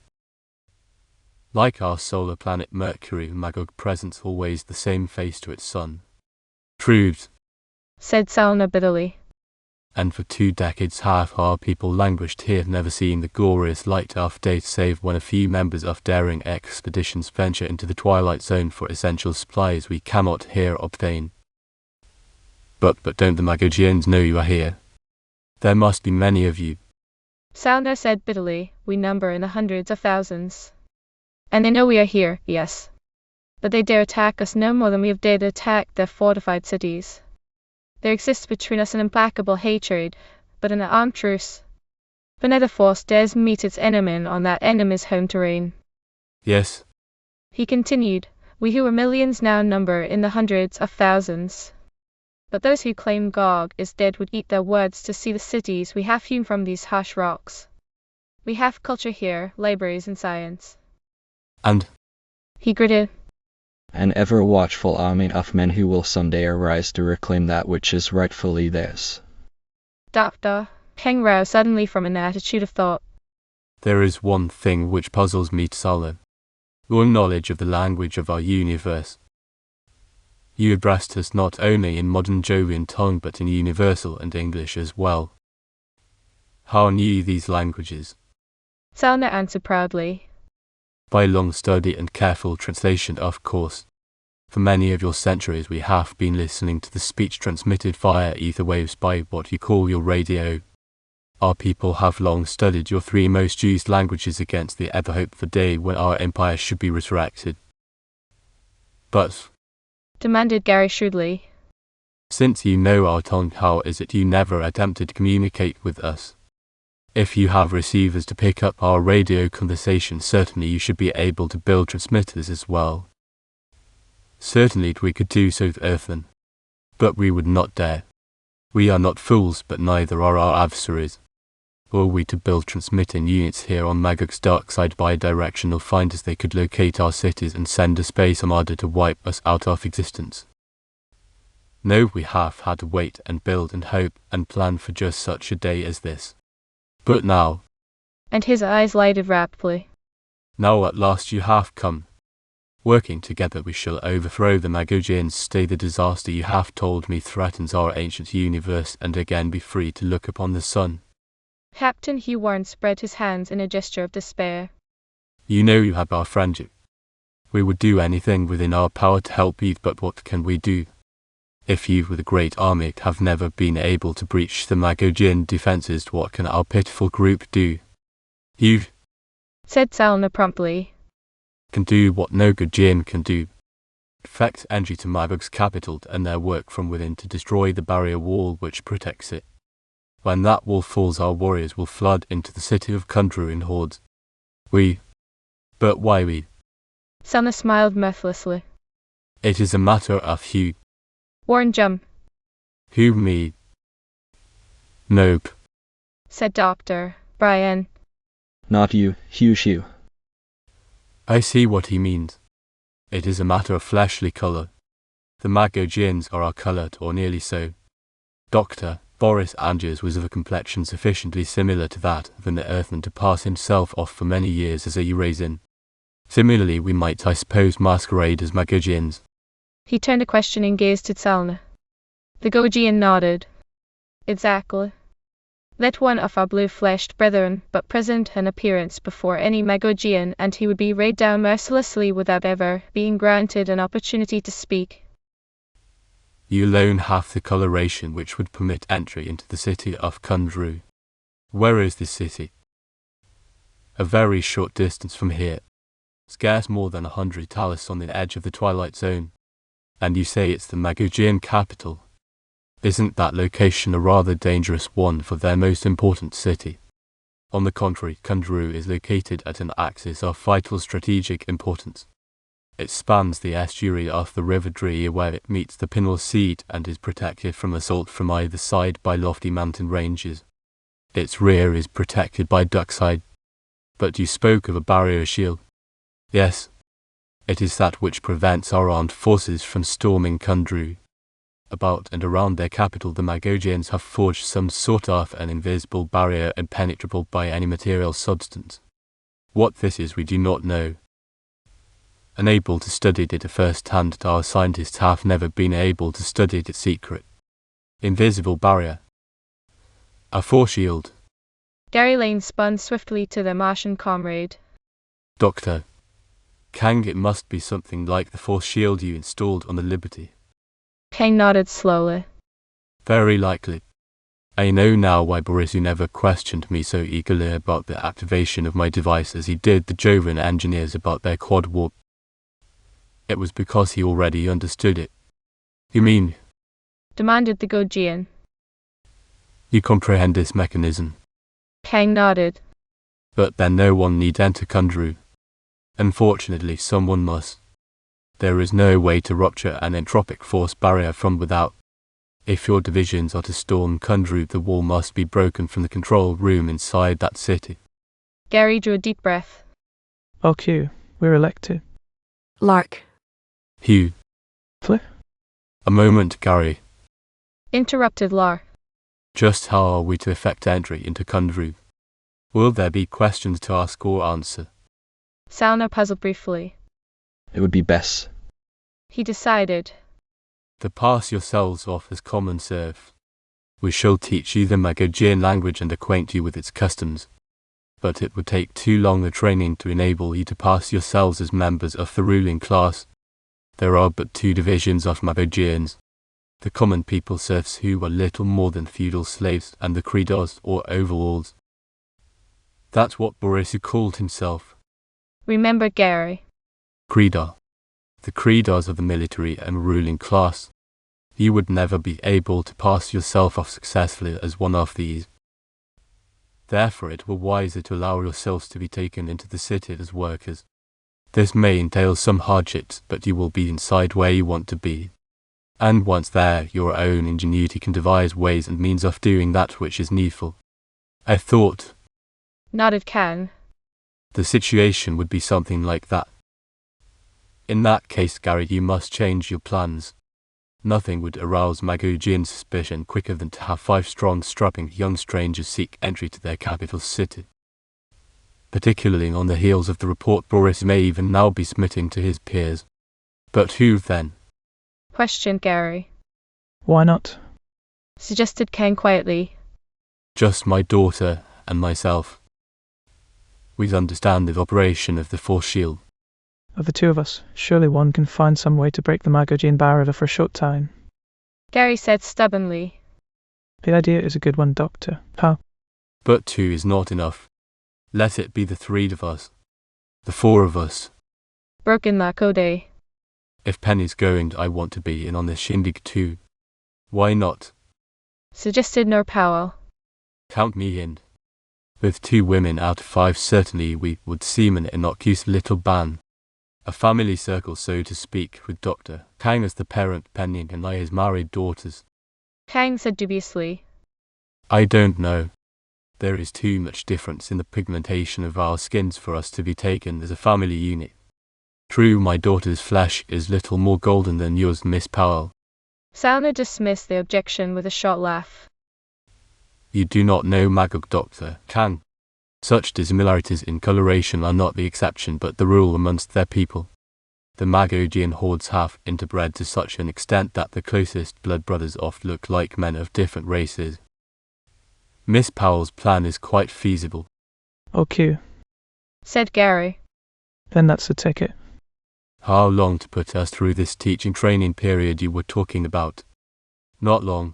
Like our solar planet Mercury, Magog presents always the same face to its sun. Truths, said Salna bitterly. And for 2 decades half our people languished here, never seeing the glorious light of day, save when a few members of daring expeditions venture into the twilight zone for essential supplies we cannot here obtain. But don't the Magogians know you are here? There must be many of you. Salna said bitterly. We number in the hundreds of thousands. And they know we are here, yes. But they dare attack us no more than we have dared attack their fortified cities. There exists between us an implacable hatred, but an armed truce. For neither force dares meet its enemy on that enemy's home terrain. Yes, he continued, we who are millions now number in the hundreds of thousands. But those who claim Gog is dead would eat their words to see the cities we have hewn from these harsh rocks. We have culture here, libraries and science. And? He gritted. An ever-watchful army of men who will someday arise to reclaim that which is rightfully theirs. Doctor, Heng roused suddenly from an attitude of thought. There is one thing which puzzles me, Salna. Your knowledge of the language of our universe. You addressed us not only in modern Jovian tongue but in universal and English as well. How knew you these languages? Salna answered proudly. By long study and careful translation, of course. For many of your centuries we have been listening to the speech transmitted via ether waves by what you call your radio. Our people have long studied your 3 most used languages against the ever-hoped-for day when our empire should be resurrected. But, demanded Gary shrewdly, since you know our tongue, how is it you never attempted to communicate with us? If you have receivers to pick up our radio conversation, certainly you should be able to build transmitters as well. Certainly we could do so with earthen. But we would not dare. We are not fools, but neither are our adversaries. Were we to build transmitting units here on Magog's dark side, bi-directional finders, they could locate our cities and send a space armada to wipe us out of existence. No, we have had to wait and build and hope and plan for just such a day as this. But now, and his eyes lighted rapidly, now at last you have come. Working together we shall overthrow the Magogians, stay the disaster you have told me threatens our ancient universe, and again be free to look upon the sun. Captain Hugh Warren spread his hands in a gesture of despair. You know you have our friendship. We would do anything within our power to help you, but what can we do? If you with a great army have never been able to breach the Magogian defenses, what can our pitiful group do? You, said Salna promptly, can do what no Gogian can do. Effect entry to Magog's capital and their work from within to destroy the barrier wall which protects it. When that wall falls, our warriors will flood into the city of Kundru in hordes. But why we? Salna smiled mirthlessly. It is a matter of Hugh. Warren jumped. Who, me? Nope, said Dr. Brian. Not you, Hugh. I see what he means. It is a matter of fleshly color. The Magogians are coloured, or nearly so. Dr. Boris Andrews was of a complexion sufficiently similar to that of an Earthman to pass himself off for many years as a Eurasian. Similarly, we might, I suppose, masquerade as Magogians. He turned a questioning gaze to Tselna. The Gogian nodded. Exactly. Let one of our blue-fleshed brethren but present an appearance before any Magogian, and he would be rayed down mercilessly without ever being granted an opportunity to speak. You alone have the coloration which would permit entry into the city of Kundru. Where is this city? A very short distance from here. Scarce more than 100 talus on the edge of the Twilight Zone. And you say it's the Magogian capital. Isn't that location a rather dangerous one for their most important city? On the contrary, Kundru is located at an axis of vital strategic importance. It spans the estuary of the River Dree where it meets the Pinal Sea and is protected from assault from either side by lofty mountain ranges. Its rear is protected by Duckside. But you spoke of a barrier shield. Yes, it is that which prevents our armed forces from storming Kundru. About and around their capital, the Magogians have forged some sort of an invisible barrier impenetrable by any material substance. What this is we do not know. Unable to study it at first hand, our scientists have never been able to study its secret. Invisible barrier. A force shield. Gary Lane spun swiftly to their Martian comrade. Doctor Kang, it must be something like the force shield you installed on the Liberty. Kang nodded slowly. Very likely. I know now why Borisu never questioned me so eagerly about the activation of my device as he did the Jovian engineers about their quad warp. It was because he already understood it. You mean? Demanded the Gogian. You comprehend this mechanism? Kang nodded. But then no one need enter Kundru. Unfortunately, someone must. There is no way to rupture an entropic force barrier from without. If your divisions are to storm Kundru, the wall must be broken from the control room inside that city. Gary drew a deep breath. OQ, we're elected. Lark. Hugh. Flip? A moment, Gary. Interrupted Lar. Just how are we to effect entry into Kundru? Will there be questions to ask or answer? Salna puzzled briefly. It would be best. He decided. To pass yourselves off as common serf. We shall teach you the Magogian language and acquaint you with its customs. But it would take too long a training to enable you to pass yourselves as members of the ruling class. There are but two divisions of Magogians. The common people serfs who are little more than feudal slaves, and the Credos or overlords. That's what Borisu called himself. Remembered Gary. Creda. The Credos of the military and ruling class. You would never be able to pass yourself off successfully as one of these. Therefore it were wiser to allow yourselves to be taken into the city as workers. This may entail some hardships, but you will be inside where you want to be. And once there, your own ingenuity can devise ways and means of doing that which is needful. I thought. Nodded Kang. The situation would be something like that. In that case, Gary, you must change your plans. Nothing would arouse Magogian suspicion quicker than to have 5 strong, strapping young strangers seek entry to their capital city. Particularly on the heels of the report Boris may even now be submitting to his peers. But who then? Questioned Gary. Why not? Suggested Kang quietly. Just my daughter and myself. We understand the operation of the force shield. Of the two of us, surely one can find some way to break the Magogian barrier for a short time. Gary said stubbornly. The idea is a good one, Doctor. How? But 2 is not enough. Let it be the 3 of us. The 4 of us. Broke in Lakode. If Penny's going, I want to be in on this shindig too. Why not? Suggested Nur Powell. Count me in. With 2 women out of 5, certainly we would seem an innocuous little band. A family circle, so to speak, with Dr. Kang as the parent, Penny and I his married daughters. Kang said dubiously. I don't know. There is too much difference in the pigmentation of our skins for us to be taken as a family unit. True, my daughter's flesh is little more golden than yours, Miss Powell. Salna dismissed the objection with a short laugh. You do not know Magog, Dr. Kang. Such dissimilarities in coloration are not the exception but the rule amongst their people. The Magogian hordes have interbred to such an extent that the closest blood brothers oft look like men of different races. Miss Powell's plan is quite feasible. Okay, Said Gary. then that's the ticket. How long to put us through this teaching training period you were talking about? Not long.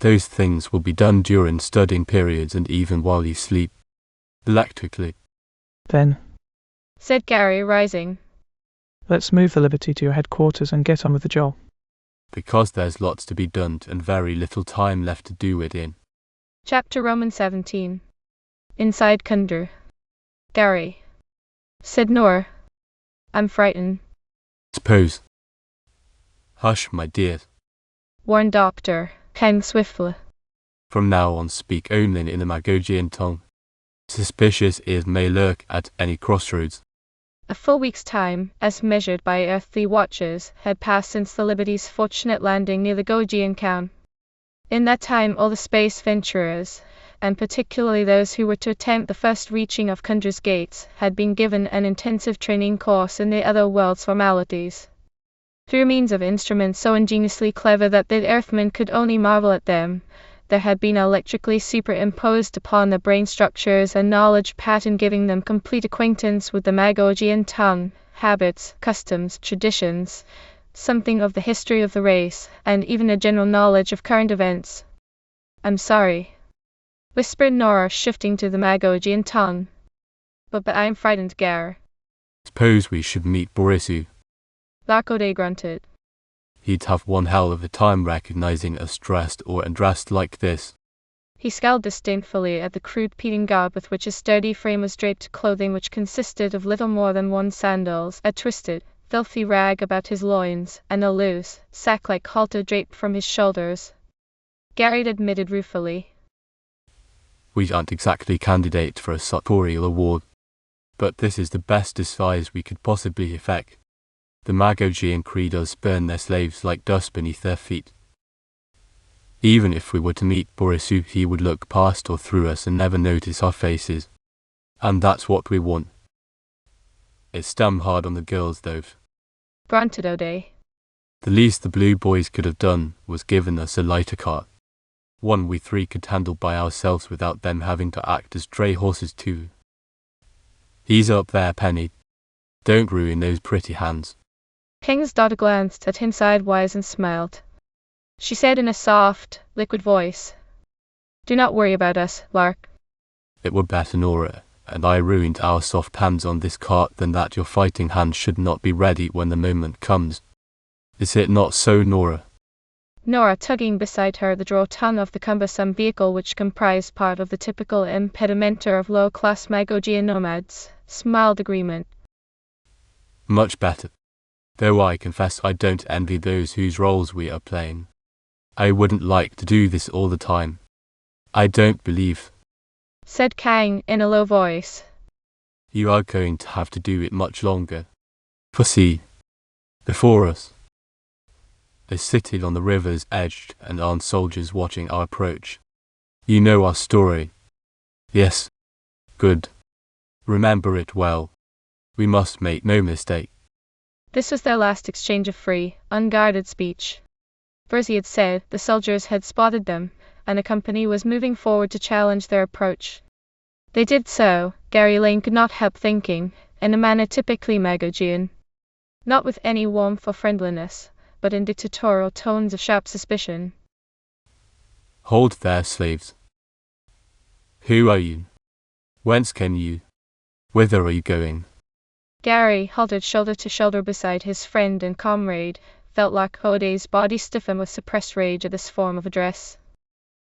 Those things will be done during studying periods and even while you sleep. Electrically. Then, Said Gary, rising. let's move the Liberty to your headquarters and get on with the job. Because there's lots to be done and very little time left to do it in. Chapter Roman 17. Inside Kunder. Gary. Said Nora. I'm frightened. Suppose. Hush, my dear. Warned Dr. Kang swiftly. From now on speak only in the Magogian tongue. Suspicious ears may lurk at any crossroads. A full week's time, as measured by earthly watches, had passed since the Liberty's fortunate landing near the Gogian Town. In that time all the space venturers, and particularly those who were to attempt the first reaching of Kundra's gates, had been given an intensive training course in the other world's formalities. Through means of instruments so ingeniously clever that the Earthmen could only marvel at them, there had been electrically superimposed upon the brain structures a knowledge pattern giving them complete acquaintance with the Magogian tongue, habits, customs, traditions, something of the history of the race, and even a general knowledge of current events. I'm sorry, whispered Nora, shifting to the Magogian tongue. But I'm frightened, Gar. Suppose we should meet Borisu. Lakode grunted. He'd have one hell of a time recognizing us dressed or undressed like this. He scowled disdainfully at the crude peating garb with which his sturdy frame was draped, clothing which consisted of little more than one sandals, a twisted, filthy rag about his loins, and a loose, sack-like halter draped from his shoulders. Gary admitted ruefully. We aren't exactly candidate for a sartorial award. But this is the best disguise we could possibly effect. The Magogian creed does burn their slaves like dust beneath their feet. Even if we were to meet Borisu, he would look past or through us and never notice our faces. And that's what we want. It's damn hard on the girls, though. Grunted O'Day. The least the blue boys could have done was given us a lighter cart. One we three could handle by ourselves without them having to act as dray horses too. Ease up there, Penny. Don't ruin those pretty hands. King's daughter glanced at him sidewise and smiled. She said in a soft, liquid voice, "Do not worry about us, Lark." It were better, Nora, and I ruined our soft hands on this cart than that your fighting hands should not be ready when the moment comes. Is it not so, Nora? Nora, tugging beside her the draw tongue of the cumbersome vehicle which comprised part of the typical impedimenta of low-class Magogian nomads, smiled agreement. Much better. Though I confess I don't envy those whose roles we are playing. I wouldn't like to do this all the time. I don't believe, said Kang in a low voice, you are going to have to do it much longer. For see, before us, a city on the river's edge and armed soldiers watching our approach. You know our story. Yes. Good. Remember it well. We must make no mistake. This was their last exchange of free, unguarded speech. For as he had said, the soldiers had spotted them, and a company was moving forward to challenge their approach. They did so, Gary Lane could not help thinking, in a manner typically Magogian. Not with any warmth or friendliness, but in dictatorial tones of sharp suspicion. Hold there, slaves. Who are you? Whence came you? Whither are you going? Gary, halted shoulder to shoulder beside his friend and comrade, felt like O'Day's body stiffen with suppressed rage at this form of address.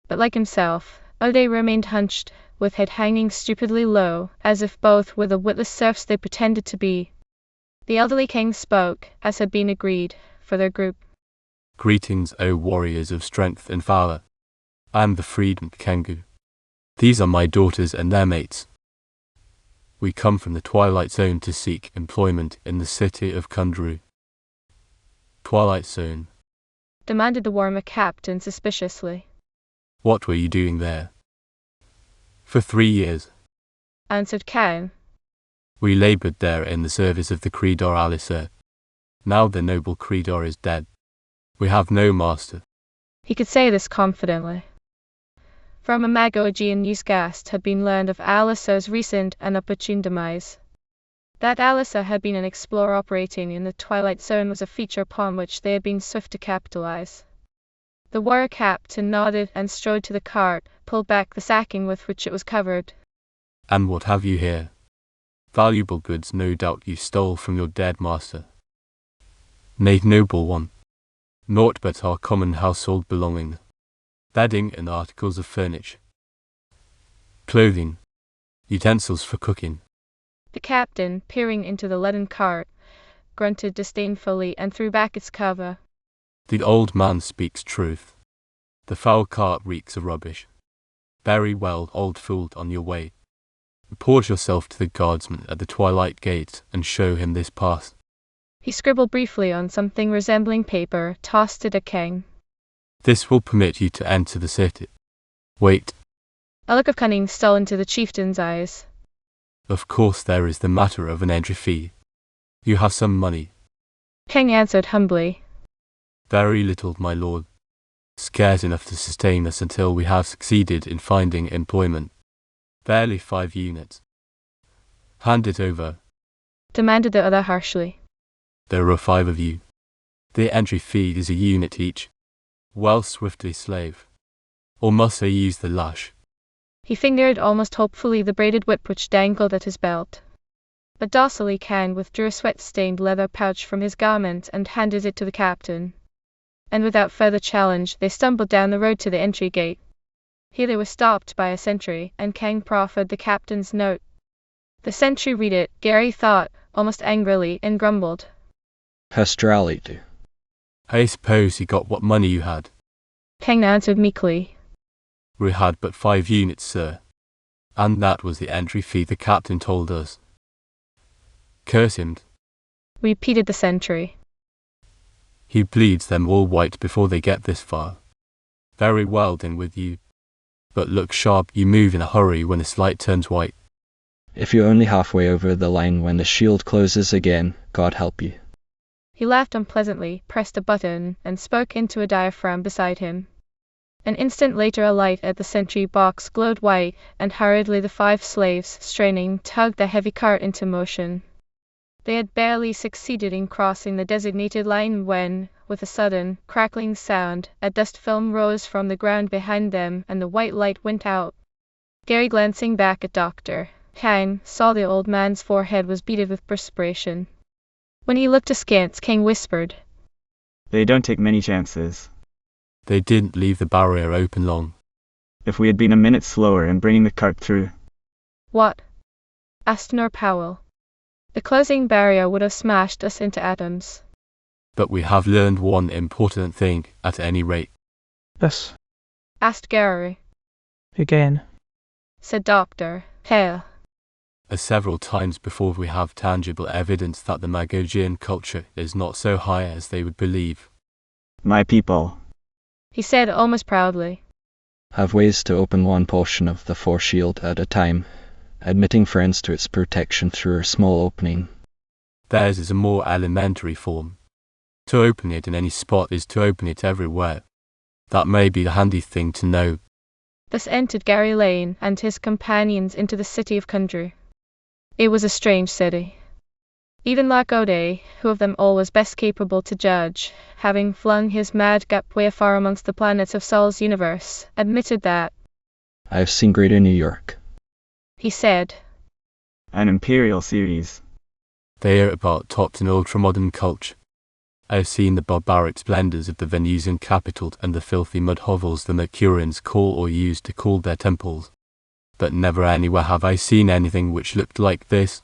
But like himself, O'Day remained hunched, with head hanging stupidly low, as if both were the witless serfs they pretended to be. The elderly king spoke, as had been agreed, for their group. Greetings, O warriors of strength and valor. I am the freedman Kengu. These are my daughters and their mates. We come from the Twilight Zone to seek employment in the city of Kundru. Twilight Zone? Demanded the warmer captain suspiciously. What were you doing there? For 3 years, Answered Kang. we labored there in the service of the Creedor Alisir. Now the noble Creedor is dead. We have no master. He could say this confidently. From a Magogian newscast had been learned of Alisir's recent and opportune demise. That Alisir had been an explorer operating in the Twilight Zone was a feature upon which they had been swift to capitalize. The warrior captain nodded and strode to the cart, pulled back the sacking with which it was covered. And what have you here? Valuable goods, no doubt you stole from your dead master. Nay, noble one. Naught but our common household belonging. Bedding and articles of furniture. Clothing. Utensils for cooking. The captain, peering into the leaden cart, grunted disdainfully and threw back its cover. The old man speaks truth. The foul cart reeks of rubbish. Very well, old fool, on your way. Report yourself to the guardsman at the Twilight Gate and show him this pass. He scribbled briefly on something resembling paper, tossed it at Kang. This will permit you to enter the city. Wait. A look of cunning stole into the chieftain's eyes. Of course there is the matter of an entry fee. You have some money. Kang answered humbly. Very little, my lord. Scarce enough to sustain us until we have succeeded in finding employment. Barely 5 units. Hand it over. Demanded the other harshly. There are 5 of you. The entry fee is a unit each. Well, swiftly, slave. Or must I use the lash? He fingered almost hopefully the braided whip which dangled at his belt. But docilely Kang withdrew a sweat-stained leather pouch from his garment and handed it to the captain. And without further challenge they stumbled down the road to the entry gate. Here they were stopped by a sentry, and Kang proffered the captain's note. The sentry read it, Gary thought, almost angrily, and grumbled. Hestrality. I suppose you got what money you had. Kang answered meekly. We had but 5 units, sir. And that was the entry fee the captain told us. Curse him. Repeated the sentry. He bleeds them all white before they get this far. Very well then with you. But look sharp, you move in a hurry when this light turns white. If you're only halfway over the line when the shield closes again, God help you. He laughed unpleasantly, pressed a button, and spoke into a diaphragm beside him. An instant later a light at the sentry box glowed white, and hurriedly the 5 slaves, straining, tugged the heavy cart into motion. They had barely succeeded in crossing the designated line when, with a sudden, crackling sound, a dust film rose from the ground behind them and the white light went out. Gary, glancing back at Dr. Kang, saw the old man's forehead was beaded with perspiration. When he looked askance, Kang whispered, They don't take many chances. They didn't leave the barrier open long. If we had been a minute slower in bringing the cart through. What? Asked Nur Powell. The closing barrier would have smashed us into atoms. But we have learned one important thing, at any rate. Yes. Asked Gary. Again. Said Dr. Hale. As several times before, we have tangible evidence that the Magogian culture is not so high as they would believe. My people. He said almost proudly. Have ways to open one portion of the force shield at a time, admitting friends to its protection through a small opening. Theirs is a more elementary form. To open it in any spot is to open it everywhere. That may be a handy thing to know. Thus entered Gary Lane and his companions into the city of Kundru. It was a strange city. Even Lakode, who of them all was best capable to judge, having flung his mad gap way afar amongst the planets of Sol's universe, admitted that. I have seen Greater New York. He said. An imperial series. They are about topped in ultra-modern culture. I have seen the barbaric splendors of the Venusian capital and the filthy mud hovels the Mercurians call or use to call their temples. But never anywhere have I seen anything which looked like this.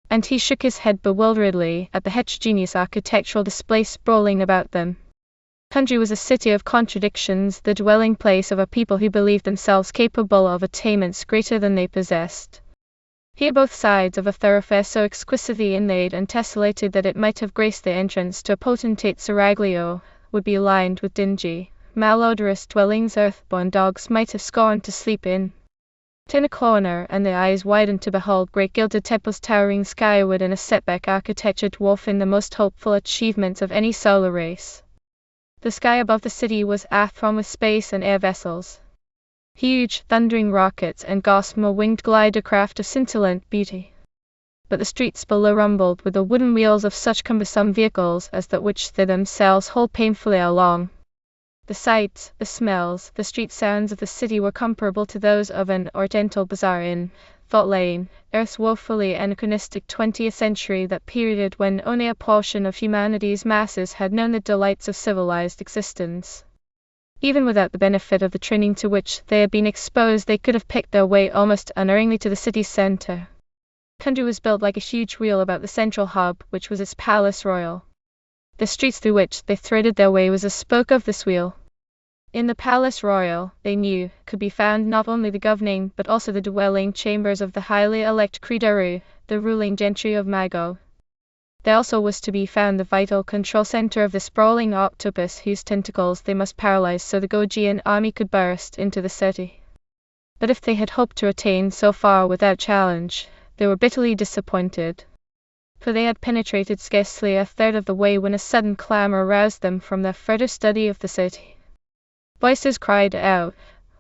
And he shook his head bewilderedly at the heterogeneous architectural display sprawling about them. Kundru was a city of contradictions, the dwelling place of a people who believed themselves capable of attainments greater than they possessed. Here both sides of a thoroughfare so exquisitely inlaid and tessellated that it might have graced the entrance to a potentate seraglio, would be lined with dingy, malodorous dwellings earth-born dogs might have scorned to sleep in. In a corner, and the eyes widened to behold great gilded temples towering skyward in a setback architecture dwarfing the most hopeful achievements of any solar race. The sky above the city was athrong with space and air vessels. Huge, thundering rockets and gossamer winged glider craft of scintillant beauty. But the streets below rumbled with the wooden wheels of such cumbersome vehicles as that which they themselves haul painfully along. The sights, the smells, the street sounds of the city were comparable to those of an Oriental bazaar in Thought Lane, Earth's woefully anachronistic 20th century, that period when only a portion of humanity's masses had known the delights of civilized existence. Even without the benefit of the training to which they had been exposed, they could have picked their way almost unerringly to the city's center. Kundry was built like a huge wheel about the central hub, which was its palace royal. The streets through which they threaded their way was a spoke of this wheel. In the palace royal, they knew, could be found not only the governing but also the dwelling chambers of the highly elect Credaru, the ruling gentry of Magog. There also was to be found the vital control center of the sprawling octopus whose tentacles they must paralyze so the Gogian army could burst into the city. But if they had hoped to attain so far without challenge, they were bitterly disappointed. For they had penetrated scarcely a third of the way when a sudden clamor roused them from their further study of the city. Voices cried out,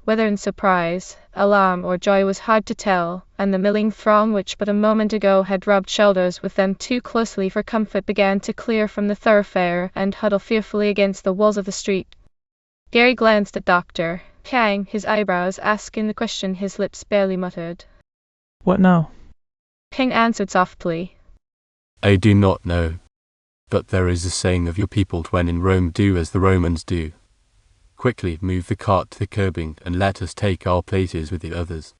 whether in surprise, alarm, or joy was hard to tell, and the milling throng which but a moment ago had rubbed shoulders with them too closely for comfort began to clear from the thoroughfare and huddle fearfully against the walls of the street. Gary glanced at Dr. Kang, his eyebrows asking the question his lips barely muttered. What now? Kang answered softly. I do not know. But there is a saying of your people, when in Rome do as the Romans do. Quickly move the cart to the curbing and let us take our places with the others.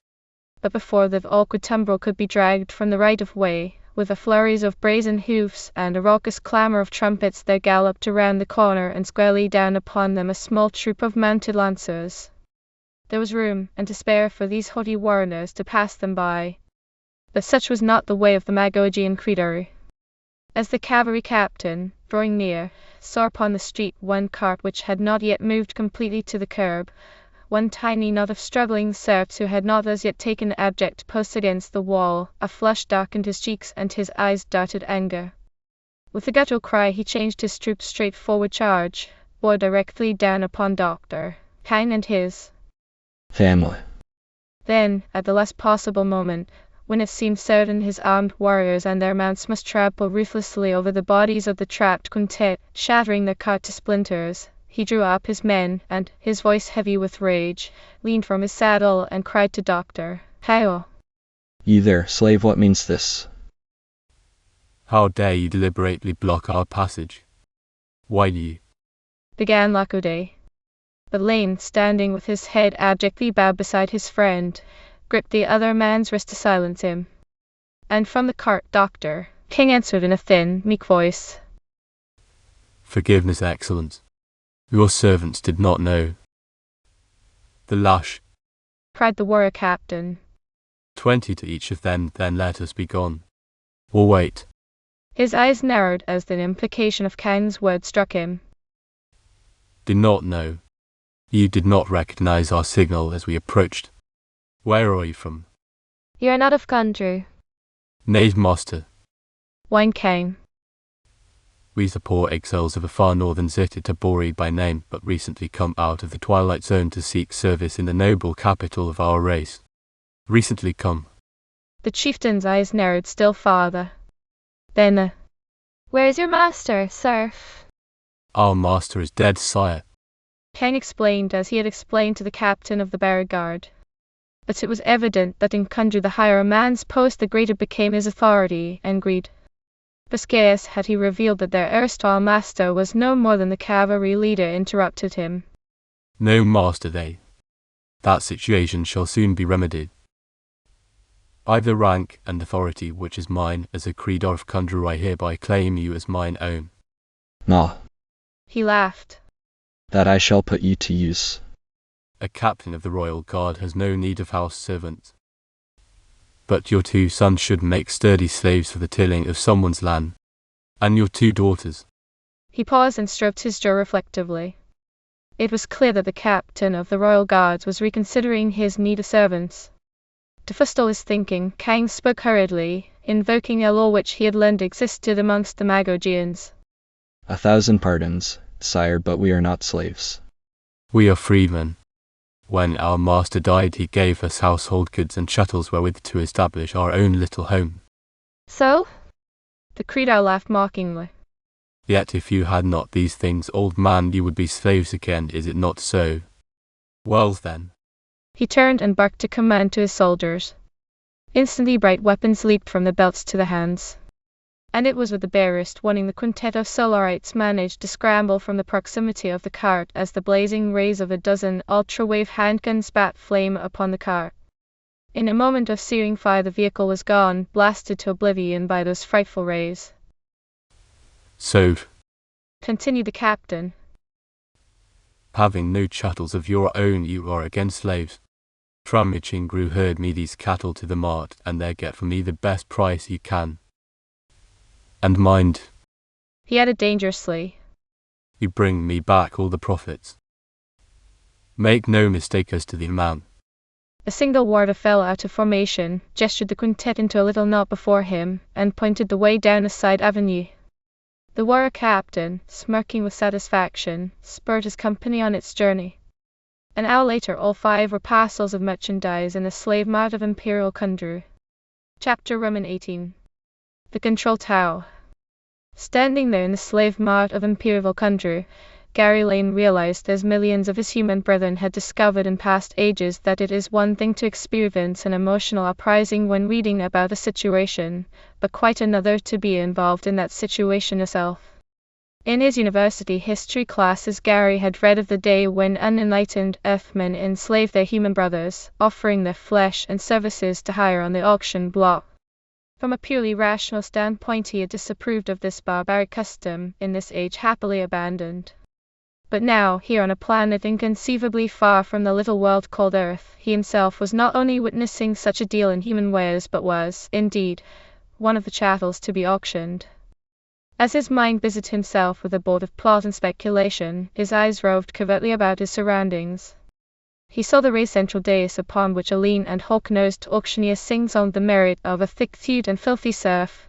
But before the awkward tumbrel could be dragged from the right of way, with a flurries of brazen hoofs and a raucous clamor of trumpets, there galloped around the corner and squarely down upon them a small troop of mounted lancers. There was room and to spare for these haughty warriors to pass them by. But such was not the way of the Magogian Credaru. As the cavalry captain, drawing near, saw upon the street one cart which had not yet moved completely to the curb, one tiny knot of struggling serfs who had not as yet taken abject post against the wall, a flush darkened his cheeks and his eyes darted anger. With a guttural cry he changed his troop's straightforward charge, bore directly down upon Dr. Kang and his family. Then, at the last possible moment, when it seemed certain his armed warriors and their mounts must trample ruthlessly over the bodies of the trapped quintet, shattering their cart to splinters, he drew up his men and, his voice heavy with rage, leaned from his saddle and cried to Dr. Hail! Ye there, slave, what means this? How dare you deliberately block our passage? Why do you? Began Lakude. But Lane, standing with his head abjectly bowed beside his friend, gripped the other man's wrist to silence him. And from the cart Dr. King answered in a thin, meek voice. Forgiveness, Excellence. Your servants did not know. The lash, cried the warrior captain. 20 to each of them, then let us be gone. Or wait. His eyes narrowed as the implication of Kang's words struck him. Did not know. You did not recognize our signal as we approached. Where are you from? You are not of country. Nay, master. Whined Kang. We are poor exiles of a far northern city, Tabori by name, but recently come out of the Twilight Zone to seek service in the noble capital of our race. Recently come. The chieftain's eyes narrowed still farther. Then, where is your master, serf? Our master is dead, sire. Kang explained as he had explained to the captain of the barrack guard. But it was evident that in Kundry the higher a man's post the greater became his authority and greed. But scarce had he revealed that their erstwhile master was no more than the cavalry leader interrupted him. No master they. That situation shall soon be remedied. I've the rank and authority which is mine as a Creedor of Kundry. I hereby claim you as mine own. Nah. He laughed. That I shall put you to use. A captain of the royal guard has no need of house servants. But your 2 sons should make sturdy slaves for the tilling of someone's land, and your 2 daughters. He paused and stroked his jaw reflectively. It was clear that the captain of the royal guards was reconsidering his need of servants. To forestall his thinking, Kang spoke hurriedly, invoking a law which he had learned existed amongst the Magogians. 1,000 pardons, sire, but we are not slaves. We are freemen. When our master died, he gave us household goods and chattels wherewith to establish our own little home. So? The Creedar laughed mockingly. Yet if you had not these things, old man, you would be slaves again, is it not so? Well then. He turned and barked a command to his soldiers. Instantly bright weapons leaped from the belts to the hands. And it was with the barest warning the quintet of Solarites managed to scramble from the proximity of the cart as the blazing rays of a dozen ultra-wave handguns spat flame upon the cart. In a moment of searing fire the vehicle was gone, blasted to oblivion by those frightful rays. So, continued the captain, having no chattels of your own, you are again slaves. Trummaging grew herd me these cattle to the mart, and there get for me the best price you can. And mind, he added dangerously, you bring me back all the profits. Make no mistake as to the amount. A single warder fell out of formation, gestured the quintet into a little knot before him, and pointed the way down a side avenue. The warrior captain, smirking with satisfaction, spurred his company on its journey. An hour later all 5 were parcels of merchandise in the slave mart of Imperial Kundru. Chapter Roman 18. The Control Tower. Standing there in the slave mart of Imperial Kundru, Gary Lane realized, as millions of his human brethren had discovered in past ages, that it is one thing to experience an emotional uprising when reading about a situation, but quite another to be involved in that situation itself. In his university history classes, Gary had read of the day when unenlightened Earthmen enslaved their human brothers, offering their flesh and services to hire on the auction block. From a purely rational standpoint, he had disapproved of this barbaric custom, in this age happily abandoned. But now, here on a planet inconceivably far from the little world called Earth, he himself was not only witnessing such a deal in human wares, but was, indeed, one of the chattels to be auctioned. As his mind busied himself with a board of plot and speculation, his eyes roved covertly about his surroundings. He saw the raised central dais upon which a lean and hawk-nosed auctioneer sings on the merit of a thick-thewed and filthy serf.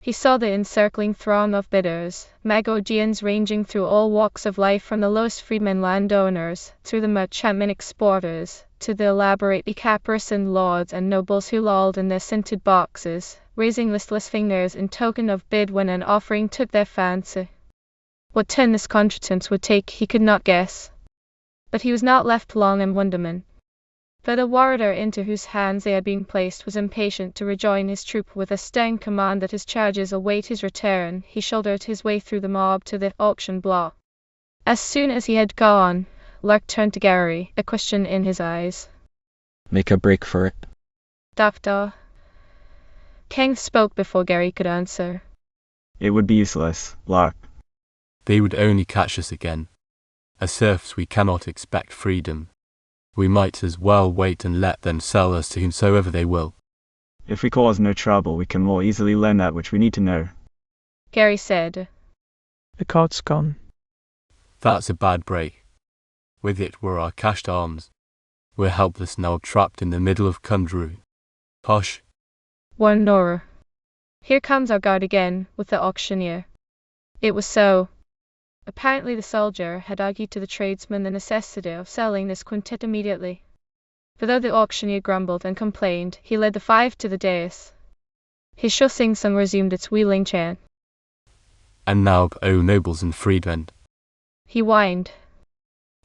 He saw the encircling throng of bidders, Magogians ranging through all walks of life, from the lowest freedmen landowners, through the merchantmen exporters, to the elaborately caparisoned lords and nobles who lolled in their scented boxes, raising listless fingers in token of bid when an offering took their fancy. What turn this contretemps would take he could not guess. But he was not left long in wonderment. For the warder into whose hands they had been placed was impatient to rejoin his troop. With a stern command that his charges await his return, he shouldered his way through the mob to the auction block. As soon as he had gone, Lark turned to Gary, a question in his eyes. Make a break for it. Doctor. Kang spoke before Gary could answer. It would be useless, Lark. They would only catch us again. As serfs we cannot expect freedom. We might as well wait and let them sell us to whomsoever they will. If we cause no trouble, we can more easily learn that which we need to know. Gary said. The cart's gone. That's a bad break. With it were our cached arms. We're helpless now, trapped in the middle of Kundru. Hush, warned Nora. Here comes our guard again, with the auctioneer. It was so. Apparently the soldier had argued to the tradesman the necessity of selling this quintet immediately. For though the auctioneer grumbled and complained, he led the 5 to the dais. His shrill sing-song resumed its wheeling chant. And now, O nobles and freedmen, he whined.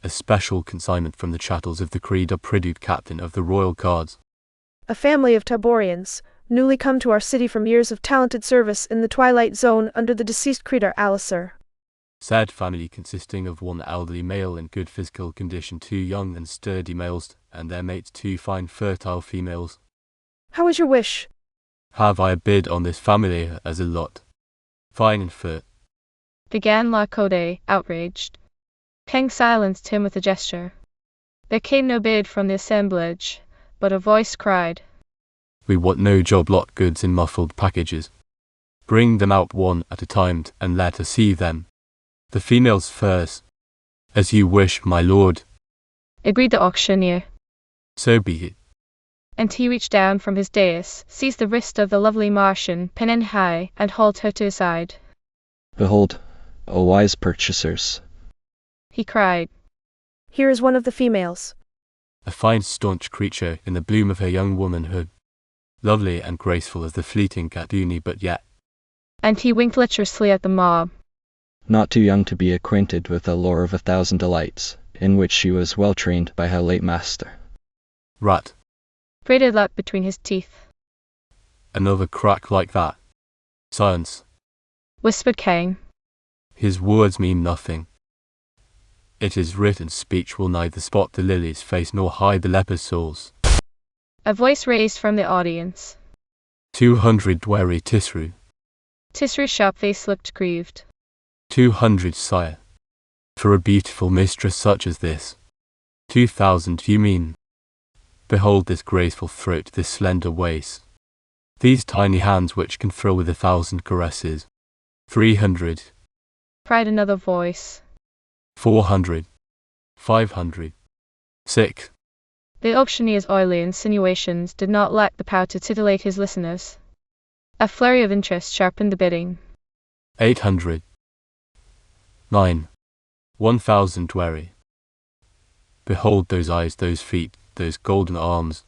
A special consignment from the chattels of the Creedar Pridute, captain of the royal guards. A family of Taborians, newly come to our city from years of talented service in the Twilight Zone under the deceased Creedar Alisar. Said family consisting of 1 elderly male in good physical condition, 2 young and sturdy males, and their mates 2 fine fertile females. How is your wish? Have I a bid on this family as a lot? Fine and fit. Began Lakode, outraged. Kang silenced him with a gesture. There came no bid from the assemblage, but a voice cried. We want no job lot goods in muffled packages. Bring them out one at a time and let us see them. The females first. As you wish, my lord, agreed the auctioneer. so be it. And he reached down from his dais, seized the wrist of the lovely Martian, pin in high, and hauled her to his side. Behold, O wise purchasers, He cried. Here is one of the females. A fine staunch creature in the bloom of her young womanhood, lovely and graceful as the fleeting Gaduni, but yet. And he winked lecherously at the mob. not too young to be acquainted with the lore of 1,000 delights, in which she was well trained by her late master. Rat. Grated Luck between his teeth. Another crack like that. Silence. Whispered Kang. His words mean nothing. It is written, speech will neither spot the lily's face nor hide the leper's souls. A voice raised from the audience. 200 dweri Tisru. Tisru's sharp face looked grieved. 200, sire. For a beautiful mistress such as this. 2,000, you mean? Behold this graceful throat, this slender waist. These tiny hands which can thrill with 1,000 caresses. 300. Cried another voice. 400. 500. 6. The auctioneer's oily insinuations did not lack the power to titillate his listeners. A flurry of interest sharpened the bidding. 800. 9. 1,000 dweri. Behold those eyes, those feet, those golden arms.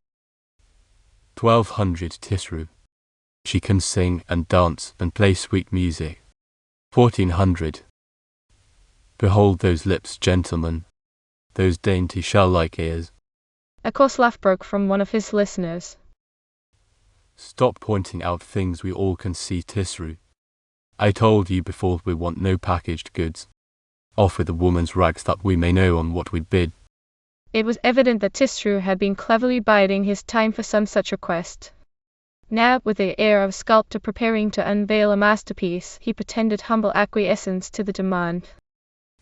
1,200 Tisru. She can sing and dance and play sweet music. 1,400. Behold those lips, gentlemen, those dainty shell-like ears. A coarse laugh broke from one of his listeners. Stop pointing out things we all can see, Tisru. I told you before we want no packaged goods. Off with the woman's rags that we may know on what we bid. It was evident that Tisru had been cleverly biding his time for some such request. Now, with the air of a sculptor preparing to unveil a masterpiece, he pretended humble acquiescence to the demand.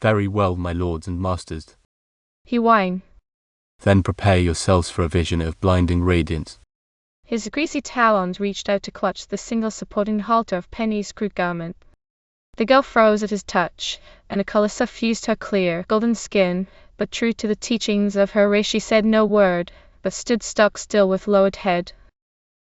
Very well, my lords and masters. He whined. Then prepare yourselves for a vision of blinding radiance. His greasy talons reached out to clutch the single supporting halter of Penny's crude garment. The girl froze at his touch, and a color suffused her clear, golden skin, but true to the teachings of her race she said no word, but stood stock still with lowered head.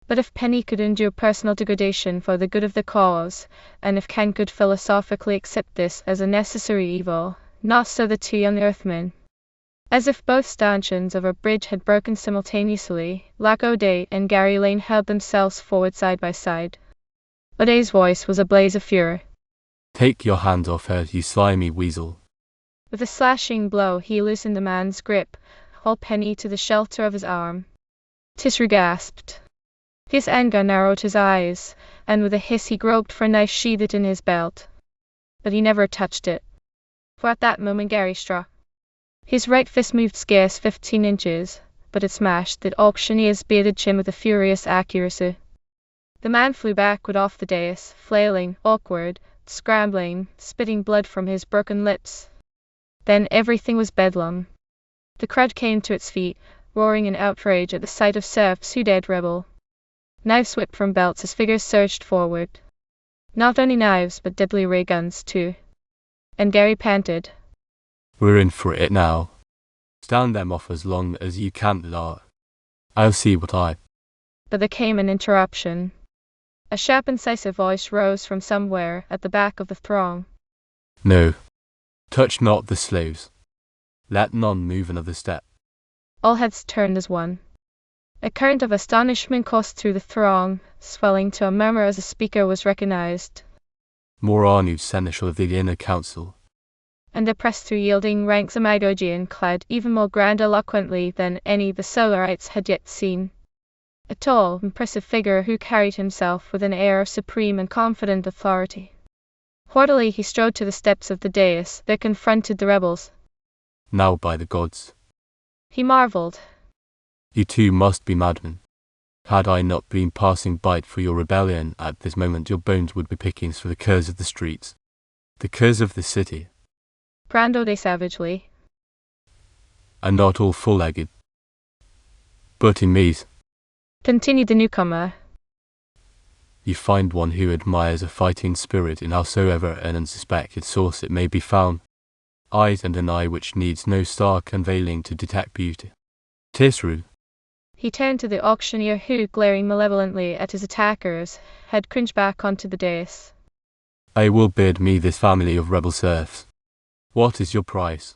But if Penny could endure personal degradation for the good of the cause, and if Ken could philosophically accept this as a necessary evil, not so the two young earthmen. As if both stanchions of a bridge had broken simultaneously, Lac O'Day and Gary Lane held themselves forward side by side. O'Day's voice was a blaze of fury. Take your hands off her, you slimy weasel. With a slashing blow he loosened the man's grip, hauled Penny to the shelter of his arm. Tisru gasped. His anger narrowed his eyes, and with a hiss he groped for a knife sheathed in his belt. But he never touched it. For at that moment Gary struck. His right fist moved scarce 15 inches, but it smashed the auctioneer's bearded chin with a furious accuracy. The man flew backward off the dais, flailing, awkward, scrambling, spitting blood from his broken lips. Then everything was bedlam. The crowd came to its feet, roaring in outrage at the sight of serfs who dared rebel. Knives whipped from belts as figures surged forward. Not only knives, but deadly ray guns, too. And Gary panted. We're in for it now. Stand them off as long as you can, Lar. I'll see what I... But there came an interruption. A sharp, incisive voice rose from somewhere at the back of the throng. No. Touch not the slaves. Let none move another step. All heads turned as one. A current of astonishment coursed through the throng, swelling to a murmur as the speaker was recognized. Moranu, seneschal of the inner council. And there pressed through yielding ranks a Magogian clad even more grandiloquently than any the Solarites had yet seen. A tall, impressive figure who carried himself with an air of supreme and confident authority. Haughtily he strode to the steps of the dais that confronted the rebels. Now by the gods. He marveled. You too must be madmen. Had I not been passing by for your rebellion at this moment, your bones would be pickings for the curs of the streets. The curs of the city. Brando they savagely. And not all full-legged. But in meat. continued the newcomer. You find one who admires a fighting spirit in howsoever an unsuspected source it may be found. Eyes and an eye which needs no stark unveiling to detect beauty. Tisru. He turned to the auctioneer who, glaring malevolently at his attackers, had cringed back onto the dais. I will bid me this family of rebel serfs. What is your price?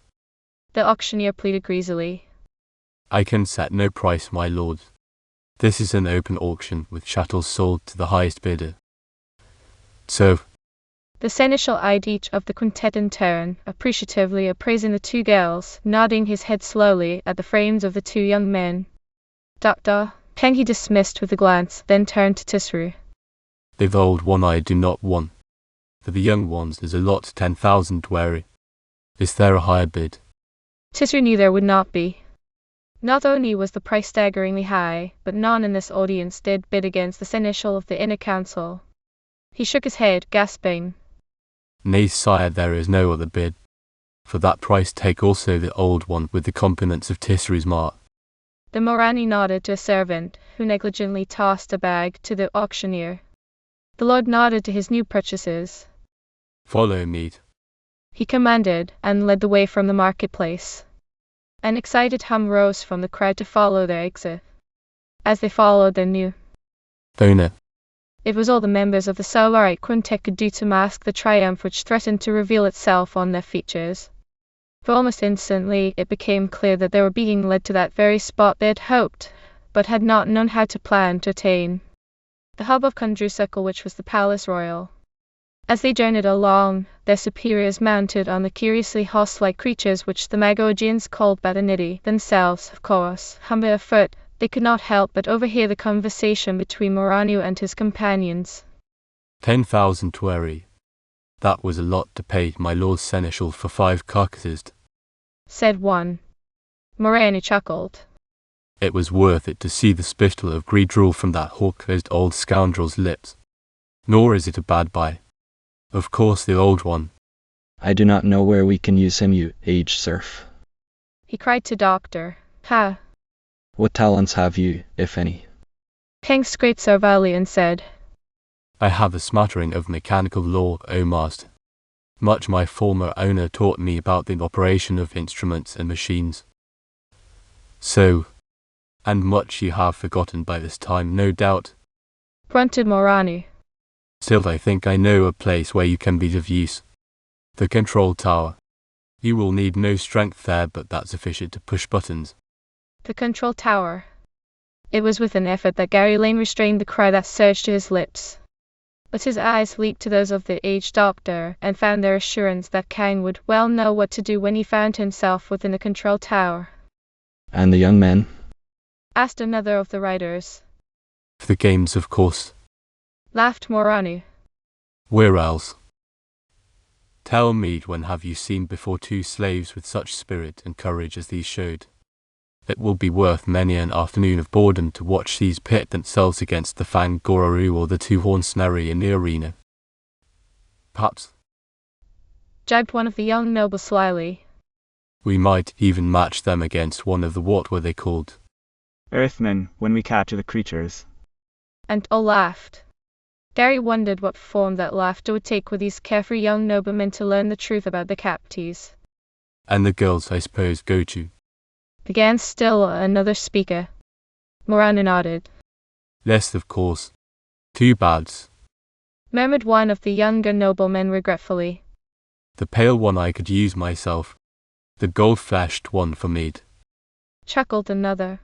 The auctioneer pleaded greasily. I can set no price, my lord. This is an open auction with chattels sold to the highest bidder. So, the seneschal eyed each of the quintet in turn, appreciatively appraising the two girls, nodding his head slowly at the frames of the two young men. Doctor, Peng he dismissed with a glance, then turned to Tisru. The old one I do not want. For the young ones is a lot 10,000 dwari. Is there a higher bid? Tisru knew there would not be. Not only was the price staggeringly high, but none in this audience dared bid against the seneschal of the inner council. He shook his head, gasping. Nay, sire, there is no other bid. For that price take also the old one with the components of Tisru's mart. The Morani nodded to a servant, who negligently tossed a bag to the auctioneer. The lord nodded to his new purchases. Follow me, he commanded, and led the way from the marketplace. An excited hum rose from the crowd to follow their exit. As they followed, they knew. Donut. It was all the members of the Salarite quintet could do to mask the triumph which threatened to reveal itself on their features. For almost instantly it became clear that they were being led to that very spot they had hoped, but had not known how to plan to attain. The hub of Kundru which was the Palace Royal. As they journeyed along, their superiors mounted on the curiously horse-like creatures which the Magogians called Batanidi, themselves, of course, humble of foot. They could not help but overhear the conversation between Moranu and his companions. 10,000 dwari. That was a lot to pay my lord seneschal for 5 carcasses, said one. Moranu chuckled. It was worth it to see the spittle of greed drool from that hawk-faced old scoundrel's lips. Nor is it a bad buy. Of course the old one. I do not know where we can use him, you aged serf. He cried to Doctor. Ha! What talents have you, if any? Peng scraped servilely and said, I have a smattering of mechanical law, O master. Much my former owner taught me about the operation of instruments and machines. So, and much you have forgotten by this time, no doubt, grunted Moranu. Still I think I know a place where you can be of use. The control tower. You will need no strength there, but that's sufficient to push buttons. The control tower. It was with an effort that Gary Lane restrained the cry that surged to his lips. But his eyes leaped to those of the aged doctor, and found their assurance that Kang would well know what to do when he found himself within the control tower. And the young men? Asked another of the riders. For the games, of course. Laughed Moranu. Where else? Tell me, when have you seen before 2 slaves with such spirit and courage as these showed? It will be worth many an afternoon of boredom to watch these pit themselves against the fanged Goraru or the 2-horned Snarry in the arena. Perhaps, jibed one of the young nobles slyly, we might even match them against one of the what were they called? Earthmen, when we capture the creatures. And all laughed. Gary wondered what form that laughter would take with these carefree young noblemen to learn the truth about the captives. And the girls, I suppose, go to. Began still another speaker. Moranu nodded. Less, of course. Too bad, murmured one of the younger noblemen regretfully. The pale one I could use myself. The gold-fleshed one for mead. Chuckled another.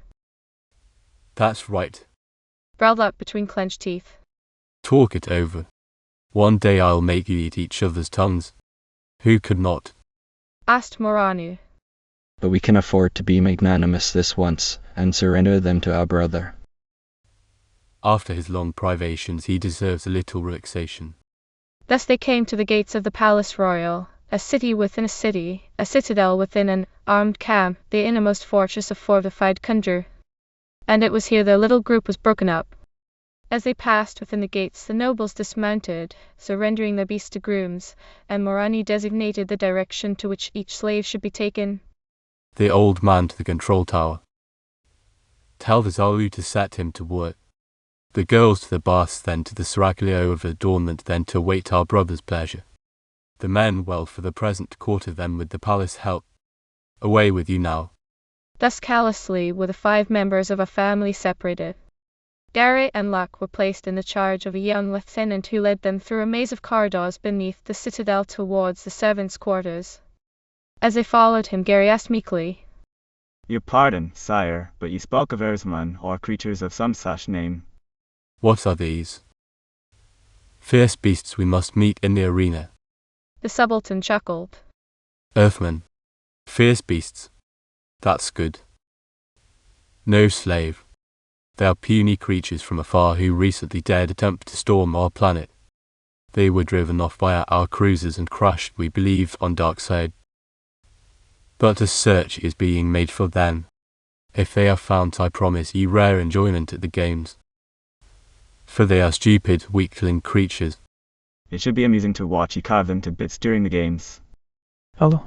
That's right. Growled out between clenched teeth. Talk it over. One day I'll make you eat each other's tongues. Who could not? Asked Moranu. But we can afford to be magnanimous this once, and surrender them to our brother. After his long privations he deserves a little relaxation. Thus they came to the gates of the Palace Royal, a city within a city, a citadel within an armed camp, the innermost fortress of fortified Kundru. And it was here their little group was broken up. As they passed within the gates, the nobles dismounted, surrendering their beasts to grooms, and Moranu designated the direction to which each slave should be taken. The old man to the control tower. Tell the Zalu to set him to work. The girls to the baths, then to the seraglio of adornment, then to await our brother's pleasure. The men, well, for the present quarter them with the palace help. Away with you now. Thus callously were the 5 members of a family separated. Gary and Locke were placed in the charge of a young lieutenant who led them through a maze of corridors beneath the citadel towards the servants' quarters. As they followed him, Gary asked meekly, Your pardon, sire, but you spoke of Erzman, or creatures of some such name. What are these? Fierce beasts we must meet in the arena. The subaltern chuckled. Earthmen. Fierce beasts. That's good. No, slave. They are puny creatures from afar who recently dared attempt to storm our planet. They were driven off by our cruisers and crushed, we believe, on Darkside. But a search is being made for them. If they are found, I promise you rare enjoyment at the games. For they are stupid, weakling creatures. It should be amusing to watch you carve them to bits during the games. Hello?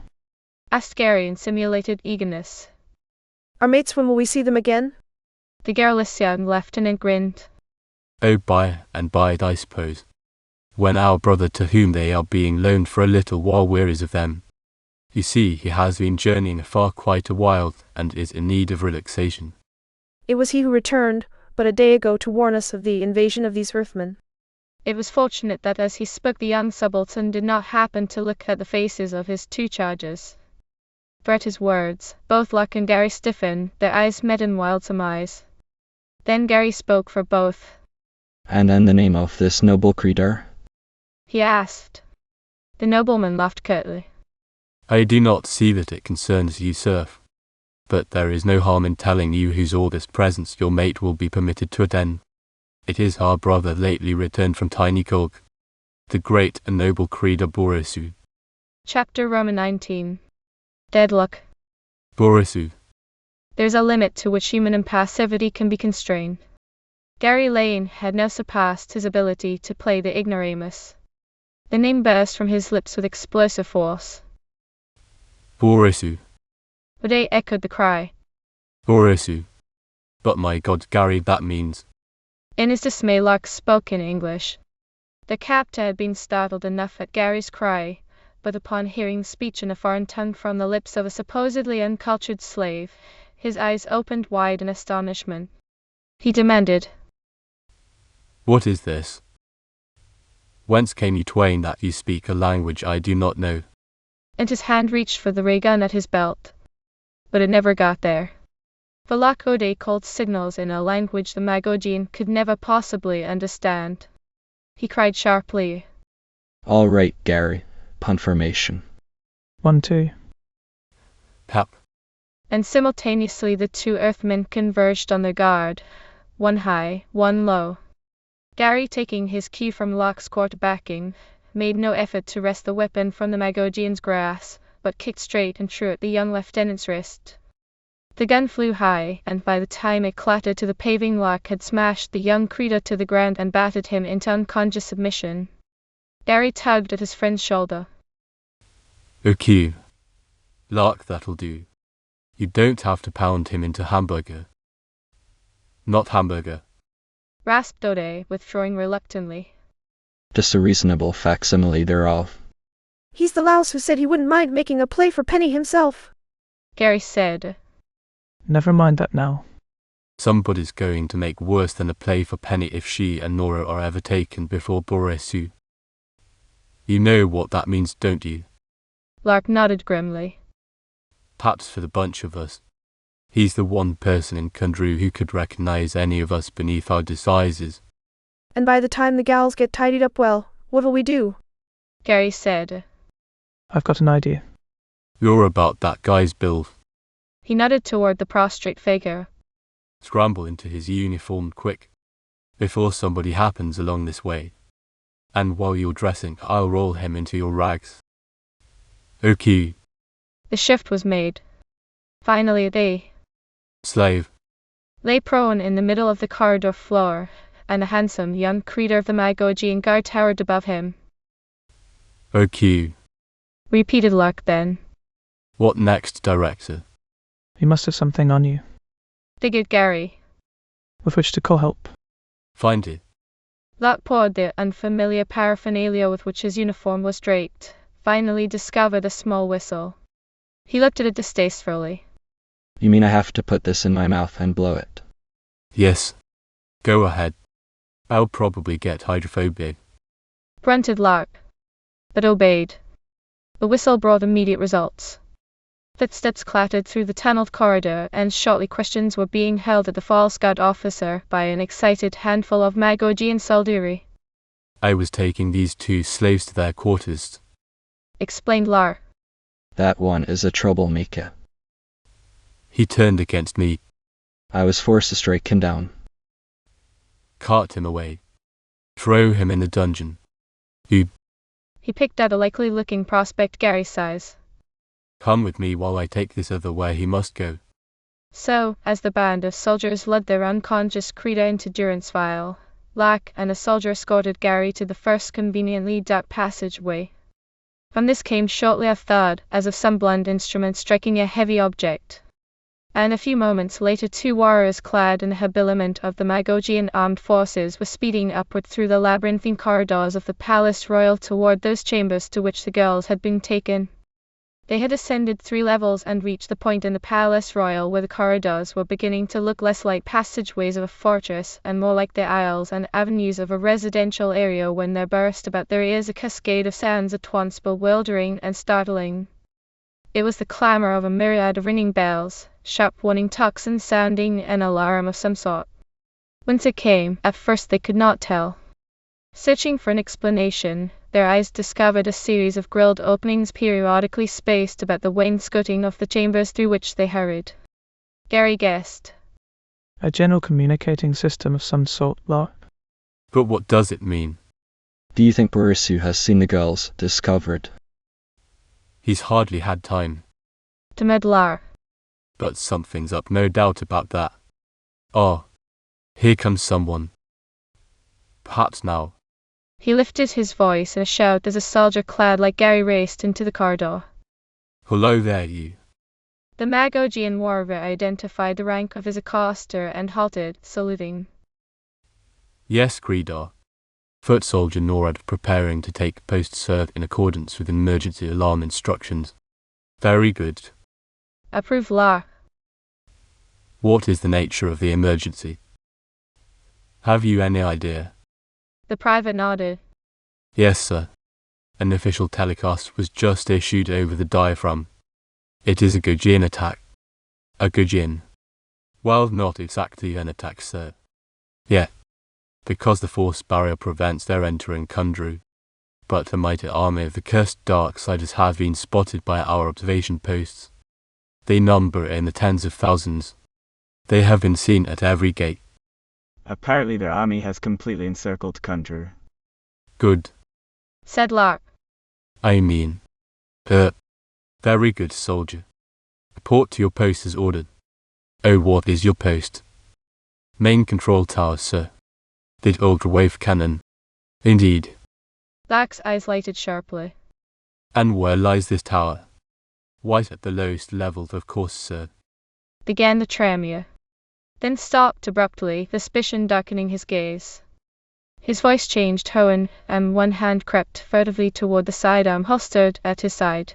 Asked Gary in simulated eagerness. Our mates, when will we see them again? The garrulous young lieutenant grinned. Oh, by and by, I suppose. When our brother to whom they are being loaned for a little while wearies of them. You see, he has been journeying afar quite a while, and is in need of relaxation. It was he who returned, but a day ago, to warn us of the invasion of these Earthmen. It was fortunate that as he spoke the young subaltern did not happen to look at the faces of his 2 charges. For at his words, both Locke and Gary stiffened, their eyes met in wild surmise. Then Gary spoke for both. And in the name of this noble creature? He asked. The nobleman laughed curtly. I do not see that it concerns you, serf. But there is no harm in telling you whose august presence your mate will be permitted to attend. It is our brother lately returned from tiny Gog, the great and noble creator Borisu. Chapter Roman 19. Deadlock. Borisu. There's a limit to which human impassivity can be constrained. Gary Lane had now surpassed his ability to play the ignoramus. The name burst from his lips with explosive force. Borisu. O'Day echoed the cry. Borisu. But my God, Gary, that means. In his dismay, Locke spoke in English. The captain had been startled enough at Gary's cry, but upon hearing speech in a foreign tongue from the lips of a supposedly uncultured slave, his eyes opened wide in astonishment. He demanded, What is this? Whence came you twain that you speak a language I do not know? And his hand reached for the ray gun at his belt. But it never got there. For Locke O'Day called signals in a language the Magogian could never possibly understand. He cried sharply, All right, Gary. Confirmation. 1, 2. Pap. and simultaneously the 2 Earthmen converged on their guard, one high, one low. Gary, taking his cue from Locke's quarterbacking, made no effort to wrest the weapon from the Magogian's grasp, but kicked straight and true at the young lieutenant's wrist. The gun flew high, and by the time it clattered to the paving, Locke had smashed the young creature to the ground and battered him into unconscious submission. Gary tugged at his friend's shoulder. Okay. Lark, that'll do. You don't have to pound him into hamburger. Not hamburger. Rasped O'Day, withdrawing reluctantly. Just a reasonable facsimile thereof. He's the louse who said he wouldn't mind making a play for Penny himself. Gary said. Never mind that now. Somebody's going to make worse than a play for Penny if she and Nora are ever taken before Borisu. You know what that means, don't you? Lark nodded grimly. Perhaps for the bunch of us. He's the one person in Kundru who could recognize any of us beneath our disguises. And by the time the gals get tidied up well, what'll we do? Gary said. I've got an idea. You're about that guy's build. He nodded toward the prostrate figure. Scramble into his uniform quick, before somebody happens along this way. And while you're dressing, I'll roll him into your rags. Okay. The shift was made. Finally O'Day Slave. lay prone in the middle of the corridor floor, and a handsome young creature of the Magogian guard towered above him. Okay. Repeated Lark then. What next, director? You must have something on you. Figured Gary. with which to call help. Find it. Locke poured the unfamiliar paraphernalia with which his uniform was draped, finally discovered a small whistle. He looked at it distastefully. You mean I have to put this in my mouth and blow it? Yes. Go ahead. I'll probably get hydrophobia. Grunted Locke, but obeyed. The whistle brought immediate results. Footsteps clattered through the tunneled corridor, and shortly questions were being held at the false guard officer by an excited handful of Magogian soldiery. I was taking these two slaves to their quarters. Explained Lar. That one is a troublemaker. He turned against me. I was forced to strike him down. Cart him away. Throw him in the dungeon. You He picked out a likely-looking prospect Gary's size. come with me while I take this other where he must go. So, as the band of soldiers led their unconscious Krita into durance vile, Locke and a soldier escorted Gary to the first conveniently dark passageway. From this came shortly a thud, as of some blunt instrument striking a heavy object. And a few moments later 2 warriors clad in the habiliment of the Magogian armed forces were speeding upward through the labyrinthine corridors of the Palace Royal toward those chambers to which the girls had been taken. They had ascended 3 levels and reached the point in the Palace Royal where the corridors were beginning to look less like passageways of a fortress and more like the aisles and avenues of a residential area when there burst about their ears a cascade of sounds at once bewildering and startling. It was the clamor of a myriad of ringing bells, sharp warning toxins sounding an alarm of some sort. Whence it came, at first they could not tell. Searching for an explanation, their eyes discovered a series of grilled openings periodically spaced about the wainscoting of the chambers through which they hurried. Gary guessed. A general communicating system of some sort, Lar. But what does it mean? Do you think Borisu has seen the girls discovered? He's hardly had time. Demurred Lar. But something's up, no doubt about that. Oh, here comes someone. Perhaps now. He lifted his voice in a shout as a soldier clad like Gary raced into the corridor. Hello there, you. The Magogian warrior identified the rank of his accoster and halted, saluting. Yes, Gredar. Foot soldier Norad preparing to take post served in accordance with emergency alarm instructions. Very good. Approved Lar. What is the nature of the emergency? Have you any idea? The private nodded. Yes, sir. An official telecast was just issued over the diaphragm. It is a Gogian attack. A Gogian. Well, not exactly an attack, sir. Yet, because the force barrier prevents their entering Kundru. But a mighty army of the cursed Darksiders have been spotted by our observation posts. They number in the tens of thousands. They have been seen at every gate. Apparently their army has completely encircled Kundru. Good. Said Lar. I mean. Very good, soldier. Report to your post as ordered. Oh, what is your post? Main control tower, sir. The ultra-wave cannon. Indeed. Lark's eyes lighted sharply. And where lies this tower? Right at the lowest level, of course, sir. Began the Tremere. Then stopped abruptly, suspicion darkening his gaze. His voice changed tone, and one hand crept furtively toward the sidearm holstered at his side.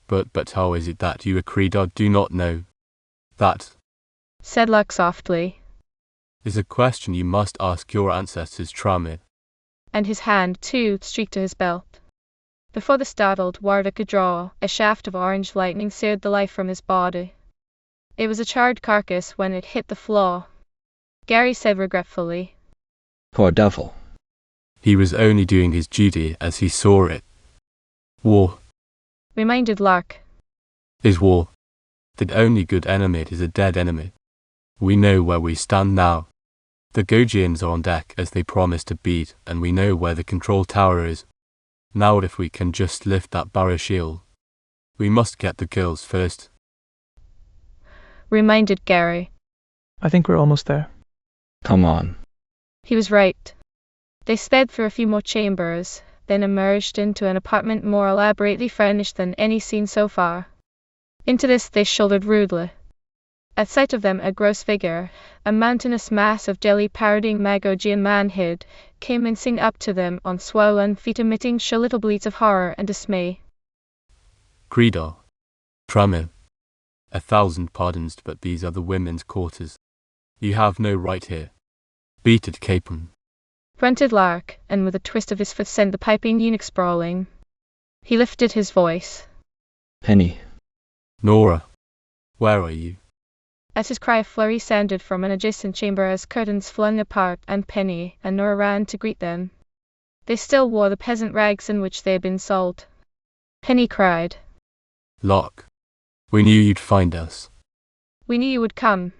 But how is it that you, Akredar, do not know? That, Said Luck softly, is a question you must ask your ancestors, Tramir. and his hand, too, streaked to his belt. Before the startled warder could draw, a shaft of orange lightning seared the life from his body. It was a charred carcass when it hit the floor. Gary said regretfully. Poor devil. He was only doing his duty as he saw it. War Reminded Lark. is war. The only good enemy is a dead enemy. We know where we stand now. The Gogians are on deck as they promised to beat, and we know where the control tower is. Now if we can just lift that barrier shield. We must get the girls first. Reminded Gary. I think we're almost there. Come on. He was right. They sped through a few more chambers, then emerged into an apartment more elaborately furnished than any seen so far. Into this they shouldered rudely. At sight of them a gross figure, a mountainous mass of jelly-parodying Magogian manhood, came mincing up to them on swollen feet emitting shrill little bleats of horror and dismay. Creedar. Tramil. 1,000 pardons, but these are the women's quarters. You have no right here. Beat it, Capon. Grunted Lark, and with a twist of his foot sent the piping eunuch sprawling. He lifted his voice. Penny. Nora. Where are you? As his cry, a flurry sounded from an adjacent chamber as curtains flung apart, and Penny and Nora ran to greet them. They still wore the peasant rags in which they had been sold. Penny cried. Lark. We knew you'd find us. We knew you would come.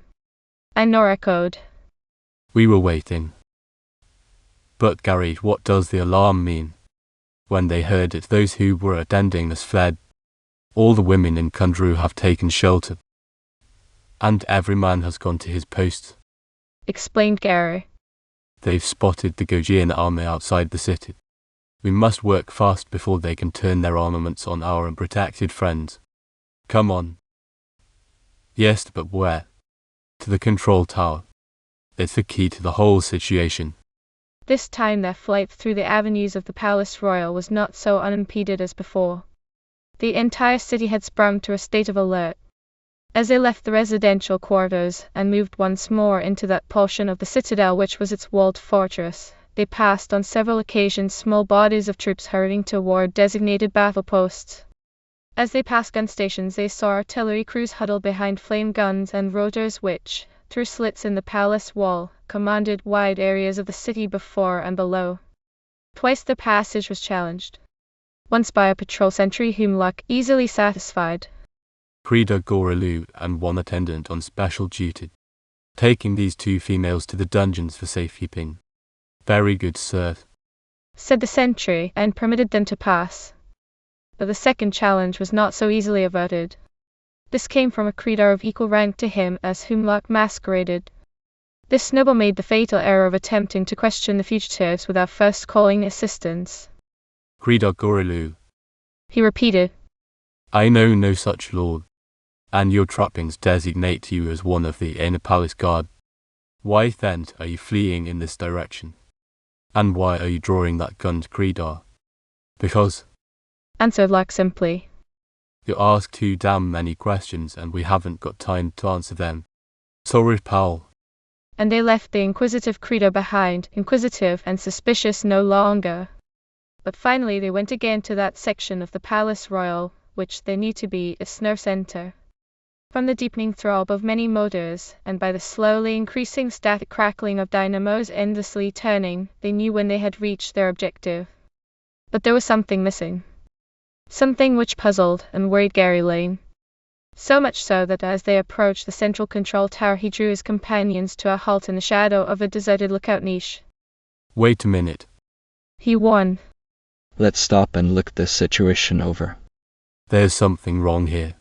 And Nora echoed. We were waiting. But Gary, what does the alarm mean? When they heard it, those who were attending us fled. All the women in Kundru have taken shelter. And every man has gone to his post, Explained Gary. They've spotted the Gogian army outside the city. We must work fast before they can turn their armaments on our unprotected friends. Come on. Yes, but where? To the control tower. It's the key to the whole situation. This time their flight through the avenues of the Palace Royal was not so unimpeded as before. The entire city had sprung to a state of alert. As they left the residential quarters and moved once more into that portion of the citadel which was its walled fortress, they passed on several occasions small bodies of troops hurrying toward designated battle posts. As they passed gun stations, they saw artillery crews huddled behind flame guns and rotors which, through slits in the palace wall, commanded wide areas of the city before and below. Twice their passage was challenged. Once by a patrol sentry whom luck easily satisfied. Creda Gorilu and one attendant on special duty, taking these 2 females to the dungeons for safekeeping. Very good, sir, said the sentry, and permitted them to pass. But the second challenge was not so easily averted. This came from a Creedar of equal rank to him as whom luck masqueraded. This noble made the fatal error of attempting to question the fugitives without first calling assistance. Creda Gorilu, He repeated. I know no such lord, and your trappings designate you as one of the inner palace guard. Why then are you fleeing in this direction? And why are you drawing that gun to Creedar? Because, Answered Lark simply. You ask too damn many questions and we haven't got time to answer them. Sorry, pal. And they left the inquisitive Creedar behind, inquisitive and suspicious no longer. But finally they went again to that section of the Palace Royal, which they knew to be its nerve center. From the deepening throb of many motors, and by the slowly increasing static crackling of dynamos endlessly turning, they knew when they had reached their objective. But there was something missing. Something which puzzled and worried Gary Lane. So much so that as they approached the central control tower he drew his companions to a halt in the shadow of a deserted lookout niche. Wait a minute. He warned. Let's stop and look this situation over. There's something wrong here.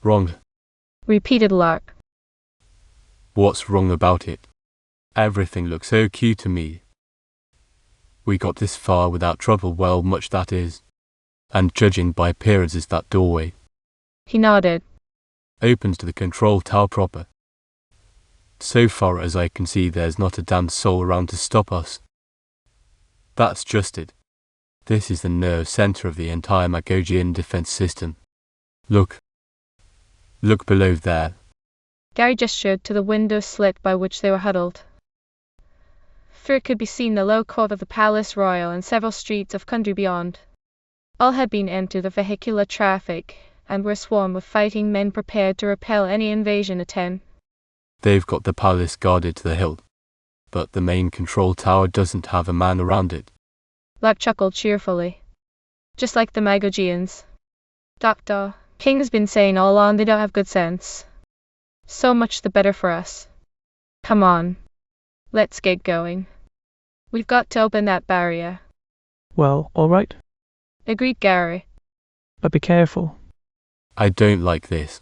Wrong. Repeated Lark. What's wrong about it? Everything looks so cute to me. We got this far without trouble, well, much that is. And judging by appearances, that doorway. He nodded. Opens to the control tower proper. So far as I can see, there's not a damn soul around to stop us. That's just it. This is the nerve center of the entire Magogian defense system. Look. Look below there. Gary gestured to the window slit by which they were huddled. Through it could be seen the low court of the Palace Royal and several streets of country beyond. All had been emptied of vehicular traffic, and were swarmed with fighting men prepared to repel any invasion attempt. They've got the palace guarded to the hilt, but the main control tower doesn't have a man around it. Lark chuckled cheerfully. Just like the Magogians. Dr. King's been saying all along they don't have good sense. So much the better for us. Come on. Let's get going. We've got to open that barrier. Well, all right. Agreed Gary. But be careful. I don't like this.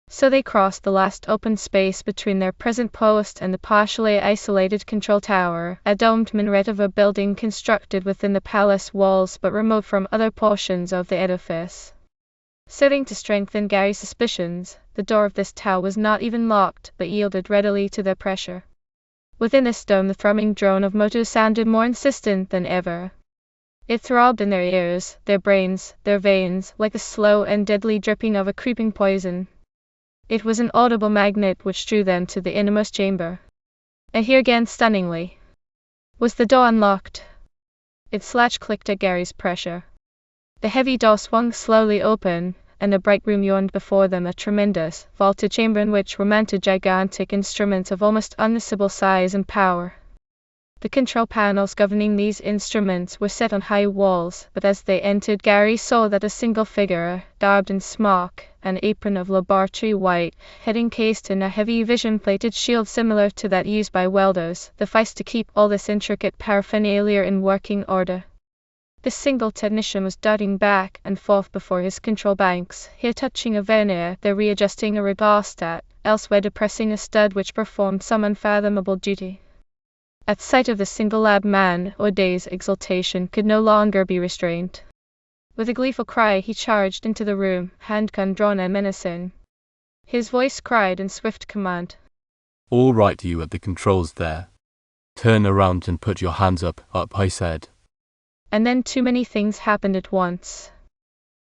So they crossed the last open space between their present post and the partially isolated control tower, a domed minaret of a building constructed within the palace walls but remote from other portions of the edifice. Serving to strengthen Gary's suspicions, the door of this tower was not even locked, but yielded readily to their pressure. Within this dome the thrumming drone of motors sounded more insistent than ever. It throbbed in their ears, their brains, their veins, like the slow and deadly dripping of a creeping poison. It was an audible magnet which drew them to the innermost chamber. And here again, stunningly, was the door unlocked. Its latch clicked at Gary's pressure. The heavy door swung slowly open, and a bright room yawned before them, a tremendous, vaulted chamber in which were mounted gigantic instruments of almost unmissable size and power. The control panels governing these instruments were set on high walls, but as they entered, Gary saw that a single figure, garbed in smock, an apron of laboratory white, head encased in a heavy vision-plated shield similar to that used by welders, sufficed to keep all this intricate paraphernalia in working order. This single technician was darting back and forth before his control banks, here touching a vernier, there readjusting a rheostat, elsewhere depressing a stud which performed some unfathomable duty. At sight of the single lab man, O'Day's exultation could no longer be restrained. With a gleeful cry he charged into the room, handgun drawn and menacing. His voice cried in swift command. All right, you at the controls there. Turn around and put your hands up, I said. And then too many things happened at once.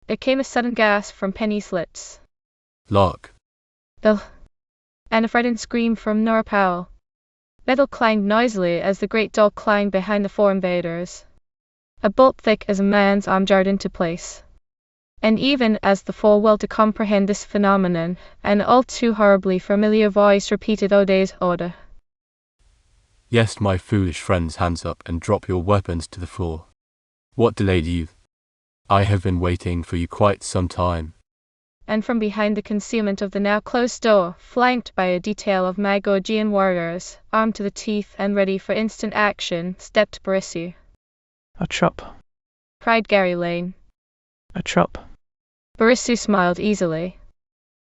There came a sudden gasp from Penny's lips. Lock. Ugh. And a frightened scream from Nora Powell. Metal clanged noisily as the great door clanged behind the four invaders. A bolt thick as a man's arm jarred into place. And even as the four willed to comprehend this phenomenon, an all too horribly familiar voice repeated O'Day's order. Yes, my foolish friends, hands up and drop your weapons to the floor. What delayed you? I have been waiting for you quite some time. And from behind the concealment of the now closed door, flanked by a detail of Magogian warriors, armed to the teeth and ready for instant action, stepped Borissu. A chop, Cried Gary Lane. a chop. Borissu smiled easily.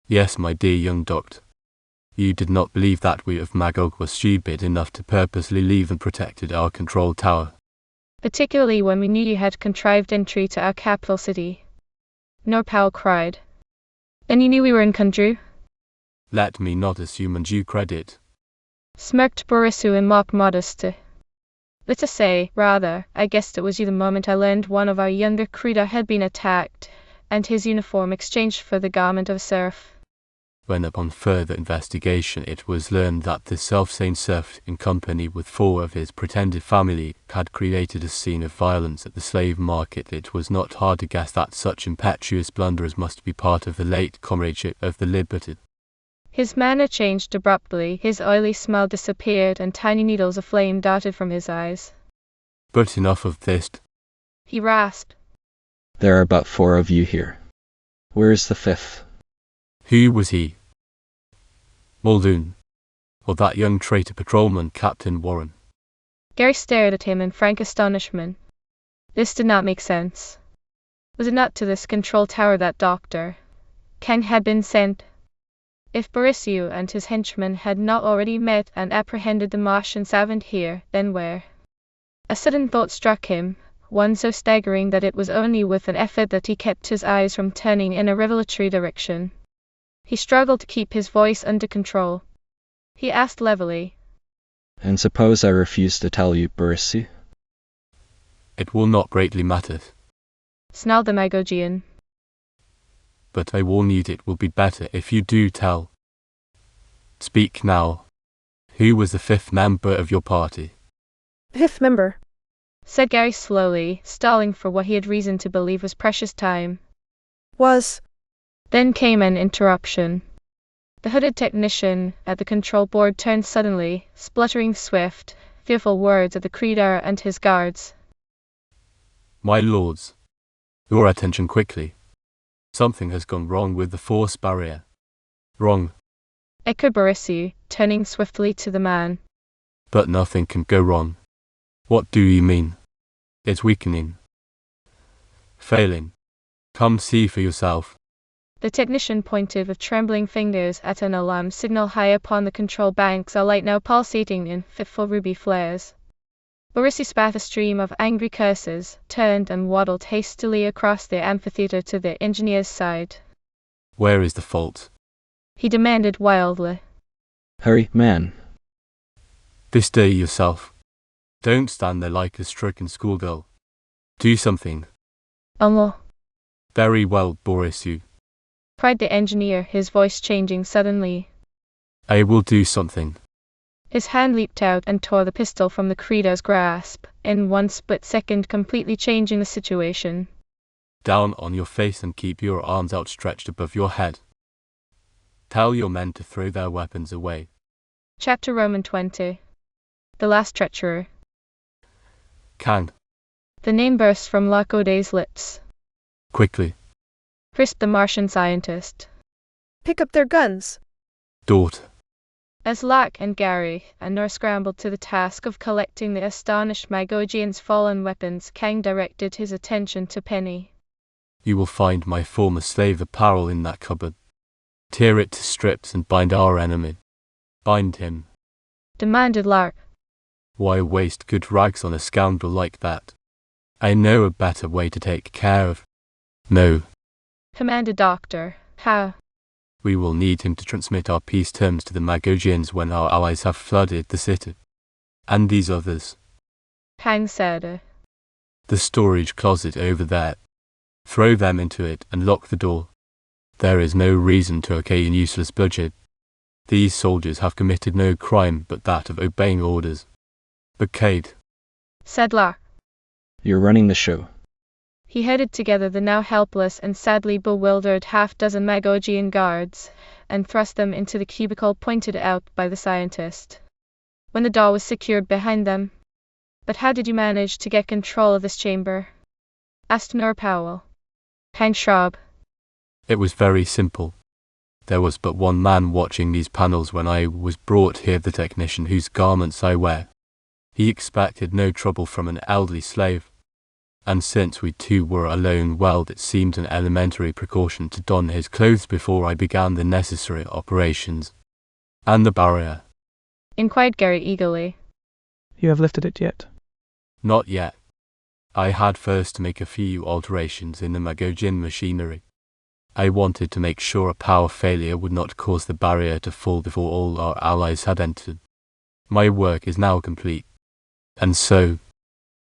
Yes, my dear young doctor. You did not believe that we of Magog were stupid enough to purposely leave unprotected our control tower. Particularly when we knew you had contrived entry to our capital city. Nor Powell cried. And you knew we were in Kundru? Let me not assume undue credit. Smirked Borissu in mock modesty. Let us say, rather, I guessed it was you the moment I learned one of our younger Creeder had been attacked, and his uniform exchanged for the garment of a serf. When upon further investigation it was learned that the self-same serf, in company with four of his pretended family, had created a scene of violence at the slave market, it was not hard to guess that such impetuous blunderers must be part of the late comradeship of the liberated. His manner changed abruptly, his oily smile disappeared, and tiny needles of flame darted from his eyes. But enough of this. He rasped. There are but 4 of you here. Where is the 5th? Who was he? Muldoon. Or that young traitor patrolman, Captain Warren? Gary stared at him in frank astonishment. This did not make sense. Was it not to this control tower that Dr. Kang had been sent? If Borissu and his henchmen had not already met and apprehended the Martian savant here, then where? A sudden thought struck him, one so staggering that it was only with an effort that he kept his eyes from turning in a revelatory direction. He struggled to keep his voice under control. He asked levelly. And suppose I refuse to tell you, Borissu? It will not greatly matter. Snarled the Magogian. But I warn you it will be better if you do tell. Speak now. Who was the 5th member of your party? 5th member, Said Gary slowly, stalling for what he had reason to believe was precious time. was. Then came an interruption. The hooded technician at the control board turned suddenly, spluttering swift, fearful words at the Creeder and his guards. My lords, your attention quickly. Something has gone wrong with the force barrier. Wrong. Echoed Borissu, turning swiftly to the man. But nothing can go wrong. What do you mean? It's weakening. Failing. Come see for yourself. The technician pointed with trembling fingers at an alarm signal high upon the control banks, a light now pulsating in fitful ruby flares. Borisi spat a stream of angry curses, turned and waddled hastily across the amphitheater to the engineer's side. Where is the fault? He demanded wildly. Hurry, man. This day yourself. Don't stand there like a stricken schoolgirl. Do something. Very well, Borisu, cried the engineer, his voice changing suddenly. I will do something. His hand leaped out and tore the pistol from the Credo's grasp, in one split second completely changing the situation. Down on your face and keep your arms outstretched above your head. Tell your men to throw their weapons away. Chapter Roman 20. The Last Treachery. Kang. The name burst from Lakode's lips. Quickly. Crisped the Martian scientist. Pick up their guns. Daughter. As Locke and Gary and Nor scrambled to the task of collecting the astonished Magogian's fallen weapons, Kang directed his attention to Penny. You will find my former slave apparel in that cupboard. Tear it to strips and bind our enemy. Bind him, demanded Lark. Why waste good rags on a scoundrel like that? I know a better way to take care of. No. Commanded Doctor. How? We will need him to transmit our peace terms to the Magogians when our allies have flooded the city. And these others. Kang said. The storage closet over there. Throw them into it and lock the door. There is no reason to okay an useless budget. These soldiers have committed no crime but that of obeying orders. But Cade, said Lark. You're running the show. He headed together the now helpless and sadly bewildered half-dozen Magogian guards, and thrust them into the cubicle pointed out by the scientist. When the door was secured behind them. But how did you manage to get control of this chamber? Asked Nor Powell. Kang shrugged. It was very simple. There was but one man watching these panels when I was brought here, the technician whose garments I wear. He expected no trouble from an elderly slave. And since we two were alone, well, it seemed an elementary precaution to don his clothes before I began the necessary operations. And the barrier? Inquired Gary eagerly. You have lifted it yet? Not yet. I had first to make a few alterations in the Magogian machinery. I wanted to make sure a power failure would not cause the barrier to fall before all our allies had entered. My work is now complete. And so...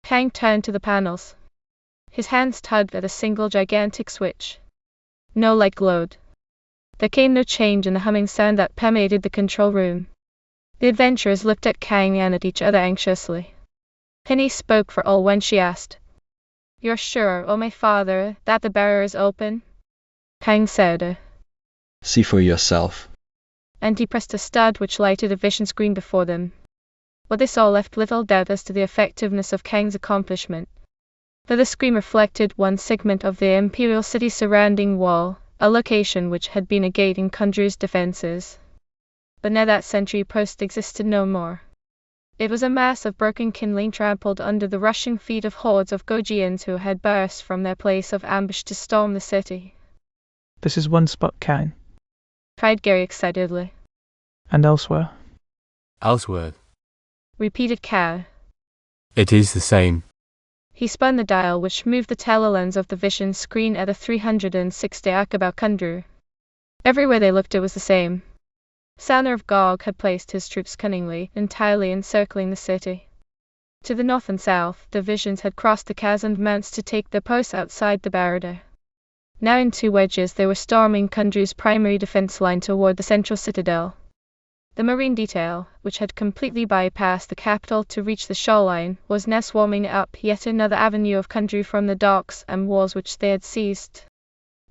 Kang turned to the panels. His hands tugged at a single gigantic switch. No light glowed. There came no change in the humming sound that permeated the control room. The adventurers looked at Kang and at each other anxiously. Penny spoke for all when she asked, "You're sure, oh my father, that the barrier is open?" Kang said, See for yourself. And he pressed a stud which lighted a vision screen before them. What they saw left little doubt as to the effectiveness of Kang's accomplishment. For the screen reflected one segment of the Imperial City's surrounding wall, a location which had been a gate in Kundru's defenses. But now that sentry post existed no more. It was a mass of broken kindling trampled under the rushing feet of hordes of Gogians who had burst from their place of ambush to storm the city. This is one spot, Kang. Cried Gary excitedly. And elsewhere? Elsewhere, Repeated Cal. it is the same. He spun the dial which moved the telelens of the vision screen at a 360 arc about Kundru. Everywhere they looked it was the same. Saner of Gog had placed his troops cunningly, entirely encircling the city. To the north and south, the visions had crossed the chasmed mounts to take their posts outside the barrier. Now in two wedges they were storming Kundru's primary defense line toward the central citadel. The marine detail, which had completely bypassed the capital to reach the shoreline, was now swarming up yet another avenue of Kundru from the docks and walls which they had seized.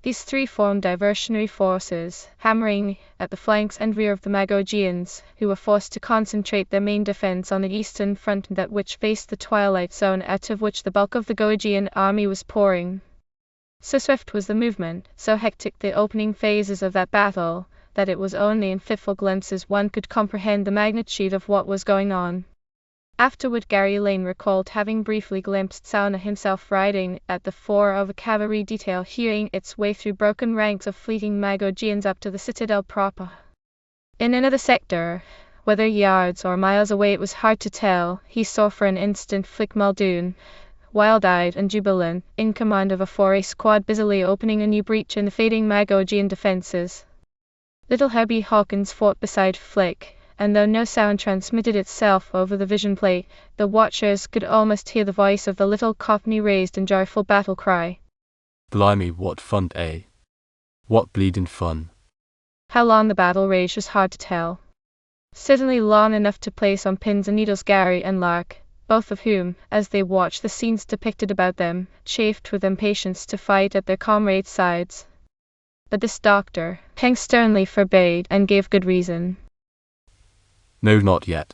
These three formed diversionary forces, hammering at the flanks and rear of the Magogians, who were forced to concentrate their main defense on the eastern front, that which faced the twilight zone out of which the bulk of the Gogian army was pouring. So swift was the movement, so hectic the opening phases of that battle, that it was only in fitful glimpses one could comprehend the magnitude of what was going on. Afterward Gary Lane recalled having briefly glimpsed Sauna himself riding at the fore of a cavalry detail hewing its way through broken ranks of fleeting Magogians up to the citadel proper. In another sector, whether yards or miles away it was hard to tell. He saw for an instant Flick Muldoon, wild-eyed and jubilant, in command of a foray squad busily opening a new breach in the fading Magogian defences. Little Herbie Hawkins fought beside Flick, and though no sound transmitted itself over the vision plate, the watchers could almost hear the voice of the little Cockney raised in joyful battle cry. Blimey, what fun, eh? What bleeding fun. How long the battle raged was hard to tell. Certainly long enough to place on pins and needles Gary and Lark, both of whom, as they watched the scenes depicted about them, chafed with impatience to fight at their comrades' sides. But this doctor, Peng sternly forbade, and gave good reason. No, not yet.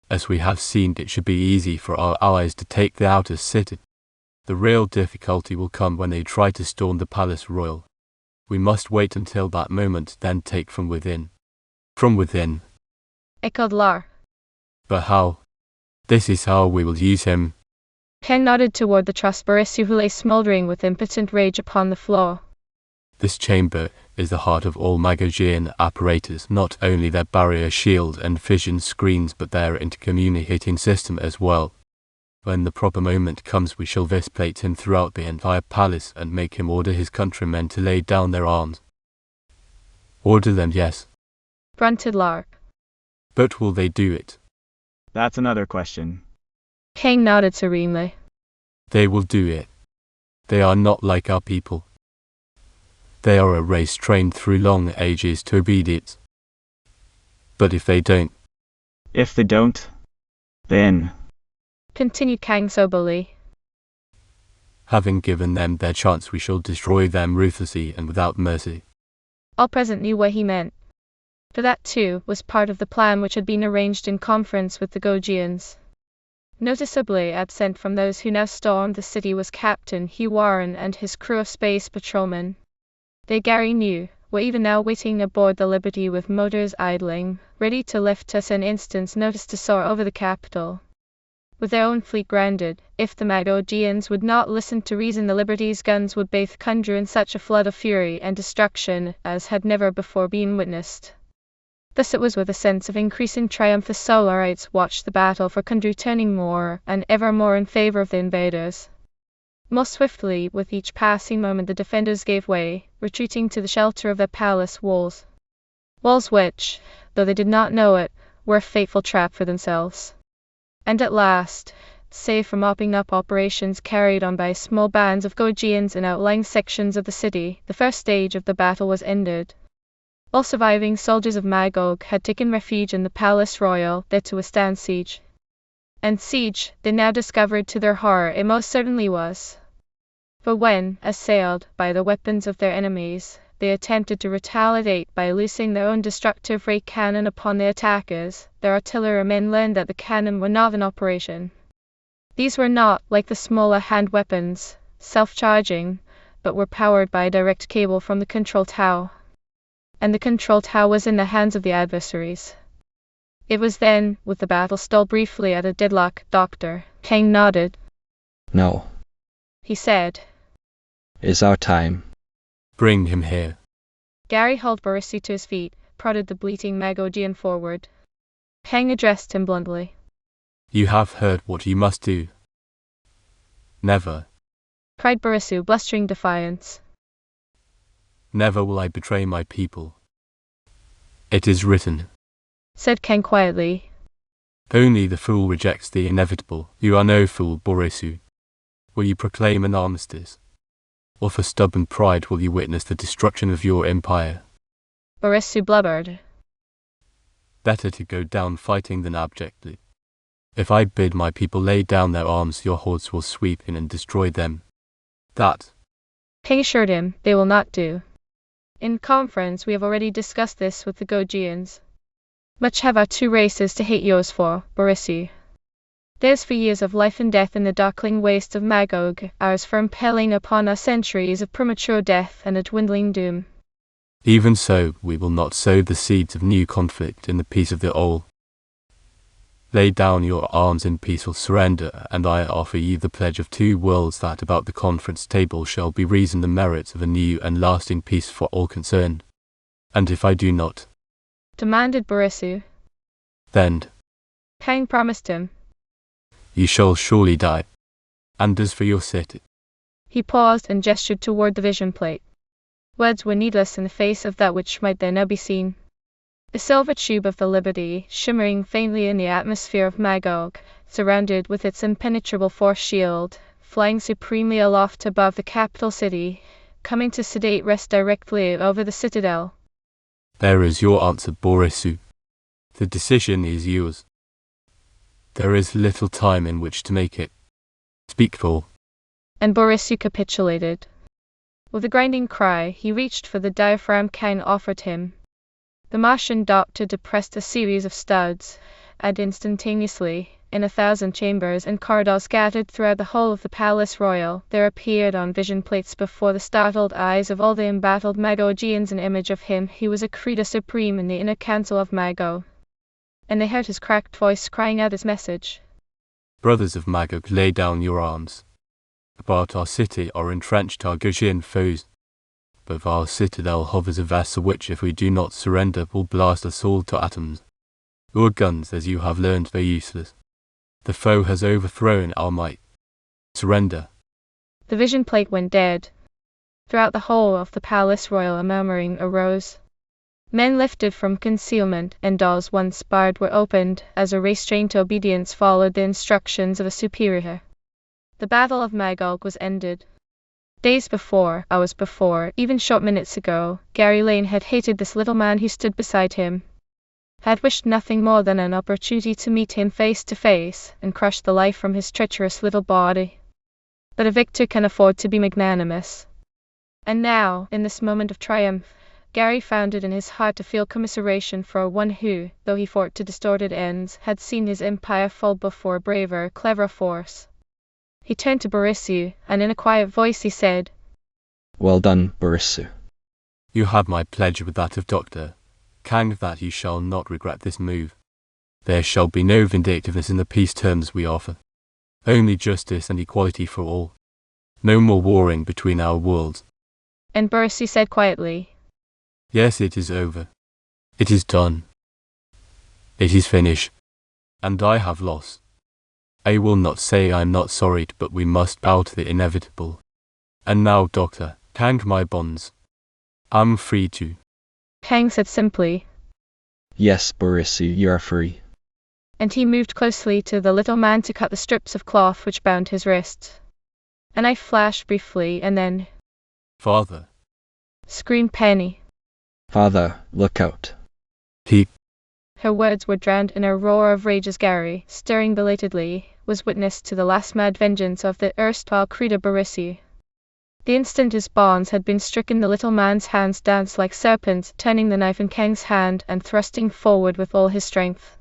As we have seen, it should be easy for our allies to take the outer city. The real difficulty will come when they try to storm the Palace Royal. We must wait until that moment, then take from within. From within. Echoed Lar. But how? This is how we will use him. Peng nodded toward the trussed Borissu who lay smouldering with impotent rage upon the floor. This chamber is the heart of all Magogian apparatus, not only their barrier shield and fission screens but their intercommunicating system as well. When the proper moment comes we shall displate him throughout the entire palace and make him order his countrymen to lay down their arms. Order them, yes. Grunted Lark. But will they do it? That's another question. Peng nodded serenely. They will do it. They are not like our people. They are a race trained through long ages to obedience. But if they don't... If they don't, then... Continued Kang soberly. Having given them their chance we shall destroy them ruthlessly and without mercy. All present knew what he meant. For that, too, was part of the plan which had been arranged in conference with the Gogians. Noticeably absent from those who now stormed the city was Captain Hugh Warren and his crew of space patrolmen. They, Gary knew, were even now waiting aboard the Liberty with motors idling, ready to lift at an instant's notice to soar over the capital. With their own fleet grounded, if the Magogians would not listen to reason, the Liberty's guns would both conjure in such a flood of fury and destruction as had never before been witnessed. Thus it was with a sense of increasing triumph the Solarites watched the battle for Kundru turning more and ever more in favor of the invaders. Most swiftly, with each passing moment, the defenders gave way, retreating to the shelter of their palace walls. Walls which, though they did not know it, were a fateful trap for themselves. And at last, save for mopping up operations carried on by small bands of Gogians in outlying sections of the city, the first stage of the battle was ended. All surviving soldiers of Magog had taken refuge in the Palace Royal, there to withstand siege. And siege, they now discovered to their horror, it most certainly was. For when, assailed by the weapons of their enemies, they attempted to retaliate by loosing their own destructive ray cannon upon the attackers, their artillerymen learned that the cannon were not in operation. These were not, like the smaller hand weapons, self-charging, but were powered by a direct cable from the control tower. And the control tower was in the hands of the adversaries. It was then, with the battle stalled briefly at a deadlock, Dr. Peng nodded. No. He said. Is our time. Bring him here. Gary hauled Borissu to his feet, prodded the bleating Magogian forward. Peng addressed him bluntly. You have heard what you must do. Never. Cried Borissu, blustering defiance. Never will I betray my people. It is written. Said Kang quietly. Only the fool rejects the inevitable. You are no fool, Borissu. Will you proclaim an armistice? Or for stubborn pride will you witness the destruction of your empire? Borissu blubbered. Better to go down fighting than abjectly. If I bid my people lay down their arms, your hordes will sweep in and destroy them. That, Peng assured him, they will not do. In conference we have already discussed this with the Gogians. Much have our two races to hate yours for, Borissu. Theirs for years of life and death in the darkling waste of Magog, ours for impaling upon us centuries of premature death and a dwindling doom. even so, we will not sow the seeds of new conflict in the peace of the old. Lay down your arms in peaceful surrender, and I offer you the pledge of 2 worlds that about the conference table shall be reasoned the merits of a new and lasting peace for all concerned. And if I do not, demanded Borissu. Then Kang promised him. you shall surely die. And as for your city, He paused and gestured toward the vision plate. Words were needless in the face of that which might there now be seen. A silver tube of the Liberty, shimmering faintly in the atmosphere of Magog, surrounded with its impenetrable force shield, flying supremely aloft above the capital city, coming to sedate rest directly over the citadel. there is your answer, Borisu. The decision is yours. There is little time in which to make it. Speak, Paul. And Borisu capitulated. With a grinding cry, he reached for the diaphragm Kang offered him. The Martian doctor depressed a series of studs, and instantaneously, in 1,000 chambers and corridors scattered throughout the whole of the Palace Royal, there appeared on vision plates before the startled eyes of all the embattled Magogians an image of him who was a creator supreme in the inner council of Magog. And they heard his cracked voice crying out his message. Brothers of Magog, lay down your arms. About our city are entrenched our Gaugian foes. Above our citadel hovers a vessel which, if we do not surrender, will blast us all to atoms. Your guns, as you have learned, are useless. The foe has overthrown our might. Surrender. The vision plate went dead. Throughout the whole of the Palace Royal a murmuring arose. Men lifted from concealment, and doors once barred were opened, as a race trained to obedience followed the instructions of a superior. The Battle of Magog was ended. Days before, hours before, even short minutes ago, Gary Lane had hated this little man who stood beside him. Had wished nothing more than an opportunity to meet him face to face, and crush the life from his treacherous little body. But a victor can afford to be magnanimous. And now, in this moment of triumph, Gary found it in his heart to feel commiseration for one who, though he fought to distorted ends, had seen his empire fall before a braver, cleverer force. He turned to Borisu, and in a quiet voice he said, Well done, Borisu. You have my pledge with that of Dr. Kang that you shall not regret this move. There shall be no vindictiveness in the peace terms we offer. Only justice and equality for all. No more warring between our worlds. And Borisu said quietly, Yes, it is over. It is done. It is finished. And I have lost. I will not say I am not sorry, but we must bow to the inevitable. And now, Doctor, hang my bonds. I'm free to. Kang said simply, Yes, Borisu, you are free. and he moved closely to the little man to cut the strips of cloth which bound his wrists. A knife flashed briefly, and then, Father. screamed Penny. Father, look out. He. Her words were drowned in a roar of rage as Gary, stirring belatedly, was witness to the last mad vengeance of the erstwhile Creator Borisu. The instant his bonds had been stricken, the little man's hands danced like serpents, turning the knife in Kang's hand and thrusting forward with all his strength.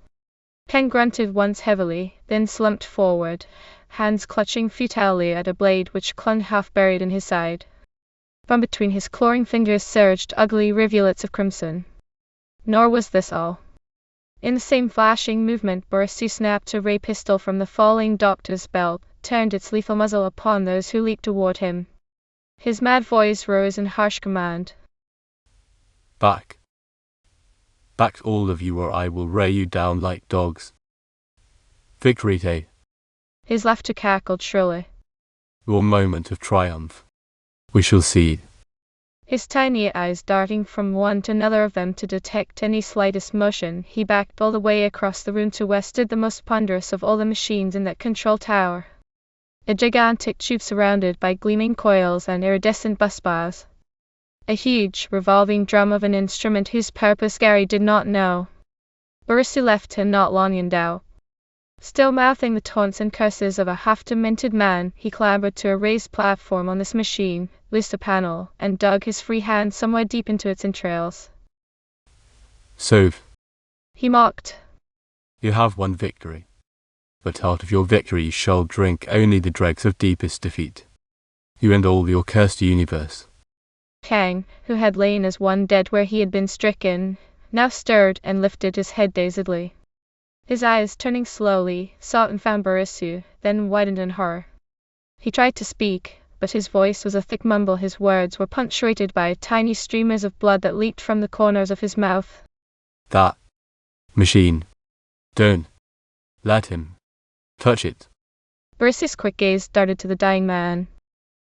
Kang grunted once heavily, then slumped forward, hands clutching futilely at a blade which clung half buried in his side. From between his clawing fingers surged ugly rivulets of crimson. Nor was this all. In the same flashing movement, Borisu snapped a ray pistol from the falling doctor's belt, turned its lethal muzzle upon those who leaped toward him. His mad voice rose in harsh command. Back. Back all of you, or I will ray you down like dogs. Victory day. His laughter cackled shrilly. Your moment of triumph. We shall see. His tiny eyes darting from one to another of them to detect any slightest motion, he backed all the way across the room to where stood the most ponderous of all the machines in that control tower. A gigantic tube surrounded by gleaming coils and iridescent bus bars. A huge, revolving drum of an instrument whose purpose Gary did not know. Borisu left him not long in doubt. Still mouthing the taunts and curses of a half-demented man, he clambered to a raised platform on this machine, loosed a panel, and dug his free hand somewhere deep into its entrails. So, He mocked. you have won victory. But out of your victory you shall drink only the dregs of deepest defeat. You and all your cursed universe. Kang, who had lain as one dead where he had been stricken, now stirred and lifted his head dazedly. His eyes, turning slowly, sought and found Borisu, then widened in horror. He tried to speak, but his voice was a thick mumble. His words were punctuated by tiny streamers of blood that leaped from the corners of his mouth. That machine. Don't let him touch it. Borisius' quick gaze darted to the dying man.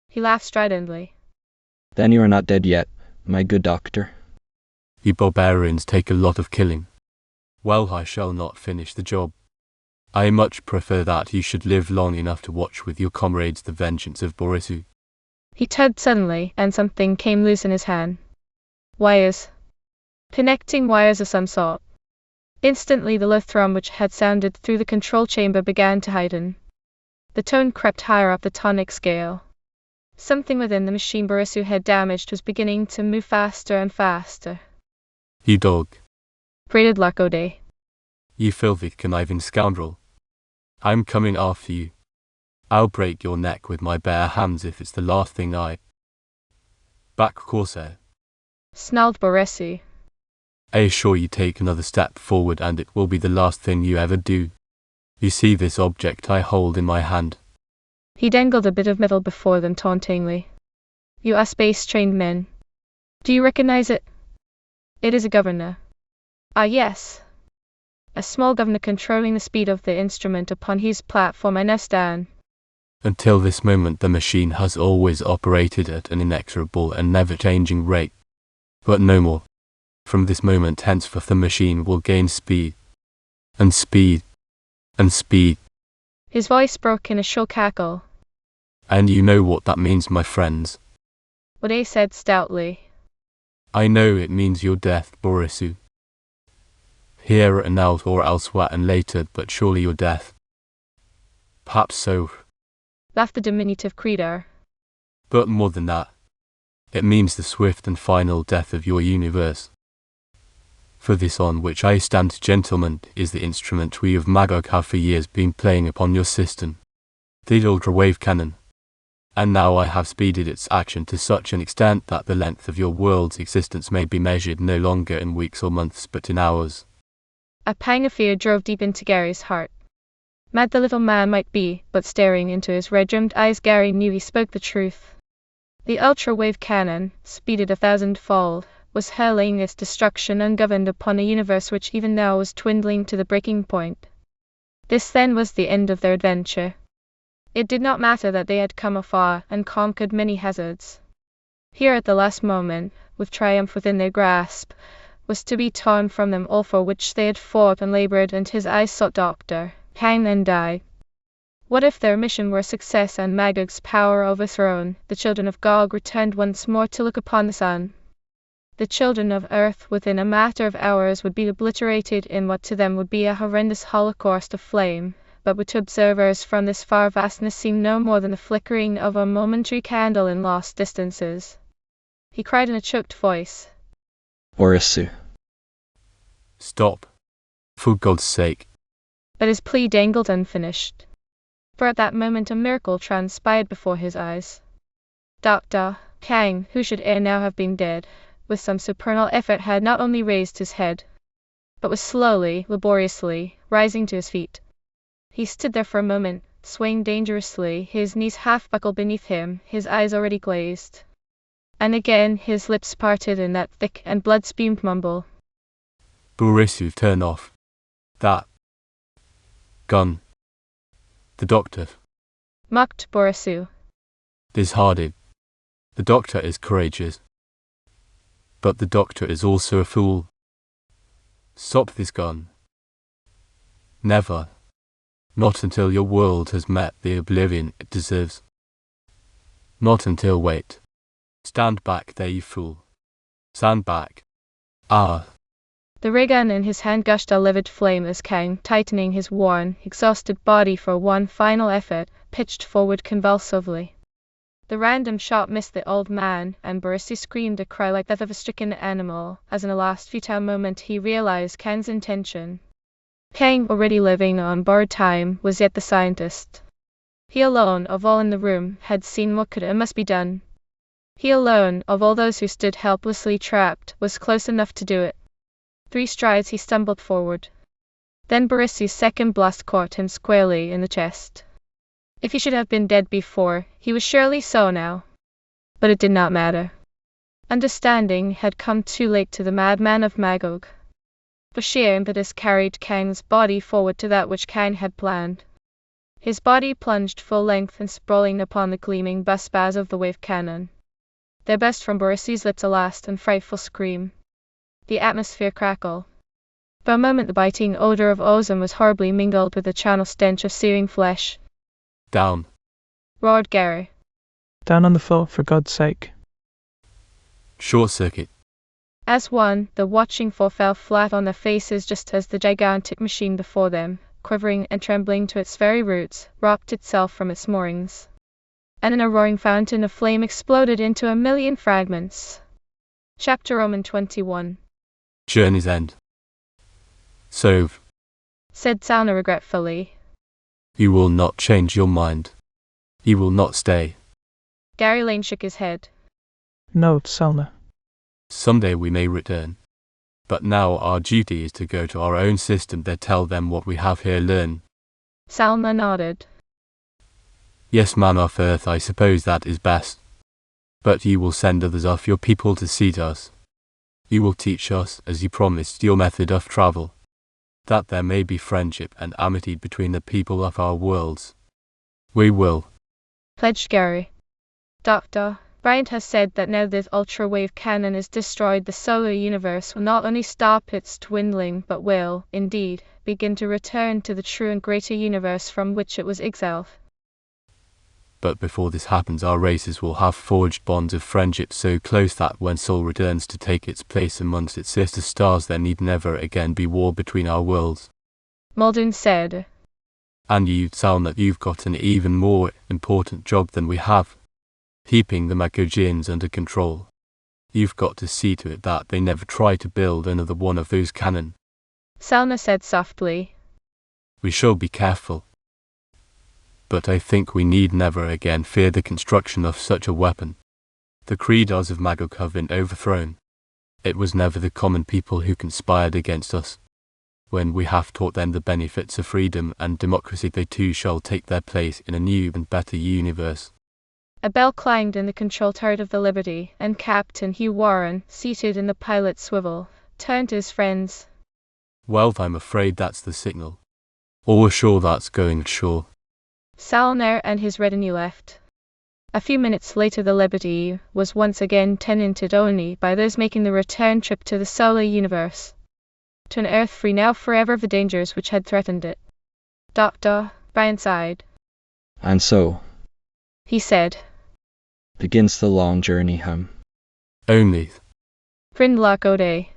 He laughed stridently. Then you are not dead yet, my good doctor. You barbarians take a lot of killing. Well, I shall not finish the job. I much prefer that you should live long enough to watch with your comrades the vengeance of Borisius. He tugged suddenly, and something came loose in his hand. Wires. Connecting wires of some sort. Instantly the low thrum which had sounded through the control chamber began to heighten. The tone crept higher up the tonic scale. Something within the machine Borisius had damaged was beginning to move faster and faster. You dog. Grated Larcode. You filthy conniving scoundrel. I'm coming after you. I'll break your neck with my bare hands if it's the last thing I... Back, Corsair. Snarled Borisius. I assure you take another step forward and it will be the last thing you ever do. You see this object I hold in my hand? He dangled a bit of metal before them tauntingly. You are space-trained men. Do you recognize it? It is a governor. Ah, yes. A small governor controlling the speed of the instrument upon whose platform I now stand. Until this moment the machine has always operated at an inexorable and never-changing rate. But no more. From this moment henceforth the machine will gain speed. And speed. And speed. His voice broke in a shrill cackle. And you know what that means, my friends. Wade said stoutly. I know it means your death, Borisius. Here and now or elsewhere and later, but surely your death. Perhaps so. Laughed the diminutive creature. But more than that. It means the swift and final death of your universe. For this on which I stand, gentlemen, is the instrument we of Magog have for years been playing upon your system. The ultra-wave cannon. And now I have speeded its action to such an extent that the length of your world's existence may be measured no longer in weeks or months but in hours. A pang of fear drove deep into Gary's heart. Mad the little man might be, but staring into his red-rimmed eyes Gary knew he spoke the truth. The ultra-wave cannon, speeded 1,000-fold, was hurling its destruction ungoverned upon a universe which even now was dwindling to the breaking point. This then was the end of their adventure. It did not matter that they had come afar and conquered many hazards. Here at the last moment, with triumph within their grasp, was to be torn from them all for which they had fought and labored, and his eyes sought Dr. Kang and died. What if their mission were a success and Magog's power overthrown, the children of Gog returned once more to look upon the sun? The children of Earth within a matter of hours would be obliterated in what to them would be a horrendous holocaust of flame, but would to observers from this far vastness seem no more than the flickering of a momentary candle in lost distances. He cried in a choked voice. Borisius. Stop. For God's sake. But his plea dangled unfinished. For at that moment a miracle transpired before his eyes. Dr. Kang, who should ere now have been dead, with some supernal effort had not only raised his head, but was slowly, laboriously, rising to his feet. He stood there for a moment, swaying dangerously, his knees half buckled beneath him, his eyes already glazed. And again his lips parted in that thick and blood-spumed mumble. Borisius, turn off that gun. The doctor. Mocked Borisius. Disheartened. The doctor is courageous. But the doctor is also a fool. Stop this gun. Never. Not until your world has met the oblivion it deserves. Not until wait. Stand back there, you fool. Stand back. Ah. The ray gun in his hand gushed a livid flame as Kang, tightening his worn, exhausted body for one final effort, pitched forward convulsively. The random shot missed the old man, and Borisius screamed a cry like that of a stricken animal, as in a last futile moment he realized Kang's intention. Kang, already living on borrowed time, was yet the scientist. He alone, of all in the room, had seen what could and must be done. He alone, of all those who stood helplessly trapped, was close enough to do it. 3 strides he stumbled forward. Then Borisius' second blast caught him squarely in the chest. If he should have been dead before, he was surely so now. But it did not matter. Understanding had come too late to the madman of Magog. The sheer impetus carried Kang's body forward to that which Kang had planned. His body plunged full length and sprawling upon the gleaming bus bars of the wave cannon. There burst from Boris's lips a last and frightful scream. The atmosphere crackled. For a moment the biting odor of ozone was horribly mingled with the charnel stench of searing flesh. Down, Roared Gary. Down on the floor, for God's sake. short circuit. As one, the watching four fell flat on their faces just as the gigantic machine before them, quivering and trembling to its very roots, rocked itself from its moorings. And in a roaring fountain of flame exploded into a million fragments. Chapter Roman 21. Journey's end. So, Said Salna regretfully. you will not change your mind. You will not stay. Gary Lane shook his head. No, Salna. Someday we may return. But now our duty is to go to our own system there, tell them what we have here, learn. Salma nodded. Yes, man, off Earth, I suppose that is best. But you will send others of your people to see to us. You will teach us, as you promised, your method of travel. That there may be friendship and amity between the people of our worlds. We will. Pledged Gary. Dr. Bryant has said that now this ultra-wave cannon is destroyed, the solar universe will not only stop its dwindling but will, indeed, begin to return to the true and greater universe from which it was exiled. But before this happens, our races will have forged bonds of friendship so close that when Sol returns to take its place amongst its sister stars, there need never again be war between our worlds. Muldoon said. And you, Salna, you've got an even more important job than we have. Keeping the Magogians under control. You've got to see to it that they never try to build another one of those cannon. Salna said softly. We shall be careful. But I think we need never again fear the construction of such a weapon. The credos of Magog have been overthrown. It was never the common people who conspired against us. When we have taught them the benefits of freedom and democracy, they too shall take their place in a new and better universe. A bell clanged in the control turret of the Liberty, and Captain Hugh Warren, seated in the pilot's swivel, turned to his friends. Well, I'm afraid that's the signal. Or sure that's going ashore. Salnair and his retinue left. A few minutes later the Liberty was once again tenanted only by those making the return trip to the solar universe. To an Earth free now forever of the dangers which had threatened it. Dr. Bryant sighed. And so, He said. begins the long journey home. Only, Grinned Lakode.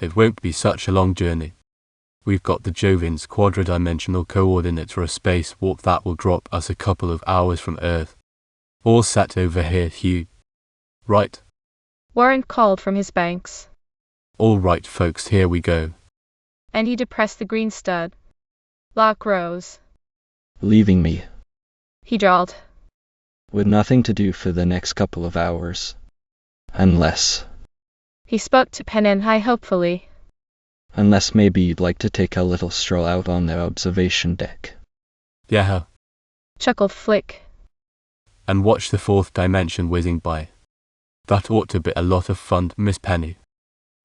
it won't be such a long journey. We've got the Jovian's quadridimensional coordinates for a spacewalk that will drop us a couple of hours from Earth. All set over here, Hugh. Right. Warren called from his banks. All right, folks, here we go. And he depressed the green stud. Locke rose. Leaving me, He drawled. with nothing to do for the next couple of hours. Unless He spoke to Penenhai hopefully. maybe you'd like to take a little stroll out on the observation deck. Yeah. Chuckled Flick. And watch the fourth dimension whizzing by. That ought to be a lot of fun, Miss Penny.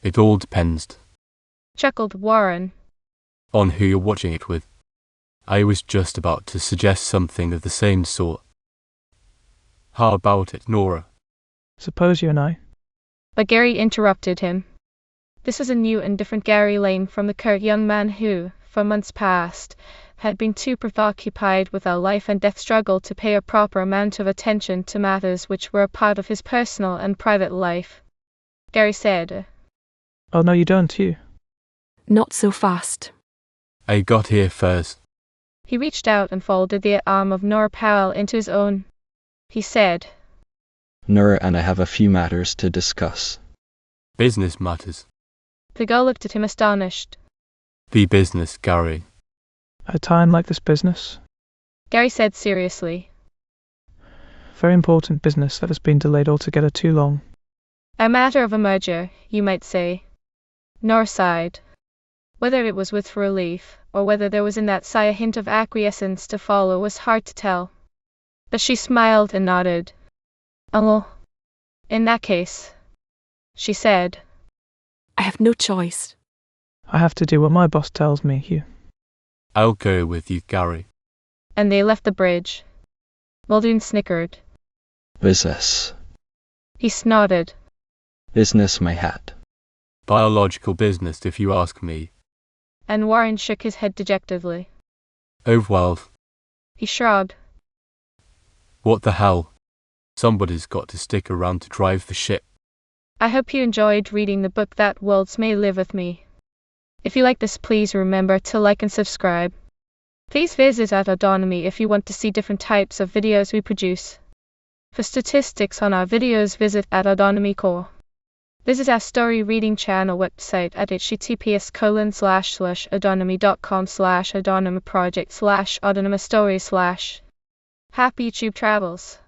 It all depends Chuckled Warren. on who you're watching it with. I was just about to suggest something of the same sort. How about it, Nora? Suppose you and I. But Gary interrupted him. This was a new and different Gary Lane from the curt young man who, for months past, had been too preoccupied with a life and death struggle to pay a proper amount of attention to matters which were a part of his personal and private life. Gary said. Oh no, you don't, you. Not so fast. I got here first. He reached out and folded the arm of Nora Powell into his own. He said. Nora and I have a few matters to discuss. Business matters. The girl looked at him astonished. The business, Gary. At a time like this business. Gary said seriously. Very important business that has been delayed altogether too long. A matter of a merger, you might say. Nora sighed. Whether it was with relief, or whether there was in that sigh a hint of acquiescence to follow was hard to tell. But she smiled and nodded. Oh, in that case, she said. I have no choice. I have to do what my boss tells me, Hugh. I'll go with you, Gary. And they left the bridge. Muldoon snickered. Business. He snorted. Business, my hat. Biological business, if you ask me. And Warren shook his head dejectedly. Oh well. He shrugged. What the hell? Somebody's got to stick around to drive the ship. I hope you enjoyed reading the book That Worlds May Live With Me. If you like this, please remember to like and subscribe. Please visit @Autonomy if you want to see different types of videos we produce. For statistics on our videos, visit @AutonomyCore. Visit our story reading channel website at https://autonomy.com/autonomyproject/autonomous stories/. Happy YouTube travels!